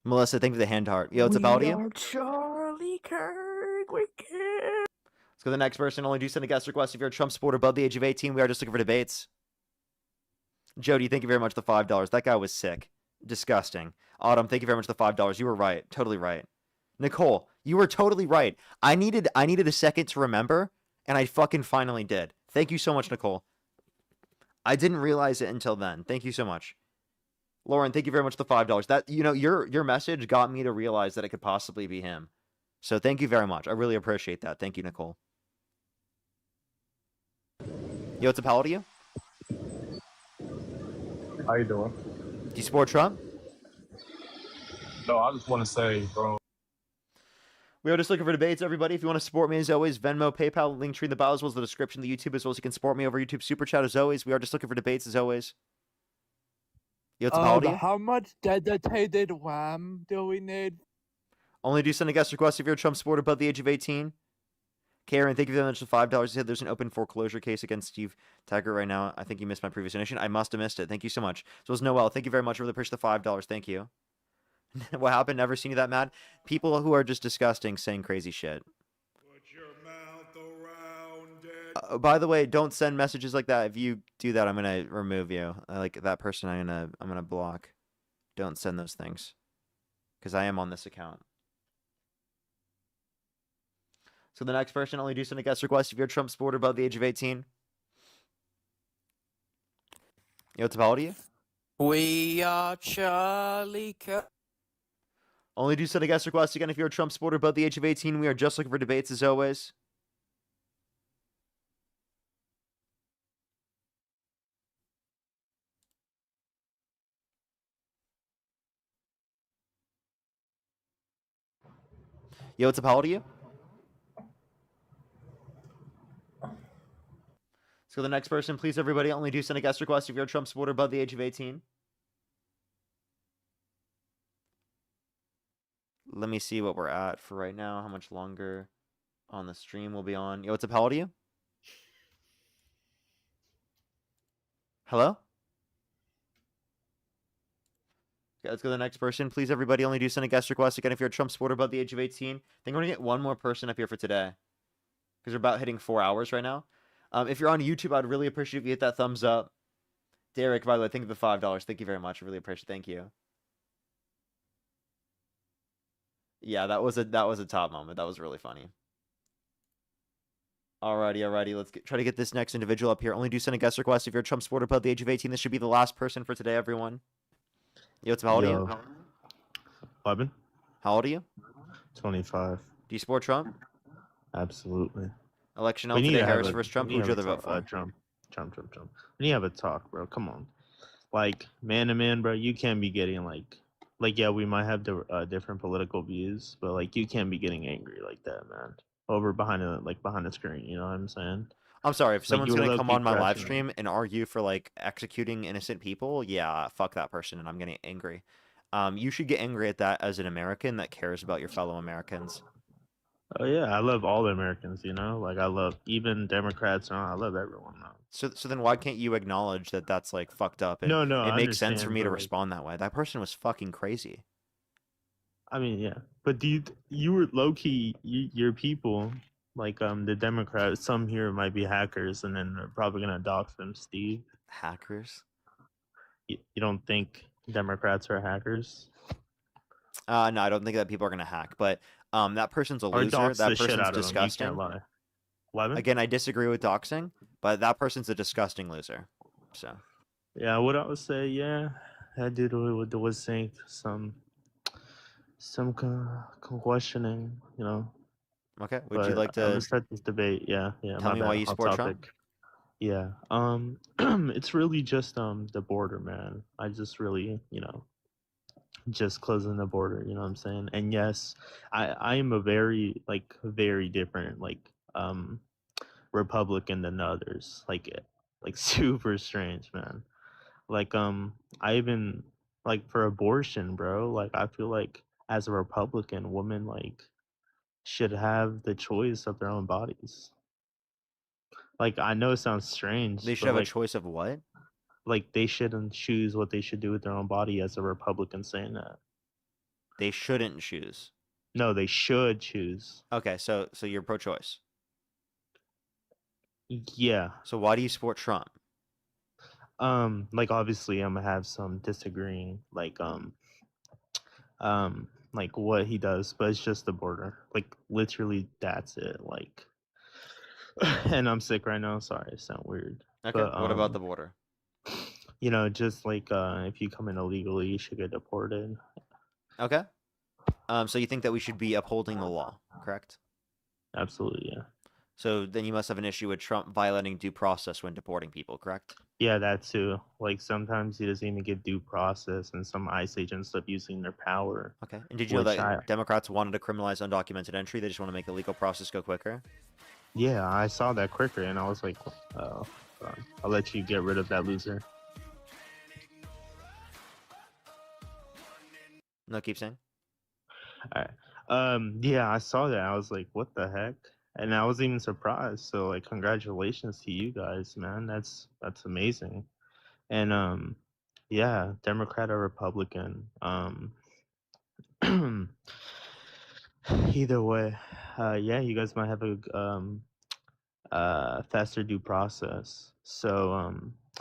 Melissa, thank you for the hand heart. Yo, what's up, about you? Charlie Kirk. We can. Let's go to the next person. Only do send a guest request if you're a Trump supporter above the age of 18. We are just looking for debates. Jody, thank you very much for the $5. That guy was sick. Disgusting. Autumn, thank you very much for the $5. You were right. Totally right. Nicole, you were totally right. I needed a second to remember, and I fucking finally did. Thank you so much, Nicole. I didn't realize it until then. Thank you so much. Lauren, thank you very much for the $5. That, you know, your message got me to realize that it could possibly be him. So thank you very much. I really appreciate that. Thank you, Nicole. Yo, what's up, how old are you? How you doing? Do you support Trump? No, I just want to say, bro. We are just looking for debates, everybody. If you want to support me, as always, Venmo, PayPal, Linktree in the bio, as well as the description of the YouTube, as well as you can support me over YouTube Super Chat, as always. We are just looking for debates, as always. Yo, what's up, how old are you? How much dedicated RAM do we need? Only do send a guest request if you're a Trump supporter above the age of 18. Karen, thank you very much for $5. You said there's an open foreclosure case against Steve Taggart right now. I think you missed my previous donation. I must have missed it. Thank you so much. So it's Noel. Thank you very much. I really appreciate the $5. Thank you. What happened? Never seen you that mad? People who are just disgusting saying crazy shit. Put your mouth around it. By the way, don't send messages like that. If you do that, I'm gonna remove you. Like that person, I'm gonna block. Don't send those things, because I am on this account. So the next person, only do send a guest request if you're a Trump supporter above the age of 18. Yo, what's up, how old are you? We are Charlie Kirk. Only do send a guest request again if you're a Trump supporter above the age of 18. We are just looking for debates, as always. Yo, what's up, how old are you? So the next person, please, everybody, only do send a guest request if you're a Trump supporter above the age of 18. Let me see what we're at for right now, how much longer on the stream we'll be on. Yo, what's up, how old are you? Hello? Okay, let's go to the next person. Please, everybody, only do send a guest request again if you're a Trump supporter above the age of 18. I think we're going to get one more person up here for today, because we're about hitting 4 hours right now. If you're on YouTube, I'd really appreciate if you hit that thumbs up. Derek, by the way, thank you for the $5. Thank you very much. I really appreciate it. Thank you. Yeah, that was a top moment. That was really funny. Alrighty. Let's try to get this next individual up here. Only do send a guest request if you're a Trump supporter above the age of 18. This should be the last person for today, everyone. Yo, what's how old are you? 11. How old are you? 25. Do you support Trump? Absolutely. Election out today, Harris versus Trump. Who'd you rather vote for? Trump. We need to have a talk, bro. Come on. Like, man to man, bro, you can't be getting, like yeah, we might have different political views, but, like, you can't be getting angry like that, man. Behind the screen, you know what I'm saying? I'm sorry, if someone's going to come on my live stream and argue for, like, executing innocent people, yeah, fuck that person, and I'm getting angry. You should get angry at that as an American that cares about your fellow Americans. Oh yeah, I love all the Americans, you know? Like, I love even Democrats, I love everyone now. So then why can't you acknowledge that that's, like, fucked up? And No, it makes sense for me to respond that way. That person was fucking crazy. I mean, yeah. But you were low-key, your people, like, the Democrats, some here might be hackers, and then they're probably going to dox them, Steve. Hackers? You don't think Democrats are hackers? No, I don't think that people are going to hack, but that person's a loser. That person's disgusting. Again, I disagree with doxing, but that person's a disgusting loser. So. Yeah, what I would say, yeah, that dude was saying some questioning, you know. Okay, would you like to I'm gonna start this debate? Yeah. Tell me why you support Trump. Yeah, it's really just the border, man. I just really, just closing the border. You know what I'm saying? And yes, I am a very different Republican than others. Like super strange, man. Like I even like for abortion, bro. Like I feel like as a Republican, women should have the choice of their own bodies. Like I know it sounds strange, They should but have a choice of what? Like they shouldn't choose what they should do with their own body as a Republican saying that. They shouldn't choose. No, they should choose. Okay, so you're pro-choice. Yeah. So why do you support Trump? Like obviously I'm gonna have some disagreeing, like what he does, but it's just the border. Like literally that's it. Like and I'm sick right now, sorry, it sounds weird. Okay, but, what about the border? You know, just like if you come in illegally, you should get deported. Okay. So you think that we should be upholding the law, correct? Absolutely, yeah. So then you must have an issue with Trump violating due process when deporting people, correct? Yeah, that too. Like sometimes he doesn't even give due process, and some ICE agents end up using their power. Okay. And did you know that Democrats wanted to criminalize undocumented entry? They just want to make the legal process go quicker? Yeah, I saw that quicker, and I was like, oh, I'll let you get rid of that loser. No, keep saying. All right. Yeah, I saw that. I was like, what the heck? And I wasn't even surprised. So like, congratulations to you guys, man. That's amazing. And yeah, Democrat or Republican. Either way, yeah, you guys might have a faster due process. So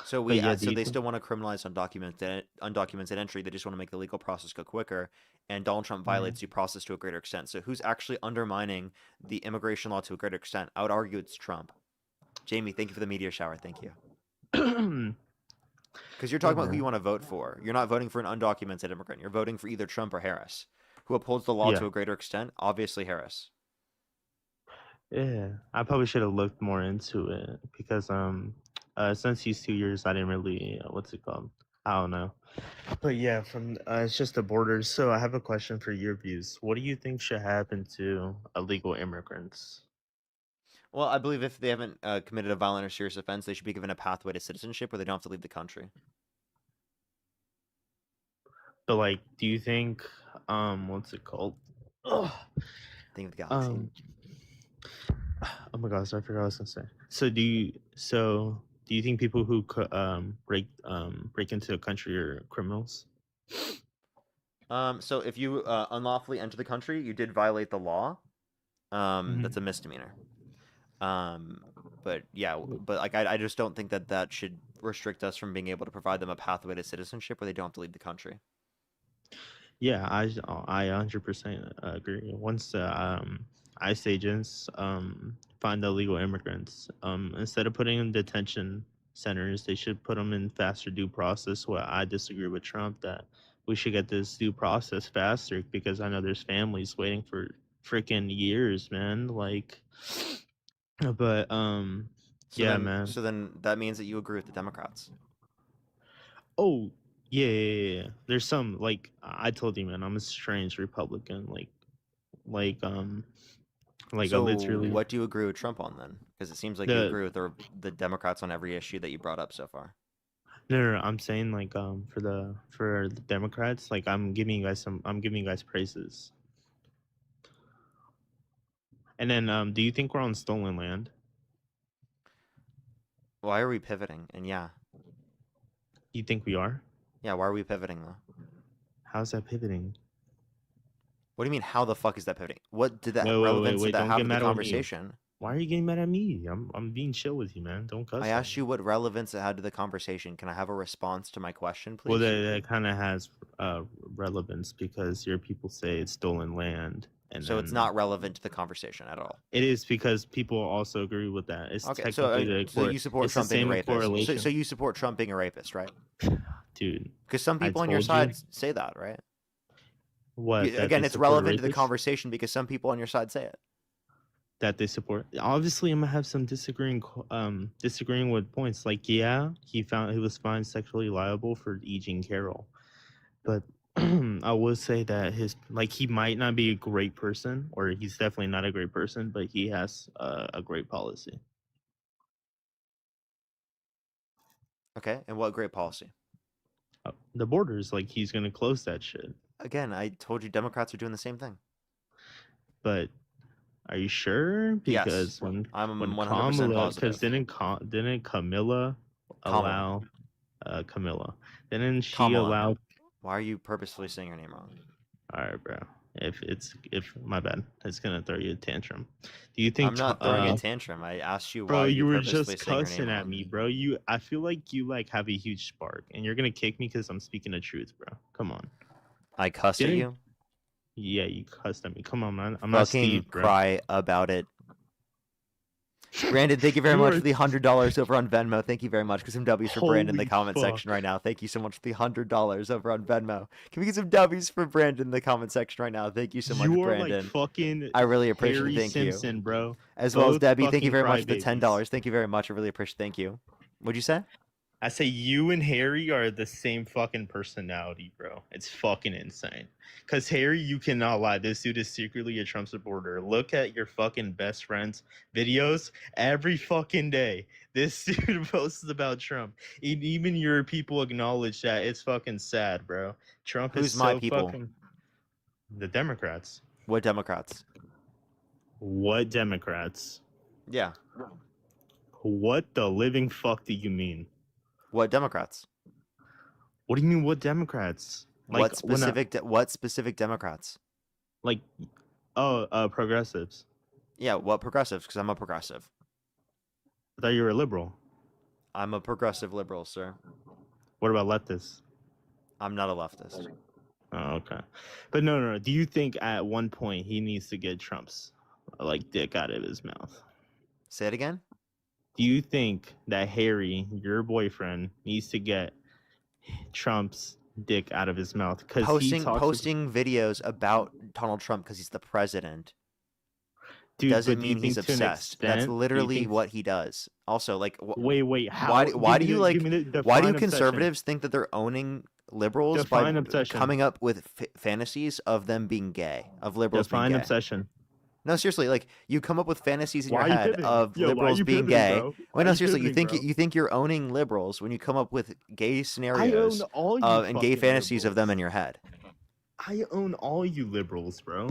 so they still want to criminalize undocumented entry. They just want to make the legal process go quicker. And Donald Trump violates due process to a greater extent. So who's actually undermining the immigration law to a greater extent? I would argue it's Trump. Jamie, thank you for the meteor shower. Thank you. Because you're talking about who you want to vote for. You're not voting for an undocumented immigrant. You're voting for either Trump or Harris. Who upholds the law to a greater extent? Obviously Harris. Yeah, I probably should have looked more into it because since these 2 years I didn't really what's it called? I don't know. But yeah, from it's just the borders. So I have a question for your views. What do you think should happen to illegal immigrants? Well, I believe if they haven't committed a violent or serious offense, they should be given a pathway to citizenship where they don't have to leave the country. But like, do you think what's it called? Think of the galaxy. Oh my gosh, I forgot what I was gonna say. So do you think people who break into a country are criminals? So if you unlawfully enter the country, you did violate the law. That's a misdemeanor. But yeah, but like I just don't think that should restrict us from being able to provide them a pathway to citizenship where they don't have to leave the country. Yeah, I 100% agree. Once ICE agents find illegal immigrants, instead of putting them in detention centers, they should put them in faster due process. Where I disagree with Trump that we should get this due process faster because I know there's families waiting for freaking years, man. Like, but man. So then that means that you agree with the Democrats. Oh, yeah. There's some, like, I told you, man, I'm a strange Republican. So literally. What do you agree with Trump on then? Because it seems like you agree with the Democrats on every issue that you brought up so far. No, I'm saying like for the Democrats, like I'm giving you guys praises. And then do you think we're on stolen land? Why are we pivoting? And yeah. You think we are? Yeah, why are we pivoting though? How's that pivoting? What do you mean, how the fuck is that pivoting? What did that relevance did that have to the conversation? Why are you getting mad at me? I'm being chill with you, man. Don't cuss. I asked you what relevance it had to the conversation. Can I have a response to my question, please? Well, that kind of has relevance because your people say it's stolen land. And so it's not relevant to the conversation at all. It is because people also agree with that. It's okay, so you support Trump being a rapist. So you support Trump being a rapist, right? Dude. Because some people on your side say that, right? What? Again, it's relevant to the conversation because some people on your side say it. That they support. Obviously, I'm gonna have some disagreeing with points. Like, yeah, he was found sexually liable for E. Jean Carroll, but I would say that he might not be a great person, or he's definitely not a great person, but he has a great policy. Okay, and what great policy? The borders, like he's gonna close that shit. Again, I told you Democrats are doing the same thing. But are you sure? Because yes, when I'm when 100% Kamala, positive. Because didn't Camilla allow Camilla? Didn't she allow? Why are you purposefully saying her name wrong? All right, bro. If my bad, it's gonna throw you a tantrum. Do you think I'm not throwing a tantrum? I asked you bro, why you were purposefully just saying her cussing name at wrong. me, bro. I feel like you have a huge spark, and you're gonna kick me because I'm speaking the truth, bro. Come on. I cussed at you? Yeah, you cussed at me. Come on, man. I'm not Steve, bro. Cry about it. Brandon, thank you very much for the $100 over on Venmo. Thank you very much. Get some W's for Brandon in the comment section right now. Thank you so much for the $100 over on Venmo. Can we get some W's for Brandon in the comment section right now? Thank you so much, Brandon. Like fucking I really appreciate Harry it. Thank Simpson, you, bro. As well as Debbie. Thank you very much for the $10. Thank you very much. I really appreciate it. Thank you. What'd you say? I say you and Harry are the same fucking personality, bro. It's fucking insane. Because Harry, you cannot lie. This dude is secretly a Trump supporter. Look at your fucking best friend's videos every fucking day. This dude posts about Trump. Even your people acknowledge that. It's fucking sad, bro. Trump Who's is my so people? fucking... The Democrats. What Democrats? What Democrats? Yeah. What the living fuck do you mean? What Democrats? What do you mean, what Democrats? Like, what specific Democrats? Like, progressives. Yeah, what progressives? Because I'm a progressive. I thought you were a liberal. I'm a progressive liberal, sir. What about leftists? I'm not a leftist. Oh, okay. But no. Do you think at one point he needs to get Trump's, dick out of his mouth? Say it again? Do you think that Harry, your boyfriend, needs to get Trump's dick out of his mouth? Because posting videos about Donald Trump because he's the president doesn't mean he's obsessed. That's literally what he does. Also, like, wait, why do you conservatives think that they're owning liberals by coming up with fantasies of them being gay, of liberals being gay? Obsession. No, seriously, like you come up with fantasies in your head of liberals being gay. Wait, no, seriously, you think you're owning liberals when you come up with gay scenarios and gay fantasies of them in your head. I own all you liberals, bro.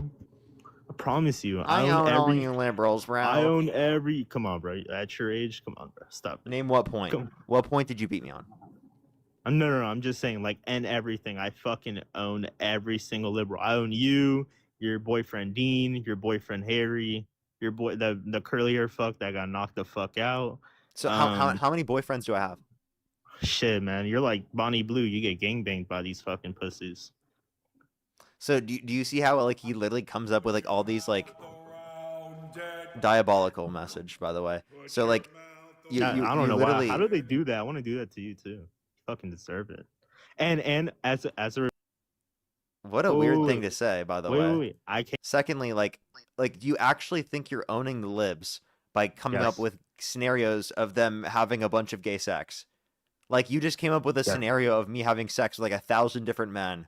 I promise you. I own all you liberals, bro. I own every. Come on, bro. At your age, come on, bro. Stop. Name what point? What point did you beat me on? No. I'm just saying, and everything. I fucking own every single liberal. I own you. Your boyfriend Dean, your boyfriend Harry, your the curly hair fuck that got knocked the fuck out. So how many boyfriends do I have? Shit, man, you're like Bonnie Blue. You get gangbanged by these fucking pussies. So do you see how he literally comes up with all these diabolical message? By the way, so I don't know why. How do they do that? I want to do that to you too. You fucking deserve it. And as a what a weird thing to say, by the way. Wait. I can't. Secondly, do you actually think you're owning the libs by coming up with scenarios of them having a bunch of gay sex? You just came up with a scenario of me having sex with 1,000 different men,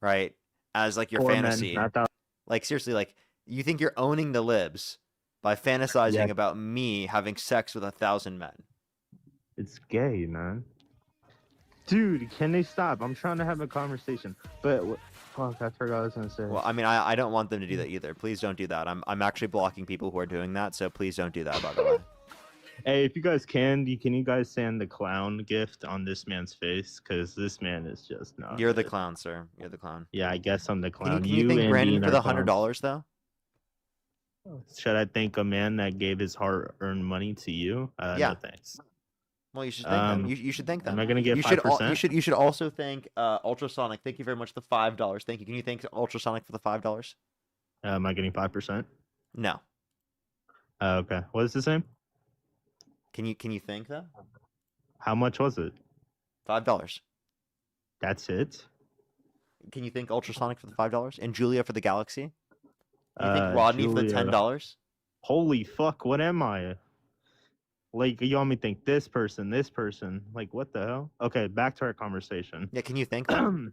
right? As your fantasy. Seriously, you think you're owning the libs by fantasizing about me having sex with 1,000 men? It's gay, man. Dude, can they stop? I'm trying to have a conversation. But fuck, I forgot what I was gonna say. Well, I mean, I don't want them to do that either. Please don't do that. I'm actually blocking people who are doing that, so please don't do that, by the way. Hey, if you guys can you guys send the clown gift on this man's face? Because this man is just not. You're the clown, sir. You're the clown. Yeah, I guess I'm the clown. Can you thank Brandon for the $100 though? Should I thank a man that gave his hard-earned money to you? Yeah. No thanks. Well, you should thank them. You should thank them. Am I gonna get 5%? You should also thank Ultrasonic. Thank you very much for the $5. Thank you. Can you thank Ultrasonic for the $5? Am I getting 5%? No. Okay. What is the same? Can you thank them? How much was it? $5. That's it. Can you thank Ultrasonic for the $5 and Julia for the Galaxy? Can you thank Rodney for the $10? Holy fuck! What am I? You want me to think this person? What the hell? Okay, back to our conversation. Yeah, can you thank them?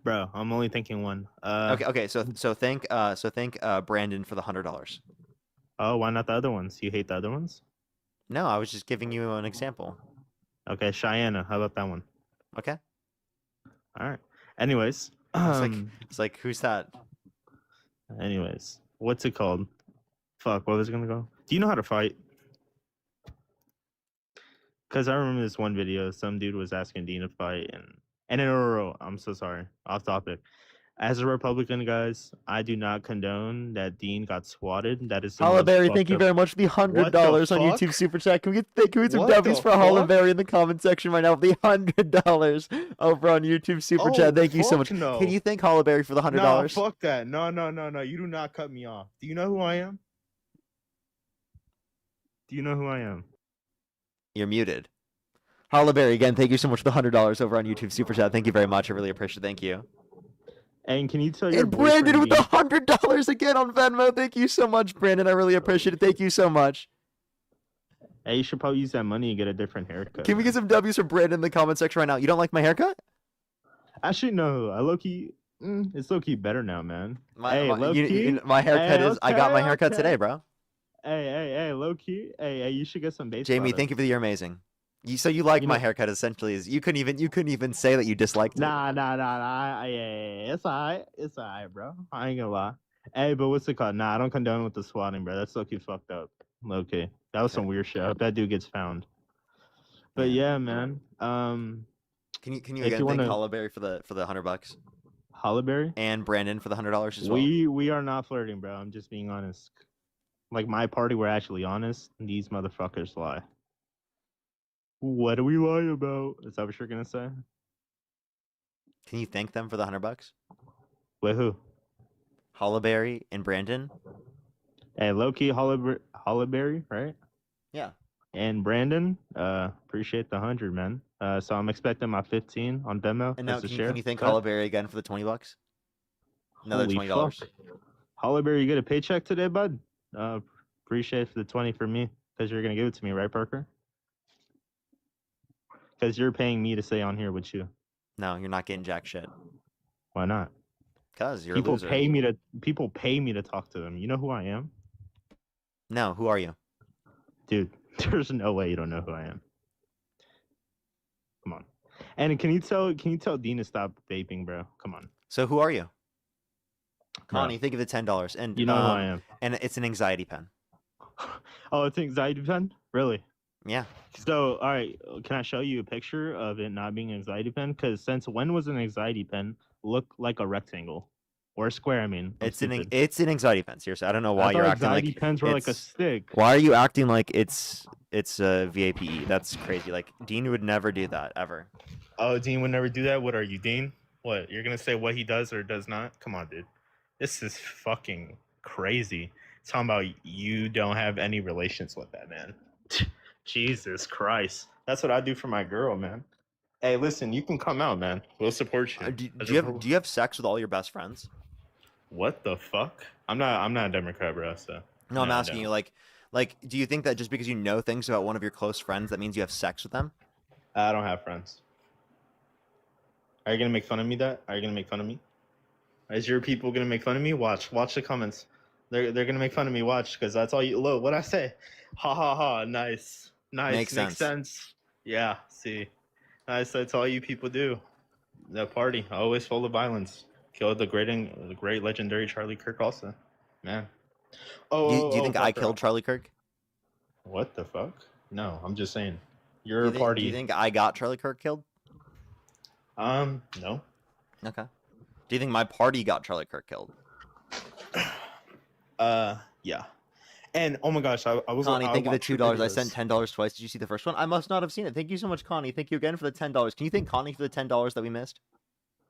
Bro, I'm only thinking one. Okay. So think Brandon for the $100. Oh, why not the other ones? You hate the other ones? No, I was just giving you an example. Okay, Cheyenne. How about that one? Okay. All right. Anyways, it's like who's that? Anyways, what's it called? Fuck, what was it gonna go? Do you know how to fight? Because I remember this one video, some dude was asking Dean to fight, and I'm so sorry, off topic. As a Republican, guys, I do not condone that Dean got swatted. That is the Holleberry, thank you very much for the $100 on YouTube Super Chat. Can we get some W's for Holleberry in the comment section right now? The $100 over on YouTube Super Chat. Thank you so much. No. Can you thank Holleberry for the $100? No, fuck that. No. You do not cut me off. Do you know who I am? Do you know who I am? You're muted. Holleberry, again, thank you so much for the $100 over on YouTube Super Chat. Thank you very much. I really appreciate it. Thank you. And can you tell your Brandon with the $100 again on Venmo. Thank you so much, Brandon. I really appreciate it. Thank you so much. Hey, you should probably use that money and get a different haircut. Can we get some W's for Brandon in the comment section right now? You don't like my haircut? Actually, no. I low-key... it's low-key better now, man. My haircut is... I got my haircut today, bro. Hey, low-key. Hey, you should get some base Jamie, products. thank you for the you're amazing. So you like my haircut essentially? Is you couldn't even say that you disliked it. Nah. Yeah, it's alright. It's alright, bro. I ain't gonna lie. Hey, but what's it called? Nah, I don't condone with the swatting, bro. That's low-key fucked up. Okay, that was some weird shit. I hope that dude gets found. But yeah, man. Can you again thank Holleberry for the $100? Holleberry and Brandon for the $100 as well. We are not flirting, bro. I'm just being honest. Like my party, we're actually honest. These motherfuckers lie. What do we lie about? Is that what you're gonna say? Can you thank them for the $100? Wait, who? Holleberry and Brandon. Hey, low-key Holleberry, right? Yeah. And Brandon, appreciate the 100, man. So I'm expecting my 15 on Venmo. And now, can you thank Holleberry again for the $20? Another $20. Holleberry, you get a paycheck today, bud? Appreciate the 20 for me, because you're gonna give it to me, right, Parker? Because you're paying me to stay on here with you. No, you're not getting jack shit. Why not? Because you're people a loser. People pay me to talk to them. You know who I am? No, who are you? Dude, there's no way you don't know who I am. Come on. And can you tell Dean to stop vaping, bro? Come on. So who are you? Connie, think of the $10. And you know who I am. And it's an anxiety pen. Oh, it's an anxiety pen? Really? Yeah. So, all right, can I show you a picture of it not being an anxiety pen? Because since when was an anxiety pen look like a rectangle or a square? I mean, it's an anxiety pen. Seriously, I don't know why you're acting like anxiety pens were like a stick. Why are you acting like it's a VAPE? That's crazy. Like Dean would never do that ever. Oh, Dean would never do that. What are you, Dean? What, you're gonna say what he does or does not? Come on, dude. This is fucking crazy. Talking about you don't have any relations with that man. Jesus Christ. That's what I do for my girl, man. Hey, listen, you can come out, man. We'll support you. Do you have sex with all your best friends? What the fuck? I'm not a Democrat, bro, so. No, I'm asking you, like, do you think that just because you know things about one of your close friends, that means you have sex with them? I don't have friends. Are you gonna make fun of me? Are you gonna make fun of me? Is your people gonna make fun of me? Watch the comments. They're gonna make fun of me. Watch, because that's all you. Look, what I say? Ha ha ha. Nice. Makes sense. Yeah. See, nice. That's all you people do. The party always full of violence. Killed the great legendary Charlie Kirk also. Man. Do you think I killed Charlie Kirk? What the fuck? No, I'm just saying. Your party. Do you think I got Charlie Kirk killed? No. Okay. Do you think my party got Charlie Kirk killed? Yeah. And oh my gosh, I was Connie. Thank you for the $2. I sent $10 twice. Did you see the first one? I must not have seen it. Thank you so much, Connie. Thank you again for the $10. Can you thank Connie for the $10 that we missed?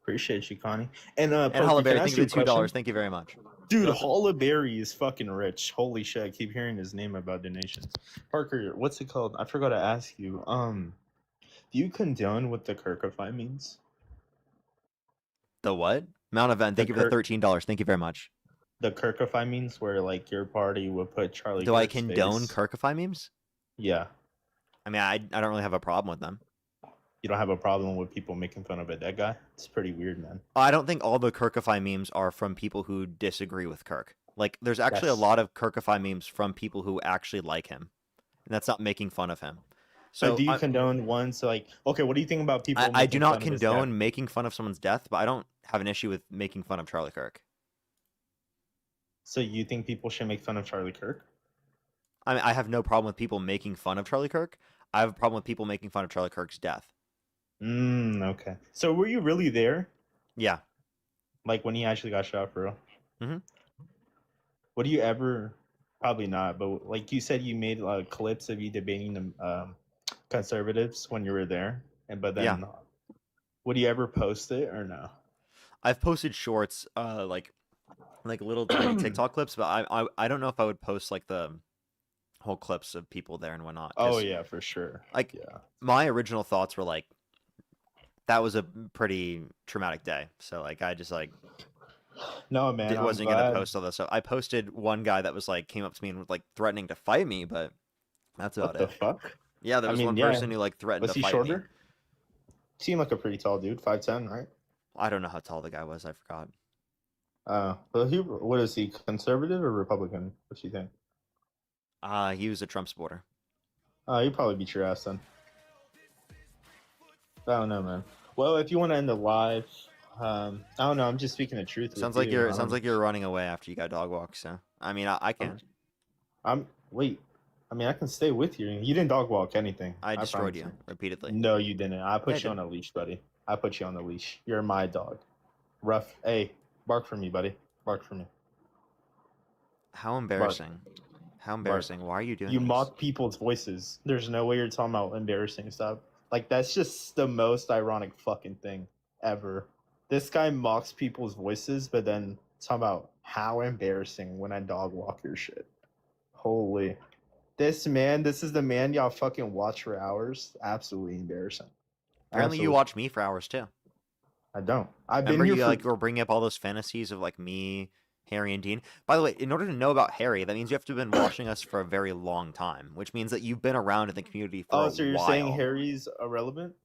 Appreciate you, Connie. And Holleberry, thank you for the $2. Thank you very much. Dude, Holleberry is fucking rich. Holy shit! I keep hearing his name about donations. Parker, what's it called? I forgot to ask you. Do you condone what the Kirkify means? The what? Mount Event. Thank you for the $13. Thank you very much. The Kirkify memes where like your party would put Charlie. Do I condone Kirkify memes? Yeah. I mean, I don't really have a problem with them. you don't have a problem with people making fun of a dead guy? It's pretty weird, man. I don't think all the Kirkify memes are from people who disagree with Kirk. Like, there's actually a lot of Kirkify memes from people who actually like him, and that's not making fun of him. So do you condone ones like, okay, what do you think about people? I do not condone making fun of someone's death, but I don't have an issue with making fun of Charlie Kirk. So you think people should make fun of Charlie Kirk? I mean, I have no problem with people making fun of Charlie Kirk. I have a problem with people making fun of Charlie Kirk's death. Okay. So were you really there? Yeah. Like when he actually got shot for real? Mm-hmm. Would you ever, probably not, but like you said, you made clips of you debating the conservatives when you were there, but then would you ever post it or no? I've posted shorts, like little tiny TikTok clips, but I don't know if I would post like the whole clips of people there and whatnot. Oh yeah, for sure. Like my original thoughts were like, that was a pretty traumatic day. So like I just like no man, wasn't gonna post all this stuff. I posted one guy that was like came up to me and was like threatening to fight me, but that's about it. What the fuck? Yeah, there was one person who like threatened to fight me. Was he shorter? Seemed like a pretty tall dude, 5'10", right? I don't know how tall the guy was. I forgot. But what is he, conservative or Republican? What do you think? He was a Trump supporter. He'd probably beat your ass then. I don't know, man. Well, if you want to end the live, I don't know. I'm just speaking the truth. Sounds like you're running away after you got dog walked. So I mean, I can. Wait. I mean, I can stay with you. You didn't dog walk anything. I destroyed you repeatedly. No, you didn't. I put you on a leash, buddy. I put you on the leash. You're my dog. Rough. Hey, bark for me, buddy. Bark for me. How embarrassing. Bark. How embarrassing. Why are you doing this? You mock people's voices. There's no way you're talking about embarrassing stuff. Like, that's just the most ironic fucking thing ever. This guy mocks people's voices, but then talking about how embarrassing when I dog walk your shit. Holy. This is the man y'all fucking watch for hours. Absolutely embarrassing. Apparently you watch me for hours too. I don't. Remember you like were bringing up all those fantasies of like me, Harry, and Dean. By the way, in order to know about Harry, that means you have to have been watching us for a very long time, which means that you've been around in the community for a while. Oh, so you're saying Harry's irrelevant?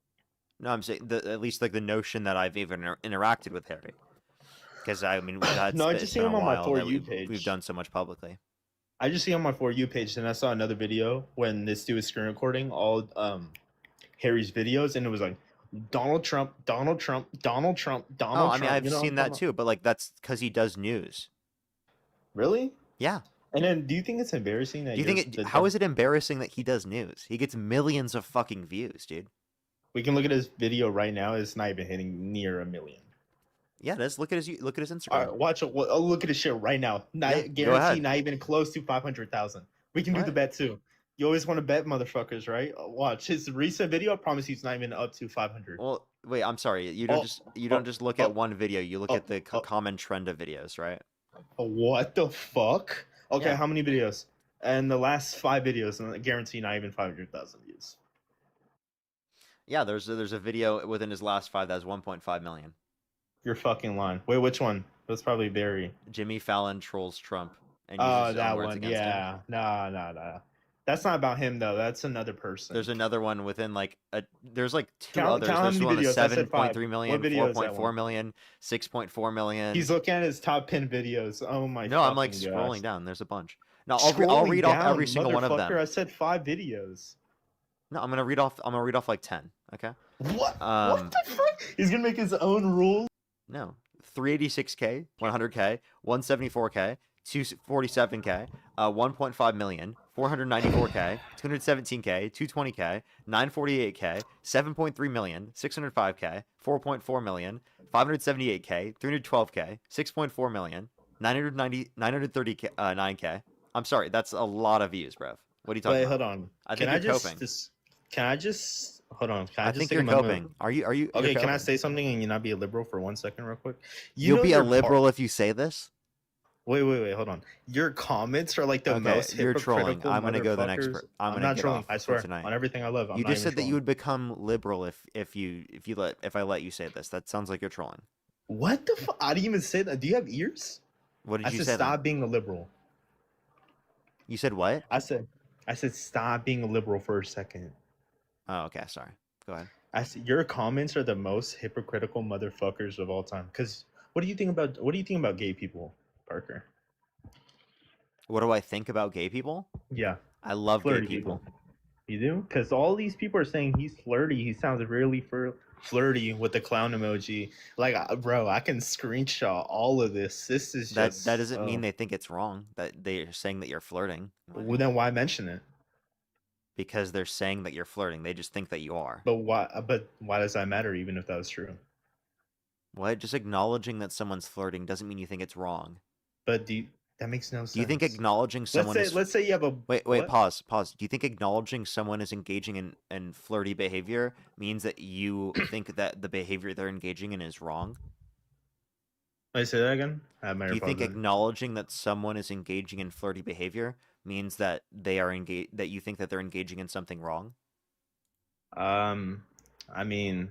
No, I'm saying at least like the notion that I've even interacted with Harry. Because I mean, I just see him on my For You page. We've done so much publicly. I just see on my For You page, and I saw another video when this dude was screen recording all Harry's videos, and it was like Donald Trump, Donald Trump, Donald Trump, Donald Trump. I mean, I've seen that too, but like that's because he does news. Really? Yeah. And then, do you think it's embarrassing that? Do you think how is it embarrassing that he does news? He gets millions of fucking views, dude. We can look at his video right now. It's not even hitting near 1 million. Yeah, let's look at his Instagram. All right, watch. Look at his shit right now. Guaranteed, not even close to 500,000. We can do the bet too. You always want to bet, motherfuckers, right? Watch his recent video. I promise he's not even up to 500. Well, wait. I'm sorry. You don't just look at one video. You look at the common trend of videos, right? What the fuck? Okay, yeah. How many videos? And the last 5 videos, and I guarantee not even 500,000 views. Yeah, there's a video within his last 5 that has 1.5 million. You're fucking lying. Wait, which one? That's probably Barry. Jimmy Fallon trolls Trump. And that one. Yeah. Nah. That's not about him though. That's another person. There's another one within like there's like 2 others. There's one with 7.3 million, 4.4 million, 6.4 million. He's looking at his top 10 videos. Oh my god. No, I'm like scrolling down. There's a bunch. No, I'll read off every single one of them. I said 5 videos. No, I'm gonna read off like 10. Okay. What? What the fuck? He's gonna make his own rules. No, 386K, 100K, 174K, 247K, 1.5 million, 494K, 217K, 220K, 948K, 7.3 million, 605K, 4.4 million, 578K, 312K, 6.4 million, 939K. I'm sorry, that's a lot of views, bruv. What are you talking about? Wait, hold on. I think you're coping. Can I just hold on? I think you're coping. Are you? Okay, can I say something and you not be a liberal for 1 second, real quick? You'll be a liberal if you say this. Wait, hold on. Your comments are like the most you're trolling. I'm gonna go the next. I'm not trolling. I swear on everything I love. You just said that you would become liberal if I let you say this. That sounds like you're trolling. What the fuck? I didn't even say that. Do you have ears? What did you say? Stop being a liberal. You said what? I said stop being a liberal for a second. Oh, okay. Sorry. Go ahead. Your comments are the most hypocritical motherfuckers of all time. Because what do you think about gay people, Parker? What do I think about gay people? Yeah, I love flirty gay people. You do? Because all these people are saying he's flirty. He sounds really flirty with the clown emoji. Like, bro, I can screenshot all of this. This is that doesn't mean they think it's wrong that they're saying that you're flirting. Well, then why mention it? Because they're saying that you're flirting. They just think that you are. But why does that matter? Even if that was true. What? Just acknowledging that someone's flirting doesn't mean you think it's wrong. But that makes no sense. Do you think acknowledging someone let's say you have a wait, pause. Do you think acknowledging someone is engaging in flirty behavior means that you think that the behavior they're engaging in is wrong? Wait, say that again? Do you think acknowledging that someone is engaging in flirty behavior means that that you think that they're engaging in something wrong? I mean,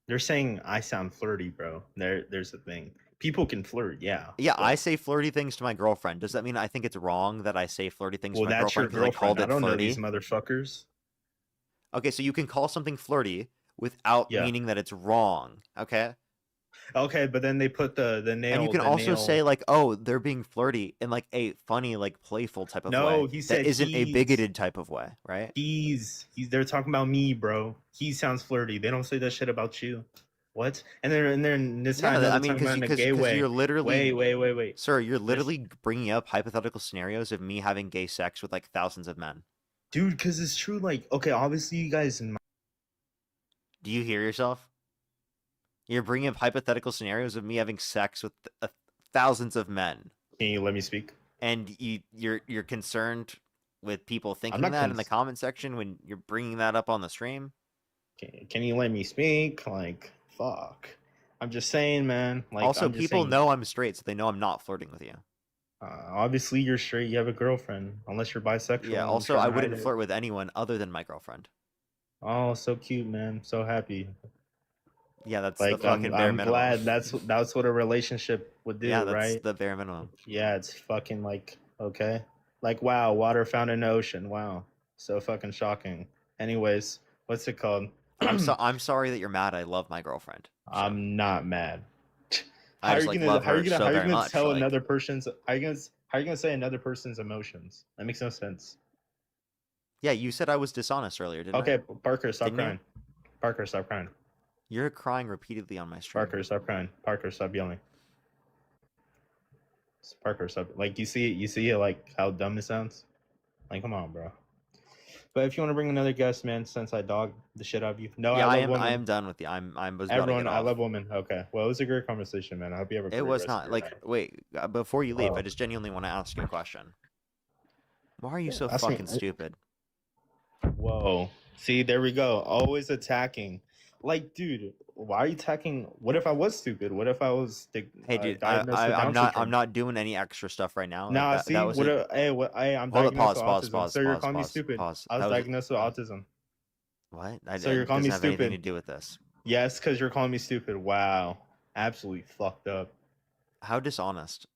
they're saying I sound flirty, bro. There's the thing. People can flirt, yeah. Yeah, I say flirty things to my girlfriend. Does that mean I think it's wrong that I say flirty things to my girlfriend because I called it flirty? I don't know these motherfuckers. Okay, so you can call something flirty without meaning that it's wrong. Okay. Okay, but then they put the nail. And you can also say like, "Oh, they're being flirty" in like a funny, like playful type of way. No, he said that isn't a bigoted type of way, right? They're talking about me, bro. He sounds flirty. They don't say that shit about you. What? And then this time, I mean, because you're literally wait, sir, you're literally bringing up hypothetical scenarios of me having gay sex with like thousands of men, dude. Because it's true. Like, okay, obviously, you guys. Do you hear yourself? You're bringing up hypothetical scenarios of me having sex with thousands of men. Can you let me speak? And you're concerned with people thinking that in the comment section when you're bringing that up on the stream. Can you let me speak? Like, fuck. I'm just saying, man. Like, also, people know I'm straight, so they know I'm not flirting with you. Obviously, you're straight. You have a girlfriend, unless you're bisexual. Yeah. Also, I wouldn't flirt with anyone other than my girlfriend. Oh, so cute, man. So happy. Yeah, that's like, the fucking bare minimum. I'm glad that's what a relationship would do, yeah, that's right? The bare minimum. Yeah, it's fucking like, okay. Like, wow, water found in the ocean. Wow. So fucking shocking. Anyways, what's it called? I'm sorry that you're mad. I love my girlfriend. So. I'm not mad. How are you gonna tell another person's how are you gonna say another person's emotions? That makes no sense. Yeah, you said I was dishonest earlier, didn't I? Okay, Parker, stop crying. Parker, stop crying. You're crying repeatedly on my stream. Parker, stop crying. Parker, stop yelling. Parker, stop. Like, you see like how dumb it sounds? Like, come on, bro. But if you want to bring another guest, man, since I dogged the shit out of you. No, yeah, I am done with you. I was everyone. I love women. Okay. Well, it was a great conversation, man. I hope you have a great It was rest not of your like night. wait before you leave. I just genuinely want to ask you a question. Why are you so fucking stupid? Whoa. See, there we go. Always attacking. Like, dude, why are you attacking? What if I was stupid? What if I was hey, dude, I'm not doing any extra stuff right now. Nah, like, see, I'm diagnosed with autism. So you're calling me stupid. I was diagnosed with autism. What? So you're calling me stupid. Anything to do with this? Yes, because you're calling me stupid. Wow, absolutely fucked up. How dishonest.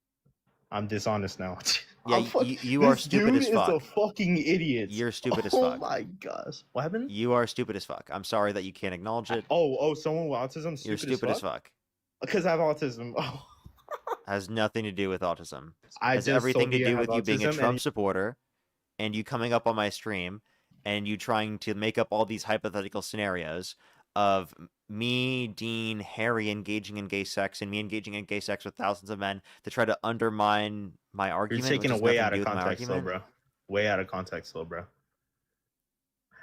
I'm dishonest now. Yeah, you are stupid as fuck. This dude is a fucking idiot. You're stupid as fuck. Oh my gosh. What happened? You are stupid as fuck. I'm sorry that you can't acknowledge it. Someone with autism? You're stupid as fuck. Because I have autism. Oh. Has nothing to do with autism. Has everything to do with you being a Trump supporter and you coming up on my stream and you trying to make up all these hypothetical scenarios of me, Dean, Harry engaging in gay sex and me engaging in gay sex with thousands of men to try to undermine my argument. You're taking it way out of context, though, bro. Way out of context, though, bro.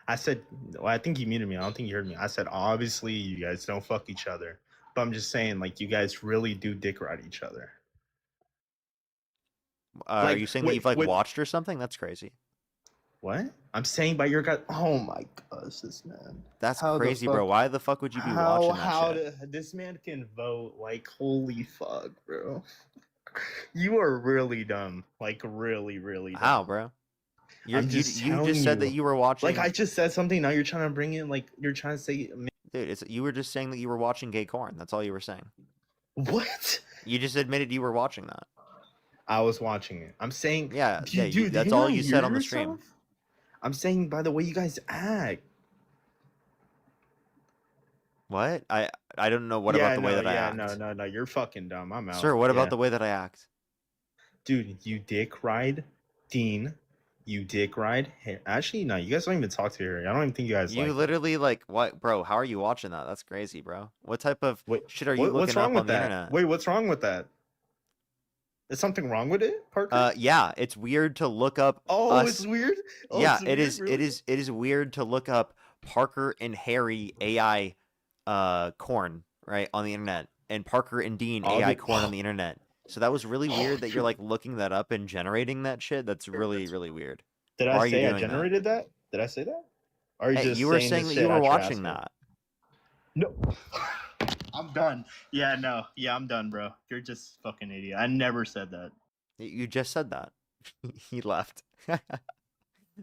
I said, well, I think you muted me. I don't think you heard me. I said, obviously, you guys don't fuck each other. But I'm just saying, like, you guys really do dick ride each other. Are you saying that you've, like, watched or something? That's crazy. What? I'm saying by your guy. Oh my gosh, this man. That's crazy, bro. Why the fuck would you be watching that shit? This man can vote. Like, holy fuck, bro. You are really dumb. Like, really, really dumb. How, bro? You just said that you were watching. Like, I just said something. Now you're trying to bring in, like, you're trying to say. Dude, you were just saying that you were watching gay corn. That's all you were saying. What? You just admitted you were watching that. I was watching it. I'm saying. Yeah, dude, that's all you said on the stream. I'm saying by the way you guys act. What? I don't know. What about the way that I act? No. You're fucking dumb. I'm out. Sir, what Yeah. about the way that I act? Dude, you dick ride Dean. You dick ride. Actually, no. You guys don't even talk to her. I don't even think you guys. You literally like what, bro? How are you watching that? That's crazy, bro. What type of shit are you looking what's wrong up with on the that? internet? Wait, what's wrong with that? Is something wrong with it, Parker? Yeah, it's weird to look up. It's weird. Yeah, it's weird, really? It is weird to look up Parker and Harry AI, corn right on the internet, and Parker and Dean AI corn on the internet. So that was really weird that you're like looking that up and generating that shit. That's really weird. Did Why I are you say I doing that? generated that? Did I say that? Or are you just you were saying saying this that you shit were out your watching asshole? that. No. I'm done. Yeah, no. Yeah, I'm done, bro. You're just fucking idiot. I never said that. You just said that. He left. All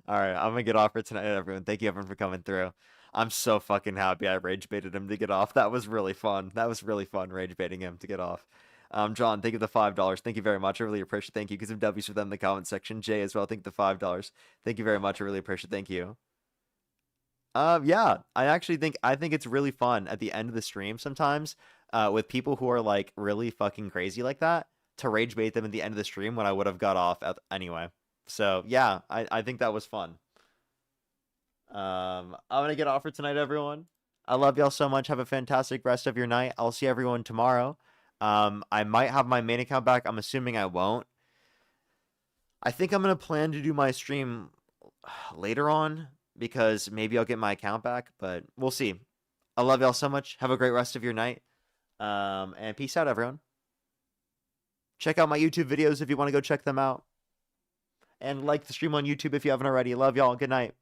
right, I'm gonna get off for tonight, everyone. Thank you, everyone, for coming through. I'm so fucking happy I rage baited him to get off. That was really fun. That was really fun, rage baiting him to get off. John, thank you for the $5. Thank you very much. I really appreciate it. Thank you. Get some W's for them in the comment section. Jay as well. Thank you for the $5. Thank you very much. I really appreciate it. Thank you. Yeah, I think it's really fun at the end of the stream sometimes, with people who are like really fucking crazy like that, to rage bait them at the end of the stream when I would have got off anyway. So yeah, I think that was fun. I'm gonna get off for tonight, everyone. I love y'all so much. Have a fantastic rest of your night. I'll see everyone tomorrow. I might have my main account back. I'm assuming I won't. I think I'm gonna plan to do my stream later on, because maybe I'll get my account back, but we'll see. I love y'all so much. Have a great rest of your night. And peace out, everyone. Check out my YouTube videos if you want to go check them out. And like the stream on YouTube if you haven't already. Love y'all. Good night.